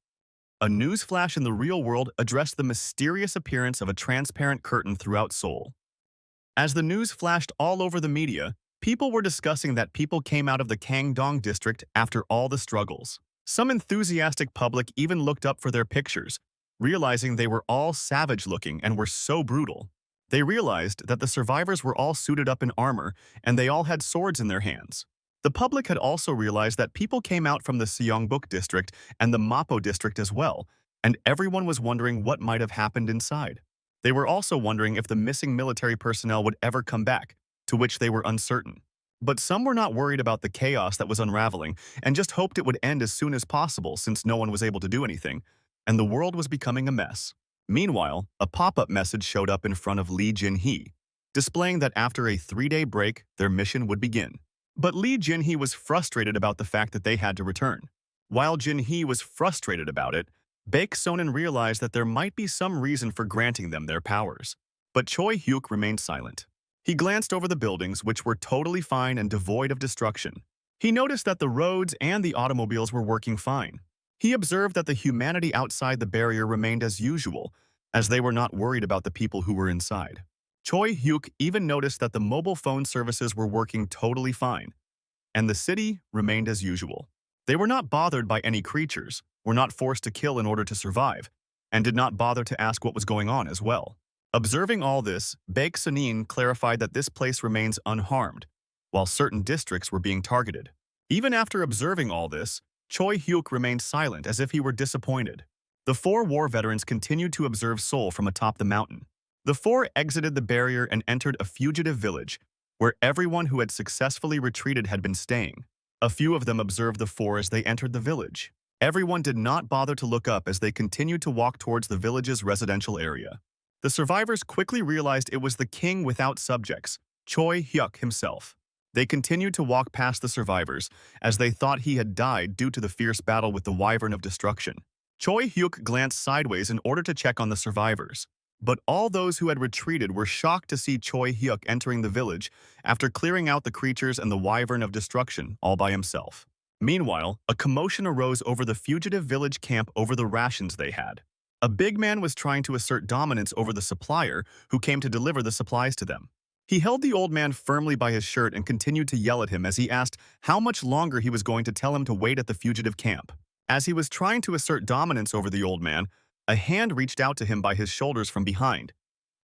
A news flash in the real world addressed the mysterious appearance of a transparent curtain throughout Seoul. As the news flashed all over the media, people were discussing that people came out of the Kangdong district after all the struggles. Some enthusiastic public even looked up for their pictures, realizing they were all savage-looking and were so brutal. They realized that the survivors were all suited up in armor, and they all had swords in their hands. The public had also realized that people came out from the Seongbuk district and the Mapo district as well, and everyone was wondering what might have happened inside. They were also wondering if the missing military personnel would ever come back, to which they were uncertain. But some were not worried about the chaos that was unraveling and just hoped it would end as soon as possible since no one was able to do anything, and the world was becoming a mess. Meanwhile, a pop-up message showed up in front of Lee Jin-hee, displaying that after a 3-day break, their mission would begin. But Lee Jin-hee was frustrated about the fact that they had to return. While Jin-hee was frustrated about it, Baek Sonin realized that there might be some reason for granting them their powers. But Choi Hyuk remained silent. He glanced over the buildings, which were totally fine and devoid of destruction. He noticed that the roads and the automobiles were working fine. He observed that the humanity outside the barrier remained as usual, as they were not worried about the people who were inside. Choi Hyuk even noticed that the mobile phone services were working totally fine, and the city remained as usual. They were not bothered by any creatures, were not forced to kill in order to survive, and did not bother to ask what was going on as well. Observing all this, Baek Seonin clarified that this place remains unharmed, while certain districts were being targeted. Even after observing all this, Choi Hyuk remained silent as if he were disappointed. The 4 war veterans continued to observe Seoul from atop the mountain. The 4 exited the barrier and entered a fugitive village, where everyone who had successfully retreated had been staying. A few of them observed the four as they entered the village. Everyone did not bother to look up as they continued to walk towards the village's residential area. The survivors quickly realized it was the king without subjects, Choi Hyuk himself. They continued to walk past the survivors, as they thought he had died due to the fierce battle with the Wyvern of Destruction. Choi Hyuk glanced sideways in order to check on the survivors. But all those who had retreated were shocked to see Choi Hyuk entering the village after clearing out the creatures and the Wyvern of Destruction all by himself. Meanwhile, a commotion arose over the fugitive village camp over the rations they had. A big man was trying to assert dominance over the supplier who came to deliver the supplies to them. He held the old man firmly by his shirt and continued to yell at him as he asked how much longer he was going to tell him to wait at the fugitive camp. As he was trying to assert dominance over the old man, a hand reached out to him by his shoulders from behind,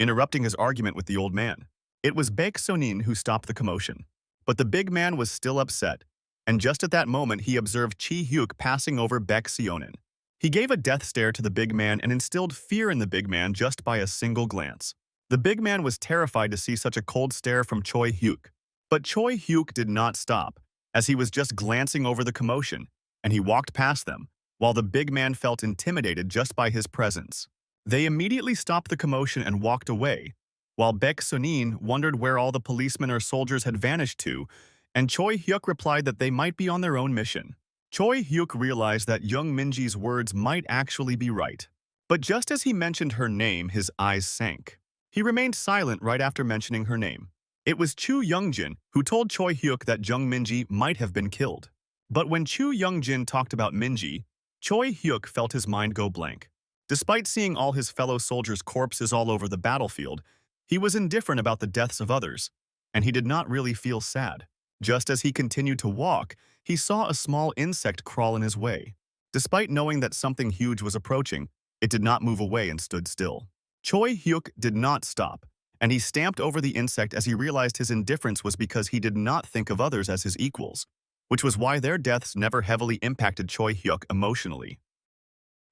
interrupting his argument with the old man. It was Baek Sonin who stopped the commotion. But the big man was still upset, and just at that moment he observed Chi Hyuk passing over Baek Seonin. He gave a death stare to the big man and instilled fear in the big man just by a single glance. The big man was terrified to see such a cold stare from Choi Hyuk. But Choi Hyuk did not stop, as he was just glancing over the commotion, and he walked past them, while the big man felt intimidated just by his presence. They immediately stopped the commotion and walked away, while Baek Sonin wondered where all the policemen or soldiers had vanished to, and Choi Hyuk replied that they might be on their own mission. Choi Hyuk realized that Young Minji's words might actually be right. But just as he mentioned her name, his eyes sank. He remained silent right after mentioning her name. It was Chu Youngjin who told Choi Hyuk that Young Minji might have been killed. But when Chu Youngjin talked about Minji, Choi Hyuk felt his mind go blank. Despite seeing all his fellow soldiers' corpses all over the battlefield, he was indifferent about the deaths of others, and he did not really feel sad. Just as he continued to walk, he saw a small insect crawl in his way. Despite knowing that something huge was approaching, it did not move away and stood still. Choi Hyuk did not stop, and he stamped over the insect as he realized his indifference was because he did not think of others as his equals, which was why their deaths never heavily impacted Choi Hyuk emotionally.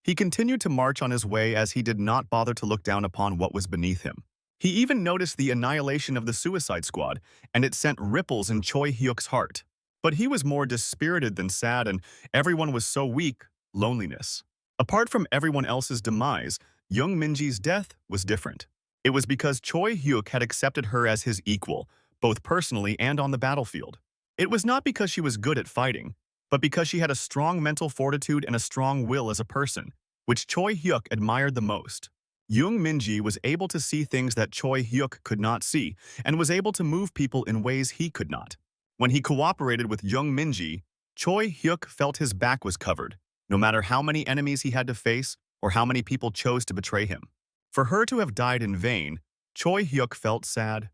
He continued to march on his way as he did not bother to look down upon what was beneath him. He even noticed the annihilation of the Suicide Squad, and it sent ripples in Choi Hyuk's heart. But he was more dispirited than sad, and everyone was so weak, loneliness. Apart from everyone else's demise, Young Minji's death was different. It was because Choi Hyuk had accepted her as his equal, both personally and on the battlefield. It was not because she was good at fighting, but because she had a strong mental fortitude and a strong will as a person, which Choi Hyuk admired the most. Young Minji was able to see things that Choi Hyuk could not see, and was able to move people in ways he could not. When he cooperated with Young Minji, Choi Hyuk felt his back was covered, no matter how many enemies he had to face or how many people chose to betray him. For her to have died in vain, Choi Hyuk felt sad.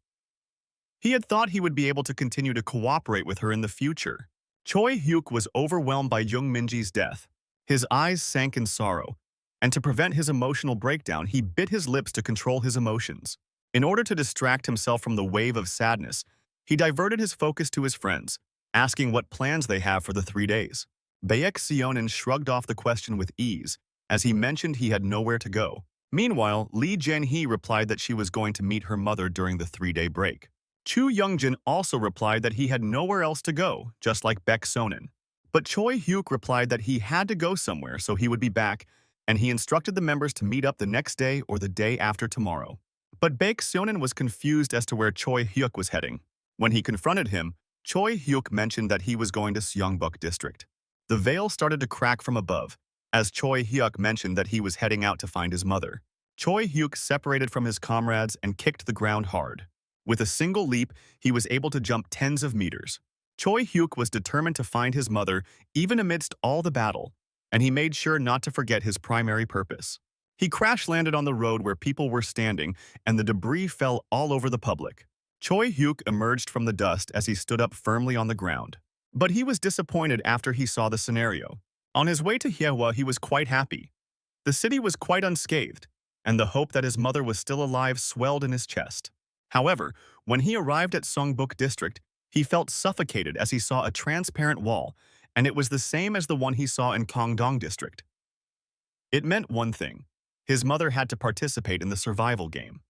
He had thought he would be able to continue to cooperate with her in the future. Choi Hyuk was overwhelmed by Young Minji's death. His eyes sank in sorrow, and to prevent his emotional breakdown, he bit his lips to control his emotions. In order to distract himself from the wave of sadness, he diverted his focus to his friends, asking what plans they have for the 3 days. Baek Seonin shrugged off the question with ease, as he mentioned he had nowhere to go. Meanwhile, Lee Jae-hee replied that she was going to meet her mother during the 3-day break. Chu Youngjin also replied that he had nowhere else to go, just like Baek Sonin. But Choi Hyuk replied that he had to go somewhere so he would be back, and he instructed the members to meet up the next day or the day after tomorrow. But Baek Seonin was confused as to where Choi Hyuk was heading. When he confronted him, Choi Hyuk mentioned that he was going to Seongbuk District. The veil started to crack from above, as Choi Hyuk mentioned that he was heading out to find his mother. Choi Hyuk separated from his comrades and kicked the ground hard. With a single leap, he was able to jump tens of meters. Choi Hyuk was determined to find his mother even amidst all the battle, and he made sure not to forget his primary purpose. He crash-landed on the road where people were standing, and the debris fell all over the public. Choi Hyuk emerged from the dust as he stood up firmly on the ground. But he was disappointed after he saw the scenario. On his way to Hyewa, he was quite happy. The city was quite unscathed, and the hope that his mother was still alive swelled in his chest. However, when he arrived at Seongbuk District, he felt suffocated as he saw a transparent wall, and it was the same as the one he saw in Gangdong District. It meant one thing. His mother had to participate in the survival game.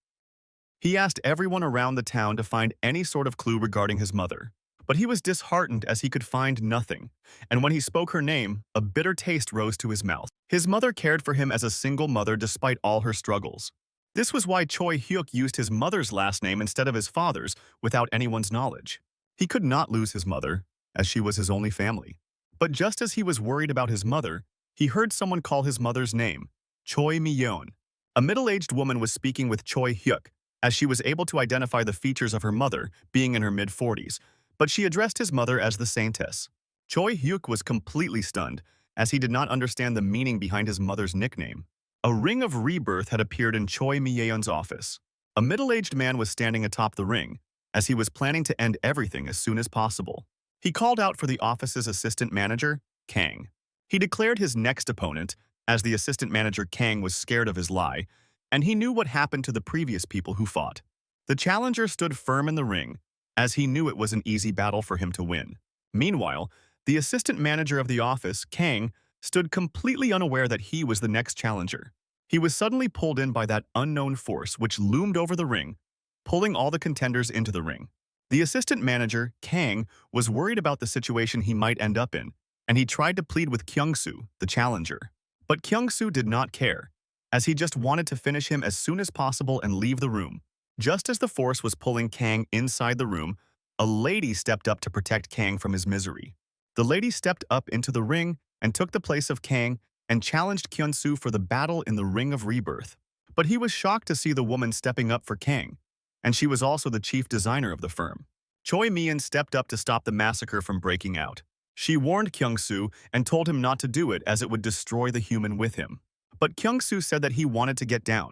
He asked everyone around the town to find any sort of clue regarding his mother, But he was disheartened as he could find nothing, and when he spoke her name, a bitter taste rose to his mouth. His mother cared for him as a single mother despite all her struggles. This was why Choi Hyuk used his mother's last name instead of his father's without anyone's knowledge. He could not lose his mother, as she was his only family. But just as he was worried about his mother, he heard someone call his mother's name, Choi Mi-yeon. A middle-aged woman was speaking with Choi Hyuk, as she was able to identify the features of her mother, being in her mid-40s, but she addressed his mother as the saintess. Choi Hyuk was completely stunned, as he did not understand the meaning behind his mother's nickname. A ring of rebirth had appeared in Choi Mi-yeon's office. A middle-aged man was standing atop the ring, as he was planning to end everything as soon as possible. He called out for the office's assistant manager, Kang. He declared his next opponent, as the assistant manager Kang was scared of his lie, and he knew what happened to the previous people who fought. The challenger stood firm in the ring, as he knew it was an easy battle for him to win. Meanwhile, the assistant manager of the office, Kang, stood completely unaware that he was the next challenger. He was suddenly pulled in by that unknown force which loomed over the ring, pulling all the contenders into the ring. The assistant manager, Kang, was worried about the situation he might end up in, and he tried to plead with Kyung-soo, the challenger. But Kyung-soo did not care, as he just wanted to finish him as soon as possible and leave the room. Just as the force was pulling Kang inside the room, a lady stepped up to protect Kang from his misery. The lady stepped up into the ring and took the place of Kang and challenged Kyung-soo for the battle in the Ring of Rebirth. But he was shocked to see the woman stepping up for Kang, and she was also the chief designer of the firm. Choi Mi-yeon stepped up to stop the massacre from breaking out. She warned Kyung-soo and told him not to do it as it would destroy the human with him. But Kyung-soo said that he wanted to get down.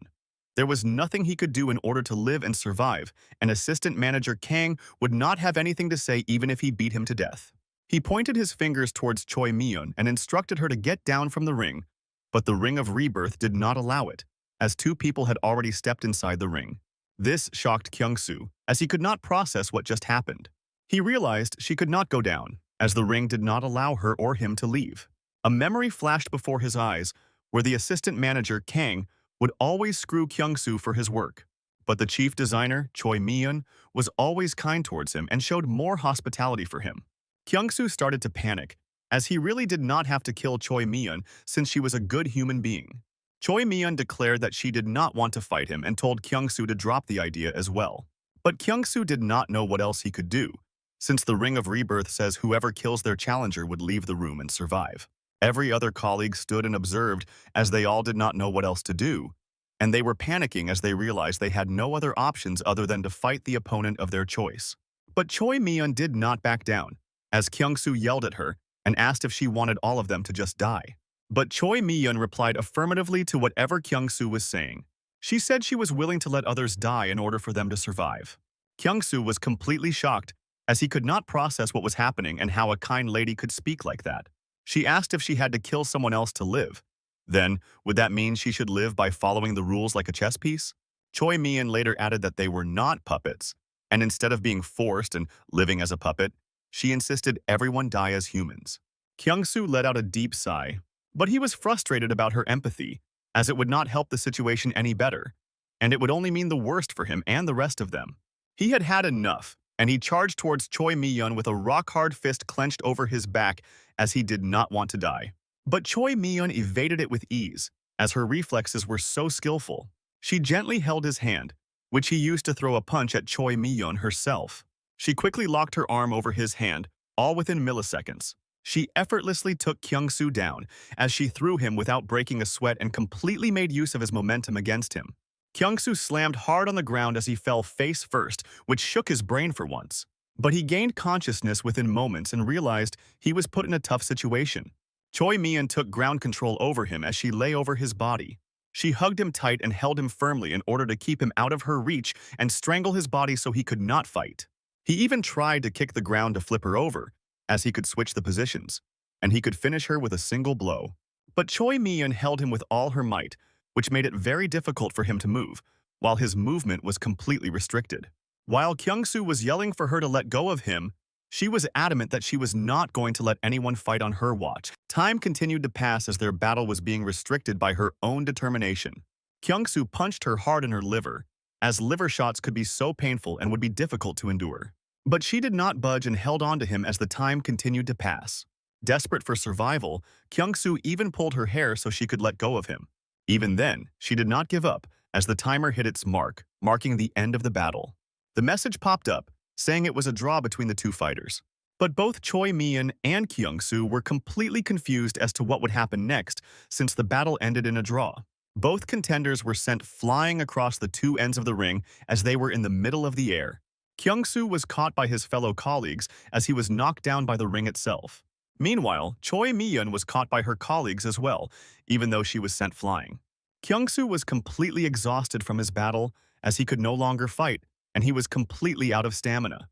There was nothing he could do in order to live and survive, and assistant manager Kang would not have anything to say even if he beat him to death. He pointed his fingers towards Choi Mi-yeon and instructed her to get down from the ring, but the Ring of Rebirth did not allow it, as two people had already stepped inside the ring. This shocked Kyung-soo, as he could not process what just happened. He realized she could not go down, as the ring did not allow her or him to leave. A memory flashed before his eyes, where the assistant manager, Kang, would always screw Kyung-soo for his work. But the chief designer, Choi Mi-yeon, was always kind towards him and showed more hospitality for him. Kyung-soo started to panic, as he really did not have to kill Choi Mi-yeon since she was a good human being. Choi Mi-yeon declared that she did not want to fight him and told Kyung-soo to drop the idea as well. But Kyung-soo did not know what else he could do, since the Ring of Rebirth says whoever kills their challenger would leave the room and survive. Every other colleague stood and observed, as they all did not know what else to do, and they were panicking as they realized they had no other options other than to fight the opponent of their choice. But Choi Mi-yeon did not back down, as Kyung-soo yelled at her and asked if she wanted all of them to just die. But Choi Mi-yeon replied affirmatively to whatever Kyung-soo was saying. She said she was willing to let others die in order for them to survive. Kyung-soo was completely shocked, as he could not process what was happening and how a kind lady could speak like that. She asked if she had to kill someone else to live. Then, would that mean she should live by following the rules like a chess piece? Choi Mi-yeon later added that they were not puppets, and instead of being forced and living as a puppet, she insisted everyone die as humans. Kyung-soo let out a deep sigh, but he was frustrated about her empathy, as it would not help the situation any better, and it would only mean the worst for him and the rest of them. He had had enough, and he charged towards Choi Mi-yeon with a rock-hard fist clenched over his back as he did not want to die. But Choi Mi-yeon evaded it with ease, as her reflexes were so skillful. She gently held his hand, which he used to throw a punch at Choi Mi-yeon herself. She quickly locked her arm over his hand, all within milliseconds. She effortlessly took Kyung-soo down, as she threw him without breaking a sweat and completely made use of his momentum against him. Kyung-soo slammed hard on the ground as he fell face first, which shook his brain for once. But he gained consciousness within moments and realized he was put in a tough situation. Choi Mi-yeon took ground control over him as she lay over his body. She hugged him tight and held him firmly in order to keep him out of her reach and strangle his body so he could not fight. He even tried to kick the ground to flip her over, as he could switch the positions, and he could finish her with a single blow. But Choi Mi-yeon held him with all her might, which made it very difficult for him to move, while his movement was completely restricted. While Kyung-soo was yelling for her to let go of him, she was adamant that she was not going to let anyone fight on her watch. Time continued to pass as their battle was being restricted by her own determination. Kyung-soo punched her hard in her liver, as liver shots could be so painful and would be difficult to endure. But she did not budge and held on to him as the time continued to pass. Desperate for survival, Kyung-soo even pulled her hair so she could let go of him. Even then, she did not give up, as the timer hit its mark, marking the end of the battle. The message popped up, saying it was a draw between the two fighters. But both Choi Mi-yeon and Kyung-soo were completely confused as to what would happen next, since the battle ended in a draw. Both contenders were sent flying across the two ends of the ring as they were in the middle of the air. Kyung-soo was caught by his fellow colleagues as he was knocked down by the ring itself. Meanwhile, Choi Mi-yeon was caught by her colleagues as well, even though she was sent flying. Kyung-soo was completely exhausted from his battle, as he could no longer fight, and he was completely out of stamina.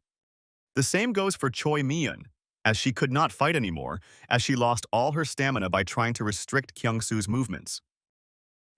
The same goes for Choi Mi-yeon, as she could not fight anymore, as she lost all her stamina by trying to restrict Kyung-soo's movements.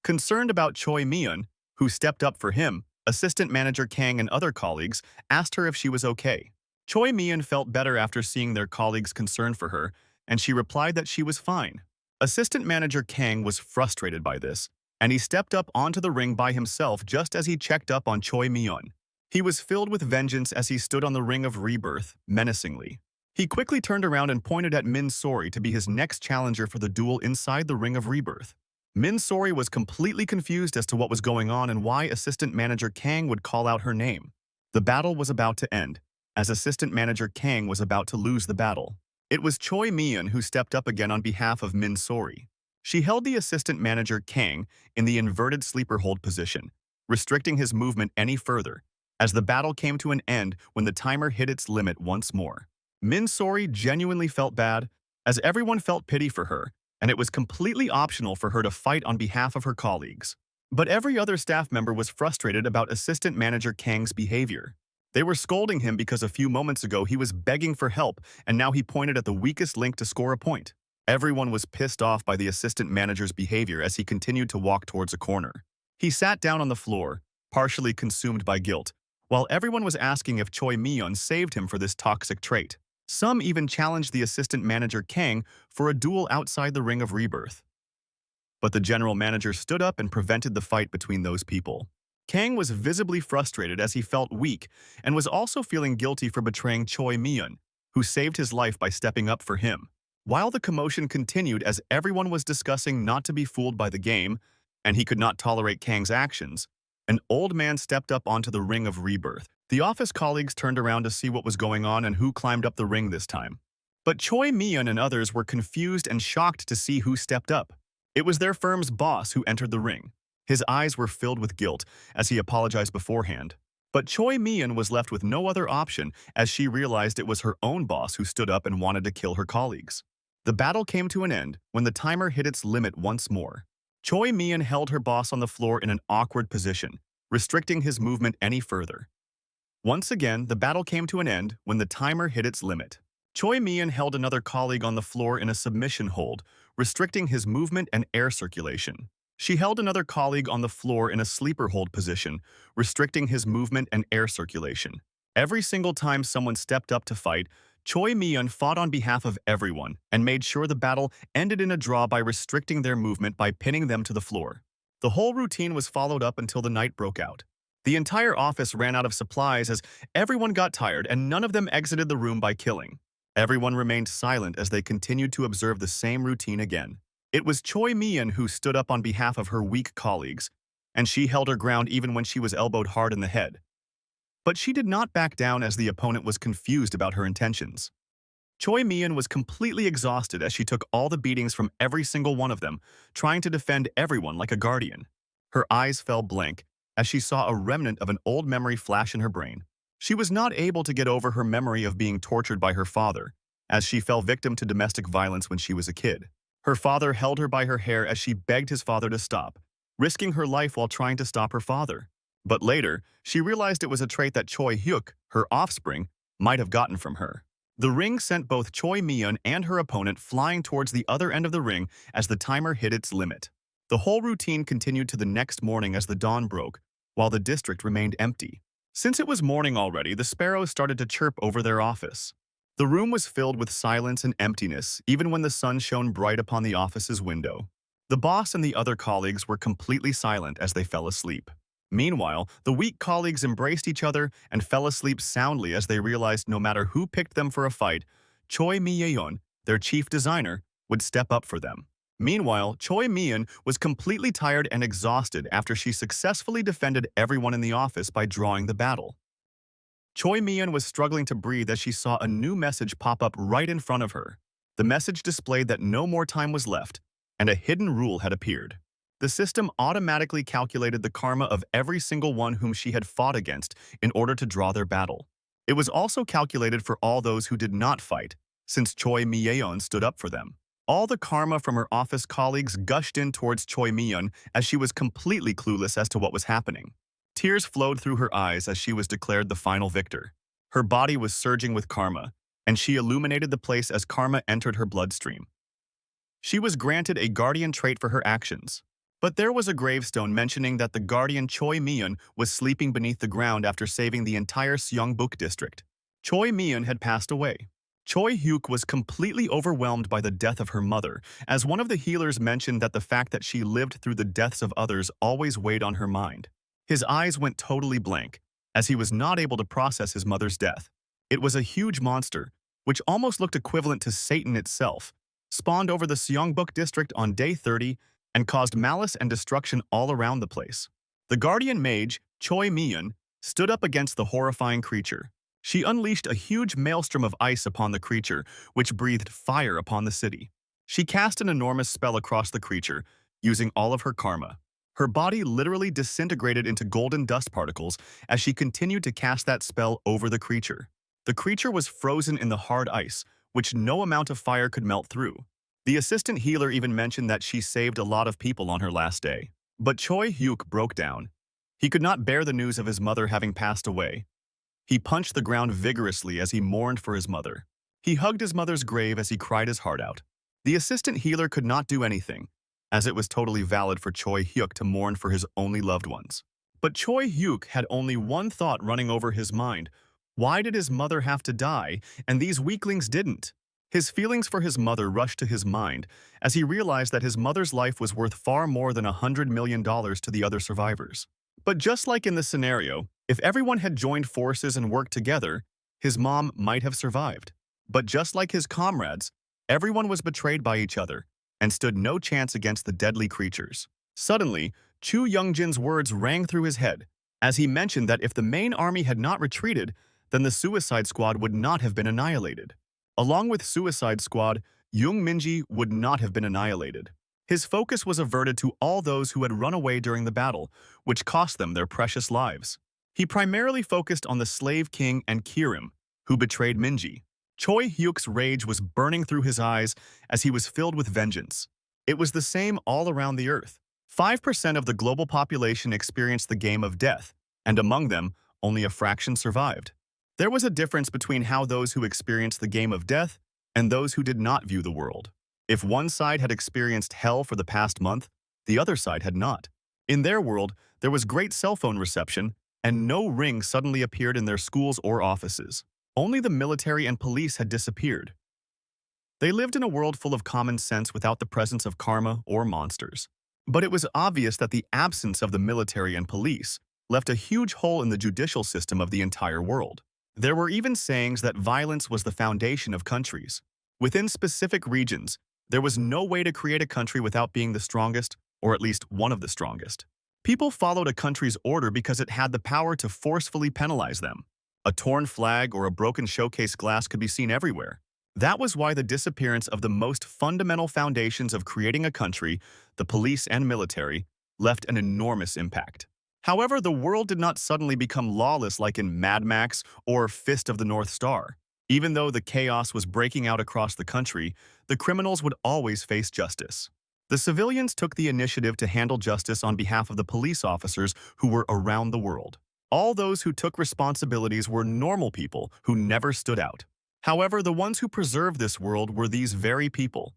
Concerned about Choi Mi-yeon, who stepped up for him, assistant manager Kang and other colleagues asked her if she was okay. Choi Mi-yeon felt better after seeing their colleagues' concern for her, and she replied that she was fine. Assistant manager Kang was frustrated by this, and he stepped up onto the ring by himself just as he checked up on Choi Mi-yeon. He was filled with vengeance as he stood on the ring of rebirth, menacingly. He quickly turned around and pointed at Min Sori to be his next challenger for the duel inside the ring of rebirth. Min Sori was completely confused as to what was going on and why assistant manager Kang would call out her name. The battle was about to end, as assistant manager Kang was about to lose the battle. It was Choi Mi-yeon who stepped up again on behalf of Min Sori. She held the assistant manager Kang in the inverted sleeper hold position, restricting his movement any further, as the battle came to an end when the timer hit its limit once more. Min Sori genuinely felt bad, as everyone felt pity for her, and it was completely optional for her to fight on behalf of her colleagues. But every other staff member was frustrated about assistant manager Kang's behavior. They were scolding him because a few moments ago he was begging for help, and now he pointed at the weakest link to score a point. Everyone was pissed off by the assistant manager's behavior as he continued to walk towards a corner. He sat down on the floor, partially consumed by guilt, while everyone was asking if Choi Mi-yeon saved him for this toxic trait. Some even challenged the assistant manager Kang for a duel outside the ring of rebirth. But the general manager stood up and prevented the fight between those people. Kang was visibly frustrated as he felt weak and was also feeling guilty for betraying Choi Mi-yeon, who saved his life by stepping up for him. While the commotion continued as everyone was discussing not to be fooled by the game, and he could not tolerate Kang's actions, an old man stepped up onto the ring of rebirth. The office colleagues turned around to see what was going on and who climbed up the ring this time. But Choi Mi-yeon and others were confused and shocked to see who stepped up. It was their firm's boss who entered the ring. His eyes were filled with guilt as he apologized beforehand. But Choi Mi-yeon was left with no other option as she realized it was her own boss who stood up and wanted to kill her colleagues. The battle came to an end when the timer hit its limit once more. Choi Mi-yeon held her boss on the floor in an awkward position, restricting his movement any further. Once again, the battle came to an end when the timer hit its limit. Choi Mi-yeon held another colleague on the floor in a submission hold, restricting his movement and air circulation. She held another colleague on the floor in a sleeper hold position, restricting his movement and air circulation. Every single time someone stepped up to fight, Choi Mi-yeon fought on behalf of everyone and made sure the battle ended in a draw by restricting their movement by pinning them to the floor. The whole routine was followed up until the night broke out. The entire office ran out of supplies as everyone got tired and none of them exited the room by killing. Everyone remained silent as they continued to observe the same routine again. It was Choi Mi-yeon who stood up on behalf of her weak colleagues, and she held her ground even when she was elbowed hard in the head. But she did not back down as the opponent was confused about her intentions. Choi Mi-yeon was completely exhausted as she took all the beatings from every single one of them, trying to defend everyone like a guardian. Her eyes fell blank as she saw a remnant of an old memory flash in her brain. She was not able to get over her memory of being tortured by her father, as she fell victim to domestic violence when she was a kid. Her father held her by her hair as she begged his father to stop, risking her life while trying to stop her father. But later, she realized it was a trait that Choi Hyuk, her offspring, might have gotten from her. The ring sent both Choi Mi-yeon and her opponent flying towards the other end of the ring as the timer hit its limit. The whole routine continued to the next morning as the dawn broke, while the district remained empty. Since it was morning already, the sparrows started to chirp over their office. The room was filled with silence and emptiness, even when the sun shone bright upon the office's window. The boss and the other colleagues were completely silent as they fell asleep. Meanwhile, the weak colleagues embraced each other and fell asleep soundly as they realized no matter who picked them for a fight, Choi Mi-yeon, their chief designer, would step up for them. Meanwhile, Choi Mi-yeon was completely tired and exhausted after she successfully defended everyone in the office by drawing the battle. Choi Mi-yeon was struggling to breathe as she saw a new message pop up right in front of her. The message displayed that no more time was left, and a hidden rule had appeared. The system automatically calculated the karma of every single one whom she had fought against in order to draw their battle. It was also calculated for all those who did not fight, since Choi Mi-yeon stood up for them. All the karma from her office colleagues gushed in towards Choi Mi-yeon as she was completely clueless as to what was happening. Tears flowed through her eyes as she was declared the final victor. Her body was surging with karma, and she illuminated the place as karma entered her bloodstream. She was granted a guardian trait for her actions. But there was a gravestone mentioning that the guardian Choi Mi-yeon was sleeping beneath the ground after saving the entire Seongbuk district. Choi Mi-yeon had passed away. Choi Hyuk was completely overwhelmed by the death of her mother, as one of the healers mentioned that the fact that she lived through the deaths of others always weighed on her mind. His eyes went totally blank, as he was not able to process his mother's death. It was a huge monster, which almost looked equivalent to Satan itself, spawned over the Seongbuk district on day 30 and caused malice and destruction all around the place. The guardian mage, Choi Mi-yeon, stood up against the horrifying creature. She unleashed a huge maelstrom of ice upon the creature, which breathed fire upon the city. She cast an enormous spell across the creature, using all of her karma. Her body literally disintegrated into golden dust particles as she continued to cast that spell over the creature. The creature was frozen in the hard ice, which no amount of fire could melt through. The assistant healer even mentioned that she saved a lot of people on her last day. But Choi Hyuk broke down. He could not bear the news of his mother having passed away. He punched the ground vigorously as he mourned for his mother. He hugged his mother's grave as he cried his heart out. The assistant healer could not do anything, as it was totally valid for Choi Hyuk to mourn for his only loved ones. But Choi Hyuk had only one thought running over his mind. Why did his mother have to die, and these weaklings didn't? His feelings for his mother rushed to his mind as he realized that his mother's life was worth far more than $100 million to the other survivors. But just like in the scenario, if everyone had joined forces and worked together, his mom might have survived. But just like his comrades, everyone was betrayed by each other and stood no chance against the deadly creatures. Suddenly, Chu Youngjin's words rang through his head as he mentioned that if the main army had not retreated, then the Suicide Squad would not have been annihilated. Along with Suicide Squad, Young Minji would not have been annihilated. His focus was averted to all those who had run away during the battle, which cost them their precious lives. He primarily focused on the Slave King and Kirim, who betrayed Minji. Choi Hyuk's rage was burning through his eyes as he was filled with vengeance. It was the same all around the earth. 5% of the global population experienced the game of death, and among them, only a fraction survived. There was a difference between how those who experienced the game of death and those who did not view the world. If one side had experienced hell for the past month, the other side had not. In their world, there was great cell phone reception, and no ring suddenly appeared in their schools or offices. Only the military and police had disappeared. They lived in a world full of common sense without the presence of karma or monsters. But it was obvious that the absence of the military and police left a huge hole in the judicial system of the entire world. There were even sayings that violence was the foundation of countries. Within specific regions, there was no way to create a country without being the strongest, or at least one of the strongest. People followed a country's order because it had the power to forcefully penalize them. A torn flag or a broken showcase glass could be seen everywhere. That was why the disappearance of the most fundamental foundations of creating a country, the police and military, left an enormous impact. However, the world did not suddenly become lawless like in Mad Max or Fist of the North Star. Even though the chaos was breaking out across the country, the criminals would always face justice. The civilians took the initiative to handle justice on behalf of the police officers who were around the world. All those who took responsibilities were normal people who never stood out. However, the ones who preserved this world were these very people,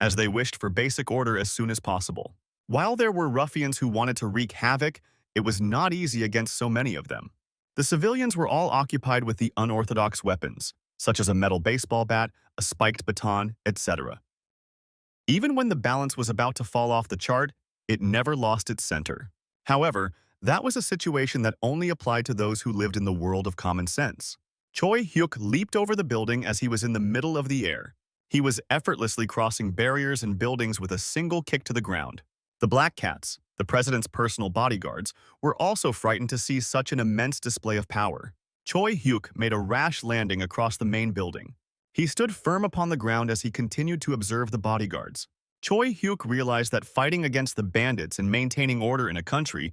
as they wished for basic order as soon as possible. While there were ruffians who wanted to wreak havoc, it was not easy against so many of them. The civilians were all occupied with the unorthodox weapons, such as a metal baseball bat, a spiked baton, etc. Even when the balance was about to fall off the chart, it never lost its center. However, That was a situation that only applied to those who lived in the world of common sense. Choi Hyuk leaped over the building as he was in the middle of the air. He was effortlessly crossing barriers and buildings with a single kick to the ground. The Black Cats, the president's personal bodyguards, were also frightened to see such an immense display of power. Choi Hyuk made a rash landing across the main building. He stood firm upon the ground as he continued to observe the bodyguards. Choi Hyuk realized that fighting against the bandits and maintaining order in a country,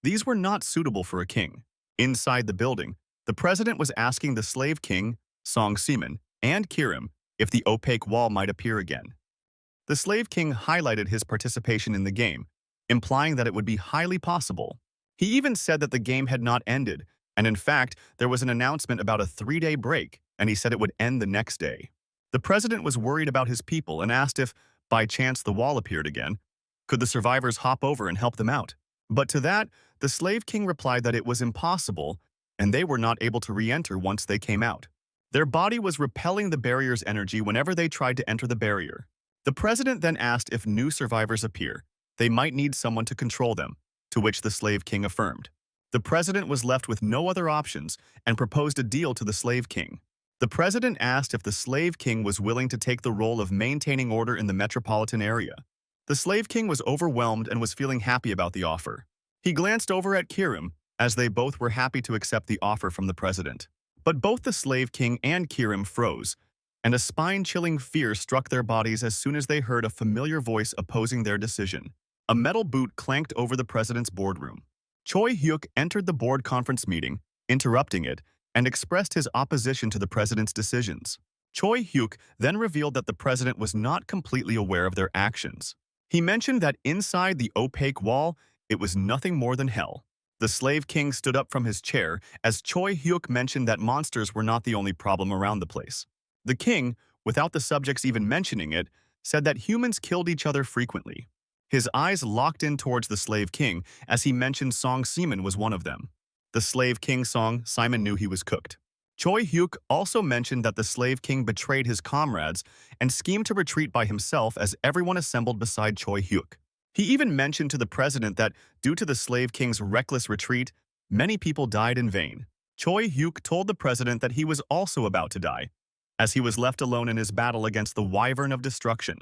these were not suitable for a king. Inside the building, the president was asking the slave king, Song Siman, and Kirim if the opaque wall might appear again. The slave king highlighted his participation in the game, implying that it would be highly possible. He even said that the game had not ended, and in fact, there was an announcement about a 3-day break, and he said it would end the next day. The president was worried about his people and asked if, by chance, the wall appeared again, could the survivors hop over and help them out? But to that, the slave king replied that it was impossible, and they were not able to re-enter once they came out. Their body was repelling the barrier's energy whenever they tried to enter the barrier. The president then asked if new survivors appear, they might need someone to control them, to which the slave king affirmed. The president was left with no other options and proposed a deal to the slave king. The president asked if the slave king was willing to take the role of maintaining order in the metropolitan area. The slave king was overwhelmed and was feeling happy about the offer. He glanced over at Kirim, as they both were happy to accept the offer from the president. But both the slave king and Kirim froze, and a spine-chilling fear struck their bodies as soon as they heard a familiar voice opposing their decision. A metal boot clanked over the president's boardroom. Choi Hyuk entered the board conference meeting, interrupting it, and expressed his opposition to the president's decisions. Choi Hyuk then revealed that the president was not completely aware of their actions. He mentioned that inside the opaque wall, it was nothing more than hell. The slave king stood up from his chair as Choi Hyuk mentioned that monsters were not the only problem around the place. The king, without the subjects even mentioning it, said that humans killed each other frequently. His eyes locked in towards the slave king as he mentioned Song Siman was one of them. The slave king Song Simon knew he was cooked. Choi Hyuk also mentioned that the slave king betrayed his comrades and schemed to retreat by himself as everyone assembled beside Choi Hyuk. He even mentioned to the president that, due to the slave king's reckless retreat, many people died in vain. Choi Hyuk told the president that he was also about to die, as he was left alone in his battle against the Wyvern of Destruction.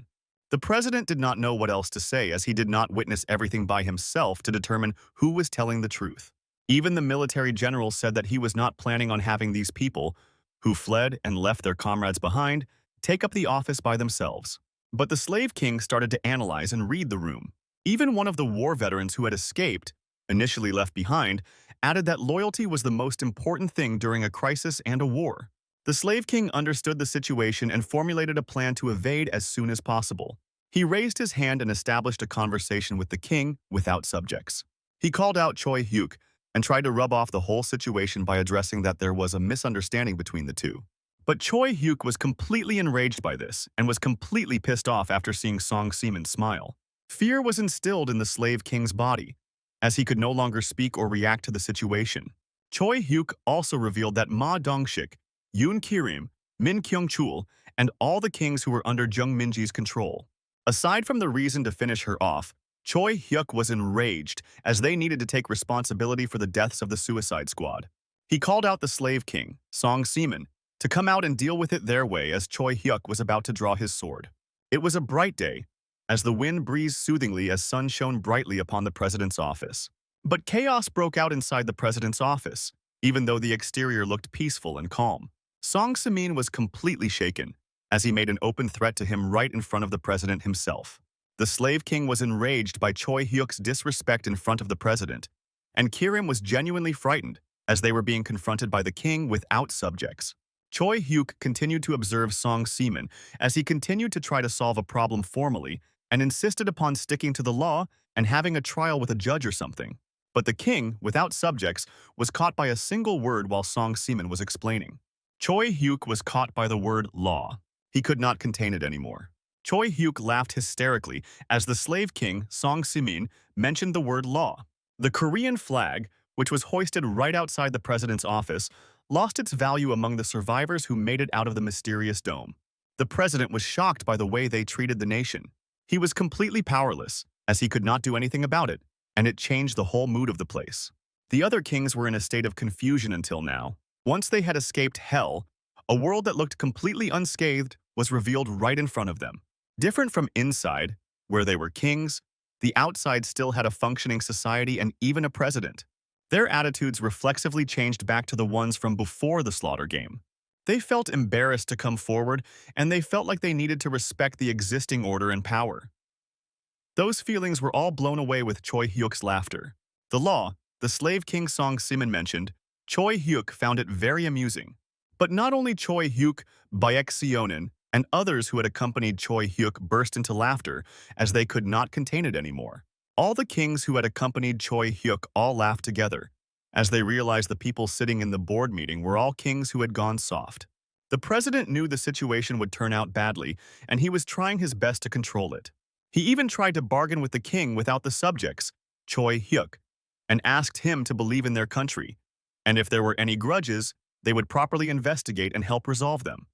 The president did not know what else to say as he did not witness everything by himself to determine who was telling the truth. Even the military general said that he was not planning on having these people, who fled and left their comrades behind, take up the office by themselves. But the slave king started to analyze and read the room. Even one of the war veterans who had escaped, initially left behind, added that loyalty was the most important thing during a crisis and a war. The slave king understood the situation and formulated a plan to evade as soon as possible. He raised his hand and established a conversation with the king without subjects. He called out Choi Hyuk and tried to rub off the whole situation by addressing that there was a misunderstanding between the two. But Choi Hyuk was completely enraged by this and was completely pissed off after seeing Song Siman smile. Fear was instilled in the slave king's body, as he could no longer speak or react to the situation. Choi Hyuk also revealed that Ma Dongshik, Yoon Kirim, Min Kyung-chul, and all the kings who were under Jung Minji's control. Aside from the reason to finish her off, Choi Hyuk was enraged as they needed to take responsibility for the deaths of the Suicide Squad. He called out the slave king, Song Siman, to come out and deal with it their way as Choi Hyuk was about to draw his sword. It was a bright day, as the wind breezed soothingly as sun shone brightly upon the president's office. But chaos broke out inside the president's office, even though the exterior looked peaceful and calm. Song Simin was completely shaken, as he made an open threat to him right in front of the president himself. The slave king was enraged by Choi Hyuk's disrespect in front of the president, and Kirim was genuinely frightened, as they were being confronted by the king without subjects. Choi Hyuk continued to observe Song Siman as he continued to try to solve a problem formally and insisted upon sticking to the law and having a trial with a judge or something. But the king, without subjects, was caught by a single word while Song Siman was explaining. Choi Hyuk was caught by the word law. He could not contain it anymore. Choi Hyuk laughed hysterically as the slave king, Song Simin, mentioned the word law. The Korean flag, which was hoisted right outside the president's office, lost its value among the survivors who made it out of the mysterious dome. The president was shocked by the way they treated the nation. He was completely powerless, as he could not do anything about it, and it changed the whole mood of the place. The other kings were in a state of confusion until now. Once they had escaped hell, a world that looked completely unscathed was revealed right in front of them. Different from inside, where they were kings, the outside still had a functioning society and even a president. Their attitudes reflexively changed back to the ones from before the slaughter game. They felt embarrassed to come forward, and they felt like they needed to respect the existing order and power. Those feelings were all blown away with Choi Hyuk's laughter. The law, the slave king Song Simon mentioned, Choi Hyuk found it very amusing. But not only Choi Hyuk, Baek Seonin, and others who had accompanied Choi Hyuk burst into laughter as they could not contain it anymore. All the kings who had accompanied Choi Hyuk all laughed together, as they realized the people sitting in the board meeting were all kings who had gone soft. The president knew the situation would turn out badly, and he was trying his best to control it. He even tried to bargain with the king without the subjects, Choi Hyuk, and asked him to believe in their country, and if there were any grudges, they would properly investigate and help resolve them.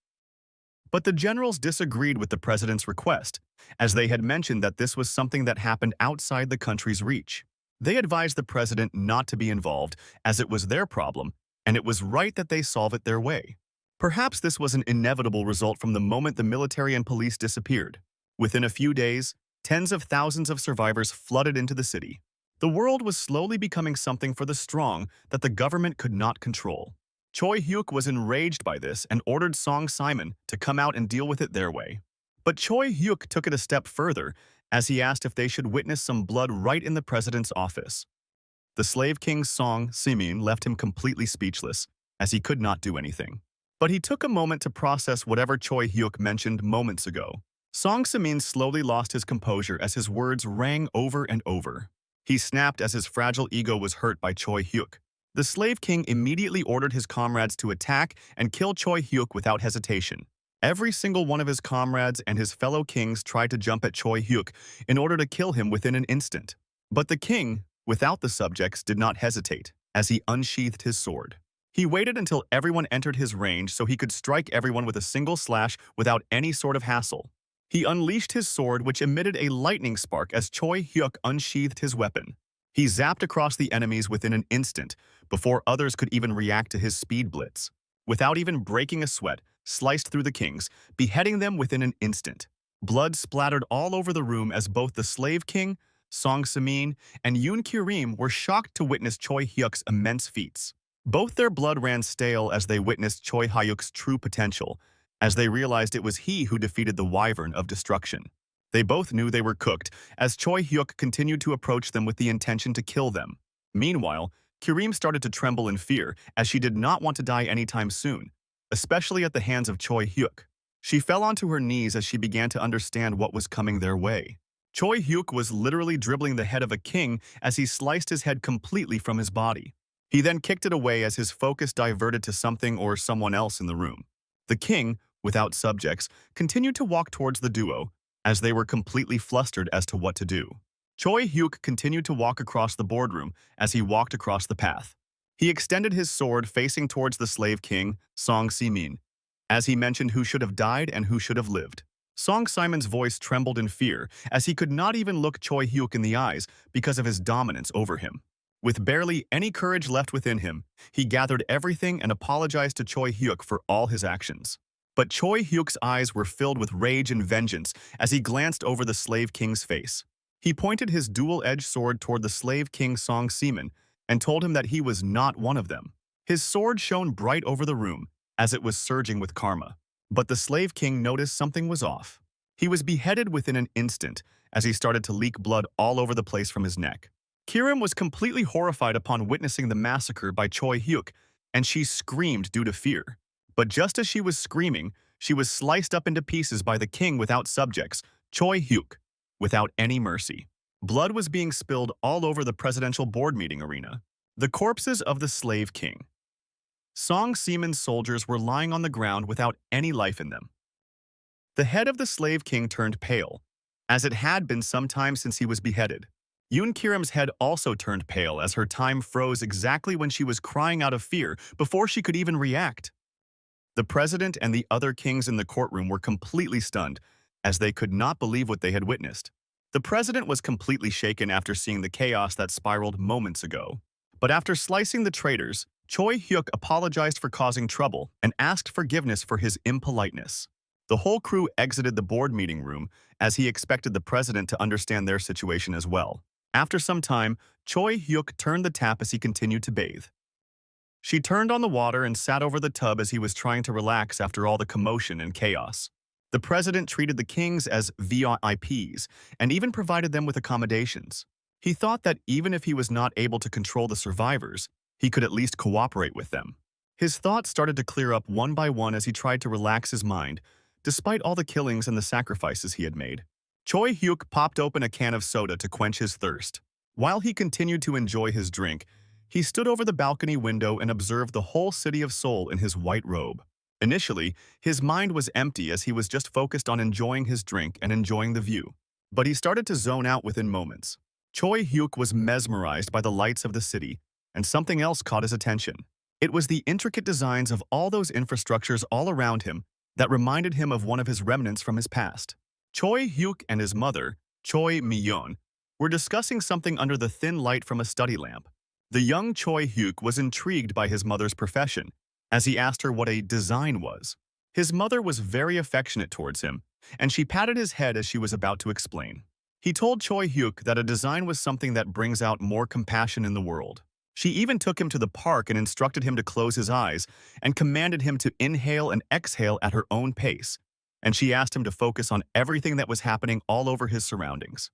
But the generals disagreed with the president's request, as they had mentioned that this was something that happened outside the country's reach. They advised the president not to be involved, as it was their problem, and it was right that they solve it their way. Perhaps this was an inevitable result from the moment the military and police disappeared. Within a few days, tens of thousands of survivors flooded into the city. The world was slowly becoming something for the strong that the government could not control. Choi Hyuk was enraged by this and ordered Song Simon to come out and deal with it their way. But Choi Hyuk took it a step further, as he asked if they should witness some blood right in the president's office. The slave king Song Simon left him completely speechless, as he could not do anything. But he took a moment to process whatever Choi Hyuk mentioned moments ago. Song Simon slowly lost his composure as his words rang over and over. He snapped as his fragile ego was hurt by Choi Hyuk. The slave king immediately ordered his comrades to attack and kill Choi Hyuk without hesitation. Every single one of his comrades and his fellow kings tried to jump at Choi Hyuk in order to kill him within an instant. But the king, without the subjects, did not hesitate, as he unsheathed his sword. He waited until everyone entered his range so he could strike everyone with a single slash without any sort of hassle. He unleashed his sword, which emitted a lightning spark as Choi Hyuk unsheathed his weapon. He zapped across the enemies within an instant, before others could even react to his speed blitz. Without even breaking a sweat, sliced through the kings, beheading them within an instant. Blood splattered all over the room as both the slave king, Song Simon, and Yoon Kirim were shocked to witness Choi Hyuk's immense feats. Both their blood ran stale as they witnessed Choi Hyuk's true potential, as they realized it was he who defeated the Wyvern of Destruction. They both knew they were cooked, as Choi Hyuk continued to approach them with the intention to kill them. Meanwhile, Kirim started to tremble in fear, as she did not want to die anytime soon, especially at the hands of Choi Hyuk. She fell onto her knees as she began to understand what was coming their way. Choi Hyuk was literally dribbling the head of a king as he sliced his head completely from his body. He then kicked it away as his focus diverted to something or someone else in the room. The king, without subjects, continued to walk towards the duo, as they were completely flustered as to what to do. Choi Hyuk continued to walk across the boardroom as he walked across the path. He extended his sword facing towards the slave king, Song Simon, as he mentioned who should have died and who should have lived. Song Simon's voice trembled in fear as he could not even look Choi Hyuk in the eyes because of his dominance over him. With barely any courage left within him, he gathered everything and apologized to Choi Hyuk for all his actions. But Choi Hyuk's eyes were filled with rage and vengeance as he glanced over the slave king's face. He pointed his dual-edged sword toward the slave king Song Simon and told him that he was not one of them. His sword shone bright over the room as it was surging with karma. But the slave king noticed something was off. He was beheaded within an instant as he started to leak blood all over the place from his neck. Kirim was completely horrified upon witnessing the massacre by Choi Hyuk, and she screamed due to fear. But just as she was screaming, she was sliced up into pieces by the king without subjects, Choi Hyuk, without any mercy. Blood was being spilled all over the presidential board meeting arena. The corpses of the slave king. Song Simon's soldiers were lying on the ground without any life in them. The head of the slave king turned pale, as it had been some time since he was beheaded. Yoon Kirim's head also turned pale as her time froze exactly when she was crying out of fear before she could even react. The president and the other kings in the courtroom were completely stunned, as they could not believe what they had witnessed. The president was completely shaken after seeing the chaos that spiraled moments ago. But after slicing the traitors, Choi Hyuk apologized for causing trouble and asked forgiveness for his impoliteness. The whole crew exited the board meeting room as he expected the president to understand their situation as well. After some time, Choi Hyuk turned the tap as he continued to bathe. She turned on the water and sat over the tub as he was trying to relax after all the commotion and chaos. The president treated the kings as VIPs and even provided them with accommodations. He thought that even if he was not able to control the survivors, he could at least cooperate with them. His thoughts started to clear up one by one as he tried to relax his mind, despite all the killings and the sacrifices he had made. Choi Hyuk popped open a can of soda to quench his thirst. While he continued to enjoy his drink, he stood over the balcony window and observed the whole city of Seoul in his white robe. Initially, his mind was empty as he was just focused on enjoying his drink and enjoying the view. But he started to zone out within moments. Choi Hyuk was mesmerized by the lights of the city, and something else caught his attention. It was the intricate designs of all those infrastructures all around him that reminded him of one of his remnants from his past. Choi Hyuk and his mother, Choi Mi-yeon, were discussing something under the thin light from a study lamp. The young Choi Hyuk was intrigued by his mother's profession, as he asked her what a design was. His mother was very affectionate towards him, and she patted his head as she was about to explain. He told Choi Hyuk that a design was something that brings out more compassion in the world. She even took him to the park and instructed him to close his eyes and commanded him to inhale and exhale at her own pace, and she asked him to focus on everything that was happening all over his surroundings.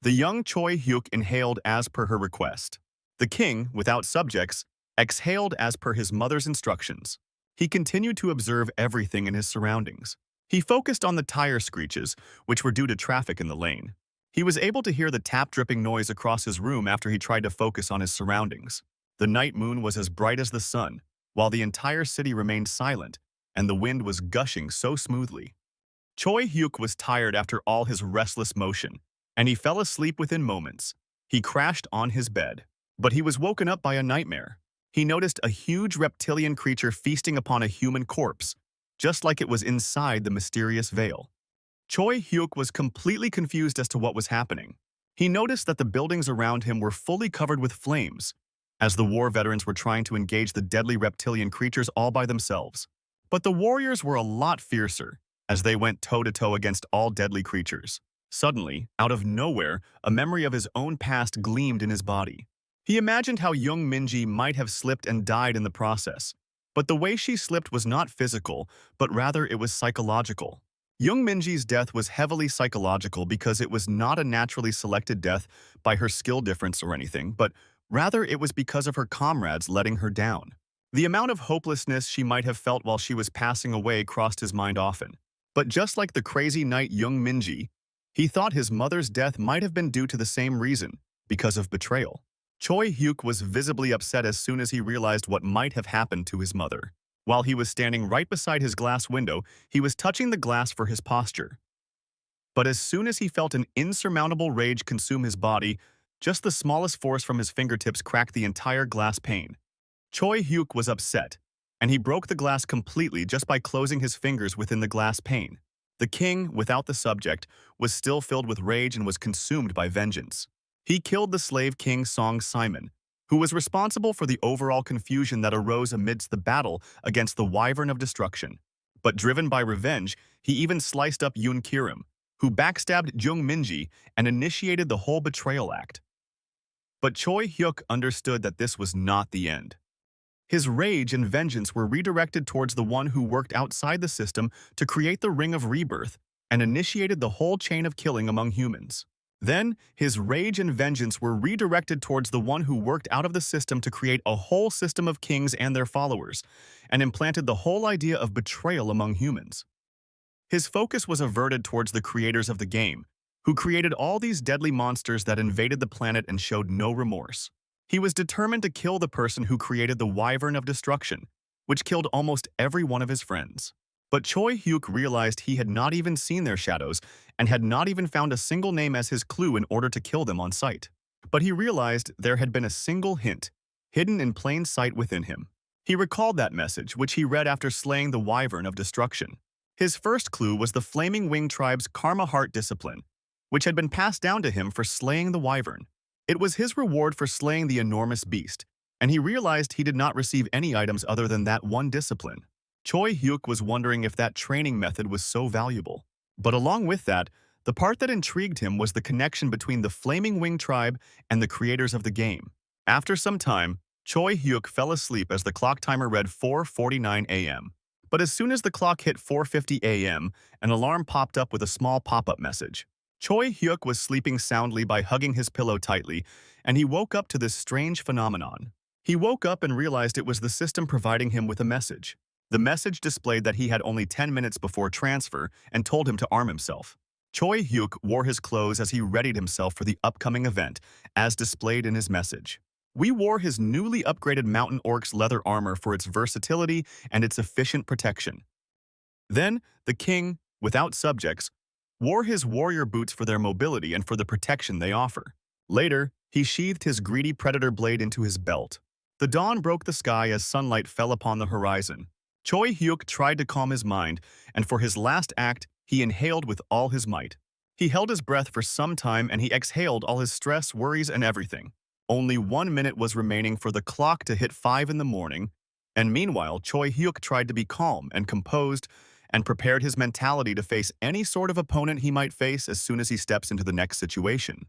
The young Choi Hyuk inhaled as per her request. The king, without subjects, exhaled as per his mother's instructions. He continued to observe everything in his surroundings. He focused on the tire screeches, which were due to traffic in the lane. He was able to hear the tap-dripping noise across his room after he tried to focus on his surroundings. The night moon was as bright as the sun, while the entire city remained silent, and the wind was gushing so smoothly. Choi Hyuk was tired after all his restless motion, and he fell asleep within moments. He crashed on his bed, but he was woken up by a nightmare. He noticed a huge reptilian creature feasting upon a human corpse, just like it was inside the mysterious veil. Choi Hyuk was completely confused as to what was happening. He noticed that the buildings around him were fully covered with flames, as the war veterans were trying to engage the deadly reptilian creatures all by themselves. But the warriors were a lot fiercer, as they went toe-to-toe against all deadly creatures. Suddenly, out of nowhere, a memory of his own past gleamed in his body. He imagined how young Minji might have slipped and died in the process. But the way she slipped was not physical, but rather it was psychological. Young Minji's death was heavily psychological because it was not a naturally selected death by her skill difference or anything, but rather it was because of her comrades letting her down. The amount of hopelessness she might have felt while she was passing away crossed his mind often. But just like the crazy knight young Minji, he thought his mother's death might have been due to the same reason, because of betrayal. Choi Hyuk was visibly upset as soon as he realized what might have happened to his mother. While he was standing right beside his glass window, he was touching the glass for his posture. But as soon as he felt an insurmountable rage consume his body, just the smallest force from his fingertips cracked the entire glass pane. Choi Hyuk was upset, and he broke the glass completely just by closing his fingers within the glass pane. The king, without the subject, was still filled with rage and was consumed by vengeance. He killed the slave king Song Simon, who was responsible for the overall confusion that arose amidst the battle against the Wyvern of Destruction. But driven by revenge, he even sliced up Yoon Kirim, who backstabbed Jung Minji and initiated the whole betrayal act. But Choi Hyuk understood that this was not the end. His rage and vengeance were redirected towards the one who worked outside the system to create the Ring of Rebirth and initiated the whole chain of killing among humans. Then, his rage and vengeance were redirected towards the one who worked out of the system to create a whole system of kings and their followers, and implanted the whole idea of betrayal among humans. His focus was averted towards the creators of the game, who created all these deadly monsters that invaded the planet and showed no remorse. He was determined to kill the person who created the Wyvern of Destruction, which killed almost every one of his friends. But Choi Hyuk realized he had not even seen their shadows and had not even found a single name as his clue in order to kill them on sight. But he realized there had been a single hint, hidden in plain sight within him. He recalled that message, which he read after slaying the Wyvern of Destruction. His first clue was the Flaming Wing tribe's Karma Heart discipline, which had been passed down to him for slaying the wyvern. It was his reward for slaying the enormous beast, and he realized he did not receive any items other than that one discipline. Choi Hyuk was wondering if that training method was so valuable. But along with that, the part that intrigued him was the connection between the Flaming Wing tribe and the creators of the game. After some time, Choi Hyuk fell asleep as the clock timer read 4:49 a.m. But as soon as the clock hit 4:50 a.m., an alarm popped up with a small pop-up message. Choi Hyuk was sleeping soundly by hugging his pillow tightly, and he woke up to this strange phenomenon. He woke up and realized it was the system providing him with a message. The message displayed that he had only 10 minutes before transfer and told him to arm himself. Choi Hyuk wore his clothes as he readied himself for the upcoming event, as displayed in his message. We wore his newly upgraded Mountain Orc's leather armor for its versatility and its efficient protection. Then, the king, without subjects, wore his warrior boots for their mobility and for the protection they offer. Later, he sheathed his greedy predator blade into his belt. The dawn broke the sky as sunlight fell upon the horizon. Choi Hyuk tried to calm his mind, and for his last act, he inhaled with all his might. He held his breath for some time and he exhaled all his stress, worries, and everything. Only 1 minute was remaining for the clock to hit 5 in the morning, and meanwhile, Choi Hyuk tried to be calm and composed and prepared his mentality to face any sort of opponent he might face as soon as he steps into the next situation.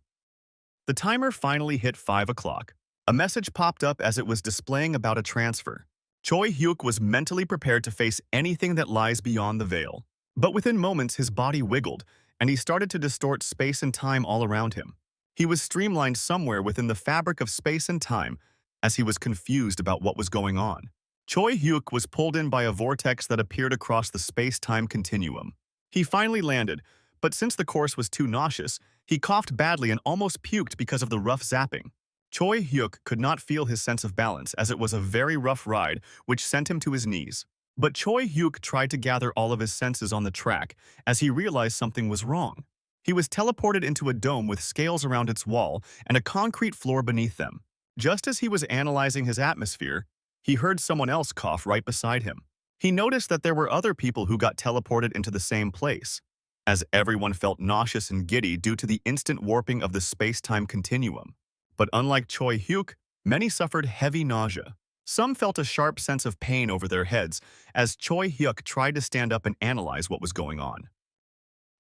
The timer finally hit 5 o'clock. A message popped up as it was displaying about a transfer. Choi Hyuk was mentally prepared to face anything that lies beyond the veil. But within moments, his body wiggled, and he started to distort space and time all around him. He was streamlined somewhere within the fabric of space and time as he was confused about what was going on. Choi Hyuk was pulled in by a vortex that appeared across the space-time continuum. He finally landed, but since the course was too nauseous, he coughed badly and almost puked because of the rough zapping. Choi Hyuk could not feel his sense of balance as it was a very rough ride which sent him to his knees. But Choi Hyuk tried to gather all of his senses on the track as he realized something was wrong. He was teleported into a dome with scales around its wall and a concrete floor beneath them. Just as he was analyzing his atmosphere, he heard someone else cough right beside him. He noticed that there were other people who got teleported into the same place, as everyone felt nauseous and giddy due to the instant warping of the space-time continuum. But unlike Choi Hyuk, many suffered heavy nausea. Some felt a sharp sense of pain over their heads as Choi Hyuk tried to stand up and analyze what was going on.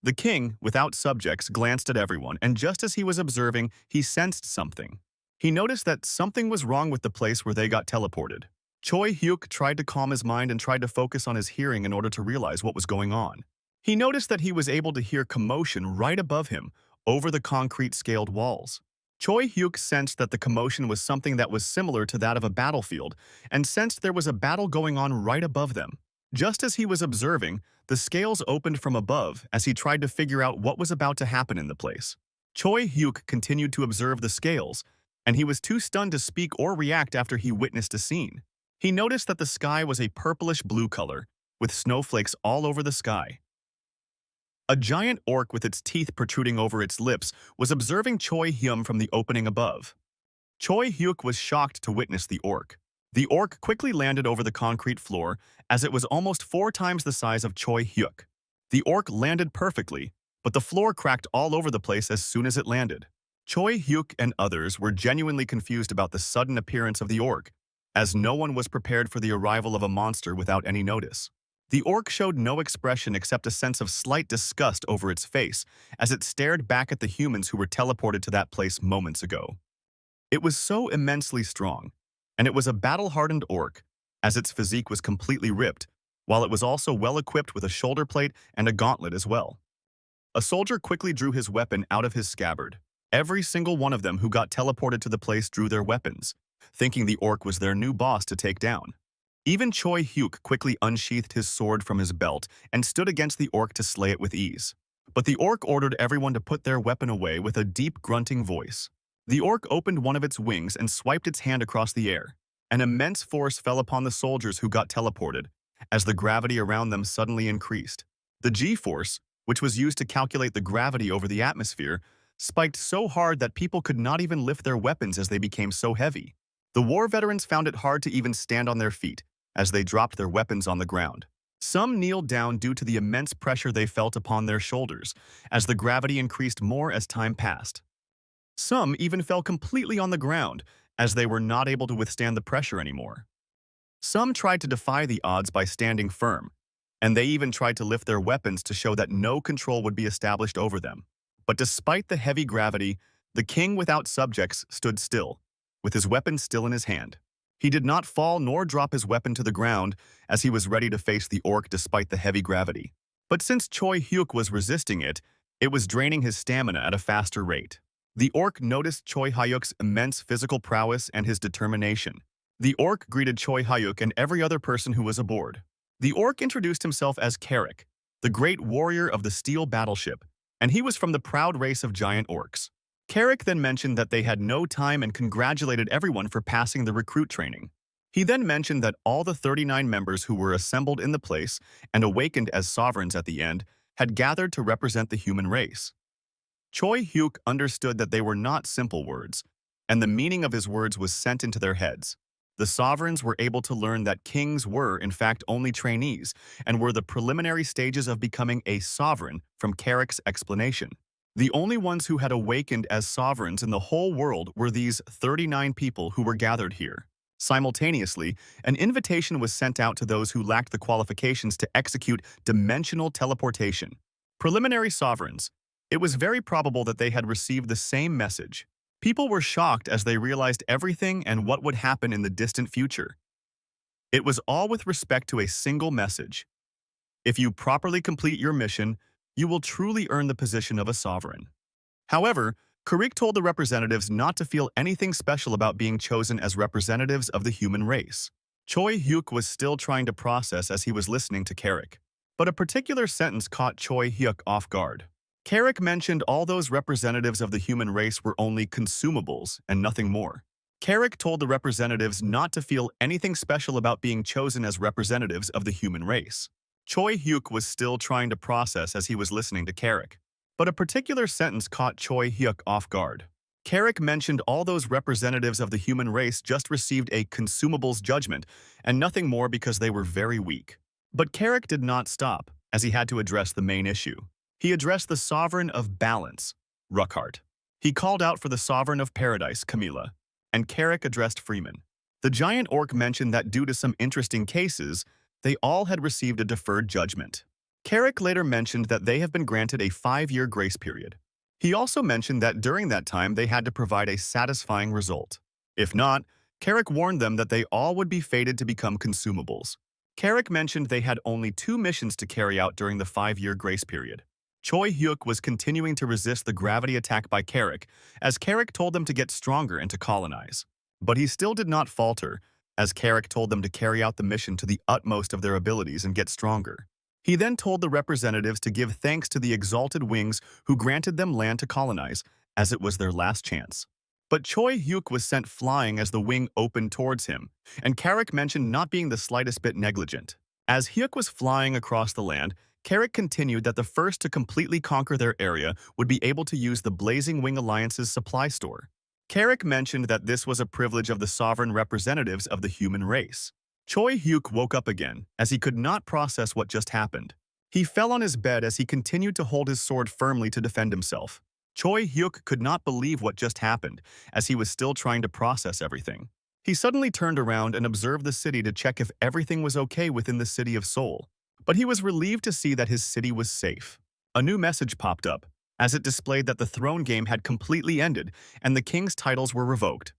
The king, without subjects, glanced at everyone, and just as he was observing, he sensed something. He noticed that something was wrong with the place where they got teleported. Choi Hyuk tried to calm his mind and tried to focus on his hearing in order to realize what was going on. He noticed that he was able to hear commotion right above him, over the concrete scaled walls. Choi Hyuk sensed that the commotion was something that was similar to that of a battlefield, and sensed there was a battle going on right above them. Just as he was observing, the scales opened from above as he tried to figure out what was about to happen in the place. Choi Hyuk continued to observe the scales, and he was too stunned to speak or react after he witnessed a scene. He noticed that the sky was a purplish-blue color, with snowflakes all over the sky. A giant orc with its teeth protruding over its lips was observing Choi Hyuk from the opening above. Choi Hyuk was shocked to witness the orc. The orc quickly landed over the concrete floor, as it was almost 4 times the size of Choi Hyuk. The orc landed perfectly, but the floor cracked all over the place as soon as it landed. Choi Hyuk and others were genuinely confused about the sudden appearance of the orc, as no one was prepared for the arrival of a monster without any notice. The orc showed no expression except a sense of slight disgust over its face as it stared back at the humans who were teleported to that place moments ago. It was so immensely strong, and it was a battle-hardened orc, as its physique was completely ripped, while it was also well-equipped with a shoulder plate and a gauntlet as well. A soldier quickly drew his weapon out of his scabbard. Every single one of them who got teleported to the place drew their weapons, thinking the orc was their new boss to take down. Even Choi Hyuk quickly unsheathed his sword from his belt and stood against the orc to slay it with ease. But the orc ordered everyone to put their weapon away with a deep grunting voice. The orc opened one of its wings and swiped its hand across the air. An immense force fell upon the soldiers who got teleported, as the gravity around them suddenly increased. The G-force, which was used to calculate the gravity over the atmosphere, spiked so hard that people could not even lift their weapons as they became so heavy. The war veterans found it hard to even stand on their feet, as they dropped their weapons on the ground. Some kneeled down due to the immense pressure they felt upon their shoulders, as the gravity increased more as time passed. Some even fell completely on the ground, as they were not able to withstand the pressure anymore. Some tried to defy the odds by standing firm, and they even tried to lift their weapons to show that no control would be established over them. But despite the heavy gravity, the king without subjects stood still, with his weapon still in his hand. He did not fall nor drop his weapon to the ground, as he was ready to face the orc despite the heavy gravity. But since Choi Hyuk was resisting it, it was draining his stamina at a faster rate. The orc noticed Choi Hyuk's immense physical prowess and his determination. The orc greeted Choi Hyuk and every other person who was aboard. The orc introduced himself as Carrick, the great warrior of the steel battleship, and he was from the proud race of giant orcs. Carrick then mentioned that they had no time and congratulated everyone for passing the recruit training. He then mentioned that all the 39 members who were assembled in the place and awakened as sovereigns at the end had gathered to represent the human race. Choi Hyuk understood that they were not simple words, and the meaning of his words was sent into their heads. The sovereigns were able to learn that kings were, in fact, only trainees and were the preliminary stages of becoming a sovereign from Carrick's explanation. The only ones who had awakened as sovereigns in the whole world were these 39 people who were gathered here. Simultaneously, an invitation was sent out to those who lacked the qualifications to execute dimensional teleportation. Preliminary sovereigns. It was very probable that they had received the same message. People were shocked as they realized everything and what would happen in the distant future. It was all with respect to a single message. If you properly complete your mission, you will truly earn the position of a sovereign. However, Carrick told the representatives not to feel anything special about being chosen as representatives of the human race. Choi Hyuk was still trying to process as he was listening to Carrick, but a particular sentence caught Choi Hyuk off guard. Carrick mentioned all those representatives of the human race were only consumables and nothing more. Carrick told the representatives not to feel anything special about being chosen as representatives of the human race. Choi Hyuk was still trying to process as he was listening to Carrick, but a particular sentence caught Choi Hyuk off guard. Carrick mentioned all those representatives of the human race just received a consumables judgment and nothing more because they were very weak. But Carrick did not stop, as he had to address the main issue. He addressed the sovereign of balance, Ruckhart. He called out for the sovereign of paradise, Camilla, and Carrick addressed Freeman. The giant orc mentioned that due to some interesting cases, they all had received a deferred judgment. Carrick later mentioned that they have been granted a 5-year grace period. He also mentioned that during that time they had to provide a satisfying result. If not, Carrick warned them that they all would be fated to become consumables. Carrick mentioned they had only 2 missions to carry out during the 5-year grace period. Choi Hyuk was continuing to resist the gravity attack by Carrick, as Carrick told them to get stronger and to colonize. But he still did not falter, as Carrick told them to carry out the mission to the utmost of their abilities and get stronger. He then told the representatives to give thanks to the exalted wings who granted them land to colonize, as it was their last chance. But Choi Hyuk was sent flying as the wing opened towards him, and Carrick mentioned not being the slightest bit negligent. As Hyuk was flying across the land, Carrick continued that the first to completely conquer their area would be able to use the Blazing Wing Alliance's supply store. Carrick mentioned that this was a privilege of the sovereign representatives of the human race. Choi Hyuk woke up again, as he could not process what just happened. He fell on his bed as he continued to hold his sword firmly to defend himself. Choi Hyuk could not believe what just happened, as he was still trying to process everything. He suddenly turned around and observed the city to check if everything was okay within the city of Seoul. But he was relieved to see that his city was safe. A new message popped up, as it displayed that the throne game had completely ended and the king's titles were revoked.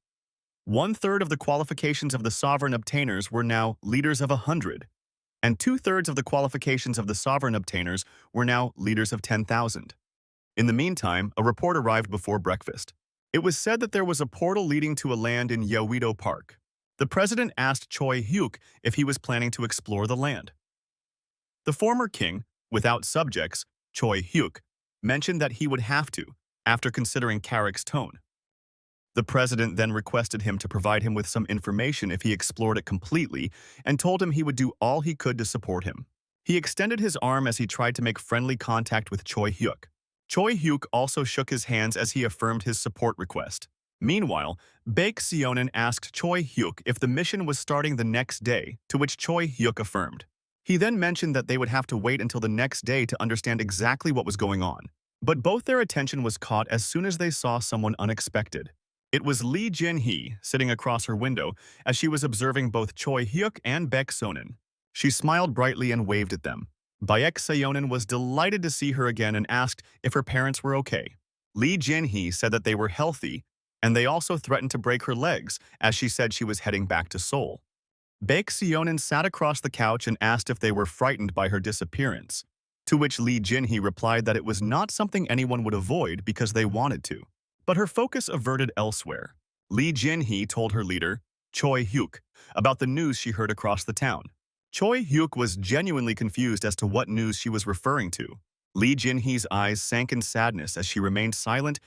1/3 of the qualifications of the sovereign obtainers were now leaders of 100, and 2/3 of the qualifications of the sovereign obtainers were now leaders of 10,000. In the meantime, a report arrived before breakfast. It was said that there was a portal leading to a land in Yeouido Park. The president asked Choi Hyuk if he was planning to explore the land. The former king, without subjects, Choi Hyuk, mentioned that he would have to, after considering Carrick's tone. The president then requested him to provide him with some information if he explored it completely and told him he would do all he could to support him. He extended his arm as he tried to make friendly contact with Choi Hyuk. Choi Hyuk also shook his hands as he affirmed his support request. Meanwhile, Baek Seonin asked Choi Hyuk if the mission was starting the next day, to which Choi Hyuk affirmed. He then mentioned that they would have to wait until the next day to understand exactly what was going on. But both their attention was caught as soon as they saw someone unexpected. It was Lee Jin-hee sitting across her window as she was observing both Choi Hyuk and Baek Sonin. She smiled brightly and waved at them. Baek Sonin was delighted to see her again and asked if her parents were okay. Lee Jin-hee said that they were healthy, and they also threatened to break her legs as she said she was heading back to Seoul. Baek Sonin sat across the couch and asked if they were frightened by her disappearance, to which Lee Jin-hee replied that it was not something anyone would avoid because they wanted to. But her focus averted elsewhere. Lee Jin-hee told her leader, Choi Hyuk, about the news she heard across the town. Choi Hyuk was genuinely confused as to what news she was referring to. Lee Jin-hee's eyes sank in sadness as she remained silent,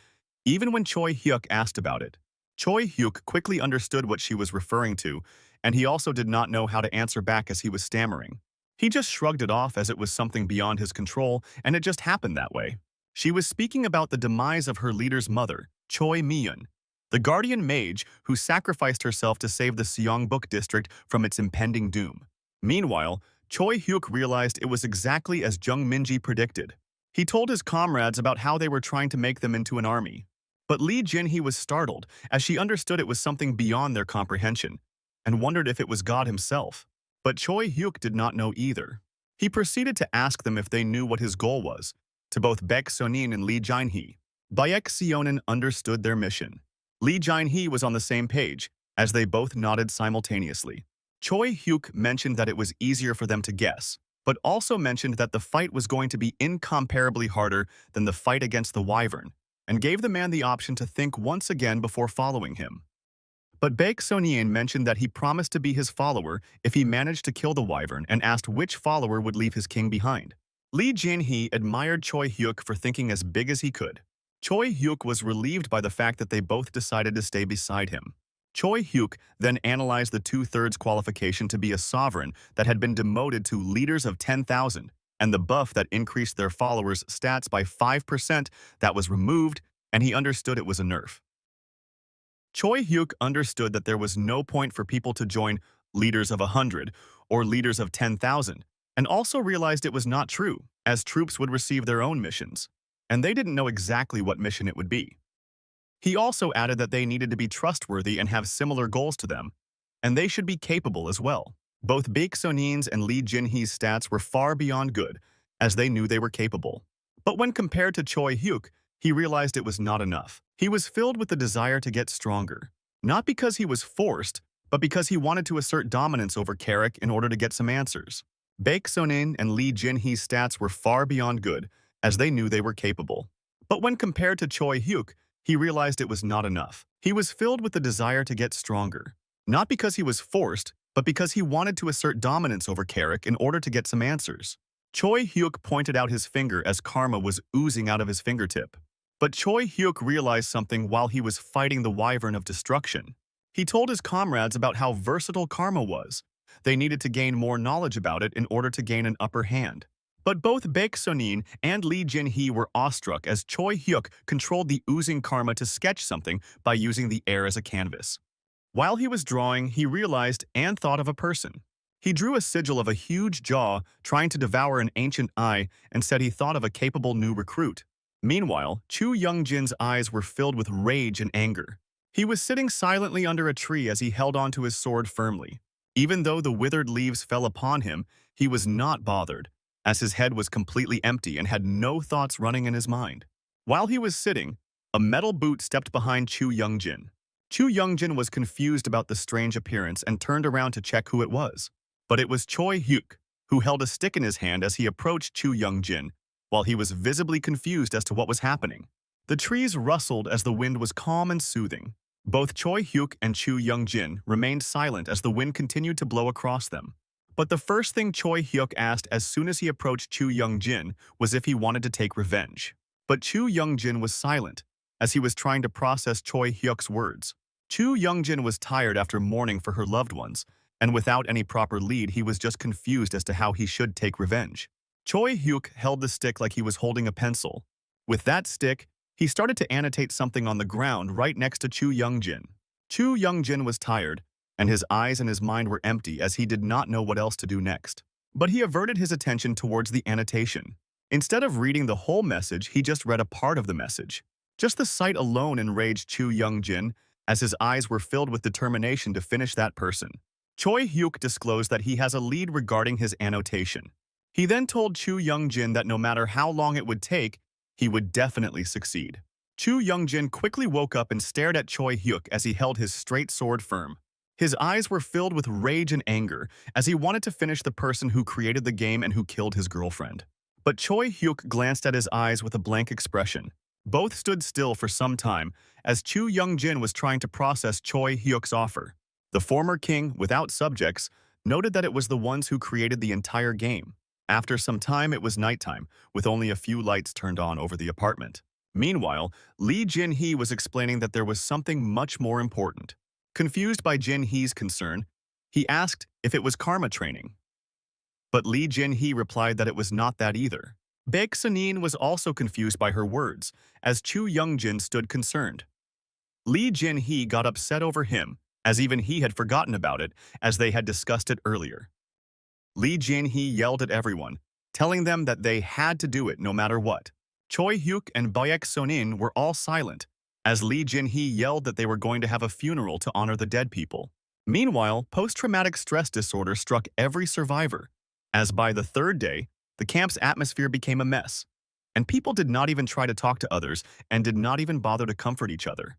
even when Choi Hyuk asked about it. Choi Hyuk quickly understood what she was referring to, and he also did not know how to answer back as he was stammering. He just shrugged it off as it was something beyond his control, and it just happened that way. She was speaking about the demise of her leader's mother, Choi Miyun, the guardian mage who sacrificed herself to save the Seongbuk district from its impending doom. Meanwhile, Choi Hyuk realized it was exactly as Jung Minji predicted. He told his comrades about how they were trying to make them into an army. But Lee Jin-hee was startled as she understood it was something beyond their comprehension and wondered if it was God himself. But Choi Hyuk did not know either. He proceeded to ask them if they knew what his goal was, to both Baek Sonin and Lee Jin-hee. Baek Sonin understood their mission. Lee Jin-hee was on the same page, as they both nodded simultaneously. Choi Hyuk mentioned that it was easier for them to guess, but also mentioned that the fight was going to be incomparably harder than the fight against the wyvern, and gave the man the option to think once again before following him. But Baek Sonin mentioned that he promised to be his follower if he managed to kill the wyvern and asked which follower would leave his king behind. Lee Jin-hee admired Choi Hyuk for thinking as big as he could. Choi Hyuk was relieved by the fact that they both decided to stay beside him. Choi Hyuk then analyzed the 2/3 qualification to be a sovereign that had been demoted to leaders of 10,000, and the buff that increased their followers' stats by 5% that was removed, and he understood it was a nerf. Choi Hyuk understood that there was no point for people to join leaders of 100 or leaders of 10,000, and also realized it was not true, as troops would receive their own missions, and they didn't know exactly what mission it would be. He also added that they needed to be trustworthy and have similar goals to them, and they should be capable as well. Both Baek Sonin's and Lee Jin-hee's stats were far beyond good, as they knew they were capable. But when compared to Choi Hyuk, he realized it was not enough. He was filled with the desire to get stronger, not because he was forced, but because he wanted to assert dominance over Carrick in order to get some answers. Baek Sonin and Lee Jin-hee's stats were far beyond good, as they knew they were capable. But when compared to Choi Hyuk, he realized it was not enough. He was filled with the desire to get stronger, not because he was forced, but because he wanted to assert dominance over Carrick in order to get some answers. Choi Hyuk pointed out his finger as karma was oozing out of his fingertip. But Choi Hyuk realized something while he was fighting the wyvern of destruction. He told his comrades about how versatile karma was. They needed to gain more knowledge about it in order to gain an upper hand. But both Baek Sonin and Lee Jin-hee were awestruck as Choi Hyuk controlled the oozing karma to sketch something by using the air as a canvas. While he was drawing, he realized and thought of a person. He drew a sigil of a huge jaw trying to devour an ancient eye and said he thought of a capable new recruit. Meanwhile, Chu Young-jin's eyes were filled with rage and anger. He was sitting silently under a tree as he held onto his sword firmly. Even though the withered leaves fell upon him, he was not bothered, as his head was completely empty and had no thoughts running in his mind. While he was sitting, a metal boot stepped behind Chu Young-jin. Chu Young-jin was confused about the strange appearance and turned around to check who it was. But it was Choi Hyuk, who held a stick in his hand as he approached Chu Young-jin, while he was visibly confused as to what was happening. The trees rustled as the wind was calm and soothing. Both Choi Hyuk and Chu Young-jin remained silent as the wind continued to blow across them. But the first thing Choi Hyuk asked as soon as he approached Chu Young-jin was if he wanted to take revenge. But Chu Young-jin was silent, as he was trying to process Choi Hyuk's words. Chu Young-jin was tired after mourning for her loved ones, and without any proper lead he was just confused as to how he should take revenge. Choi Hyuk held the stick like he was holding a pencil. With that stick, he started to annotate something on the ground right next to Chu Young-jin. Chu Young-jin was tired, and his eyes and his mind were empty as he did not know what else to do next. But he averted his attention towards the annotation. Instead of reading the whole message, he just read a part of the message. Just the sight alone enraged Chu Young-jin, as his eyes were filled with determination to finish that person. Choi Hyuk disclosed that he has a lead regarding his annotation. He then told Chu Young-jin that no matter how long it would take, he would definitely succeed. Chu Young-jin quickly woke up and stared at Choi Hyuk as he held his straight sword firm. His eyes were filled with rage and anger as he wanted to finish the person who created the game and who killed his girlfriend. But Choi Hyuk glanced at his eyes with a blank expression. Both stood still for some time as Chu Young-jin was trying to process Choi Hyuk's offer. The former king, without subjects, noted that it was the ones who created the entire game. After some time, it was nighttime, with only a few lights turned on over the apartment. Meanwhile, Lee Jin-hee was explaining that there was something much more important. Confused by Jin-hee's concern, he asked if it was karma training. But Lee Jin-hee replied that it was not that either. Baek Sunin was also confused by her words, as Chu Young-jin stood concerned. Lee Jin-hee got upset over him, as even he had forgotten about it, as they had discussed it earlier. Lee Jin-hee yelled at everyone, telling them that they had to do it no matter what. Choi Hyuk and Baek Sunin were all silent, as Lee Jin-hee yelled that they were going to have a funeral to honor the dead people. Meanwhile, post-traumatic stress disorder struck every survivor, as by the third day, the camp's atmosphere became a mess, and people did not even try to talk to others and did not even bother to comfort each other.